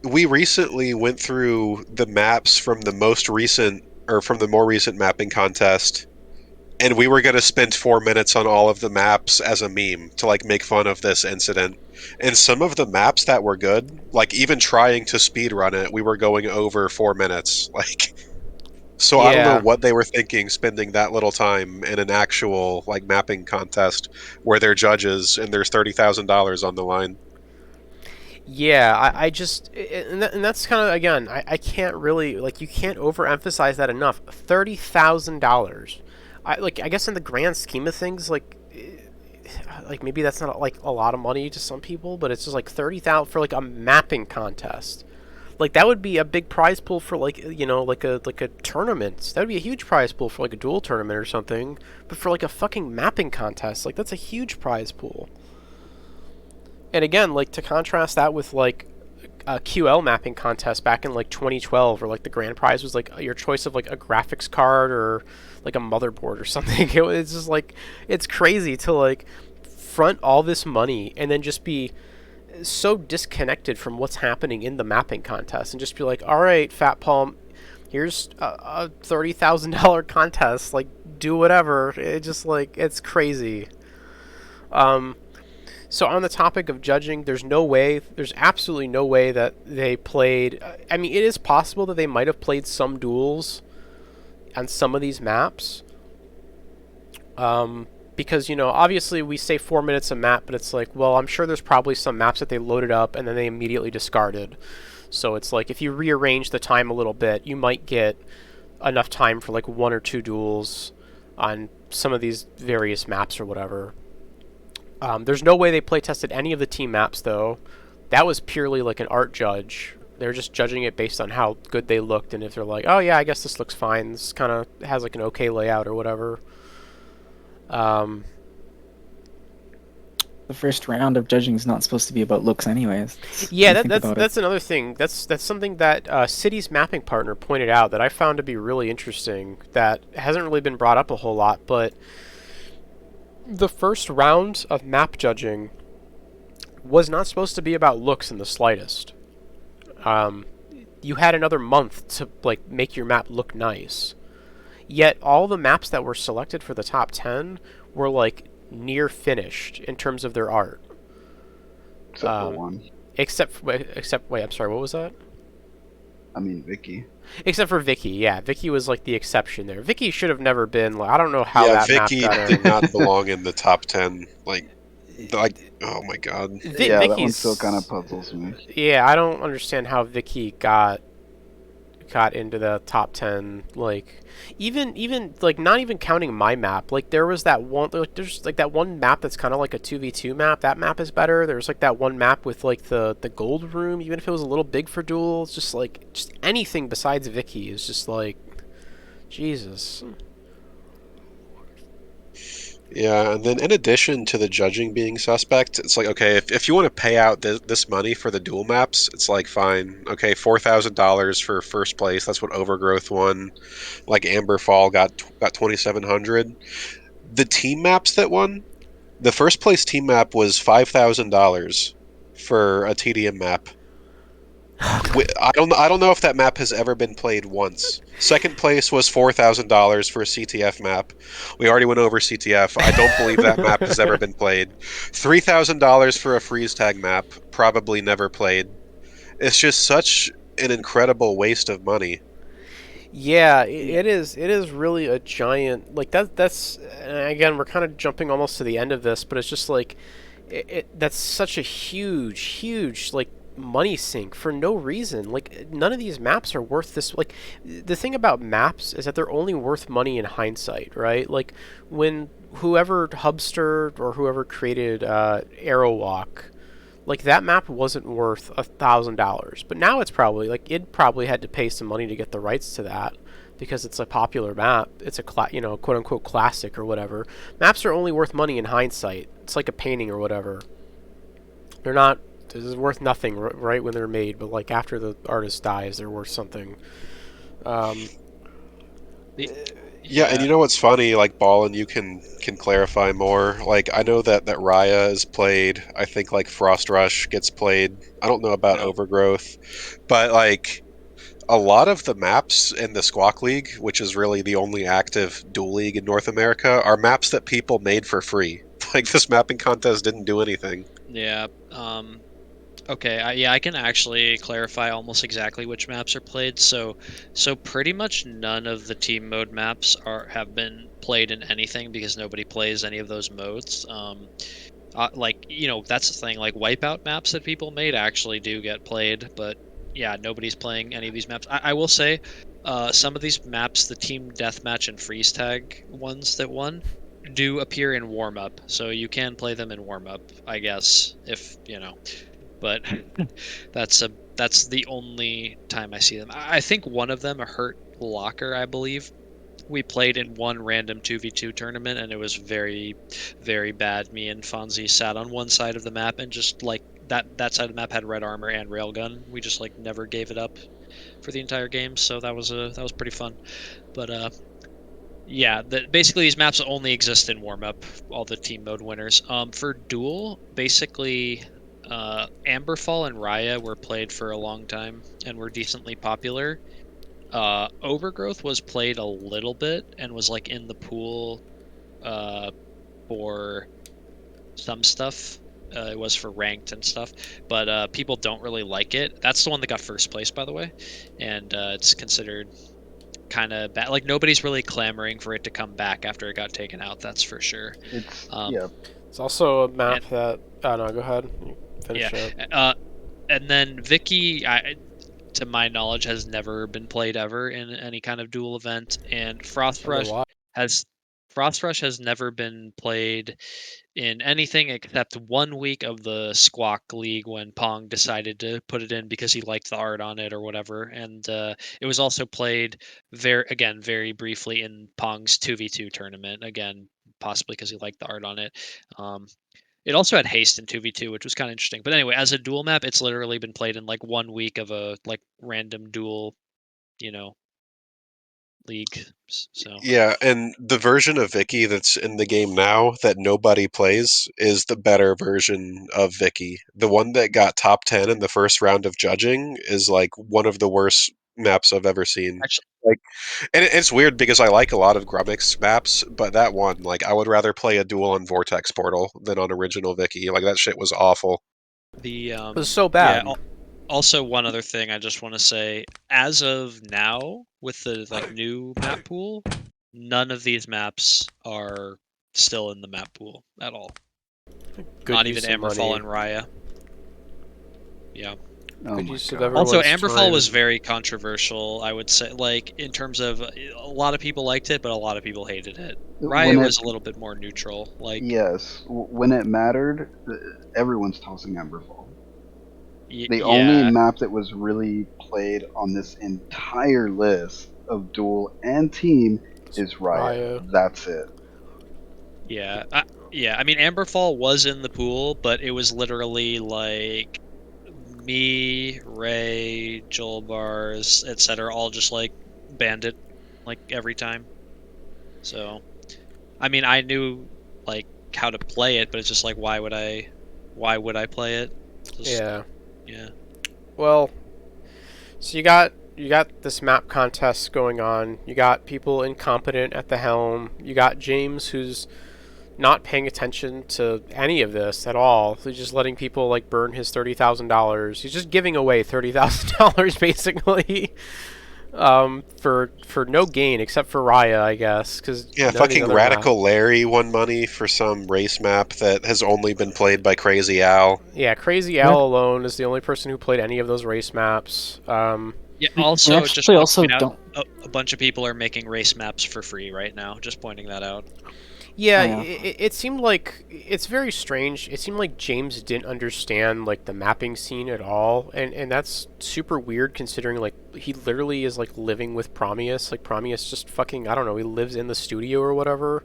we recently went through the maps from the more recent mapping contest, and we were going to spend 4 minutes on all of the maps as a meme to like make fun of this incident. And some of the maps that were good, like even trying to speed run it, we were going over 4 minutes. So I don't know what they were thinking, spending that little time in an actual like mapping contest where they're judges and there's $30,000 on the line. Yeah, I just, and that's kind of, again, I can't really, like, you can't overemphasize that enough. $30,000. I guess in the grand scheme of things, like maybe that's not like a lot of money to some people, but it's just like 30,000 for like a mapping contest. Like that would be a big prize pool for like a tournament. That would be a huge prize pool for like a duel tournament or something. But for like a fucking mapping contest, like that's a huge prize pool. And again, like to contrast that with like a QL mapping contest back in like 2012, where like the grand prize was like your choice of like a graphics card or like a motherboard or something. It's just like, it's crazy to like front all this money and then just be so disconnected from what's happening in the mapping contest, and just be like, all right, Fat Palm, here's a $30,000 contest, like, do whatever. It just, like, it's crazy. So on the topic of judging, there's absolutely no way that they played. I mean, it is possible that they might have played some duels on some of these maps. Because, obviously we say 4 minutes a map, but it's like, well, I'm sure there's probably some maps that they loaded up and then they immediately discarded. So it's like, if you rearrange the time a little bit, you might get enough time for like 1 or 2 duels on some of these various maps or whatever. There's no way they play tested any of the team maps, though. That was purely like an art judge. They're just judging it based on how good they looked, and if they're like, oh yeah, I guess this looks fine. This kind of has like an okay layout or whatever. The first round of judging is not supposed to be about looks, anyways. Yeah, that's another thing. That's something that City's mapping partner pointed out that I found to be really interesting. That hasn't really been brought up a whole lot, but the first round of map judging was not supposed to be about looks in the slightest. You had another month to like make your map look nice. Yet all the maps that were selected for the top 10 were like near finished in terms of their art. Except for one. Except wait, I'm sorry, what was that? I mean, Vicky. Except for Vicky, yeah. Vicky was like the exception there. Vicky should have never been. Like, I don't know how that Vicky map got did in. not belong in the top 10. Like, oh my god. Yeah, that one still kind of puzzles me. Yeah, I don't understand how Vicky got into the top 10. Like, even like not even counting my map. Like there was that one. There's like that one map that's kind of like a 2v2 map. That map is better. There's like that one map with like the gold room. Even if it was a little big for duels, just anything besides Vicky is just like, Jesus. Yeah, and then in addition to the judging being suspect, it's like, okay, if you want to pay out this money for the dual maps, it's like, fine. Okay, $4,000 for first place. That's what Overgrowth won. Like Amberfall got 2,700. The team maps that won, the first place team map was $5,000 for a TDM map. I don't know if that map has ever been played once. Second place was $4,000 for a CTF map. We already went over CTF. I don't believe that map has ever been played. $3,000 for a freeze tag map, probably never played. It's just such an incredible waste of money. Yeah, it is. It is really a giant like that's again, we're kind of jumping almost to the end of this, but it's just like that's such a huge like money sink for no reason. Like none of these maps are worth this. Like the thing about maps is that they're only worth money in hindsight, right? Like when whoever Hubster or whoever created Arrowwalk, like that map wasn't worth $1,000, but now it's probably like it probably had to pay some money to get the rights to that because it's a popular map. It's a quote unquote classic or whatever. Maps are only worth money in hindsight. It's like a painting or whatever. They're not. This is worth nothing right when they're made, but like after the artist dies, they're worth something. Yeah, and you know what's funny? Like Ballin, you can clarify more. Like I know that Raya is played. I think like Frost Rush gets played. I don't know about Overgrowth, but like a lot of the maps in the Squawk League, which is really the only active dual league in North America, are maps that people made for free. Like this mapping contest didn't do anything. Yeah. Okay, yeah, I can actually clarify almost exactly which maps are played. So pretty much none of the team mode maps have been played in anything because nobody plays any of those modes. Like that's the thing. Like wipeout maps that people made actually do get played, but yeah, nobody's playing any of these maps. I will say, some of these maps, the team deathmatch and freeze tag ones that won, do appear in warm up, so you can play them in warm up, I guess, if but that's the only time I see them. I think one of them, a Hurt Locker, I believe, we played in one random 2v2 tournament, and it was very, very bad. Me and Fonzie sat on one side of the map, and just like that side of the map had red armor and railgun. We just like never gave it up for the entire game, so that was pretty fun. But yeah, basically these maps only exist in warm up. All the team mode winners. For duel, basically. Amberfall and Raya were played for a long time and were decently popular. Overgrowth was played a little bit and was like in the pool for some stuff. It was for ranked and stuff, but people don't really like it. That's the one that got first place, by the way, and it's considered kind of bad. Like nobody's really clamoring for it to come back after it got taken out. That's for sure. It's It's also a map that. Oh no, go ahead. Finish up. And then Vicky, to my knowledge, has never been played ever in any kind of duel event, and Frost Rush has never been played in anything except 1 week of the Squawk League when Pong decided to put it in because he liked the art on it or whatever. And it was also played very briefly in Pong's 2v2 tournament, again, possibly because he liked the art on it. It also had haste in 2v2, which was kind of interesting. But anyway, as a duel map, it's literally been played in like 1 week of a like random duel, league. So yeah, and the version of Vicky that's in the game now that nobody plays is the better version of Vicky. The one that got top 10 in the first round of judging is like one of the worst maps I've ever seen. Actually, and it's weird because I like a lot of Grumix maps, but that one, like, I would rather play a duel on Vortex Portal than on original Vicky. Like, that shit was awful. It was so bad. Yeah, also, one other thing I just want to say: as of now, with the new map pool, none of these maps are still in the map pool at all. Not even Amberfall and Raya. Yeah. Good use of Also, everyone's Amberfall time. was very controversial, I would say, like, in terms of a lot of people liked it, but a lot of people hated it. Raya was a little bit more neutral. Like, yes, when it mattered, everyone's tossing Amberfall. The yeah. only map that was really played on this entire list of duel and team is Raya. That's it. Yeah, I mean, Amberfall was in the pool, but it was literally like me, Ray, Joel Bars, etc., all just like banned it like every time. So, I mean, I knew like how to play it, but it's just like, why would I play it? Yeah. Yeah. Well, so you got this map contest going on. You got people incompetent at the helm. You got James who's not paying attention to any of this at all. He's just letting people like burn his $30,000. He's just giving away $30,000 basically, for no gain except for Raya, I guess. Because fucking Radical Larry won money for some race map that has only been played by Crazy Al. Yeah, Crazy Al alone is the only person who played any of those race maps. Yeah. Also, don't. A bunch of people are making race maps for free right now. Just pointing that out. Yeah, it seemed like it's very strange. It seemed like James didn't understand like the mapping scene at all, and that's super weird considering like he literally is like living with Promius. Like Promius just fucking, I don't know, he lives in the studio or whatever.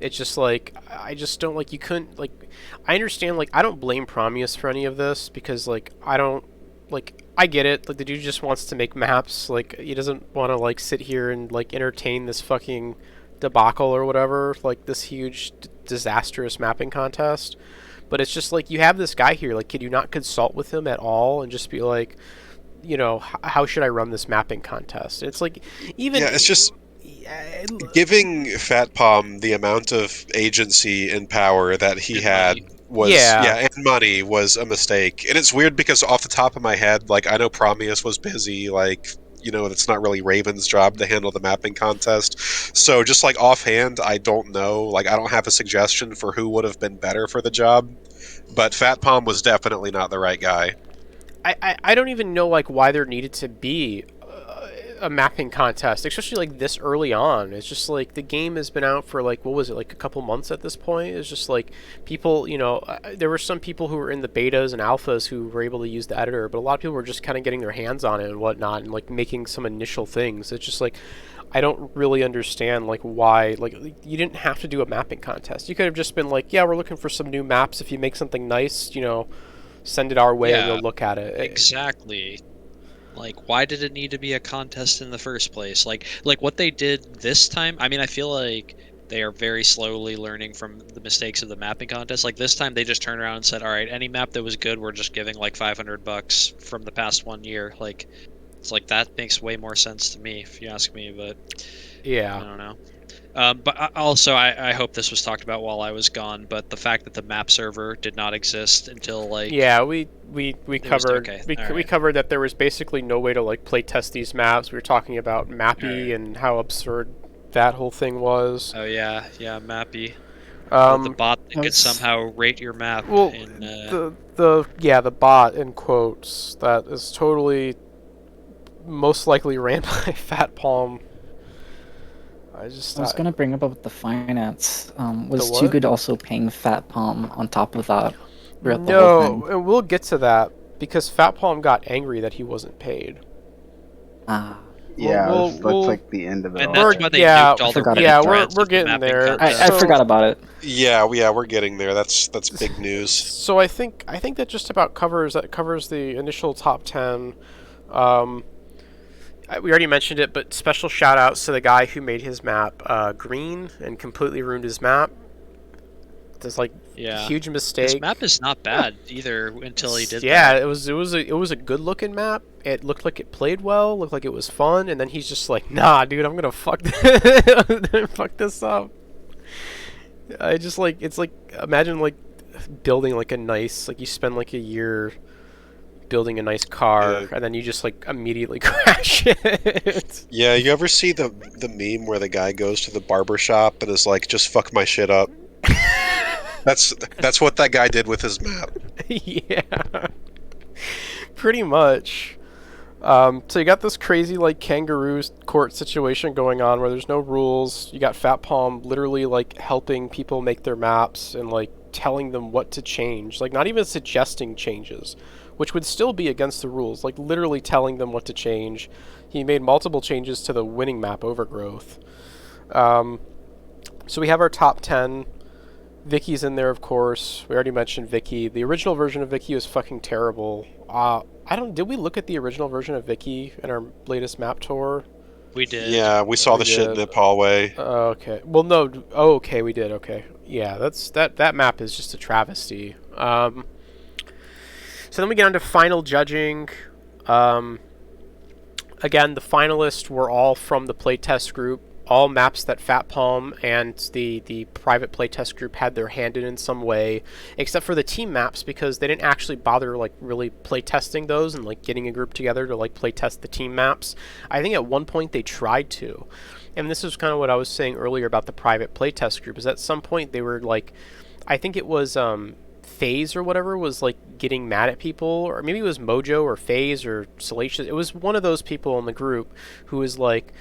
It's just like I just don't like, you couldn't like, I understand, like I don't blame Promius for any of this because like I don't like, I get it, like the dude just wants to make maps, like he doesn't want to like sit here and like entertain this fucking debacle or whatever, like this huge disastrous mapping contest. But it's just like, you have this guy here, like could you not consult with him at all and just be like, how should I run this mapping contest? It's like, even it's just giving Fat Palm the amount of agency and power that he had was and money was a mistake. And it's weird because off the top of my head, like I know Promius was busy, like it's not really Raven's job to handle the mapping contest. So just like offhand, I don't know. Like I don't have a suggestion for who would have been better for the job. But Fat Palm was definitely not the right guy. I don't even know like why there needed to be a mapping contest, especially like this early on. It's just like the game has been out for like, what was it, like a couple months at this point. It's just like people, there were some people who were in the betas and alphas who were able to use the editor, but a lot of people were just kind of getting their hands on it and whatnot and like making some initial things. It's just like, I don't really understand like why, like you didn't have to do a mapping contest. You could have just been like, yeah, we're looking for some new maps. If you make something nice, send it our way and we'll look at it. Exactly. Like, why did it need to be a contest in the first place? Like what they did this time, I mean, I feel like they are very slowly learning from the mistakes of the mapping contest. Like this time, they just turned around and said, "All right, any map that was good, we're just giving like $500 from the past 1 year." Like, it's like that makes way more sense to me, if you ask me. But Yeah. I don't know. But also, I hope this was talked about while I was gone. But the fact that the map server did not exist until like we covered okay. we covered that there was basically no way to like play test these maps. We were talking about Mappy Right. and how absurd that whole thing was. Oh yeah, Mappy. The bot that could somehow rate your map. Well, in, the bot in quotes that is totally most likely ran by Fat Palm. I was gonna bring up the finance. Was The Too what? Good also paying Fat Palm on top of that throughout the whole thing? No, and we'll get to that because Fat Palm got angry that he wasn't paid. Ah. Yeah, We'll- that's we'll- like the end of it. And all. that's why they nuked all the Reddit threads we're of the getting mapping there. contest. I forgot about it. Yeah, we're getting there. That's big news. So I think that just about covers the initial top 10. We already mentioned it, but special shout outs to the guy who made his map green and completely ruined his map. There's like huge mistake. His map is not bad either until he did Yeah, that. it was a good looking map. It looked like it played well, looked like it was fun, and then he's just like, "Nah, dude, I'm gonna fuck this up." I just like it's like imagine like building like a nice you spend like a year building a nice car and then you just like immediately crash it. Yeah, you ever see the meme where the guy goes to the barber shop and is like, "Just fuck my shit up"? That's what that guy did with his map. Yeah, pretty much. So you got this crazy like kangaroo court situation going on where there's no rules. You got Fat Palm literally like helping people make their maps and like telling them what to change, like not even suggesting changes, which would still be against the rules, like literally telling them what to change. He made multiple changes to the winning map Overgrowth. So we have our top 10. Vicky's in there, of course. We already mentioned Vicky. The original version of Vicky was fucking terrible. Did we look at the original version of Vicky in our latest map tour? We did. Yeah, we saw the shit in the hallway. Okay. Well, no. Oh, okay, we did. Okay. Yeah, that map is just a travesty. So then we get on to final judging. Again, the finalists were all from the playtest group. All maps that Fat Palm and the private playtest group had their hand in some way, except for the team maps because they didn't actually bother like really playtesting those and like getting a group together to like playtest the team maps. I think at one point they tried to, and this is kind of what I was saying earlier about the private playtest group. Is at some point they were like, I think it was FaZe or whatever was like getting mad at people, or maybe it was Mojo or FaZe or Salacious. It was one of those people in the group who was like,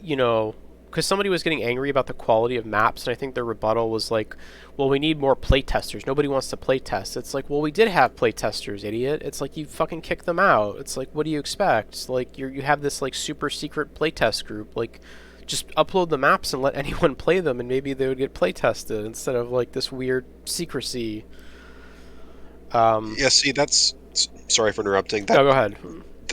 you know. Because somebody was getting angry about the quality of maps, and I think their rebuttal was like, well, we need more playtesters. Nobody wants to playtest. It's like, well, we did have playtesters, idiot. It's like, you fucking kicked them out. It's like, what do you expect? Like, you have this, like, super secret playtest group. Like, just upload the maps and let anyone play them, and maybe they would get playtested instead of, like, this weird secrecy. Yeah, see, that's... Sorry for interrupting. No, go ahead.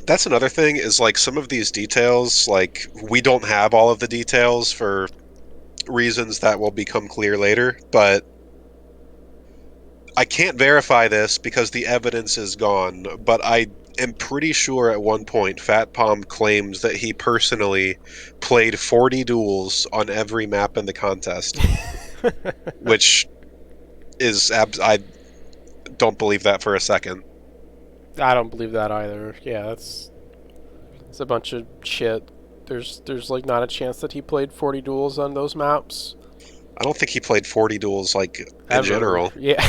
That's another thing, is like some of these details, like we don't have all of the details for reasons that will become clear later, but I can't verify this because the evidence is gone, but I am pretty sure at one point Fat Palm claims that he personally played 40 duels on every map in the contest, which is I don't believe that for a second. I don't believe that either. Yeah, it's a bunch of shit. There's like not a chance that he played 40 duels on those maps. I don't think he played 40 duels like in general. Yeah.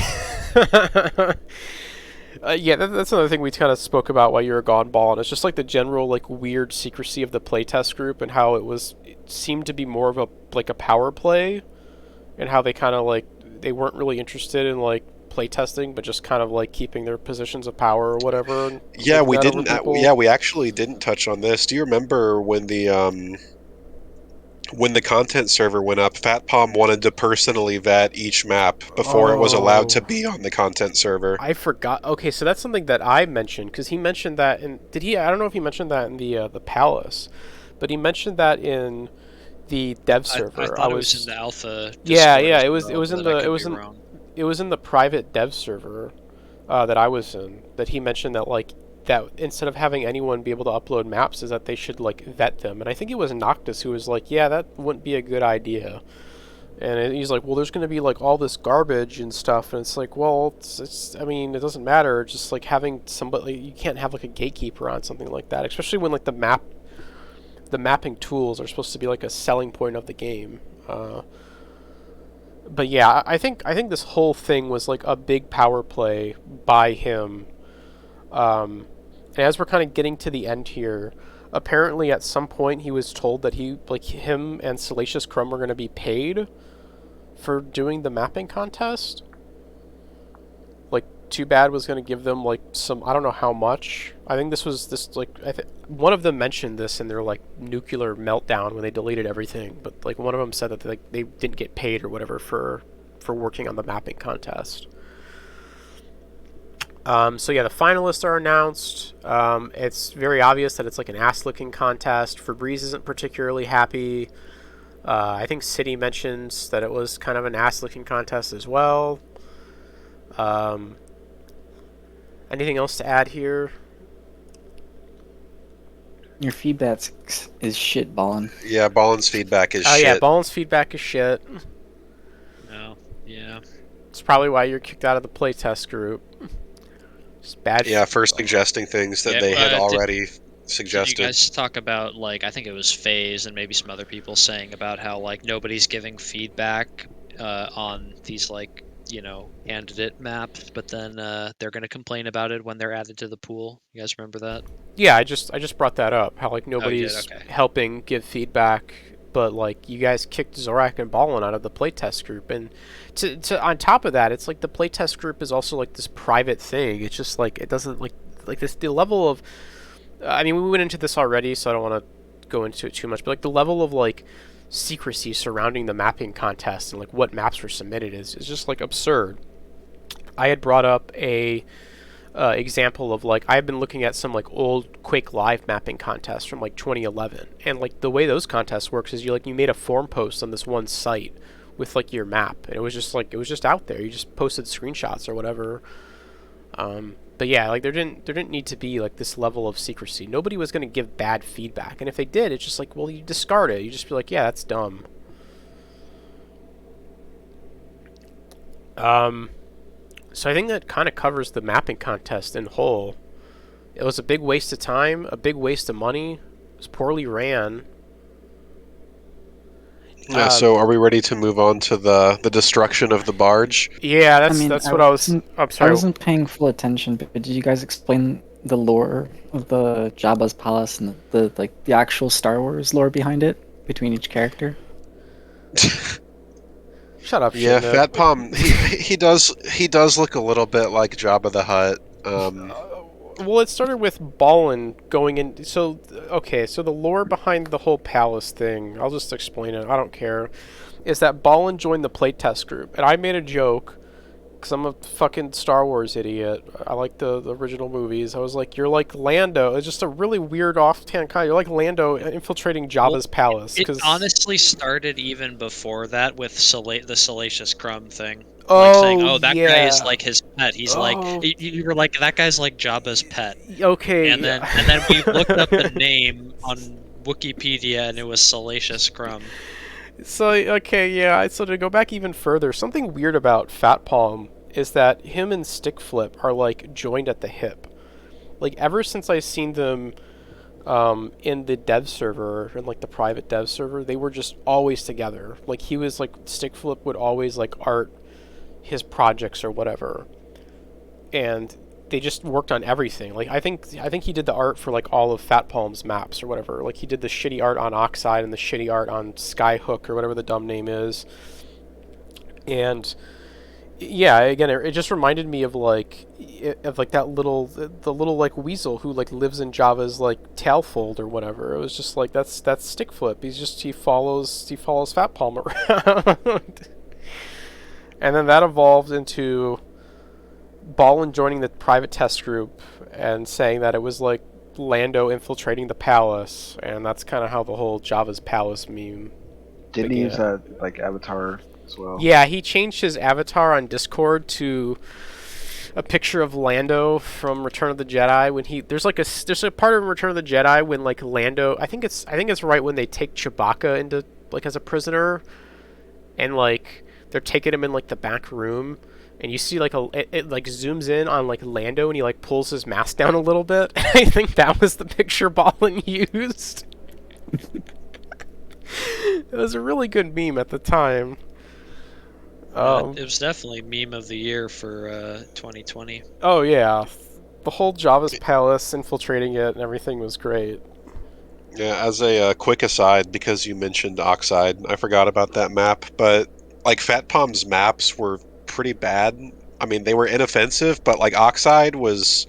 Yeah, that's another thing we kind of spoke about while you were gone, Ball, and it's just like the general like weird secrecy of the playtest group and how it seemed to be more of a power play, and how they kind of like they weren't really interested in like playtesting, but just kind of like keeping their positions of power or whatever. Yeah, we didn't. Yeah, we actually didn't touch on this. Do you remember when the content server went up? Fat Palm wanted to personally vet each map before it was allowed to be on the content server. I forgot. Okay, so that's something that I mentioned because he mentioned that in. Did he? I don't know if he mentioned that in the palace, but he mentioned that in the dev I server. thought it was in the alpha. Yeah, Discord yeah. as It was well, in but the I could be wrong. it was in the private dev server that I was in. That he mentioned that like that instead of having anyone be able to upload maps, is that they should like vet them. And I think it was Noctis who was like, yeah, that wouldn't be a good idea. And he's like, well, there's going to be like all this garbage and stuff, and it's like, well, it's I mean, it doesn't matter. Just like having somebody, you can't have like a gatekeeper on something like that, especially when like the mapping tools are supposed to be like a selling point of the game. But yeah, I think this whole thing was like a big power play by him. And as we're kind of getting to the end here, apparently at some point he was told that him and Salacious Crumb were going to be paid for doing the mapping contest. Like, Too Bad was going to give them like some, I don't know how much. I think one of them mentioned this in their like nuclear meltdown when they deleted everything, but like one of them said that they didn't get paid or whatever for working on the mapping contest. So yeah, the finalists are announced. It's very obvious that it's like an ass-licking contest. Febreze isn't particularly happy. I think City mentions that it was kind of an ass-licking contest as well. Anything else to add here? Your feedback is shit, Ballin. Yeah, Ballin's feedback is shit. Oh yeah, Ballin's feedback is shit. No, yeah. It's probably why you're kicked out of the playtest group. It's bad. Yeah, for suggesting things that they had already suggested. Did you guys talk about, like, I think it was FaZe and maybe some other people saying about how, like, nobody's giving feedback on these, like, you know, candidate maps, but then they're going to complain about it when they're added to the pool. You guys remember that? Yeah, I just brought that up. How like nobody's helping give feedback, but like you guys kicked Zorak and Ballin out of the playtest group, and to on top of that, it's like the playtest group is also like this private thing. It's just like it doesn't like this the level of. I mean, we went into this already, so I don't want to go into it too much. But like the level of like secrecy surrounding the mapping contest and like what maps were submitted is just like absurd. I had brought up a example of like I've been looking at some like old Quake Live mapping contests from like 2011, and like the way those contests works is you made a forum post on this one site with like your map, and it was just out there. You just posted screenshots or whatever. But yeah, like there didn't need to be like this level of secrecy. Nobody was going to give bad feedback, and if they did, it's just like, well, you discard it. You just be like, yeah, that's dumb. So I think that kind of covers the mapping contest in whole. It was a big waste of time, a big waste of money. It was poorly ran. Yeah, so are we ready to move on to the destruction of the barge? Yeah, that's what I was. I'm sorry. I wasn't paying full attention, but did you guys explain the lore of the Jabba's palace and the actual Star Wars lore behind it between each character? Shut up. Yeah, Fat Palm. He does look a little bit like Jabba the Hutt. Well, it started with Ballin going in. So, okay, so the lore behind the whole palace thing, I'll just explain it. I don't care. Is that Ballin joined the playtest group, and I made a joke because I'm a fucking Star Wars idiot. I like the original movies. I was like, "You're like Lando." It's just a really weird offhand kind. You're like Lando infiltrating Jabba's palace. It honestly started even before that with the Salacious Crumb thing. Oh, like saying, "Oh, that guy is like his pet." He's like, you were like, "That guy's like Jabba's pet." Okay. And then we looked up the name on Wikipedia, and it was Salacious Crumb. So, okay, yeah, so to go back even further, something weird about Fat Palm is that him and Stick Flip are, like, joined at the hip. Like, ever since I've seen them in the dev server, in, like, the private dev server, they were just always together. Like, he was, like, Stick Flip would always, like, art his projects or whatever. And they just worked on everything. Like, I think he did the art for like all of Fat Palm's maps or whatever. Like, he did the shitty art on Oxide and the shitty art on Skyhook or whatever the dumb name is. And yeah, again, it just reminded me of that little like weasel who like lives in Java's like tail fold or whatever. It was just like that's Stick Flip. He follows Fat Palm around. And then that evolved into Ballin joining the private test group and saying that it was like Lando infiltrating the palace, and that's kind of how the whole Java's palace meme Didn't he use that like avatar as well? Yeah, he changed his avatar on Discord to a picture of Lando from Return of the Jedi. When there's a part of Return of the Jedi when like Lando, I think it's right when they take Chewbacca into like as a prisoner, and like they're taking him in like the back room, and you see like it like zooms in on like Lando, and he like pulls his mask down a little bit. I think that was the picture Ballin used. It was a really good meme at the time. It was definitely meme of the year for 2020. Oh yeah, the whole Java's Palace infiltrating it and everything was great. Yeah, as a quick aside, because you mentioned Oxide, I forgot about that map, but like Fat Palm's maps were pretty bad. I mean, they were inoffensive, but like Oxide was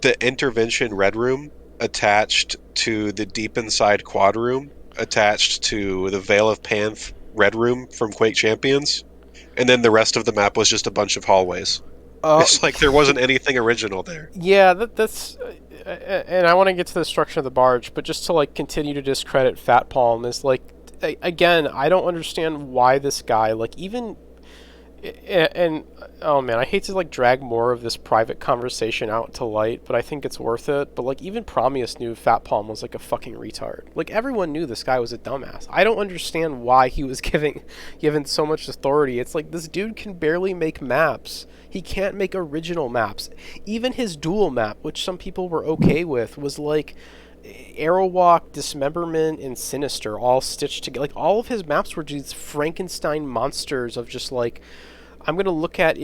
the intervention red room attached to the deep inside quad room attached to the Veil of Panth red room from Quake Champions, and then the rest of the map was just a bunch of hallways. It's like there wasn't anything original there. Yeah, that's and I want to get to the destruction of the barge, but just to like continue to discredit Fat Palm is like, again, I don't understand why this guy, like, even, and oh man, I hate to like drag more of this private conversation out to light, but I think it's worth it. But like, even Promius knew Fat Palm was like a fucking retard. Like, everyone knew this guy was a dumbass. I don't understand why he was given so much authority. It's like, this dude can barely make maps. He can't make original maps. Even his dual map, which some people were okay with, was like Arrowwalk, Dismemberment, and Sinister all stitched together. Like, all of his maps were these Frankenstein monsters of just like, I'm going to look at...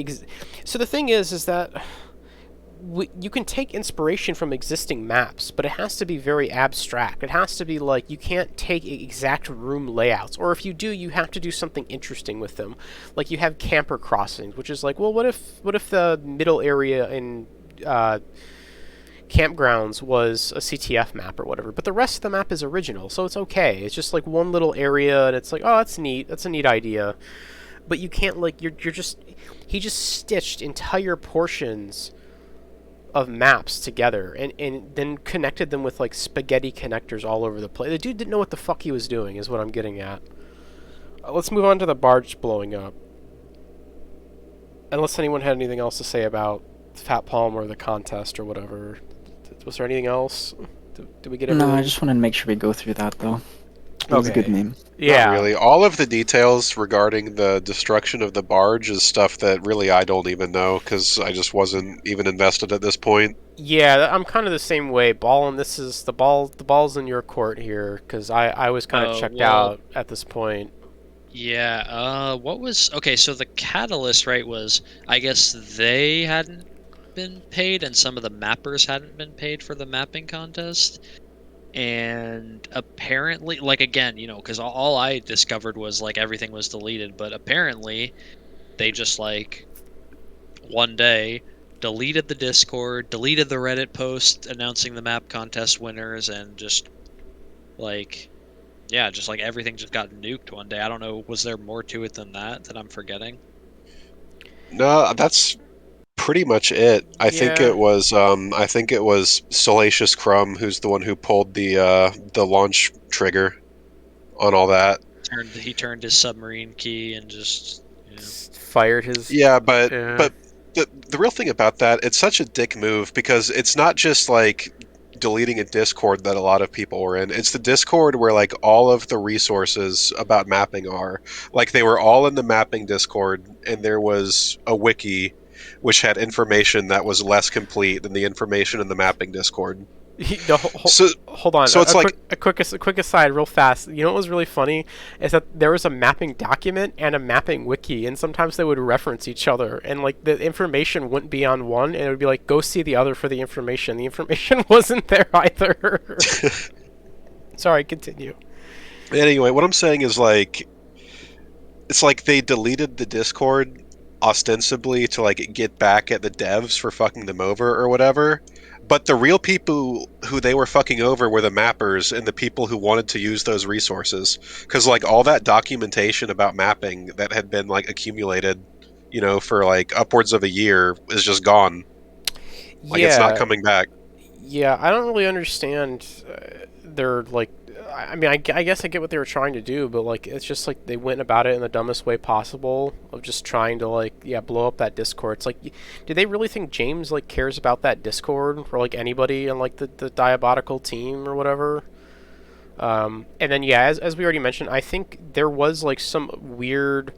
So the thing is that you can take inspiration from existing maps, but it has to be very abstract. It has to be like, you can't take exact room layouts, or if you do, you have to do something interesting with them. Like, you have camper crossings, which is like, well, what if the middle area in campgrounds was a CTF map or whatever, but the rest of the map is original, so it's okay. It's just like one little area, and it's like, oh, that's neat. That's a neat idea. But you can't, like, he just stitched entire portions of maps together and then connected them with like spaghetti connectors all over the place. The dude didn't know what the fuck he was doing, is what I'm getting at. Let's move on to the barge blowing up. Unless anyone had anything else to say about Fat Palm or the contest or whatever. Was there anything else? Did we get everything? No, I just wanted to make sure we go through that though. That was a good name. Yeah. Not really. All of the details regarding the destruction of the barge is stuff that really I don't even know, because I just wasn't even invested at this point. Yeah, I'm kind of the same way. Ballin, this is the ball's in your court here, because I was kind of checked out at this point. Yeah, okay, so the catalyst, right, was, I guess they hadn't been paid and some of the mappers hadn't been paid for the mapping contest. And apparently, like, again, you know, because all I discovered was like everything was deleted, but apparently they just like one day deleted the Discord, deleted the Reddit post announcing the map contest winners, and just like, yeah, just like everything just got nuked one day. I don't know, was there more to it than that I'm forgetting? No, that's pretty much it. I think it was Salacious Crumb who's the one who pulled the launch trigger on all that. He turned his submarine key and just fired his... but the real thing about that, it's such a dick move, because it's not just like deleting a Discord that a lot of people were in. It's the Discord where like all of the resources about mapping are. Like, they were all in the mapping Discord, and there was a wiki which had information that was less complete than the information in the mapping Discord. Hold on. So it's a quick aside, real fast. You know what was really funny is that there was a mapping document and a mapping wiki, and sometimes they would reference each other, and like the information wouldn't be on one, and it would be like, go see the other for the information. The information wasn't there either. Sorry, continue. Anyway, what I'm saying is, like, it's like they deleted the Discord ostensibly to like get back at the devs for fucking them over or whatever, but the real people who they were fucking over were the mappers and the people who wanted to use those resources, because like all that documentation about mapping that had been like accumulated, you know, for like upwards of a year is just gone. Like, it's not coming back. Yeah, I don't really understand their like I mean, I guess I get what they were trying to do, but like it's just like they went about it in the dumbest way possible of just trying to like blow up that Discord. It's like, do they really think James like cares about that Discord or like anybody on like the Diabotical team or whatever? And then as we already mentioned, I think there was like some weird.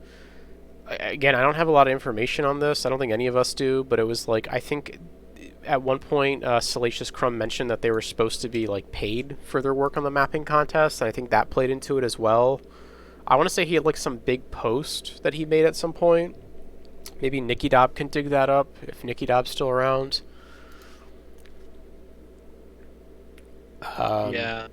Again, I don't have a lot of information on this. I don't think any of us do, but it was like I think at one point Salacious Crumb mentioned that they were supposed to be like paid for their work on the mapping contest, and I think that played into it as well. I want to say he had like some big post that he made at some point. Maybe Nicky Dobb can dig that up if Nicky Dobb's still around. Yeah.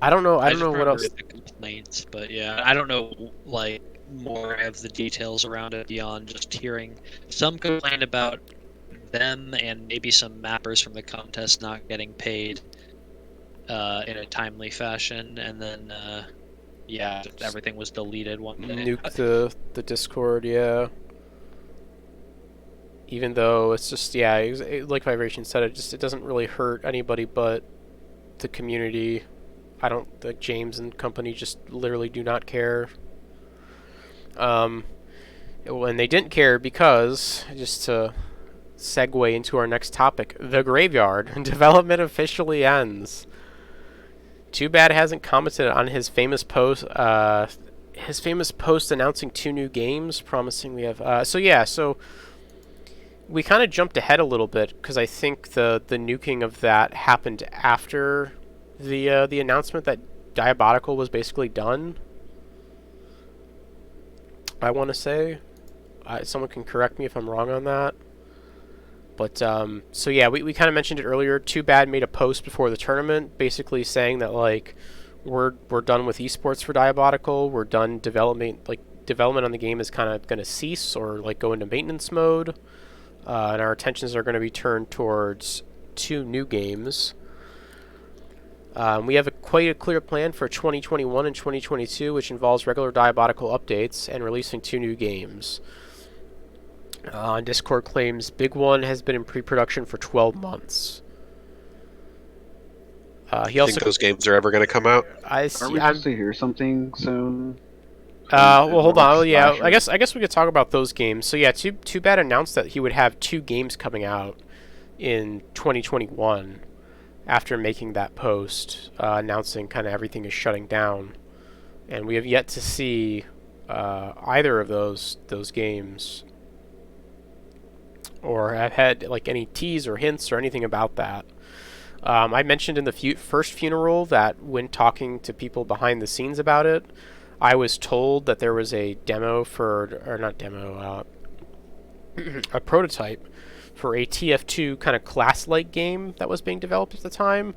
I don't know. I don't just know what else. remember the complaints, but yeah, I don't know like more of the details around it beyond just hearing some complaint about them and maybe some mappers from the contest not getting paid in a timely fashion, and then everything was deleted one day. Nuke the Discord, yeah. Even though it's just like Vibration said, it doesn't really hurt anybody but the community. I don't think James and company just literally do not care. When they didn't care because, just to segue into our next topic, the Graveyard development officially ends. Too bad hasn't commented on his famous post. His famous post announcing 2 new games, promising we have. So we kind of jumped ahead a little bit because I think the nuking of that happened after the announcement that Diabotical was basically done. I want to say, someone can correct me if I'm wrong on that. But we kind of mentioned it earlier. Too Bad made a post before the tournament, basically saying that like we're done with esports for Diabotical. We're done development. Like development on the game is kind of going to cease or like go into maintenance mode, and our attentions are going to be turned towards 2 new games. We have quite a clear plan for 2021 and 2022, which involves regular Diabotical updates and releasing 2 new games. Discord claims Big One has been in pre-production for 12 months. He also think those games are ever going to come out? Are we supposed to hear something soon? Well, hold on. Yeah, I guess we could talk about those games. So yeah, Too Bad announced that he would have 2 games coming out in 2021 after making that post, announcing kind of everything is shutting down, and we have yet to see either of those games, or have had like any tease or hints or anything about that. I mentioned in the first funeral that when talking to people behind the scenes about it, I was told that there was a demo a prototype for a TF2 kind of class-like game that was being developed at the time.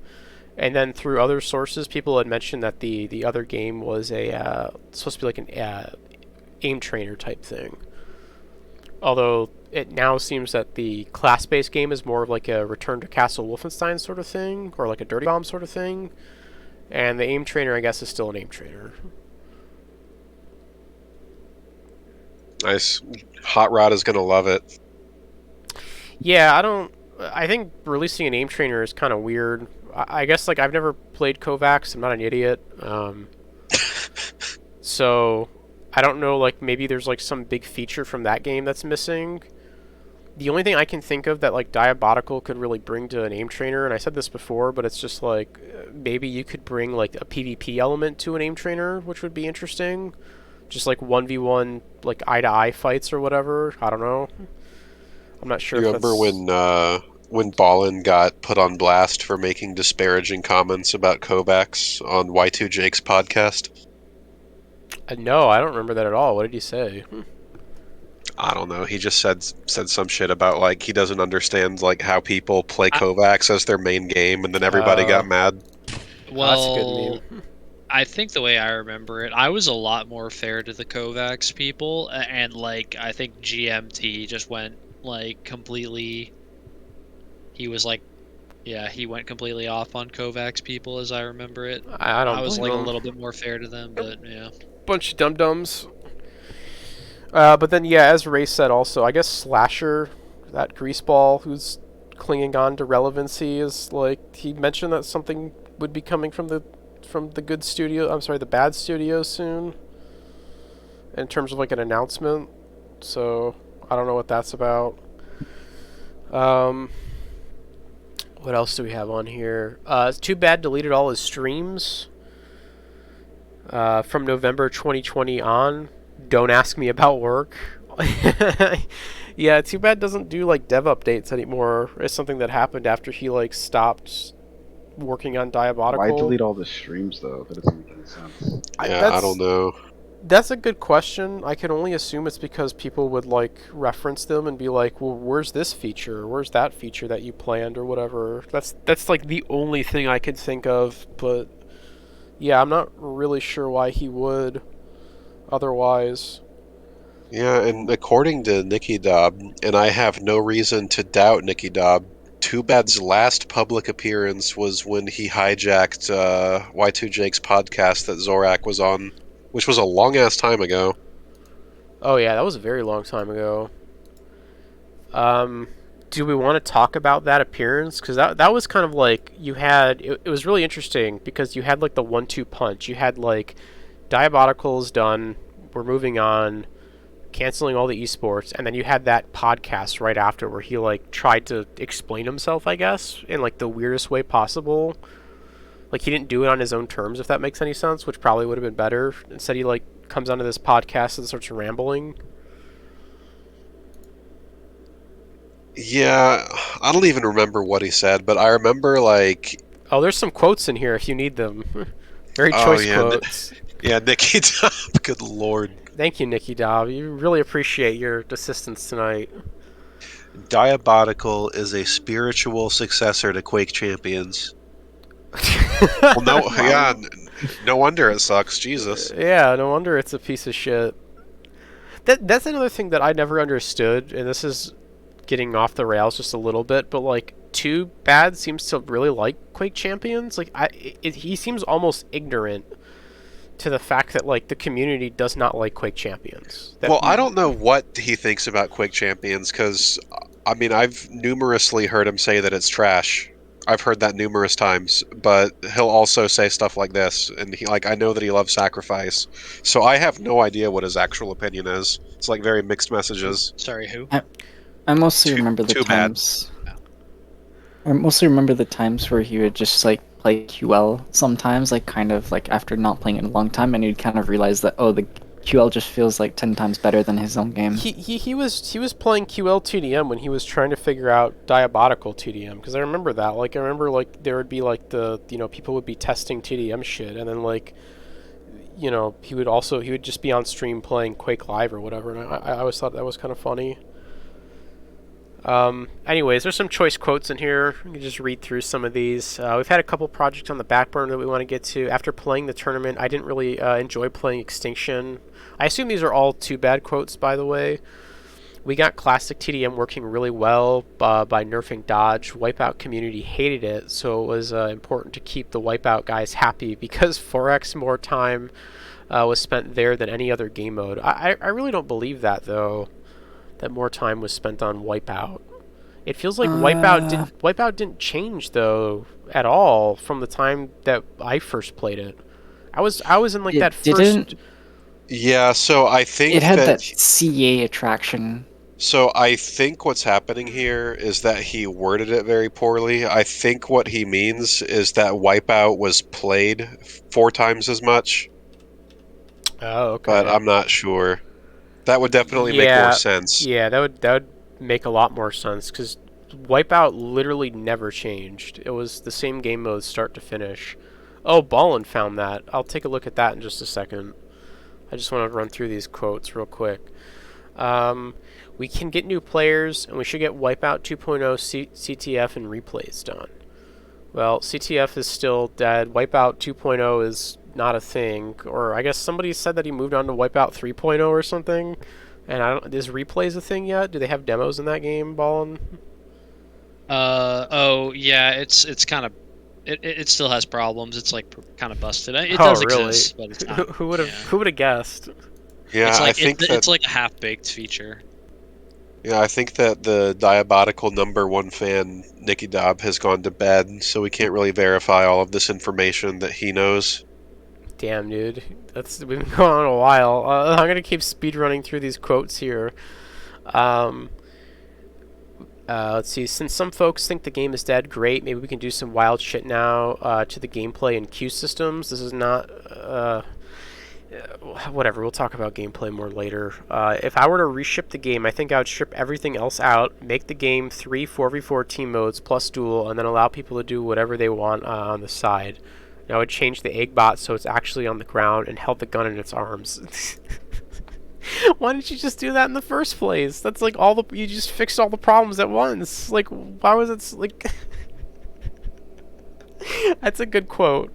And then through other sources, people had mentioned that the other game was supposed to be like an aim trainer type thing. Although it now seems that the class-based game is more of like a Return to Castle Wolfenstein sort of thing, or like a Dirty Bomb sort of thing. And the aim trainer, I guess, is still an aim trainer. Nice. Hot Rod is going to love it. Yeah, I think releasing an aim trainer is kind of weird. I guess like I've never played Kovacs. I'm not an idiot. So I don't know, like maybe there's like some big feature from that game that's missing. The only thing I can think of that like Diabotical could really bring to an aim trainer, and I said this before, but it's just like maybe you could bring like a PvP element to an aim trainer, which would be interesting. Just like 1v1 like eye-to-eye fights or whatever. I don't know. I'm not sure. You remember when Ballin got put on blast for making disparaging comments about Kovacs on Y2 Jake's podcast? No, I don't remember that at all. What did he say? I don't know. He just said some shit about like he doesn't understand like how people play Kovacs as their main game, and then everybody got mad. Well, that's a good meme. I think the way I remember it, I was a lot more fair to the Kovacs people, and like I think GMT just went like completely. He was like, yeah, he went completely off on Kovacs people, as I remember it. I was like them. a little bit more fair to them, but yeah. Bunch of dum-dums. But then, yeah, as Ray said also, I guess Slasher, that greaseball who's clinging on to relevancy, is like, he mentioned that something would be coming from the from the good studio. I'm sorry, the bad studio soon. In terms of like an announcement, so I don't know what that's about. What else do we have on here? It's Too Bad deleted all his streams from November 2020 on. Don't ask me about work. Yeah, Too Bad doesn't do like dev updates anymore. It's something that happened after he like stopped working on Diabotical. Why delete all the streams though? That doesn't make any sense. Yeah, I don't know. That's a good question. I can only assume it's because people would like reference them and be like, "Well, where's this feature? Where's that feature that you planned or whatever?" That's like the only thing I could think of. But yeah, I'm not really sure why he would. Otherwise. Yeah, and according to Nicky Dobb, and I have no reason to doubt Nicky Dobb, Too Bad's last public appearance was when he hijacked Y2Jake's podcast that Zorak was on, which was a long-ass time ago. Oh yeah, that was a very long time ago. Do we want to talk about that appearance? Because that was kind of like, you had... It was really interesting, because you had like the 1-2 punch. You had like, Diabotical's done, we're moving on, canceling all the esports, and then you had that podcast right after where he like tried to explain himself, I guess, in like the weirdest way possible. Like he didn't do it on his own terms, if that makes any sense, which probably would have been better. Instead he like comes onto this podcast and starts rambling. Yeah, I don't even remember what he said, but I remember like... Oh, there's some quotes in here if you need them. Very choice quotes. Yeah, Nicky Dobb, good lord. Thank you, Nicky Dobb. You really appreciate your assistance tonight. Diabotical is a spiritual successor to Quake Champions. Well, no wonder it sucks. Jesus. Yeah, no wonder it's a piece of shit. That's another thing that I never understood, and this is getting off the rails just a little bit, but like, Too Bad seems to really like Quake Champions. Like, he seems almost ignorant to the fact that like the community does not like Quake Champions. Well, I don't know what he thinks about Quake Champions, because I mean, I've numerously heard him say that it's trash. I've heard that numerous times, but he'll also say stuff like this, and I know that he loves Sacrifice, so I have no idea what his actual opinion is. It's like very mixed messages. Sorry, who? I mostly remember the times. I mostly remember the times where he would just like play QL sometimes, like kind of like after not playing in a long time, and he'd kind of realize that, oh, the QL just feels like 10 times better than his own game. He was playing QL TDM when he was trying to figure out Diabotical TDM, because I remember that. Like I remember like there would be like people would be testing TDM shit, and then like he would just be on stream playing Quake Live or whatever, and I always thought that was kind of funny. Anyways, there's some choice quotes in here. You can just read through some of these. We've had a couple projects on the back burner that we want to get to. After playing the tournament, I didn't really enjoy playing Extinction. I assume these are all Too Bad quotes, by the way. We got classic TDM working really well by nerfing dodge. Wipeout community hated it, so it was important to keep the Wipeout guys happy because 4x more time was spent there than any other game mode. I really don't believe that, though. That more time was spent on Wipeout. It feels like Wipeout didn't change though at all from the time that I first played it. I was in like that first. Yeah, so I think it had that CA attraction. So I think what's happening here is that he worded it very poorly. I think what he means is that Wipeout was played 4 times as much. Oh, okay. But I'm not sure. That would definitely make more sense. Yeah, that would make a lot more sense, because Wipeout literally never changed. It was the same game mode start to finish. Oh, Ballin found that. I'll take a look at that in just a second. I just want to run through these quotes real quick. We can get new players, and we should get Wipeout 2.0 CTF and replays done. Well, CTF is still dead. Wipeout 2.0 is not a thing, or I guess somebody said that he moved on to Wipeout 3.0 or something. And is replays a thing yet? Do they have demos in that game, Ballin? Oh yeah, it's kind of it still has problems. It's like kind of busted. It does exist, but it's not. Who would have guessed? Yeah, it's like, I think it's like a half-baked feature. Yeah, I think that the Diabotical #1 fan, Nicky Dobb, has gone to bed, so we can't really verify all of this information that he knows. Damn, dude. We've been going on a while. I'm gonna keep speedrunning through these quotes here. Let's see. Since some folks think the game is dead, great. Maybe we can do some wild shit now to the gameplay and queue systems. This is not... whatever, we'll talk about gameplay more later. If I were to reship the game, I think I would strip everything else out, make the game 3 4v4 team modes plus duel, and then allow people to do whatever they want on the side. And I would change the egg bot so it's actually on the ground and held the gun in its arms. Why didn't you just do that in the first place? That's like you just fixed all the problems at once. Like, why was it like... That's a good quote.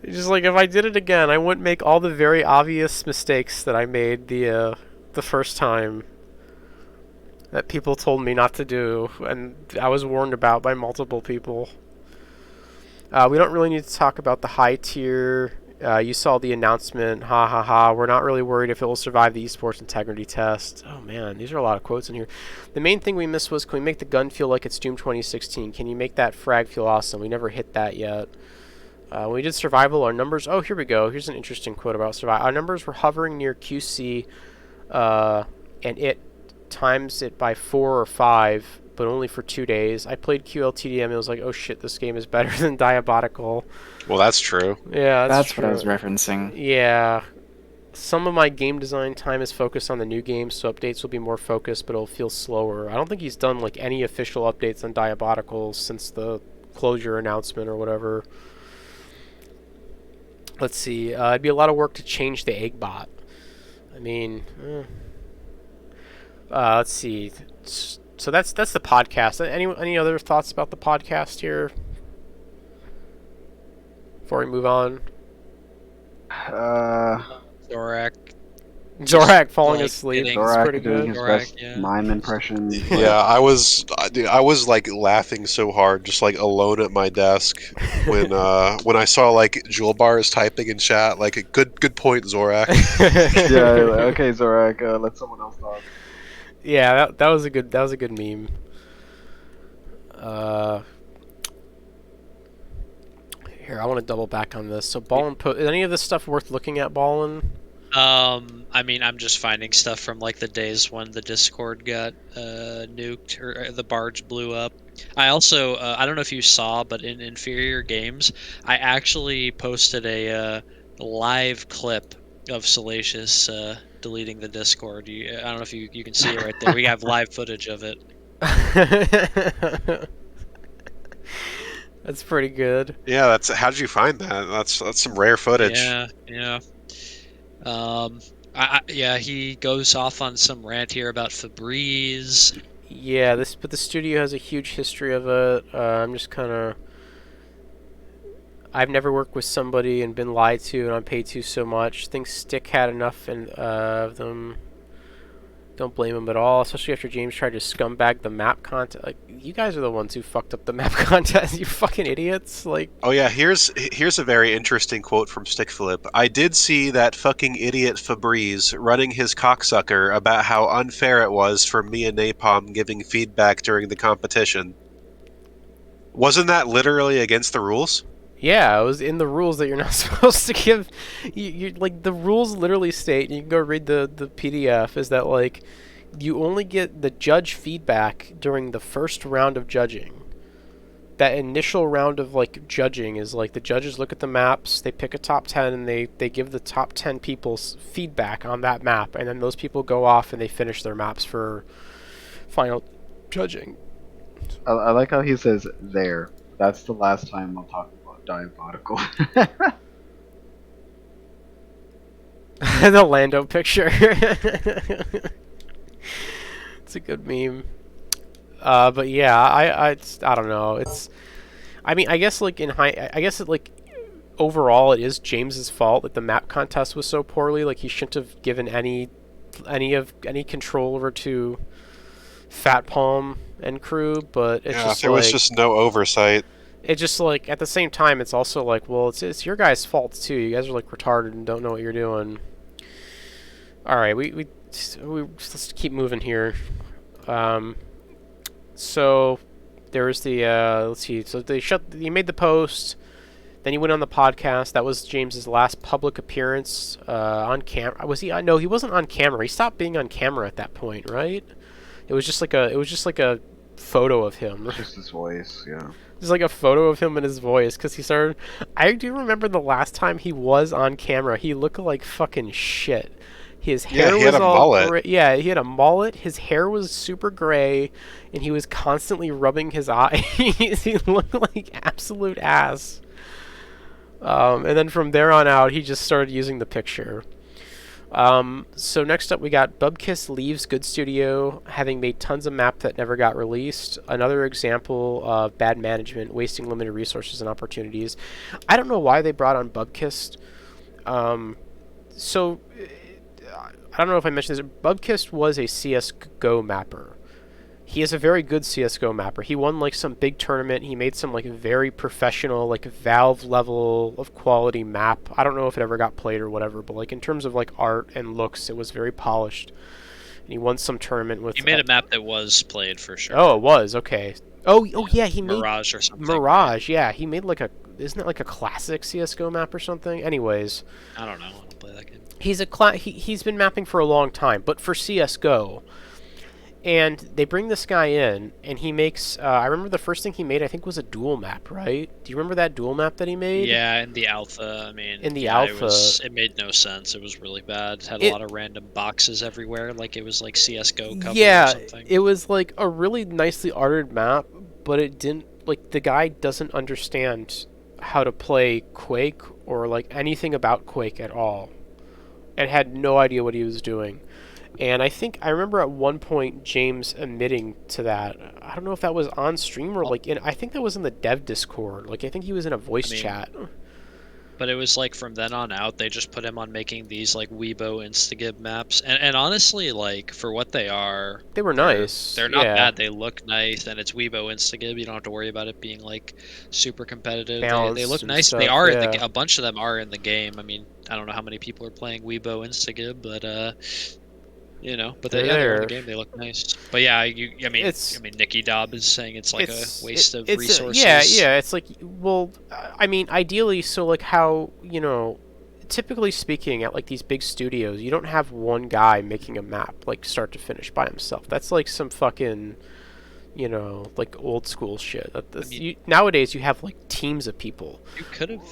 It's just like, if I did it again, I wouldn't make all the very obvious mistakes that I made the first time. That people told me not to do, and I was warned about by multiple people. We don't really need to talk about the high tier. You saw the announcement, ha ha ha. We're not really worried if it will survive the esports integrity test. Oh man, these are a lot of quotes in here. The main thing we missed was, can we make the gun feel like it's Doom 2016? Can you make that frag feel awesome? We never hit that yet. When we did survival, our numbers... Oh, here we go. Here's an interesting quote about survival. Our numbers were hovering near QC, and it times it by 4 or 5, but only for 2 days. I played QLTDM and it was like, oh shit, this game is better than Diabotical. Well, that's true. Yeah, That's true. what I was referencing. Yeah. Some of my game design time is focused on the new game, so updates will be more focused, but it'll feel slower. I don't think he's done like any official updates on Diabotical since the closure announcement or whatever. Let's see. It'd be a lot of work to change the egg bot. I mean, let's see. So that's the podcast. Any other thoughts about the podcast here before we move on? Zorak falling asleep. Zorak Pretty doing good. his best mime impression. Yeah, I was like laughing so hard, just like alone at my desk when I saw like Jewel Bars typing in chat. Like, a good point, Zorak. Yeah, okay, Zorak. Let someone else talk. Yeah, that was a good meme. Here, I want to double back on this. So, Ballin, is any of this stuff worth looking at, Ballin? I mean, I'm just finding stuff from like the days when the Discord got nuked or the barge blew up. I also, I don't know if you saw, but in Inferior Games, I actually posted a live clip of Salacious deleting the Discord. I don't know if you can see it right there. We have live footage of it. That's pretty good. Yeah, how did you find that? That's some rare footage. Yeah. Yeah, he goes off on some rant here about Febreze. Yeah, but the studio has a huge history of it. I'm just kind of... I've never worked with somebody and been lied to and I'm paid to so much. I think Stick had enough of them. Don't blame him at all, especially after James tried to scumbag the map contest. Like, you guys are the ones who fucked up the map contest, you fucking idiots. Like, oh yeah, here's a very interesting quote from Stickflip. I did see that fucking idiot Febreze running his cocksucker about how unfair it was for me and Napalm giving feedback during the competition. Wasn't that literally against the rules? yeah, it was in the rules that you're not supposed to give. You like, the rules literally state, and you can go read the PDF, is that like you only get the judge feedback during the first round of judging. That initial round of like judging is like the judges look at the maps, they pick a top 10, and they give the top 10 people's feedback on that map, and then those people go off and they finish their maps for final judging. I like how he says there. That's the last time I'll talk about Diabotical. The Lando picture. It's a good meme. But yeah, I don't know. I mean, I guess like overall it is James's fault that the map contest was so poorly. Like, he shouldn't have given any control over to Fat Palm and crew. But it's just there was just no oversight. It's just like, at the same time, it's also like, well, it's your guys' fault too. You guys are like retarded and don't know what you're doing. All right, let's keep moving here. So there was the let's see. So he made the post. Then he went on the podcast. That was James's last public appearance on camera. Was he? No, he wasn't on camera. He stopped being on camera at that point, right? It was just like a photo of him. Just his voice, yeah. Just like a photo of him and his voice, because he started. I do remember the last time he was on camera. He looked like fucking shit. His hair he was had a all mullet. gray. Yeah, he had a mullet. His hair was super gray, and he was constantly rubbing his eyes. He looked like absolute ass. And then from there on out, he just started using the picture. So next up, we got Bubkiss leaves Good Studio, having made tons of map that never got released. Another example of bad management, wasting limited resources and opportunities. I don't know why they brought on Bubkiss. So I don't know if I mentioned this. Bubkiss was a CS:GO mapper. He is a very good CS:GO mapper. He won like some big tournament. He made some like very professional, like Valve level of quality map. I don't know if it ever got played or whatever, but like in terms of like art and looks, it was very polished. And he won some tournament with. He made a map that was played for sure. Oh, it was okay. Oh yeah, he made Mirage or something. Mirage, yeah, he made like isn't it like a classic CS:GO map or something? Anyways, I don't know. I don't play that game. He's been mapping for a long time, but for CS:GO. And they bring this guy in, and he makes. I remember the first thing he made, I think, was a duel map, right? Do you remember that duel map that he made? Yeah, in the alpha. I mean, in the alpha, it made no sense. It was really bad. It had a lot of random boxes everywhere, like it was like CS:GO cover or something. It was like a really nicely arted map, but it didn't. Like the guy doesn't understand how to play Quake or like anything about Quake at all, and had no idea what he was doing. And I remember at one point James admitting to that. I don't know if that was on stream or like I think that was in the dev Discord. Like I think he was in a voice chat. But it was like from then on out, they just put him on making these like Weibo Instagib maps, and honestly, like for what they are, they were nice. They're not bad. They look nice, and it's Weibo Instagib. You don't have to worry about it being like super competitive. They look nice. Stuff, they are in a bunch of them are in the game. I mean, I don't know how many people are playing Weibo Instagib, but you know, but they're in the game. They look nice. But yeah, I mean, Nicky Dobb is saying it's like a waste of resources. Yeah. It's like, well, I mean, ideally, so like how, you know, typically speaking, at like these big studios, you don't have one guy making a map like start to finish by himself. That's like some fucking, you know, like old school shit. Nowadays, you have like teams of people. You could have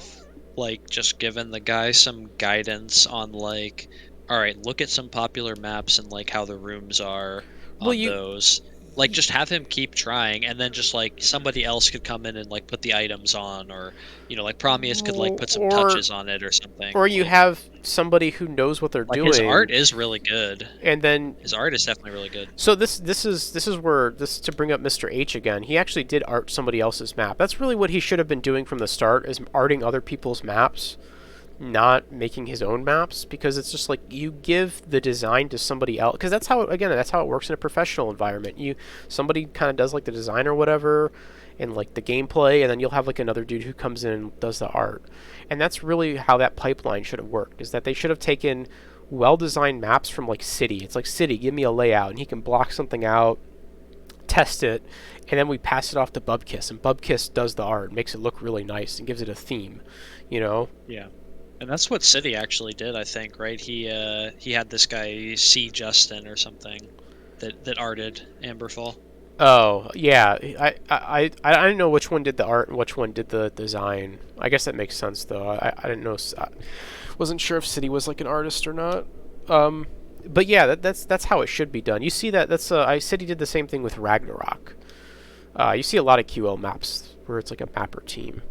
like just given the guy some guidance on like, all right, look at some popular maps and like how the rooms are on those. Like just have him keep trying, and then just like somebody else could come in and like put the items on, or you know, like Prometheus could like put some touches on it or something. Or you have somebody who knows what they're doing. His art is really good, and then his art is definitely really good. So this is where to bring up Mr. H again. He actually did art somebody else's map. That's really what he should have been doing from the start, is arting other people's maps, not making his own maps, because it's just like you give the design to somebody else, because that's how it works in a professional environment. Somebody kind of does like the design or whatever and like the gameplay, and then you'll have like another dude who comes in and does the art. And that's really how that pipeline should have worked, is that they should have taken well-designed maps from like City. It's like, City, give me a layout, and he can block something out, test it, and then we pass it off to Bubkiss, and Bubkiss does the art, makes it look really nice and gives it a theme, you know? Yeah. And that's what City actually did, I think, right? He had this guy C. Justin or something that arted Amberfall. Oh yeah, I didn't know which one did the art and which one did the design. I guess that makes sense though. I didn't know. Wasn't sure if City was like an artist or not. But yeah, that's how it should be done. You see that's I said he did the same thing with Ragnarok. You see a lot of QL maps where it's like a mapper team,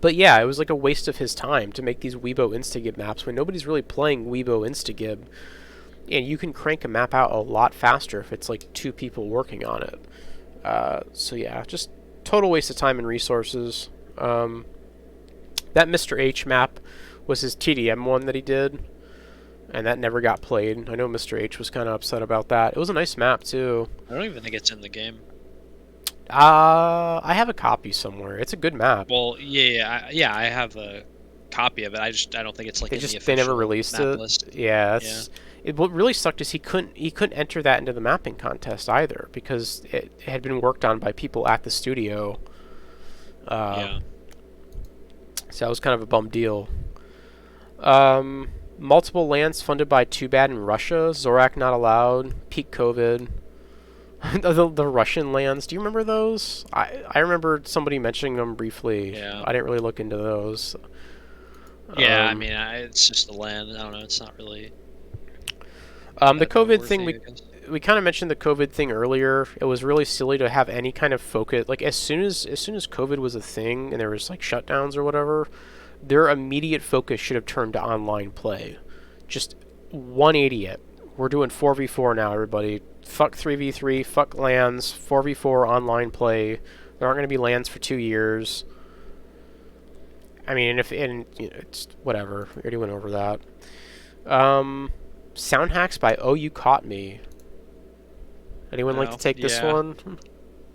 But yeah, it was like a waste of his time to make these Weibo Instagib maps when nobody's really playing Weibo Instagib. And you can crank a map out a lot faster if it's like 2 people working on it. So yeah, just total waste of time and resources. That Mr. H map was his TDM one that he did, and that never got played. I know Mr. H was kind of upset about that. It was a nice map too. I don't even think it's in the game. I have a copy somewhere. It's a good map. Well, yeah, I have a copy of it. I don't think it's like they never released it. List. Yeah, what really sucked is he couldn't enter that into the mapping contest either because it had been worked on by people at the studio. Yeah. So that was kind of a bum deal. Multiple lands funded by Too Bad in Russia. Zorak not allowed. Peak COVID. the Russian lands. Do you remember those? I remember somebody mentioning them briefly. Yeah. I didn't really look into those. Yeah, I mean, it's just a land. I don't know. It's not really. The COVID thing, we kind of mentioned the COVID thing earlier. It was really silly to have any kind of focus. Like as soon as COVID was a thing and there was like shutdowns or whatever, their immediate focus should have turned to online play. Just 180 it. We're doing 4v4 now, everybody. Fuck 3v3, fuck lands, 4v4 online play. There aren't going to be lands for 2 years. I mean, it's whatever. We already went over that. Sound hacks by Oh You Caught Me. Anyone like to take this one?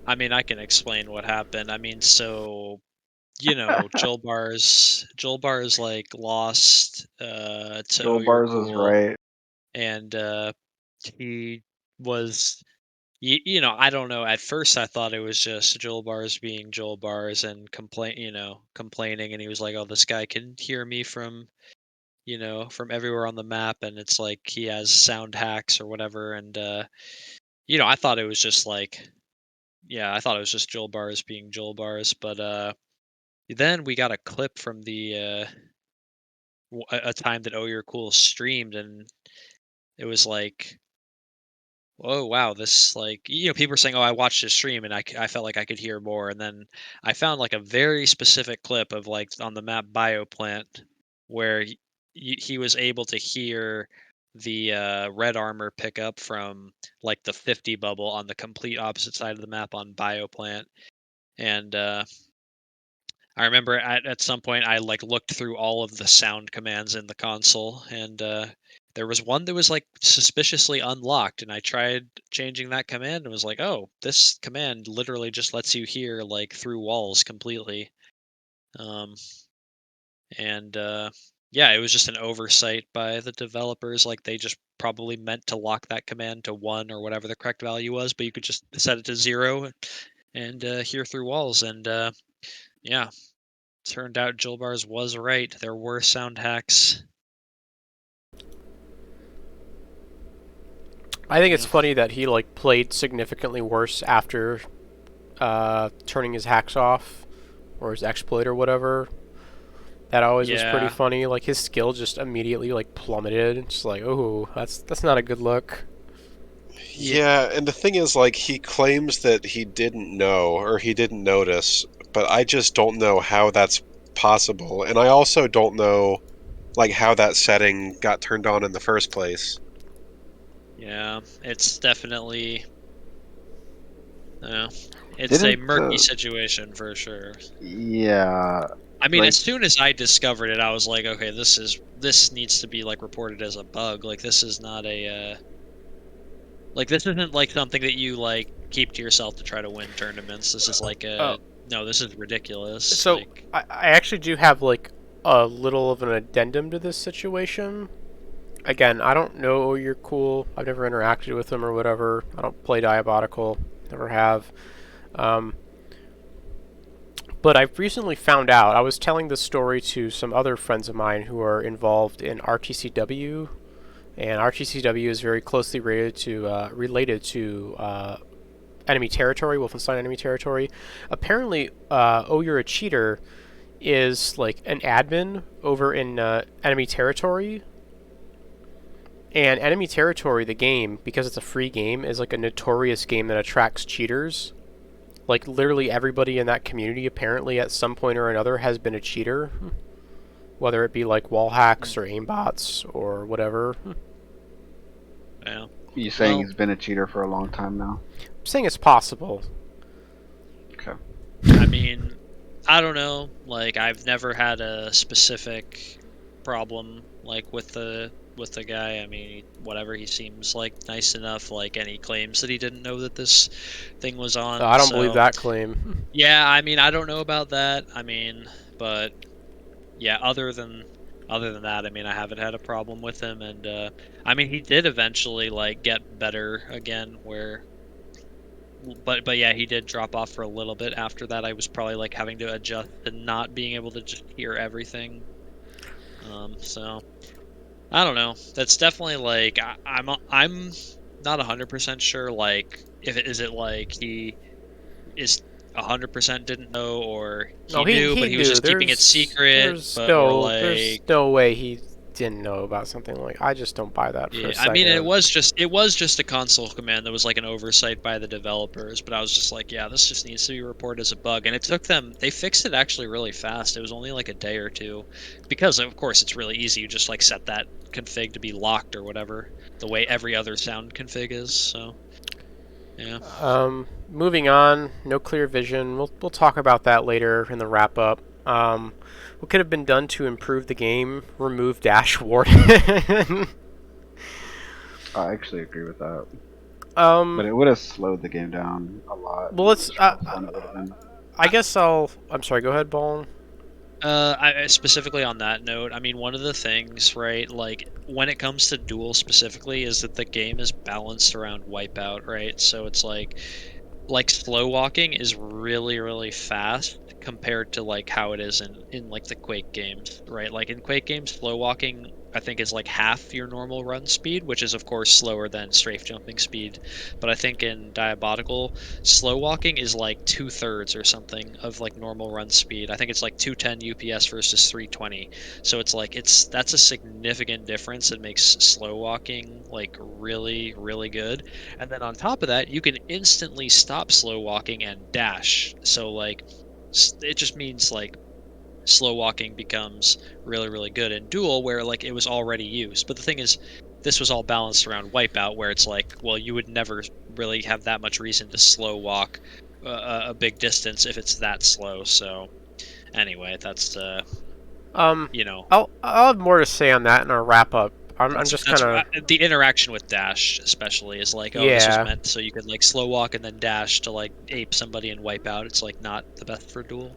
I mean, I can explain what happened. I mean, so Joel Bars like lost to Joel Oh You're Bars is Cool, right. and he was. I don't know. At first, I thought it was just Joel Bars being Joel Bars and complaining, and he was like, "Oh, this guy can hear me from everywhere on the map," and it's like he has sound hacks or whatever, and I thought it was just like, I thought it was just Joel Bars being Joel Bars, but then we got a clip from the a time that Oh You're Cool streamed, and it was like, oh wow, this like people are saying, oh, I watched his stream and I felt like I could hear more, and then I found like a very specific clip of like on the map Bioplant where he was able to hear the red armor pick up from like the 50 bubble on the complete opposite side of the map on Bioplant, and I remember at some point I like looked through all of the sound commands in the console, and there was one that was like suspiciously unlocked, and I tried changing that command and was like, oh, this command literally just lets you hear like through walls completely. And yeah, it was just an oversight by the developers. Like they just probably meant to lock that command to 1 or whatever the correct value was, but you could just set it to 0 and hear through walls. And yeah, turned out Joel Bars was right. There were sound hacks. I think it's funny that he like played significantly worse after turning his hacks off or his exploit or whatever. That always was pretty funny. Like his skill just immediately like plummeted. It's like, oh, that's not a good look. Yeah, and the thing is, like, he claims that he didn't know or he didn't notice, but I just don't know how that's possible, and I also don't know, like, how that setting got turned on in the first place. Yeah, it's definitely, it's a murky situation for sure. Yeah. I mean, as soon as I discovered it, I was like, okay, this needs to be like reported as a bug. Like this is not a like this isn't like something that you like keep to yourself to try to win tournaments. This is like no, this is ridiculous. So like, I actually do have like a little of an addendum to this situation. Again, I don't know Oh You're Cool. I've never interacted with him or whatever. I don't play Diabotical. Never have. But I've recently found out, I was telling this story to some other friends of mine who are involved in RTCW, and RTCW is very closely related to enemy territory, Wolfenstein enemy territory. Apparently, Oh You're a Cheater is like an admin over in enemy territory. And enemy territory, the game, because it's a free game, is like a notorious game that attracts cheaters. Like, literally everybody in that community, apparently, at some point or another, has been a cheater. Whether it be, like, wall hacks or aimbots or whatever. Yeah. You saying he's been a cheater for a long time now? I'm saying it's possible. Okay. I mean, I don't know. Like, I've never had a specific problem, like, with the guy. I mean, whatever, he seems like nice enough, like, and he claims that he didn't know that this thing was on. I don't believe that claim. Yeah, I mean, I don't know about that. I mean, but yeah, other than other than that, I mean, I haven't had a problem with him, and I mean, he did eventually like get better again. But yeah, he did drop off for a little bit after that. I was probably like having to adjust to not being able to just hear everything. So I don't know. That's definitely like I'm not 100% sure. Like, if is it like he is 100% didn't know, or he knew but he was knew. just keeping it secret, There's no way he didn't know about something like. I just don't buy that for yeah, a second. I mean, it was just a console command that was like an oversight by the developers, but I was just like, yeah, this just needs to be reported as a bug, and it took them. They fixed it actually really fast. It was only like a day or two, because of course it's really easy. You just like set that config to be locked or whatever, the way every other sound config is. So, yeah. Moving on. No clear vision. We'll talk about that later in the wrap up. What could have been done to improve the game? Remove Dash Warden. I actually agree with that. But it would have slowed the game down a lot. Well, let's. I guess I'll. I'm sorry. Go ahead, Ball. I specifically on that note, I mean, one of the things, right, like when it comes to Duel specifically, is that the game is balanced around Wipeout, right? So it's like slow walking is really, really fast compared to like how it is in like the Quake games, right? Like in Quake games, slow walking I think is like half your normal run speed, which is of course slower than strafe jumping speed. But I think in Diabotical, slow walking is like 2/3 or something of like normal run speed. I think it's like 210 UPS versus 320. So it's like that's a significant difference. It makes slow walking like really, really good. And then on top of that, you can instantly stop slow walking and dash. So like it just means like slow walking becomes really, really good in Duel, where like it was already used. But the thing is, this was all balanced around Wipeout, where it's like, well, you would never really have that much reason to slow walk a big distance if it's that slow. So anyway, that's you know, I'll have more to say on that in our wrap up. I'm just kind of the interaction with dash, especially, is like, oh, this was meant so you could like slow walk and then dash to like ape somebody and wipe out. It's like not the best for Duel.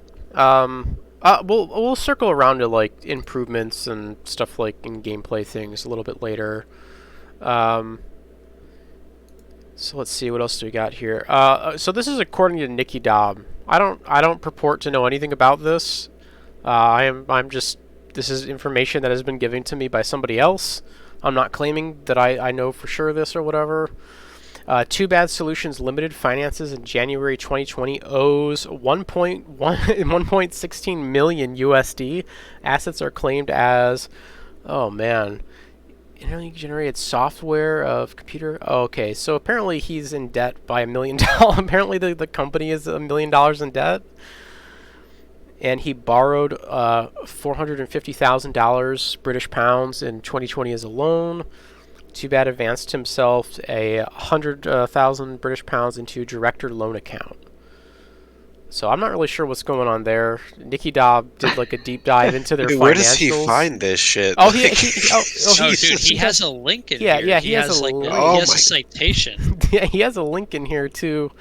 We'll circle around to like improvements and stuff like in gameplay things a little bit later. So let's see, what else do we got here? So this is according to Nicky Dobb. I don't purport to know anything about this. This is information that has been given to me by somebody else. I'm not claiming that I know for sure this or whatever. Too Bad Solutions Limited finances in January 2020 owes 1.16 million USD. Assets are claimed as, oh man, internally generated software of computer. Oh, okay, so apparently he's in debt by $1 million. Apparently the company is $1 million in debt. And he borrowed $450,000 British pounds in 2020 as a loan. Too Bad advanced himself 100,000 British pounds into director loan account. So I'm not really sure what's going on there. Nicky Dobb did like a deep dive into their financials. Where does he find this shit? Oh, dude, he has a link in here. Yeah, he has like link. He has a citation. Yeah, he has a link in here to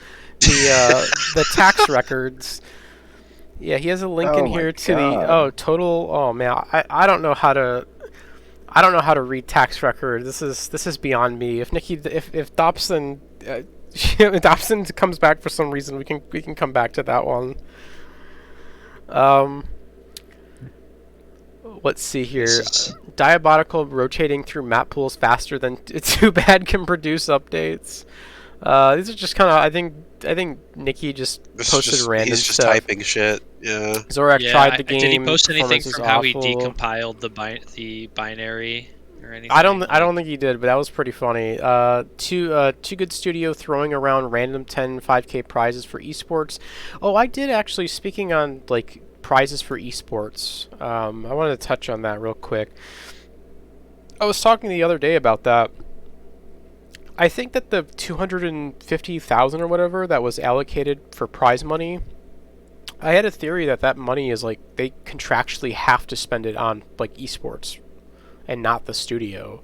the tax records. Yeah, he has a link in here to the total. Oh man, I don't know how to. I don't know how to read tax record. This is beyond me. If Dobson if Dobson comes back for some reason, we can come back to that one. Let's see here. Diabotical rotating through map pools faster than Too Bad can produce updates. These are just kind of, I think Nicky just posted random he's just stuff. Typing shit. Yeah. Zorak tried the game. Did he post anything from how he awful. decompiled the binary or anything? I don't think he did, but that was pretty funny. Too Good Studio throwing around random 10 5K prizes for esports. Oh, I did actually. Speaking on like prizes for esports, I wanted to touch on that real quick. I was talking the other day about that. I think that the 250,000 or whatever that was allocated for prize money, I had a theory that money is like they contractually have to spend it on like esports and not the studio.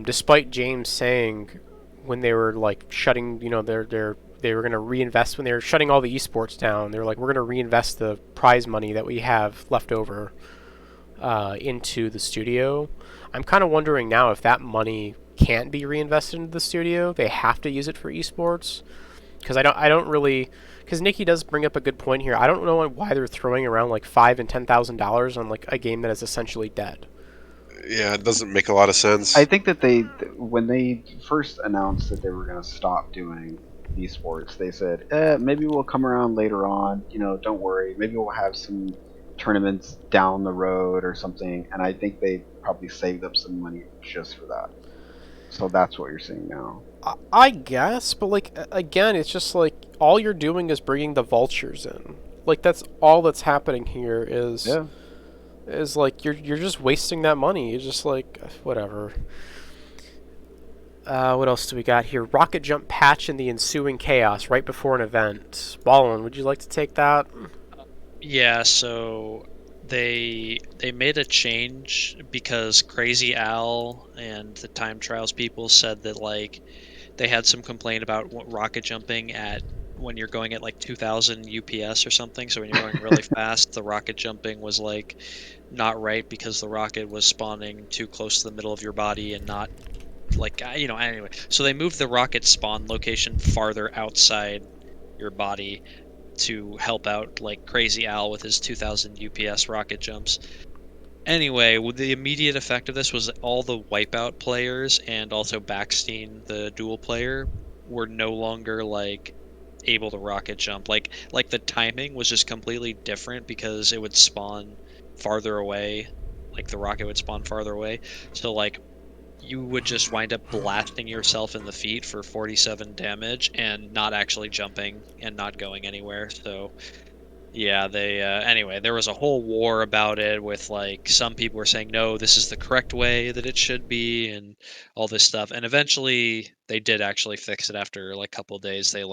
Despite James saying when they were like shutting, they were going to reinvest when they were shutting all the esports down. They were like, we're going to reinvest the prize money that we have left over into the studio. I'm kind of wondering now if that money can't be reinvested into the studio. They have to use it for esports. Because I don't really, because Nikki does bring up a good point here. I don't know why they're throwing around like $5,000 and $10,000 on like a game that is essentially dead. Yeah, it doesn't make a lot of sense. I think that when they first announced that they were going to stop doing esports, they said, maybe we'll come around later on. Don't worry. Maybe we'll have some tournaments down the road or something. And I think they probably saved up some money just for that. So that's what you're seeing now. I guess, but like again, it's just like all you're doing is bringing the vultures in. Like that's all that's happening here is like you're just wasting that money. You're just like whatever. What else do we got here? Rocket jump patch and the ensuing chaos right before an event. Ballin, would you like to take that? Yeah, so they made a change because Crazy Al and the time trials people said that like they had some complaint about rocket jumping at when you're going at like 2000 UPS or something. So when you're going really fast, the rocket jumping was like not right because the rocket was spawning too close to the middle of your body and not like anyway. So they moved the rocket spawn location farther outside your body to help out like Crazy Al with his 2000 UPS rocket jumps. Anyway, the immediate effect of this was that all the Wipeout players and also Backstein, the dual player, were no longer like able to rocket jump. Like the timing was just completely different because it would spawn farther away. Like the rocket would spawn farther away. So like you would just wind up blasting yourself in the feet for 47 damage and not actually jumping and not going anywhere. So yeah, they anyway, there was a whole war about it with like some people were saying no, this is the correct way that it should be and all this stuff. And eventually they did actually fix it after like a couple of days. They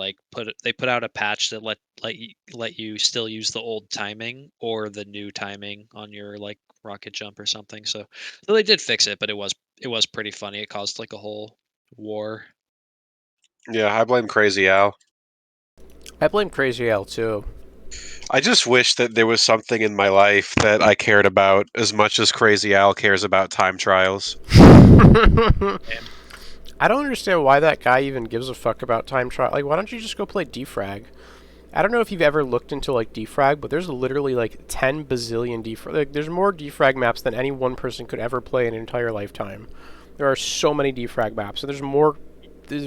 put out a patch that let you still use the old timing or the new timing on your like rocket jump or something. So they did fix it, but it was pretty funny. It caused like a whole war. Yeah, I blame Crazy Al. I blame Crazy Al too. I just wish that there was something in my life that I cared about as much as Crazy Al cares about time trials. I don't understand why that guy even gives a fuck about time trial. Like, why don't you just go play Defrag? I don't know if you've ever looked into like Defrag, but there's literally like 10 bazillion Defrag. Like, there's more Defrag maps than any one person could ever play in an entire lifetime. There are so many Defrag maps, so there's more.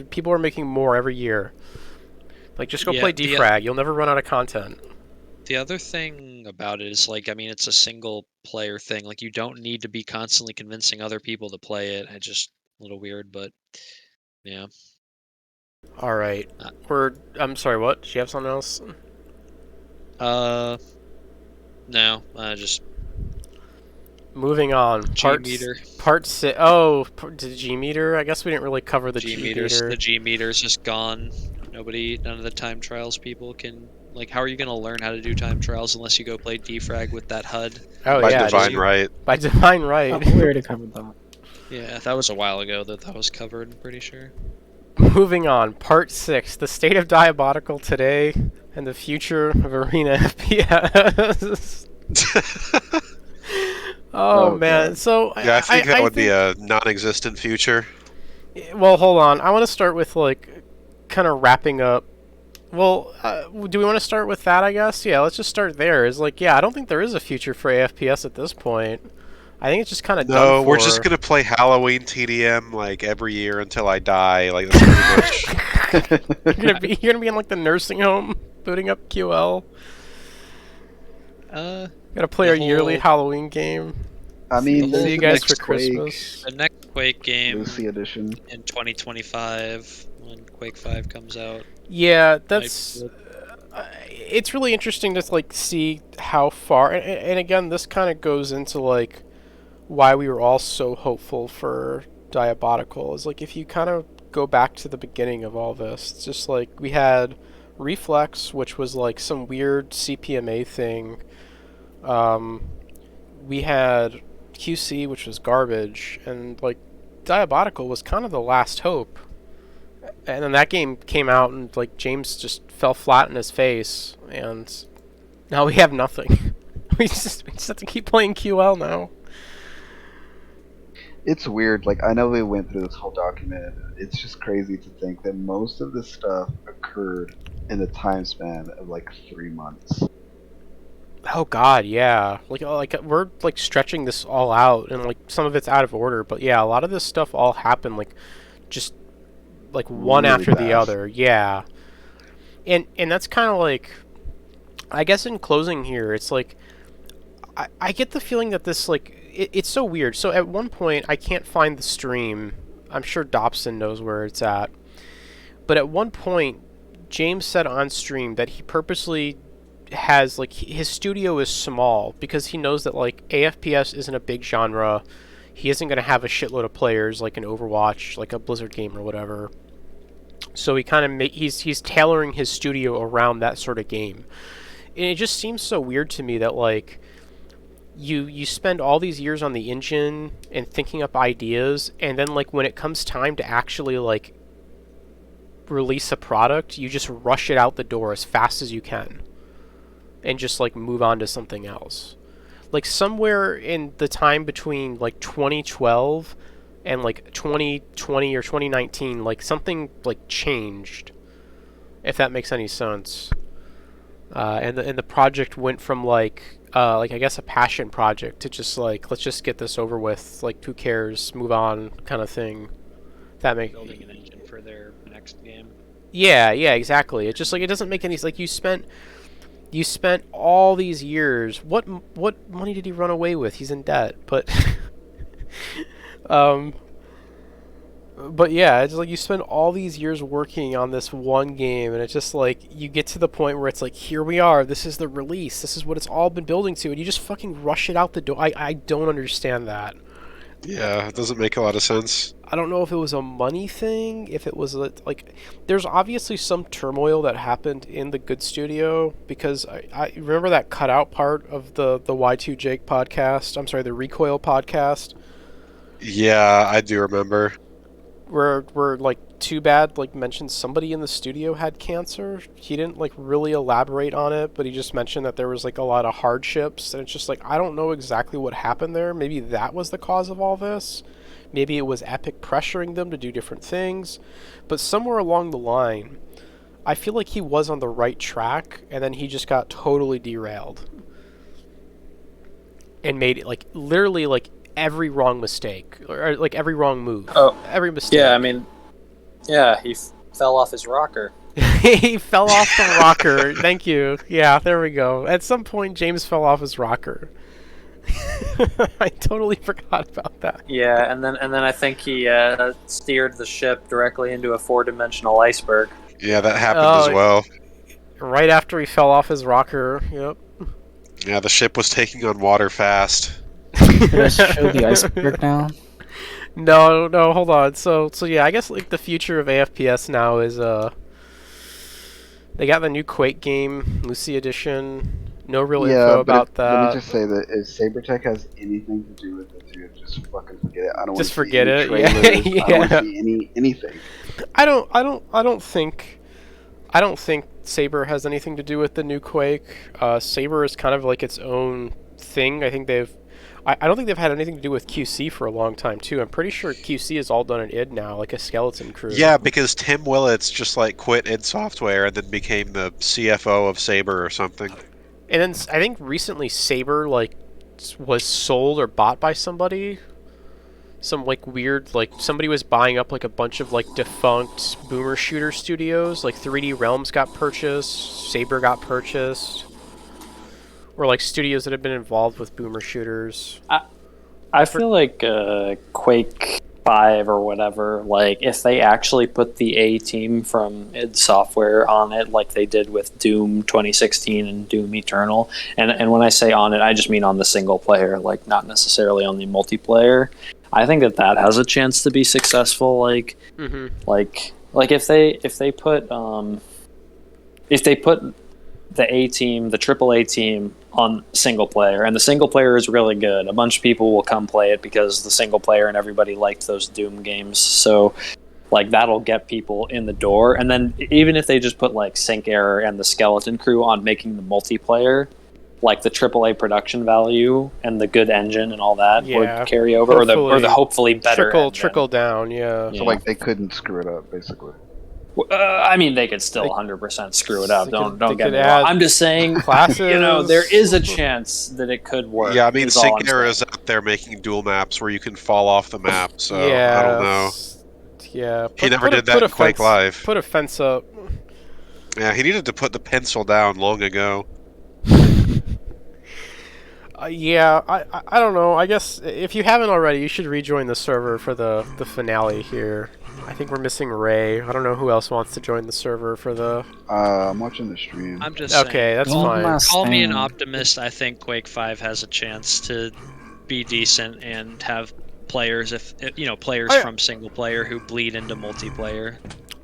People are making more every year. Like, just go play Defrag. You'll never run out of content. The other thing about it is, like, I mean, it's a single player thing. Like, you don't need to be constantly convincing other people to play it. It's just a little weird, but yeah. All right. I'm sorry, what? Do you have something else? No, just... Moving on. G-meter. Part 6. Oh, the G-meter? I guess we didn't really cover the G-meter. The G-meter's just gone. None of the time trials people can... Like, how are you going to learn how to do time trials unless you go play Defrag with that HUD? Oh, by yeah. Divine Right. By Divine Right. We already covered that. Yeah, that was a while ago that was covered, I'm pretty sure. Moving on. Part 6. The state of Diabotical today and the future of Arena FPS. Oh, man. God. So, yeah, I think that would be a non-existent future. Well, hold on. I want to start with, like, kind of wrapping up. Well, do we want to start with that, I guess? Yeah, let's just start there. It's like, yeah, I don't think there is a future for AFPS at this point. I think it's just kind of done No, for. we're just gonna play Halloween TDM like every year until I die. Like that's pretty much. You're gonna be in like the nursing home, booting up QL. Gotta play our yearly Halloween game. I mean, see you guys for Quake, Christmas. The next Quake game Lucy edition in 2025 when Quake 5 comes out. Yeah, that's. It's really interesting to like see how far, and again, this kind of goes into like why we were all so hopeful for Diabotical. Is like if you kind of go back to the beginning of all this, it's just like we had Reflex, which was like some weird CPMA thing. We had QC, which was garbage, and like Diabotical was kind of the last hope. And then that game came out, and like James just fell flat in his face, and now we have nothing. we just have to keep playing QL now. It's weird. Like, I know they went through this whole document. It's just crazy to think that most of this stuff occurred in the time span of like 3 months. Oh God, yeah. Like we're like stretching this all out, and like some of it's out of order. But yeah, a lot of this stuff all happened like just like one Really after the fast. other. Yeah. And that's kind of like, I guess in closing here, it's like I get the feeling that this like it's so weird. So at one point, I can't find the stream. I'm sure Dobson knows where it's at. But at one point, James said on stream that he purposely has like his studio is small because he knows that like AFPS isn't a big genre. He isn't going to have a shitload of players like an Overwatch, like a Blizzard game or whatever. So he kind of he's tailoring his studio around that sort of game. And it just seems so weird to me that like you spend all these years on the engine and thinking up ideas, and then like when it comes time to actually like release a product, you just rush it out the door as fast as you can and just like move on to something else. Like somewhere in the time between like 2012 and like 2020 or 2019, like something like changed, if that makes any sense. And the project went from like I guess a passion project to just like, let's just get this over with, like who cares, move on kind of thing. That makes building an engine for their next game. Yeah, exactly. It just like, it doesn't make any like you spent all these years. What money did he run away with? He's in debt, but but yeah, it's like you spend all these years working on this one game, and it's just like you get to the point where it's like, here we are, this is the release, this is what it's all been building to, and you just fucking rush it out the door. I don't understand that. Yeah, it doesn't make a lot of sense. I don't know if it was a money thing, if it was like there's obviously some turmoil that happened in the Good Studio, because I remember that cutout part of the Y2 Jake podcast. I'm sorry, the Recoil podcast. Yeah, I do remember. Where like Too Bad like mentioned somebody in the studio had cancer. He didn't like really elaborate on it, but he just mentioned that there was like a lot of hardships, and it's just like, I don't know exactly what happened there. Maybe that was the cause of all this. Maybe it was Epic pressuring them to do different things. But somewhere along the line, I feel like he was on the right track, and then he just got totally derailed. And made it like literally like every wrong mistake, or like every wrong move. Oh, every mistake. Yeah, I mean, yeah, he fell off his rocker. He fell off the rocker. Thank you. Yeah, there we go. At some point, James fell off his rocker. I totally forgot about that. Yeah, and then I think he steered the ship directly into a 4-dimensional iceberg. Yeah, that happened as well. Right after he fell off his rocker. Yep. Yeah, the ship was taking on water fast. Did I show the iceberg now? No, hold on. So yeah, I guess like the future of AFPS now is they got the new Quake game, Lucy Edition. No real info about that. Let me just say that if Sabertech has anything to do with it, dude, just fucking forget it. I don't just want to forget see any it. trailers. Yeah. I don't want to see anything. I don't think Saber has anything to do with the new Quake. Saber is kind of like its own thing. I don't think they've had anything to do with QC for a long time too. I'm pretty sure QC is all done at id now, like a skeleton crew. Yeah, because Tim Willits just like quit id Software and then became the CFO of Saber or something. And then I think recently Saber like was sold or bought by somebody. Some like weird, like somebody was buying up like a bunch of like defunct boomer shooter studios. Like 3D Realms got purchased, Saber got purchased. Or like studios that have been involved with boomer shooters. I feel like Quake 5 or whatever, like if they actually put the A team from id Software on it like they did with Doom 2016 and Doom Eternal, and when I say on it, I just mean on the single player, like not necessarily on the multiplayer. I think that has a chance to be successful. Like, like if they put the A team, the AAA team on single player, and the single player is really good, a bunch of people will come play it because the single player and everybody liked those Doom games. So like that'll get people in the door. And then even if they just put like Sync Error and the Skeleton Crew on making the multiplayer, like the AAA production value and the good engine and all that Yeah, would carry over, or the hopefully better trickle down. Yeah. So like they couldn't screw it up, basically. I mean, they could still 100% screw it up. Don't get me wrong. add I'm just saying, classes. there is a chance that it could work. Yeah, I mean, is all I'm Sinclair saying. is out there making dual maps where you can fall off the map, so yeah, I don't know. Yeah, He never did that in Quake Live. Put a fence up. Yeah, he needed to put the pencil down long ago. Yeah, I don't know. I guess if you haven't already, you should rejoin the server for the finale here. I think we're missing Ray. I don't know who else wants to join the server for the... I'm watching the stream. I'm just okay, saying, that's fine. Call me an optimist. I think Quake 5 has a chance to be decent and have players, players from single player who bleed into multiplayer.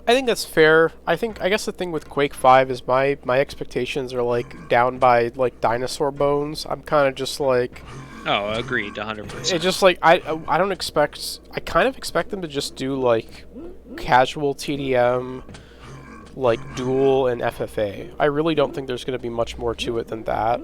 I think that's fair. I guess the thing with Quake 5 is my expectations are like down by like dinosaur bones. I'm kind of just like... Oh, agreed, 100%. It's just like I don't expect. I kind of expect them to just do like casual TDM, like duel and FFA. I really don't think there's going to be much more to it than that.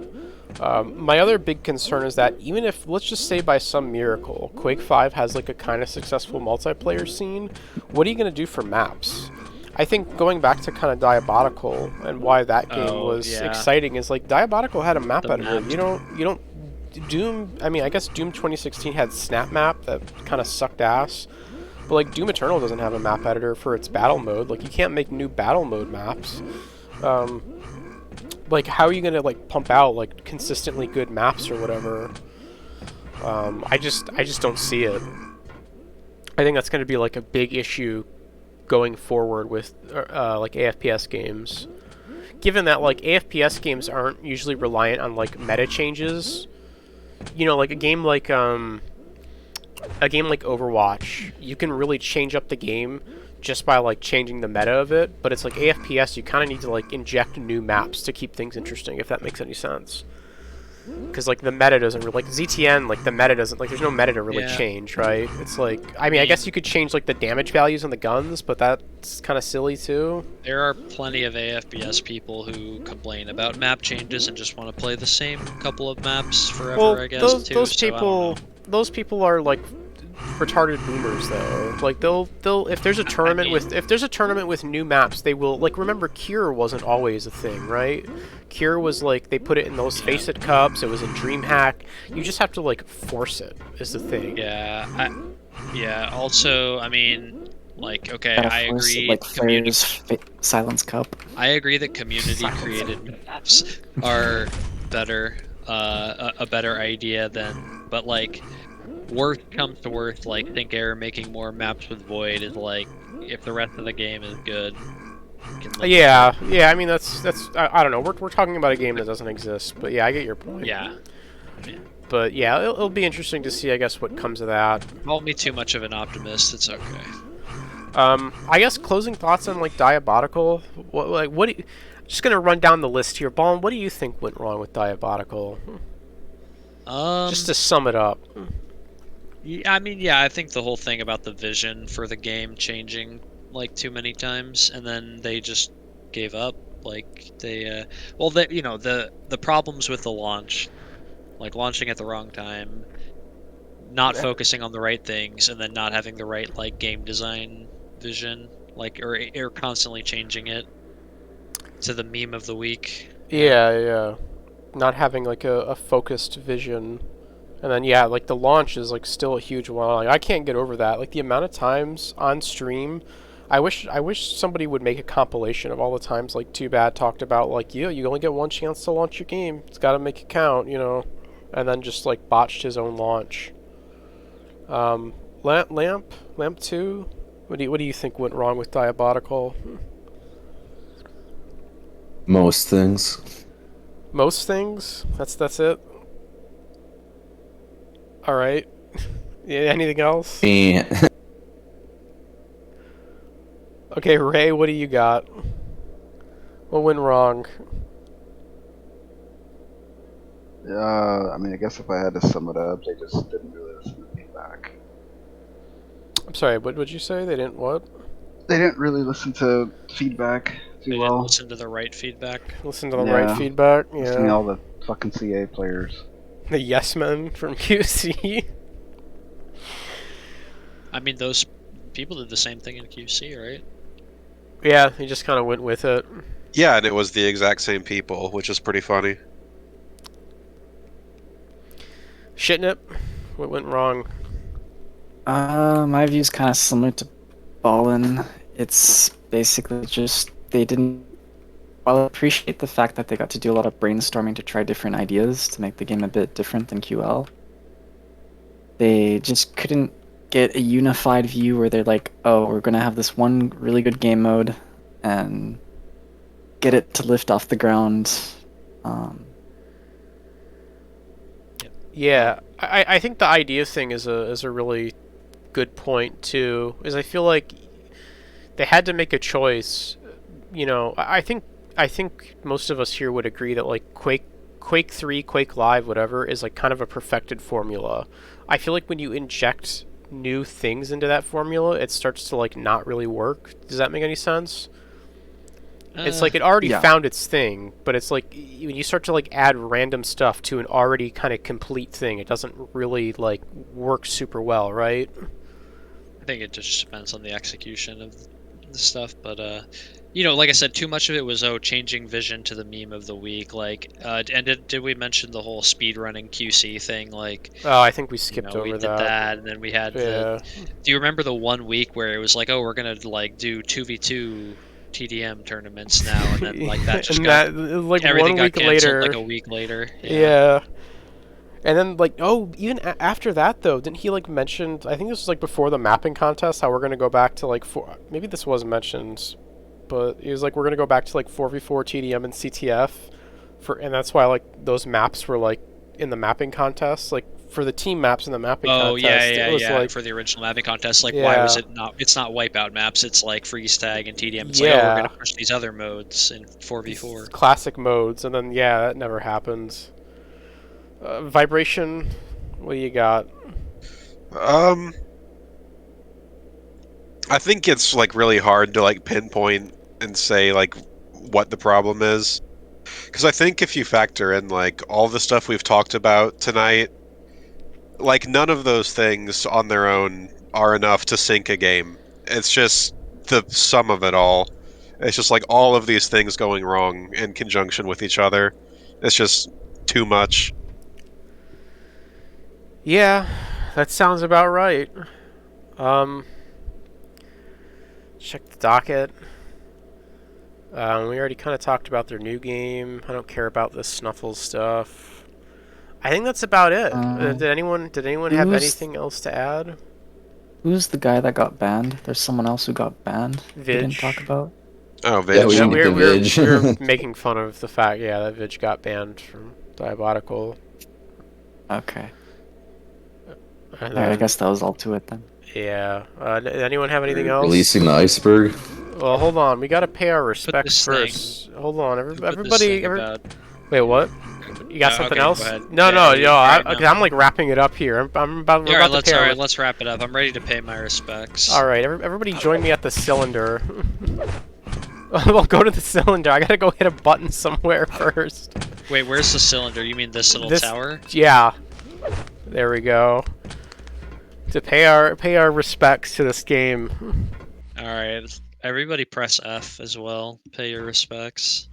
My other big concern is that even if, let's just say by some miracle, Quake 5 has like a kind of successful multiplayer scene, what are you going to do for maps? I think going back to kind of Diabotical and why that game was exciting is like Diabotical had a map editor. You don't Doom, I mean, I guess Doom 2016 had Snap Map that kind of sucked ass, but like Doom Eternal doesn't have a map editor for its battle mode. Like you can't make new battle mode maps. Like how are you gonna like pump out like consistently good maps or whatever? I just don't see it. I think that's gonna be like a big issue going forward with like AFPS games. Given that like AFPS games aren't usually reliant on like meta changes. You know, like a game like Overwatch, you can really change up the game just by like changing the meta of it, but it's like AFPS, you kind of need to like inject new maps to keep things interesting, if that makes any sense. Because like the meta doesn't really, like ZTN, like the meta doesn't, like there's no meta to really change, right? It's like, I mean, I guess you could change like the damage values on the guns, but that's kind of silly too. There are plenty of AFPS people who complain about map changes and just want to play the same couple of maps forever, I guess, those people are like retarded boomers though. Like they'll if there's a tournament with new maps, they will, like, remember Cure wasn't always a thing, right? Cure was like they put it in those Face It cups, it was in DreamHack. You just have to like force it is the thing. Also, I mean, like, okay, I agree. Like Silence Cup. I agree that community created maps are better, a better idea than, but like, worst comes to worst, like Think Air making more maps with Void is like, if the rest of the game is good. Yeah. I mean that's I don't know. We're talking about a game that doesn't exist, but yeah, I get your point. Yeah. But yeah, it'll be interesting to see, I guess, what comes of that. Don't be too much of an optimist. It's okay. I guess closing thoughts on like Diabotical. Just gonna run down the list here. Ballin, what do you think went wrong with Diabotical? Just to sum it up. I mean, yeah, I think the whole thing about the vision for the game changing like too many times, and then they just gave up. Like the problems with the launch, like launching at the wrong time, not focusing on the right things, and then not having the right like game design vision, like or constantly changing it to the meme of the week. Yeah. Not having like a focused vision. And then yeah, like the launch is like still a huge one. Like I can't get over that. Like the amount of times on stream, I wish somebody would make a compilation of all the times like Too Bad talked about like, yeah, you only get one chance to launch your game. It's got to make it count, you know. And then just like botched his own launch. Lamp 2. What do you think went wrong with Diabotical? Most things. Most things? That's it. All right. Yeah. Anything else? Yeah. Okay, Ray. What do you got? What went wrong? I mean, I guess if I had to sum it up, they just didn't really listen to feedback. I'm sorry. What would you say? They didn't what? They didn't really listen to feedback too well. Listen to the right feedback. Listen to the right feedback. Yeah. Listening to all the Fucking CA players. The yes men from QC. I mean, those people did the same thing in QC, right? Yeah, he just kind of went with it. Yeah, and it was the exact same people, which is pretty funny. Shitnip, what went wrong? My view's kind of similar to Ballin. It's basically just they didn't. While I appreciate the fact that they got to do a lot of brainstorming to try different ideas to make the game a bit different than QL, they just couldn't get a unified view where they're like, oh, we're gonna have this one really good game mode and get it to lift off the ground. Yeah, I think the idea thing is a really good point too. Is I feel like they had to make a choice. You know, I think most of us here would agree that like Quake 3, Quake Live, whatever, is like kind of a perfected formula. I feel like when you inject new things into that formula, it starts to like not really work. Does that make any sense? It's like it already found its thing, but it's like when you start to like add random stuff to an already kind of complete thing, it doesn't really like work super well, right? I think it just depends on the execution of the stuff, but you know, like I said, too much of it was changing vision to the meme of the week. Like, and did we mention the whole speedrunning QC thing? Like, oh, I think we skipped over we did that, and then we had the. Do you remember the one week where it was like, oh, we're gonna like do 2v2 TDM tournaments now, and then like that just got like everything 1 week got canceled later. like a week later. Yeah. And then like even after that though, didn't he like mention? I think this was like before the mapping contest. How we're gonna go back to like maybe this was mentioned, but he was like we're gonna go back to like 4v4 TDM and CTF, and that's why like those maps were like in the mapping contest, like for the team maps in the mapping contest. It was like, for the original mapping contest. Like, why was it not? It's not wipeout maps. It's like freeze tag and TDM. It's like, oh, we're gonna push these other modes in 4v4. Classic modes, and then that never happens. Vibration, what do you got? I think it's like really hard to like pinpoint and say like what the problem is, because I think if you factor in like all the stuff we've talked about tonight, like none of those things on their own are enough to sink a game. It's just the sum of it all. It's just like all of these things going wrong in conjunction with each other. It's just too much. Yeah, that sounds about right. Check the docket. We already kind of talked about their new game. I don't care about the Snuffles stuff. I think that's about it. Did anyone have anything else to add? Who's the guy that got banned? There's someone else who got banned. Vidge. We didn't talk about. Oh, Vidge. We're making fun of the fact, that Vidge got banned from Diabotical. Okay. I guess that was all to it then. Yeah. Did anyone have anything else? Releasing the iceberg. Well, hold on. We gotta pay our respects first. Hold on, everybody. Wait, what? You got something else? No, I'm like wrapping it up here. I'm about to pay. Let's wrap it up. I'm ready to pay my respects. All right, everybody, join me at the cylinder. Well, go to the cylinder. I gotta go hit a button somewhere first. Wait, where's the cylinder? You mean this little tower? Yeah. There we go. To pay our respects to this game. All right, everybody press F as well. Pay your respects.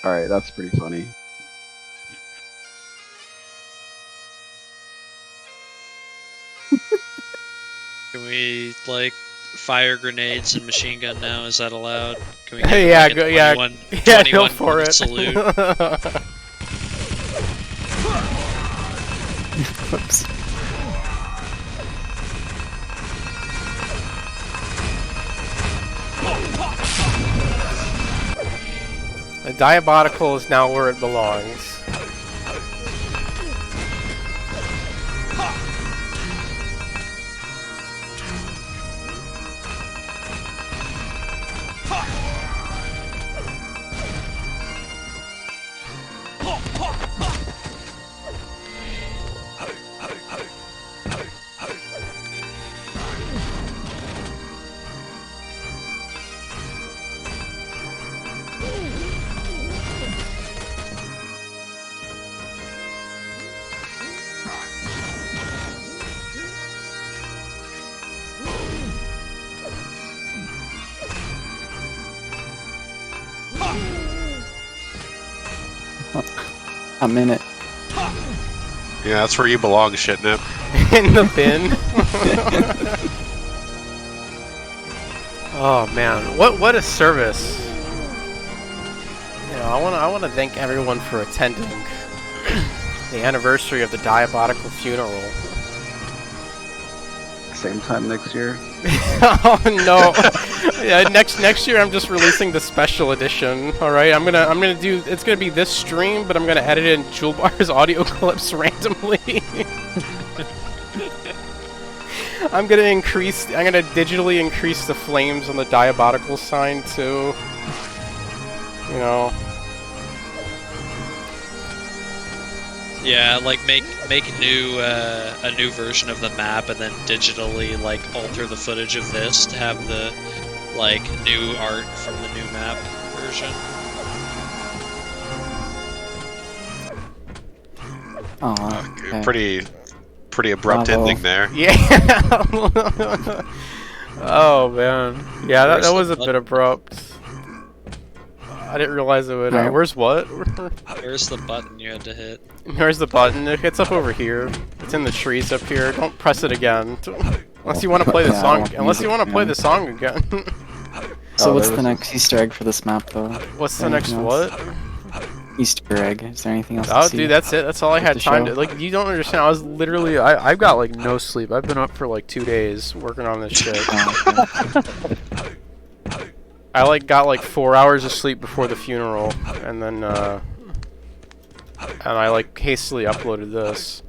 Alright, that's pretty funny. Can we like fire grenades and machine gun now? Is that allowed? Can we get like, 21 go for it. Salute? Whoops. The Diabotical is now where it belongs. I'm in it. Yeah, that's where you belong, Shitnip. In the bin. Oh man, what a service! You know, I want to thank everyone for attending the anniversary of the Diabotical funeral. Same time next year. Oh no! Yeah, next year I'm just releasing the special edition. All right, I'm gonna do. It's gonna be this stream, but I'm gonna edit in Julbar's audio clips randomly. I'm gonna digitally increase the flames on the Diabotical sign too. You know. Yeah, like make new a new version of the map and then digitally like alter the footage of this to have the like new art from the new map version. Oh, okay. Pretty abrupt ending there. Yeah. Oh man. Yeah, that was a bit abrupt. I didn't realize it would. Where's what? Where's the button you had to hit? Where's the button? It's up over here. It's in the trees up here. Don't press it again. Unless you want to play the song. Unless you want to play the song again. So what's the next Easter egg for this map, though? What's the next what? Easter egg. Is there anything else? Oh, dude, that's it. That's all I had time to. Like, you don't understand. I was literally. I've got like no sleep. I've been up for like 2 days working on this shit. I like got like 4 hours of sleep before the funeral, and then I like hastily uploaded this.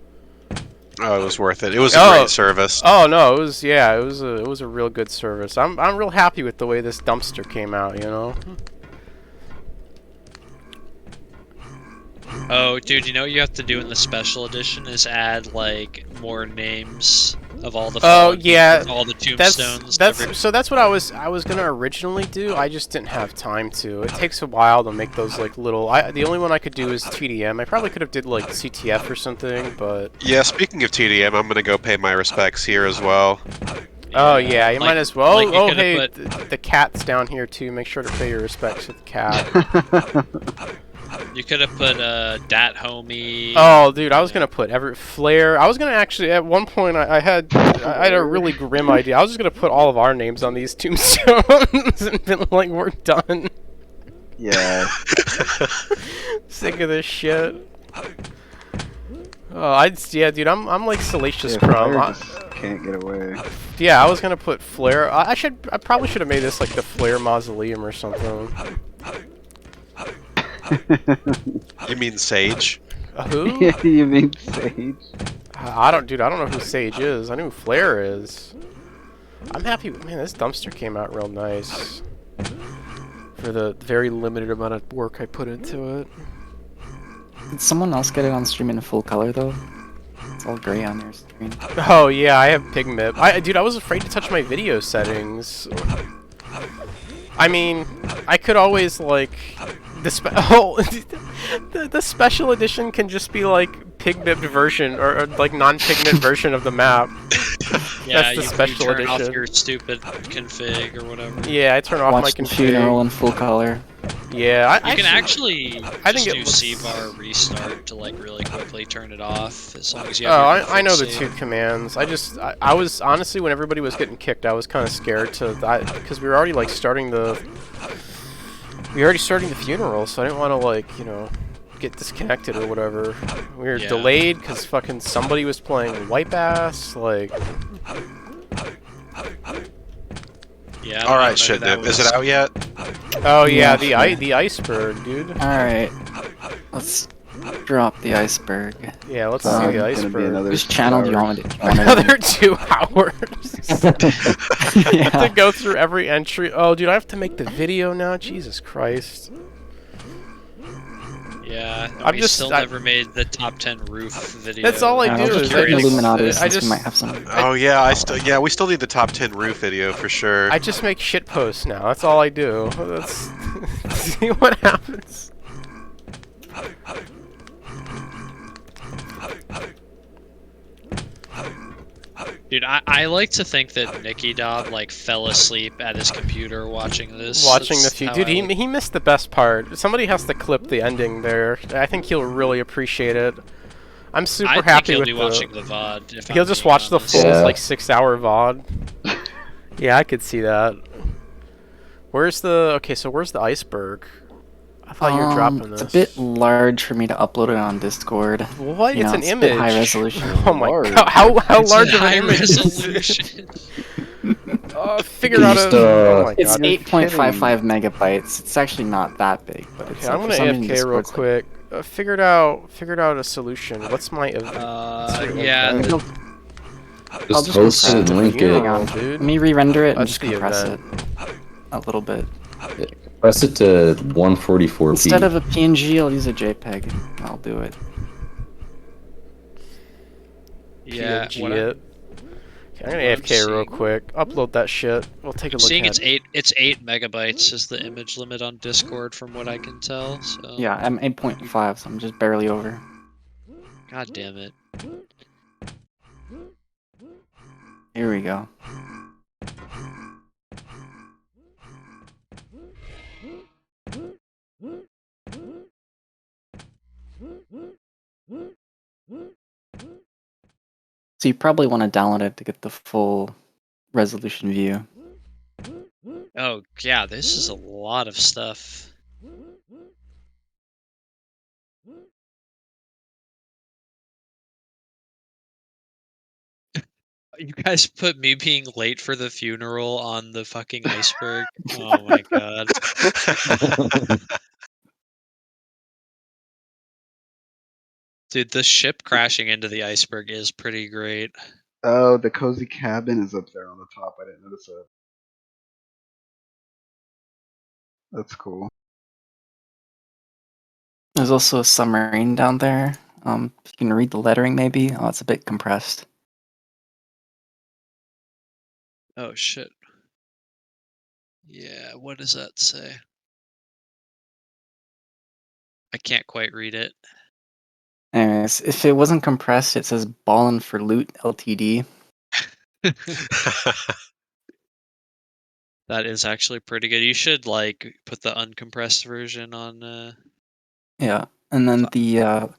Oh, it was worth it. It was a great service. Oh no, it was it was a real good service. I'm real happy with the way this dumpster came out, you know. Oh, dude, you know what you have to do in the special edition is add like more names of all the all the tombstones. That's what I was gonna originally do. I just didn't have time to. It takes a while to make those like little. The only one I could do is TDM. I probably could have did like CTF or something, but yeah. Speaking of TDM, I'm gonna go pay my respects here as well. Oh yeah, you might as well. Like oh hey, the cat's down here too. Make sure to pay your respects to the cat. You could have put Dat Homie. Oh, dude, I was gonna put Everett Flare. I was gonna actually at one point I had a really grim idea. I was just gonna put all of our names on these tombstones and been like, we're done. Yeah. Sick of this shit. Oh, yeah, dude, I'm like Salacious Crumb. Just can't get away. Yeah, I was gonna put Flare. I probably should have made this like the Flare Mausoleum or something. You mean Sage? Who? You mean Sage? I don't know who Sage is. I know who Flare is. I'm happy. Man, this dumpster came out real nice. For the very limited amount of work I put into it. Did someone else get it on stream in full color though? It's all gray on your screen. Oh yeah, I have pigment. Dude, I was afraid to touch my video settings. I mean, I could always like the special edition can just be like pigment version or like non-pigment version of the map. Yeah, that's the special turn edition. off your stupid config or whatever. Yeah, I turn off my Watch the config. funeral in full color. Yeah, you can actually I think do it C-bar restart to like really quickly turn it off as long as you have Oh, your I know the save. 2 commands. I was honestly when everybody was getting kicked, I was kind of scared to because we were already like starting the funeral, so I didn't want to like get disconnected or whatever. We were delayed because fucking somebody was playing wipe ass like. Yeah. All right, Shitnip. Is it out yet? Oh yeah, Yeah, the iceberg, dude. Alright. Let's drop the iceberg. Yeah, let's It's see the gonna be iceberg. another Which 6 channel do you hours. want me to Another 2 hours. I have to Yeah. go through every entry. Oh, dude, I have to make the video now. Jesus Christ. Yeah, and I'm we just- still I- never made the top 10 roof video. That's all I Alright, do I'll is just put an Illuminati I since just we might have some. Oh yeah, we still need the top 10 roof video for sure. I just make shit posts now. That's all I do. That's see what happens. Dude, I like to think that Nicky Dobb like fell asleep at his computer watching this. Watching That's this, dude, how I he like- he missed the best part. Somebody has to clip the ending there. I think he'll really appreciate it. I'm super I think happy he'll with be the. watching the VOD. If He'll I'm just being watch the honest. full Yeah. like 6-hour VOD. Yeah, I could see that. Where's the okay? So where's the iceberg? I thought you were dropping this. It's a bit large for me to upload it on Discord. What? You It's know, an it's a image. bit high resolution. Oh my Large. god! How It's large of high an image? resolution. Figure out Just, a. Oh my It's god. 8.55 megabytes. It's actually not that big, but it's Okay, I'm for gonna some reason AFK real Discord's like- quick. Figured out a solution. What's my Yeah, event? I'll Just just post it compress and link Hang it. on. dude. Let me re-render it and That's just the compress event. it a little bit. Press it to 144p. Instead of a PNG, I'll use a JPEG. I'll do it. yeah. PNG What it. Okay, I'm gonna what I'm AFK real seeing- quick. Upload that shit. We'll take a I'm look seeing at it. it's 8 megabytes is the image limit on Discord from what I can tell. So Yeah, I'm 8.5, so I'm just barely over. God damn it. Here we go. So you probably want to download it to get the full resolution view. Oh yeah, this is a lot of stuff. You guys put me being late for the funeral on the fucking iceberg. Oh my god. Dude, the ship crashing into the iceberg is pretty great. Oh, the cozy cabin is up there on the top. I didn't notice it. That's cool. There's also a submarine down there. You can read the lettering maybe. Oh, it's a bit compressed. Oh shit. Yeah, what does that say? I can't quite read it. Anyways, if it wasn't compressed, it says Ballin' for Loot Ltd. That is actually pretty good. You should like put the uncompressed version on Yeah, and then the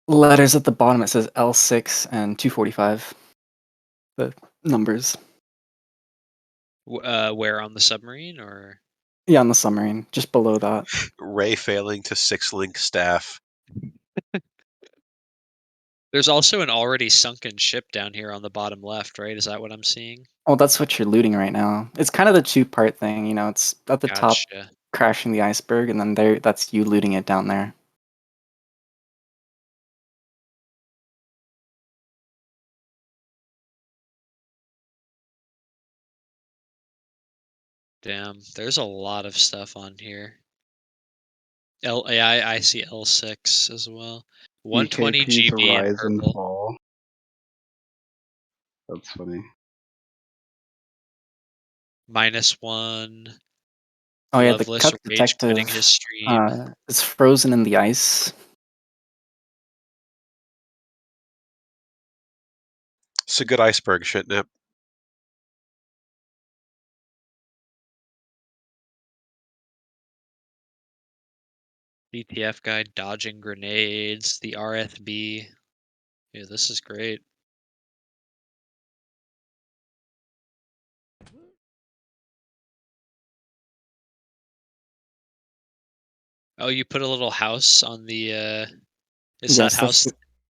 letters at the bottom, it says L6 and 245. The numbers. Where on the submarine or Yeah, on the submarine, just below that. Ray failing to 6-link staff. there's also an already sunken ship down here on the bottom left, right? Is that what I'm seeing? Oh, that's what you're looting right now. It's kind of the two-part thing, you know. It's at the top, Gotcha. crashing the iceberg, and then there, that's you looting it down there. Damn, there's a lot of stuff on here. I see L6 as well. 120 EKP to GB in rise and purple. fall. That's funny. -1. Oh yeah, the Loveless cut rage quitting detective his stream. is frozen in the ice. It's a good iceberg, shouldn't it? DTF guy dodging grenades. The RFB. Yeah, this is great. Oh, you put a little house on the. Is that Yes, house?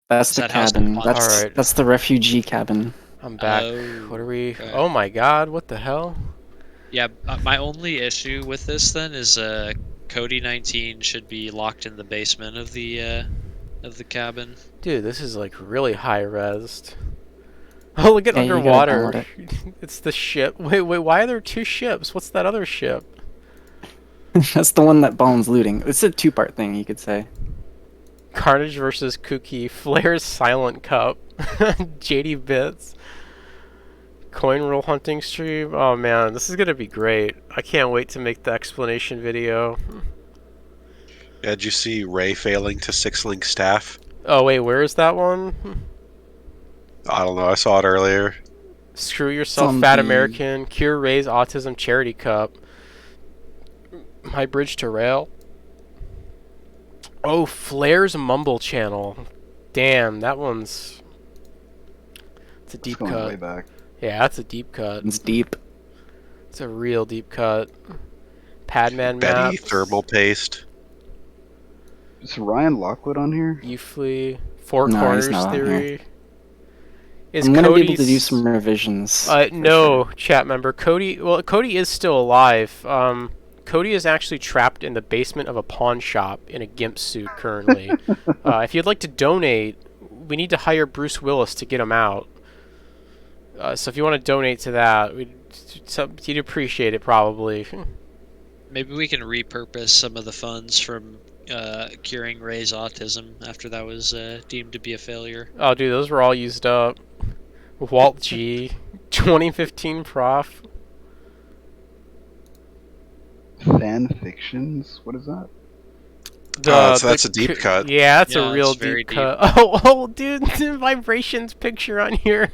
That's is the that house cabin. on- That's Alright. that's the refugee cabin. I'm back. Oh, What are we? okay. Oh my god! What the hell? Yeah, my only issue with this then is Cody 19 should be locked in the basement of the cabin. Dude, this is like really high resed. Oh, look at Yeah, you gotta underwater. download It's the ship. Wait, why are there two ships? What's that other ship? That's the one that Bone's looting. It's a two-part thing, you could say. Carnage versus Kooky. Flair's Silent Cup. JD Bits. Coin roll hunting stream. Oh man, this is gonna be great. I can't wait to make the explanation video. Yeah, did you see Ray failing to 6-link staff? Oh wait, where is that one? I don't know. I saw it earlier. Screw yourself, fat American. Cure Ray's Autism Charity Cup. My bridge to rail. Oh, Flair's Mumble Channel. Damn, that one's... It's a deep It's going cut. way back. Yeah, that's a deep cut. It's deep. It's a real deep cut. Padman Betty maps. thermal paste. Is Ryan Lockwood on here? Ufly. Four No, Corners he's not on Theory. here. Is I'm gonna be able to Cody's... do some revisions. No, chat member. Cody... Well, Cody is still alive. Cody is actually trapped in the basement of a pawn shop in a GIMP suit currently. If you'd like to donate, we need to hire Bruce Willis to get him out. So if you want to donate to that, you'd appreciate it probably. Maybe we can repurpose some of the funds from curing Ray's autism after that was deemed to be a failure. Oh, dude, those were all used up. Walt G. 2015 prof. Fan fictions? What is that? So that's a deep cut. Yeah, that's Yeah, a real it's very deep cut. Oh, dude, the vibrations picture on here.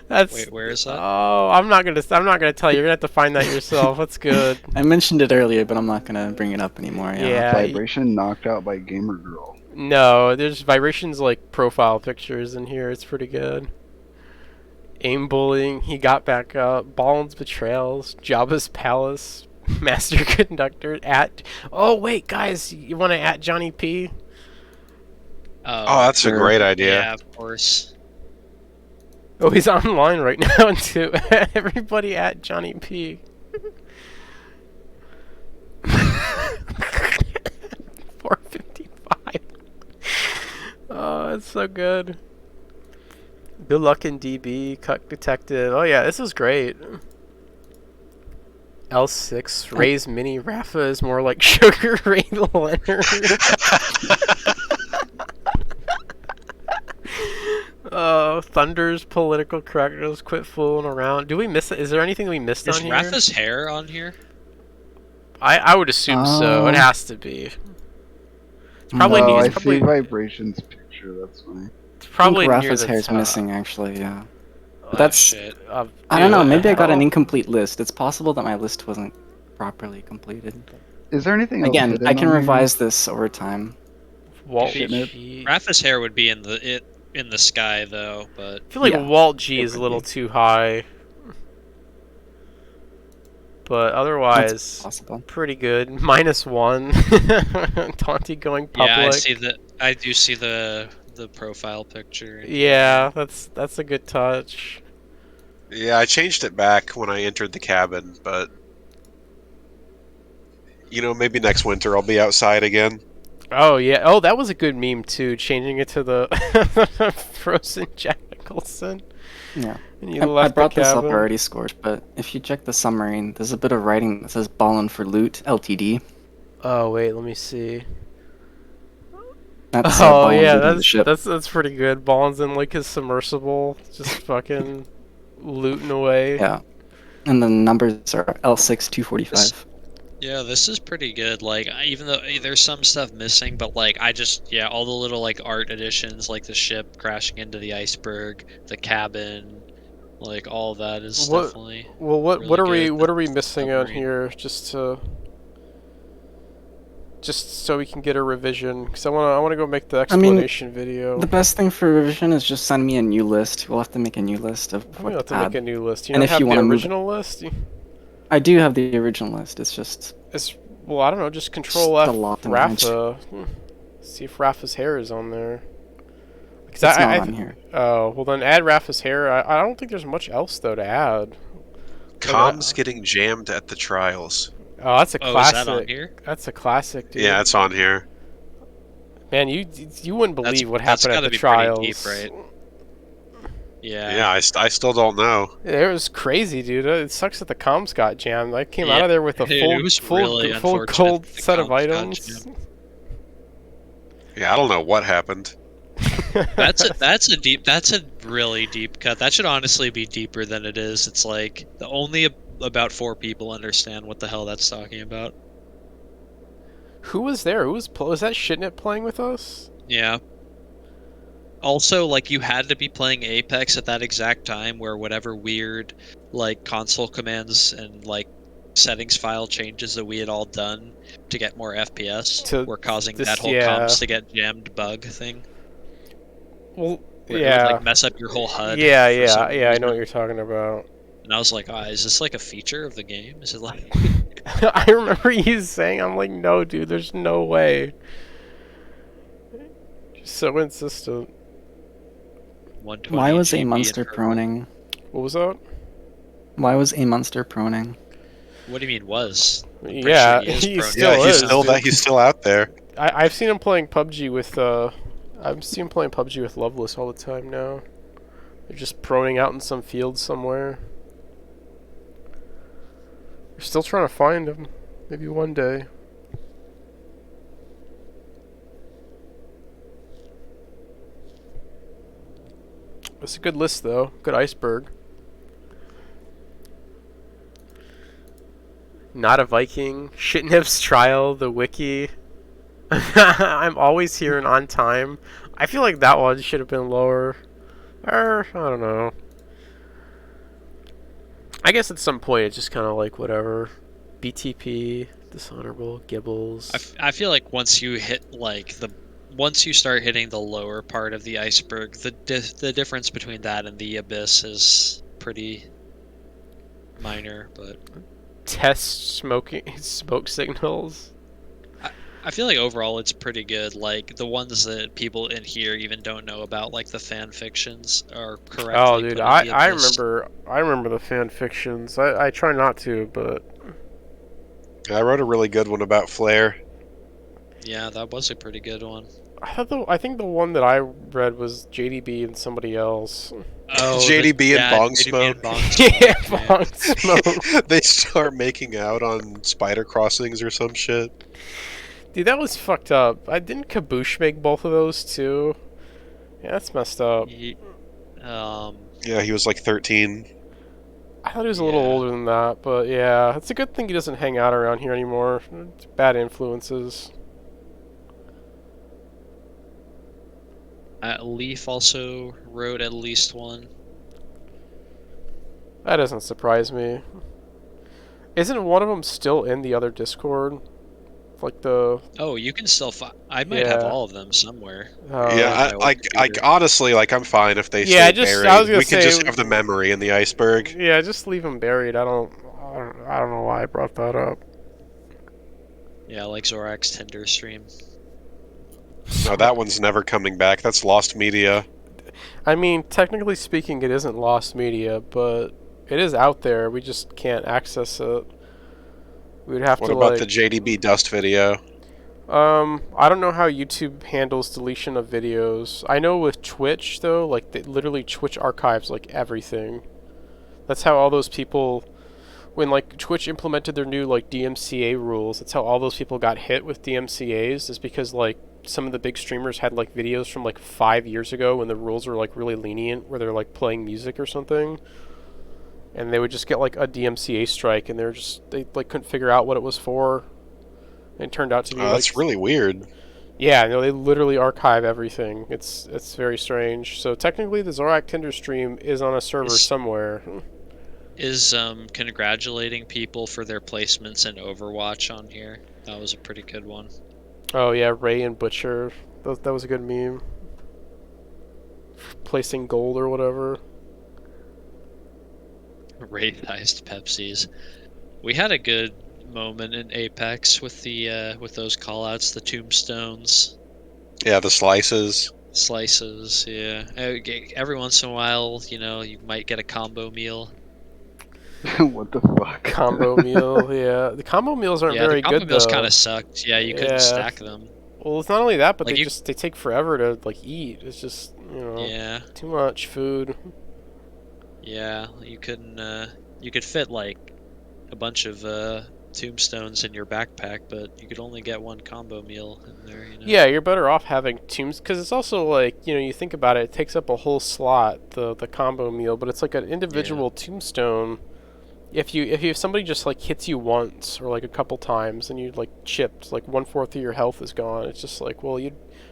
That's. Wait, where is that? Oh, I'm not gonna tell you. You're gonna have to find that yourself. That's good. I mentioned it earlier, but I'm not gonna bring it up anymore. Yeah. Vibration knocked out by Gamer Girl. No, there's vibrations like profile pictures in here. It's pretty good. Aim bullying. He got back up. Ballin's betrayals. Jabba's palace. Master Conductor at... Oh, wait, guys. You want to at Johnny P? Oh, that's a great idea. Yeah, of course. Oh, he's online right now, too. Everybody at Johnny P. 455. Oh, that's so good. Good luck in DB. Cut detected. Oh, yeah, this is great. L6, Ray's Mini Rafa is more like Sugar Ray Leonard. Thunder's political correctness, quit fooling around. Do we miss it? Is there anything we missed on Is here? Rafa's hair on here? I would assume so. It has to be. It's probably no, near, I see Vibration's picture, that's funny. It's probably I think near Rafa's the hair's top. missing, actually, yeah. Oh, That's... shit. I don't know, Dude, maybe I got an hell? incomplete list. It's possible that my list wasn't properly completed. Is there anything else Again, hidden I can on here? revise this over time. Walt Shouldn't G. Rafa's hair would be in the sky though, but I feel like Yeah, Walt G it is a would little be. too high. But otherwise, That's possible. pretty good. -1. Taunty going public. yeah, I do see the profile picture. Yeah, that's a good touch. Yeah, I changed it back when I entered the cabin, but maybe next winter I'll be outside again. Oh yeah. Oh, that was a good meme too. Changing it to the frozen Jack Nicholson. Yeah. And you I left brought the this up cabin. already, Scorch, but if you check the summary, there's a bit of writing that says Ballin' for Loot, LTD. Oh wait, let me see. That's Oh Ballin yeah, looting the ship. that's pretty good. Ballin's in like his submersible, just fucking looting away. Yeah. And the numbers are L6 245. Yeah, this is pretty good. Like, even though there's some stuff missing, but like, all the little like art additions, like the ship crashing into the iceberg, the cabin, like all that is definitely. Well, what really what are good. we missing on Submarine. here? Just so we can get a revision, because I wanna go make the explanation video. The best thing for revision is just send me a new list. We'll have to make a new list of I'm what gonna have to to add. make a new list. You And don't if have you the wanna move it- original list? I do have the original list. It's just Well, I don't know. Just Control Just F a lot to manage. Rafa. See if Rafa's hair is on there. Because It's not on here. Oh, well then add Rafa's hair. I don't think there's much else though to add. Comms getting jammed at the trials. Oh, that's a classic. Is that on here? That's a classic, dude. Yeah, it's on here. Man, you wouldn't believe what That's happened at gotta the be trials. pretty deep, right? Yeah. Yeah, I still don't know. It was crazy, dude. It sucks that the comms got jammed. I came out of there with a full gold set of items. Yeah, I don't know what happened. That's a really deep cut. That should honestly be deeper than it is. It's like only about 4 people understand what the hell that's talking about. Who was there? Was that Shitnit playing with us? Yeah. Also, like, you had to be playing Apex at that exact time where whatever weird, like, console commands and, like, settings file changes that we had all done to get more FPS were causing that whole comms to get jammed bug thing. Well, where it would, like, mess up your whole HUD. Yeah, I know what you're talking about. And I was like, is this, like, a feature of the game? Is it, like... I remember you saying, I'm like, no, dude, there's no way. You're so insistent. Why was a monster proning? What was that? Why was a monster proning? What do you mean was? Yeah, sure he still is. He's still out there. I've seen him playing PUBG with Loveless all the time now. They're just proning out in some field somewhere. We're still trying to find him. Maybe one day. It's a good list, though. Good iceberg. Not a Viking. Shitnip's trial, the wiki. I'm always here and on time. I feel like that one should have been lower. Or, I don't know. I guess at some point it's just kind of like whatever. BTP, Dishonorable, Gibbles. I feel like once you hit like once you start hitting the lower part of the iceberg, the difference between that and the abyss is pretty minor. But test smoke signals. I feel like overall it's pretty good. Like the ones that people in here even don't know about, like the fan fictions, are correctly. Oh, dude, I remember the fan fictions. I try not to, but I wrote a really good one about Flare. Yeah, that was a pretty good one. I think the one that I read was JDB and somebody else. Oh, JDB and Bong Smoke. Yeah, Bong Smoke. They start making out on spider crossings or some shit. Dude, that was fucked up. Didn't Kaboosh make both of those too? Yeah, that's messed up. Yeah, he was like 13. I thought he was a little older than that, but yeah, it's a good thing he doesn't hang out around here anymore. It's bad influences. Leaf also wrote at least one. That doesn't surprise me. Isn't one of them still in the other Discord? Like the... Oh, you can still find... I might have all of them somewhere. Yeah, honestly, like, I'm fine if they stay buried. We can just have the memory in the iceberg. Yeah, just leave them buried. I don't know why I brought that up. Yeah, like Zorak's Tinder stream. No, that one's never coming back. That's lost media. I mean, technically speaking, it isn't lost media, but it is out there. We just can't access it. We'd have to. What about the JDB Dust video? I don't know how YouTube handles deletion of videos. I know with Twitch though, like literally Twitch archives like everything. That's how all those people, when like Twitch implemented their new like DMCA rules, that's how all those people got hit with DMCAs, is because like some of the big streamers had like videos from like 5 years ago when the rules were like really lenient, where they're like playing music or something. And they would just get like a DMCA strike, and they like couldn't figure out what it was for. And it turned out to be that's really weird. Yeah, no, they literally archive everything. It's very strange. So technically the Zorak Tinder stream is on a server somewhere. Is congratulating people for their placements in Overwatch on here. That was a pretty good one. Oh yeah, Ray and Butcher. That was a good meme. Placing gold or whatever. Raid-sized Pepsis. We had a good moment in Apex with the with those callouts, the tombstones. Yeah, the slices. Yeah. Every once in a while, you know, you might get a combo meal. What the fuck? Combo meal, yeah. The combo meals aren't Yeah, very the combo good meals though. kind of sucked. Yeah, you couldn't stack them. Well, it's not only that, but Like they take forever to like eat. It's just Yeah. too much food. Yeah, you could fit like a bunch of tombstones in your backpack, but you could only get one combo meal in there. Yeah, you're better off having tombs because it's also like you think about it, it takes up a whole slot the combo meal, but it's like an individual tombstone. If somebody just like hits you once or like a couple times and you like chipped, like 1/4 of your health is gone. It's just like, well, you're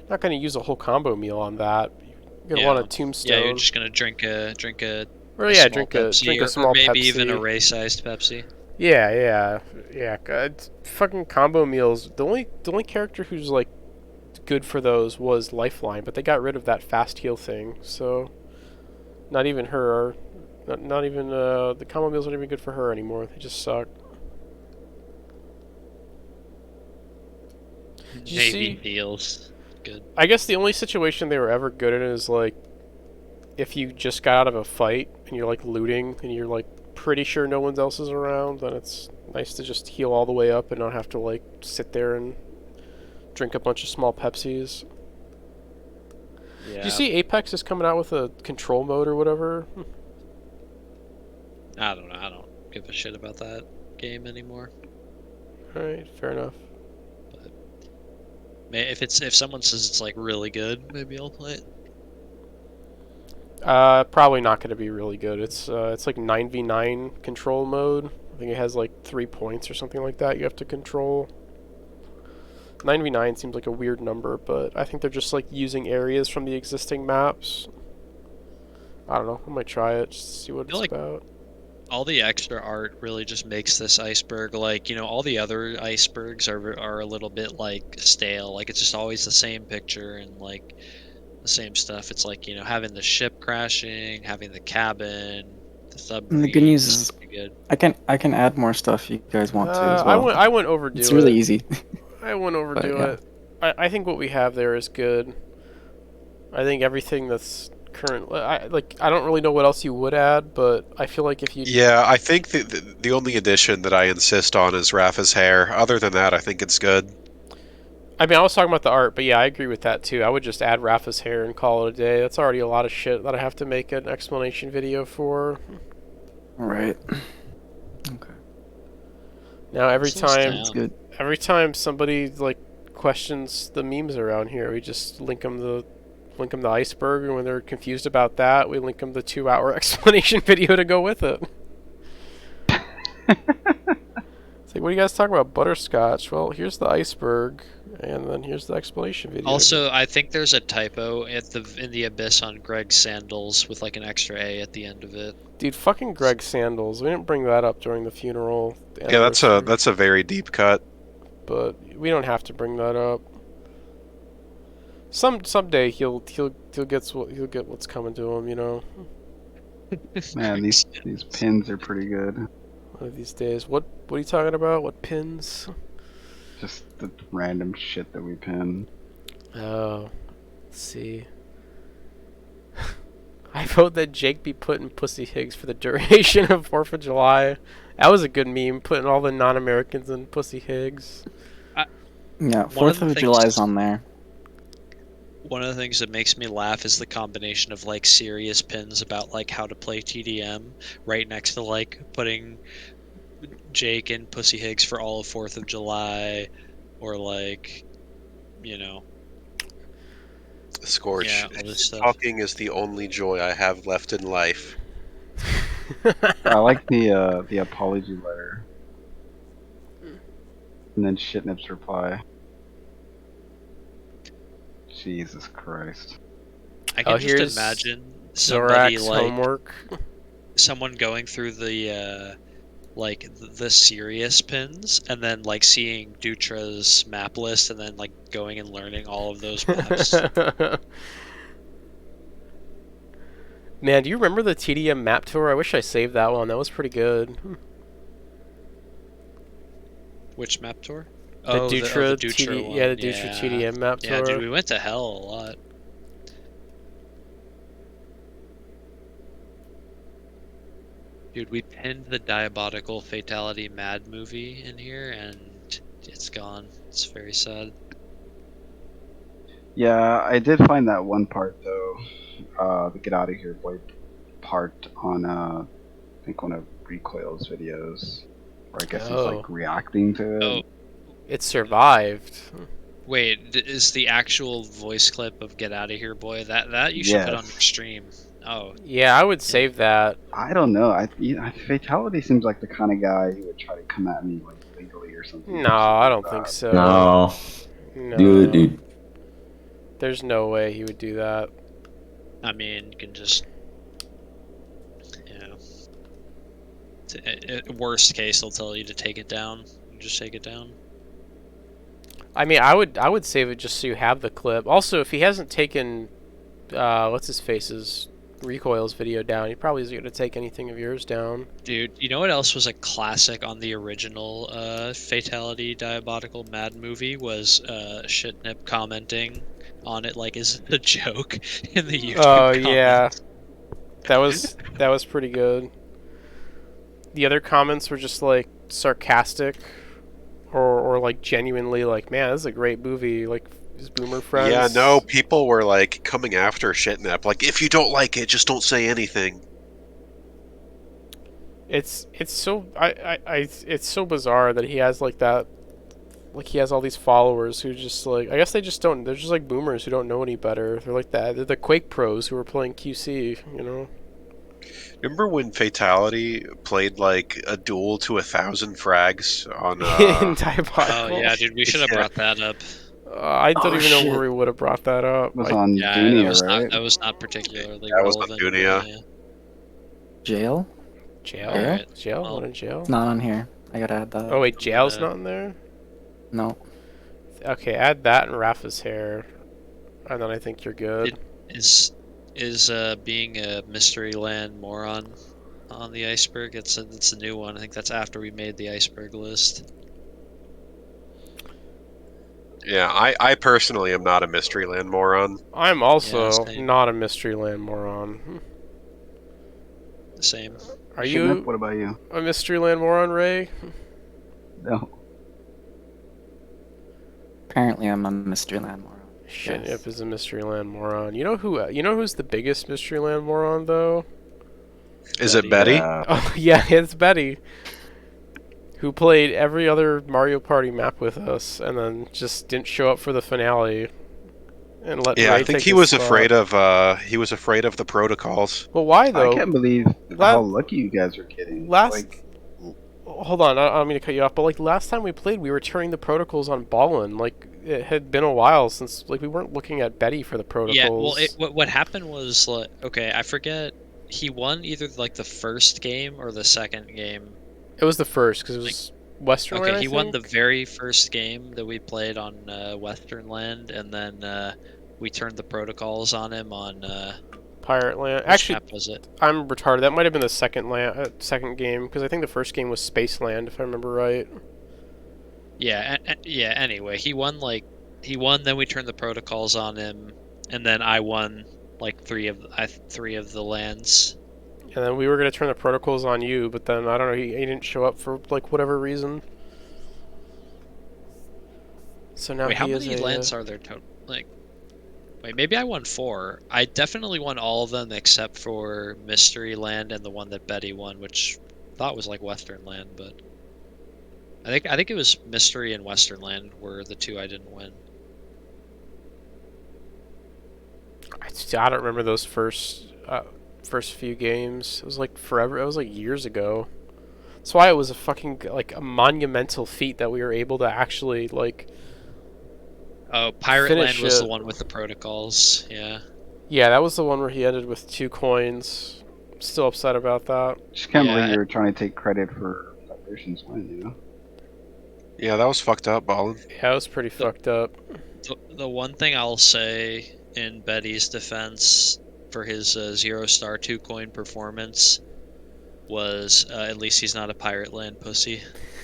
not going to use a whole combo meal on that. You're gonna want a tombstone. Yeah, you're just gonna drink a drink a small or maybe Pepsi. even a Ray-sized Pepsi. Yeah. Fucking combo meals. The only character who's like good for those was Lifeline, but they got rid of that fast heal thing. So not even her. Not even the combo meals aren't even good for her anymore. They just suck. Navy heals. Good. I guess the only situation they were ever good in is like if you just got out of a fight and you're like looting and you're like pretty sure no one else is around, then it's nice to just heal all the way up and not have to like sit there and drink a bunch of small Pepsis. Yeah. Did you see Apex is coming out with a control mode or whatever? I don't know. I don't give a shit about that game anymore. Alright, fair enough. But if someone says it's like really good, maybe I'll play it. Probably not going to be really good. It's like 9v9 control mode. I think it has like 3 points or something like that you have to control. 9v9 seems like a weird number, but I think they're just like using areas from the existing maps. I don't know. I might try it just to see what it's about. All the extra art really just makes this iceberg like, all the other icebergs are a little bit like stale. Like it's just always the same picture and like the same stuff. It's like, having the ship crashing, having the cabin, the submarine. And the good news is I can add more stuff you guys want to as well. I wouldn't overdo it. It's really easy. I wouldn't overdo it. I think what we have there is good. I think everything that's current, I don't really know what else you would add, but I feel like if you... Yeah, I think the only addition that I insist on is Rafa's hair. Other than that, I think it's good. I mean, I was talking about the art, but yeah, I agree with that too. I would just add Rafa's hair and call it a day. That's already a lot of shit that I have to make an explanation video for. Right. Okay. Now every time somebody like questions the memes around here, we just link them the iceberg, and when they're confused about that, we link them the 2-hour explanation video to go with it. It's like, what are you guys talking about? Butterscotch? Well, here's the iceberg, and then here's the explanation video. Also, I think there's a typo in the abyss on Greg Sandals with like an extra A at the end of it. Dude, fucking Greg Sandals. We didn't bring that up during the funeral. Yeah, that's a very deep cut. But we don't have to bring that up. Someday he'll get what's coming to him, Man, these pins are pretty good. One of these days. What are you talking about? What pins? Just the random shit that we pin. Oh, let's see. I vote that Jake be put in Pussy Higgs for the duration of 4th of July. That was a good meme, putting all the non-Americans in Pussy Higgs. Yeah, 4th of July is on there. One of the things that makes me laugh is the combination of like serious pins about like how to play TDM right next to like putting Jake and Pussy Higgs for all of 4th of July, or like, Scorch. Yeah, all this stuff. Talking is the only joy I have left in life. I like the apology letter, and then Shitnip's reply. Jesus Christ. I can just imagine somebody Zorak's like homework. Someone going through the the serious pins and then like seeing Dutra's map list and then like going and learning all of those maps. Man, do you remember the TDM map tour? I wish I saved that one. That was pretty good. Which map tour? The Dutra, the Dutra one. Yeah, the Dutra TDM map tour. Yeah, dude, we went to hell a lot. Dude, we pinned the Diabotical Fatality Mad movie in here, and it's gone. It's very sad. Yeah, I did find that one part though, the Get Out of Here Boy part on I think one of Recoil's videos, where I guess he's like reacting to it. Oh, It survived. wait, is the actual voice clip of "Get Out of Here, Boy"? That you should put on your stream. Oh, Yeah, I would save that. I don't know. Fatality seems like the kind of guy who would try to come at me like legally or something. No, I don't think so. No. No. Do it, dude. There's no way he would do that. I mean, you can just, worst case, they'll tell you to take it down. You just take it down. I mean, I would save it just so you have the clip. Also, if he hasn't taken, what's his face's Recoil's video down, he probably isn't going to take anything of yours down. Dude, you know what else was a classic on the original Fatality Diabotical Mad movie was Shitnip commenting on it like, is it a joke in the YouTube comments. Yeah. That was pretty good. The other comments were just like sarcastic or like genuinely like, man, this is a great movie, like his boomer friends. Yeah, no, people were like coming after Shitnap, like, if you don't like it, just don't say anything. It's so it's so bizarre that he has like that, like he has all these followers who just like, I guess they just don't, they're just like boomers who don't know any better. They're like that. They're the Quake pros who are playing QC, you know. Remember when Fatality played like a duel to 1,000 frags on in Diabotical? Oh yeah, dude, we should have brought that up. I don't even know where we would have brought that up. It was on Yeah, Dunia, right? that was not particularly That was on relevant. Dunia. Jail? Jail? Alright, Jail? well, What in jail? It's not on here. I gotta add that. Oh wait, jail's not in there? No. Okay, add that and Rafa's hair. And then I think you're good. Is being a Mystery Land moron on the iceberg? It's a new one. I think that's after we made the iceberg list. Yeah, I personally am not a Mysteryland moron. I'm also same. not a Mysteryland moron. Same. Are Shitnip, you what about you? a Mysteryland moron, Ray? No. Apparently, I'm a Mysteryland moron. Shitnip Yes. is a Mysteryland moron. You know who's the biggest Mysteryland moron though? Is it Betty? Yeah. Oh yeah, it's Betty. Who played every other Mario Party map with us and then just didn't show up for the finale and let Yeah, Ray I think take he his was spot. afraid of the protocols. Well, why though? I can't believe how lucky you guys are getting. Hold on, I don't mean to cut you off, but like last time we played, we were turning the protocols on Ballin. Like it had been a while since like we weren't looking at Betty for the protocols. Yeah, well, what happened was like, okay, I forget. He won either like the first game or the second game. It was the first because it was Western Okay, Land, he I won the think? very first game that we played on Western Land, and then we turned the protocols on him on Pirate Land. which Actually, map was it? I'm retarded. That might have been the second game because I think the first game was Space Land, if I remember right. Yeah, yeah. Anyway, he won. Then we turned the protocols on him, and then I won like three of the lands. And then we were gonna turn the protocols on you, but then I don't know. He didn't show up for like whatever reason. So now Wait, how he many is lands are there total? Like, wait, maybe I won 4. I definitely won all of them except for Mystery Land and the one that Betty won, which I thought was like Western Land, but I think it was Mystery and Western Land were the two I didn't win. I don't remember those first few games. It was like forever. It was like years ago. That's why it was a fucking like a monumental feat that we were able to actually like. Oh, Pirate Land finish was the it. one with the protocols. Yeah. Yeah, that was the one where he ended with 2 coins. Still upset about that. Just can't believe you were trying to take credit for Vibration's win, you know? Yeah, that was fucked up, Ballin. Yeah, it was pretty fucked up. The one thing I'll say in Betty's defense for his 0-star 2 coin performance was at least he's not a Pirate Land pussy.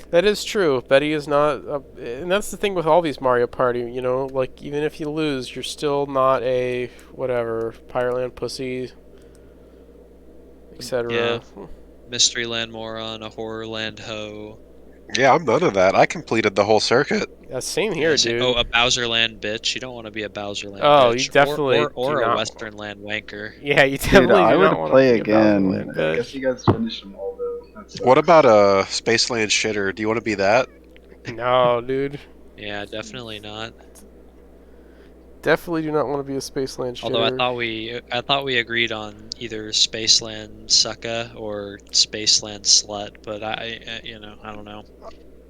That is true. Betty is not, and that's the thing with all these Mario Party. You know, like even if you lose, you're still not a whatever Pirate Land pussy, etc. Yeah. Mysteryland moron, a Horrorland hoe. Yeah, I'm none of that. I completed the whole circuit. Yeah, same here, dude. Oh, a Bowserland bitch. You don't want to be a Bowserland Oh, bitch. you definitely or do a not. Westernland wanker. Yeah, you Dude, definitely I do would not want to play be a again. Bowserland I bitch. guess you guys finished them all though. That sucks. What about a Spaceland shitter? Do you want to be that? No, dude. Yeah, definitely not. Definitely do not want to be a Spaceland shitter. Although I thought we agreed on either Spaceland sucka or Spaceland slut, but I don't know.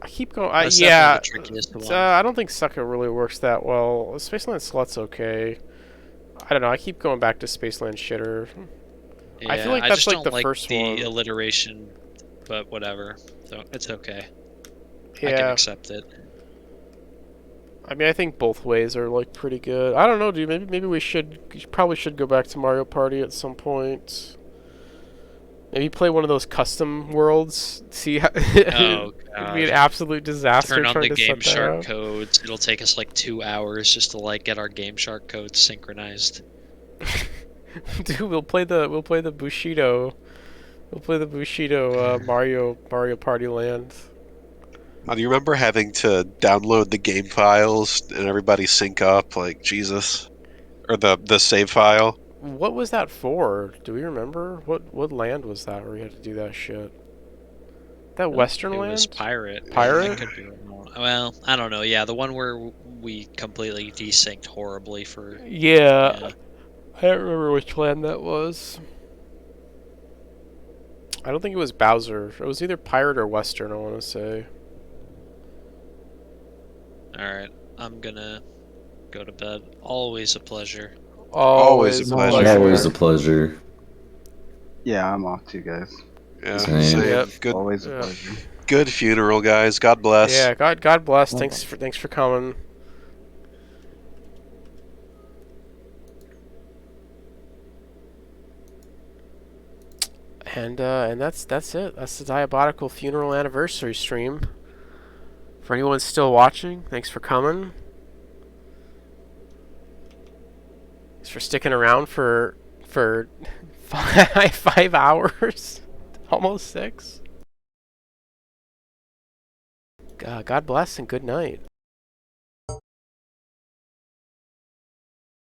I keep going. That's Yeah, definitely the trickiest one. I don't think Sucker really works that well. Spaceland Slut's okay. I don't know. I keep going back to Spaceland Shitter. Yeah, I feel like I that's just like don't the like first the one. alliteration, but whatever. So it's okay. Yeah. I can accept it. I mean, I think both ways are like pretty good. I don't know, dude. Maybe we probably should go back to Mario Party at some point. Maybe play one of those custom worlds. See how Oh it'd be an god. absolute disaster Turn on trying the to set Game that Shark up. codes. It'll take us like 2 hours just to like get our Game Shark codes synchronized. Dude, we'll play the Bushido. We'll play the Bushido Mario Party Land. Do you remember having to download the game files and everybody sync up? Like Jesus, or the save file. What was that for? Do we remember? What land was that where you had to do that shit? That Western It land? was Pirate. Pirate? I could be wrong. Well, I don't know. Yeah, the one where we completely desynced horribly for. Yeah. I don't remember which land that was. I don't think it was Bowser. It was either Pirate or Western, I want to say. Alright, I'm gonna go to bed. Always a pleasure. Always a pleasure. Always a pleasure. Yeah, I'm off too, guys. Yeah, Same. same. Yep. Good, Always a pleasure. good funeral, guys. God bless. Yeah, God bless. Thanks for coming. And that's it. That's the Diabotical funeral anniversary stream. For anyone still watching, thanks for coming. Thanks for sticking around for 5 hours, almost 6. God bless and good night.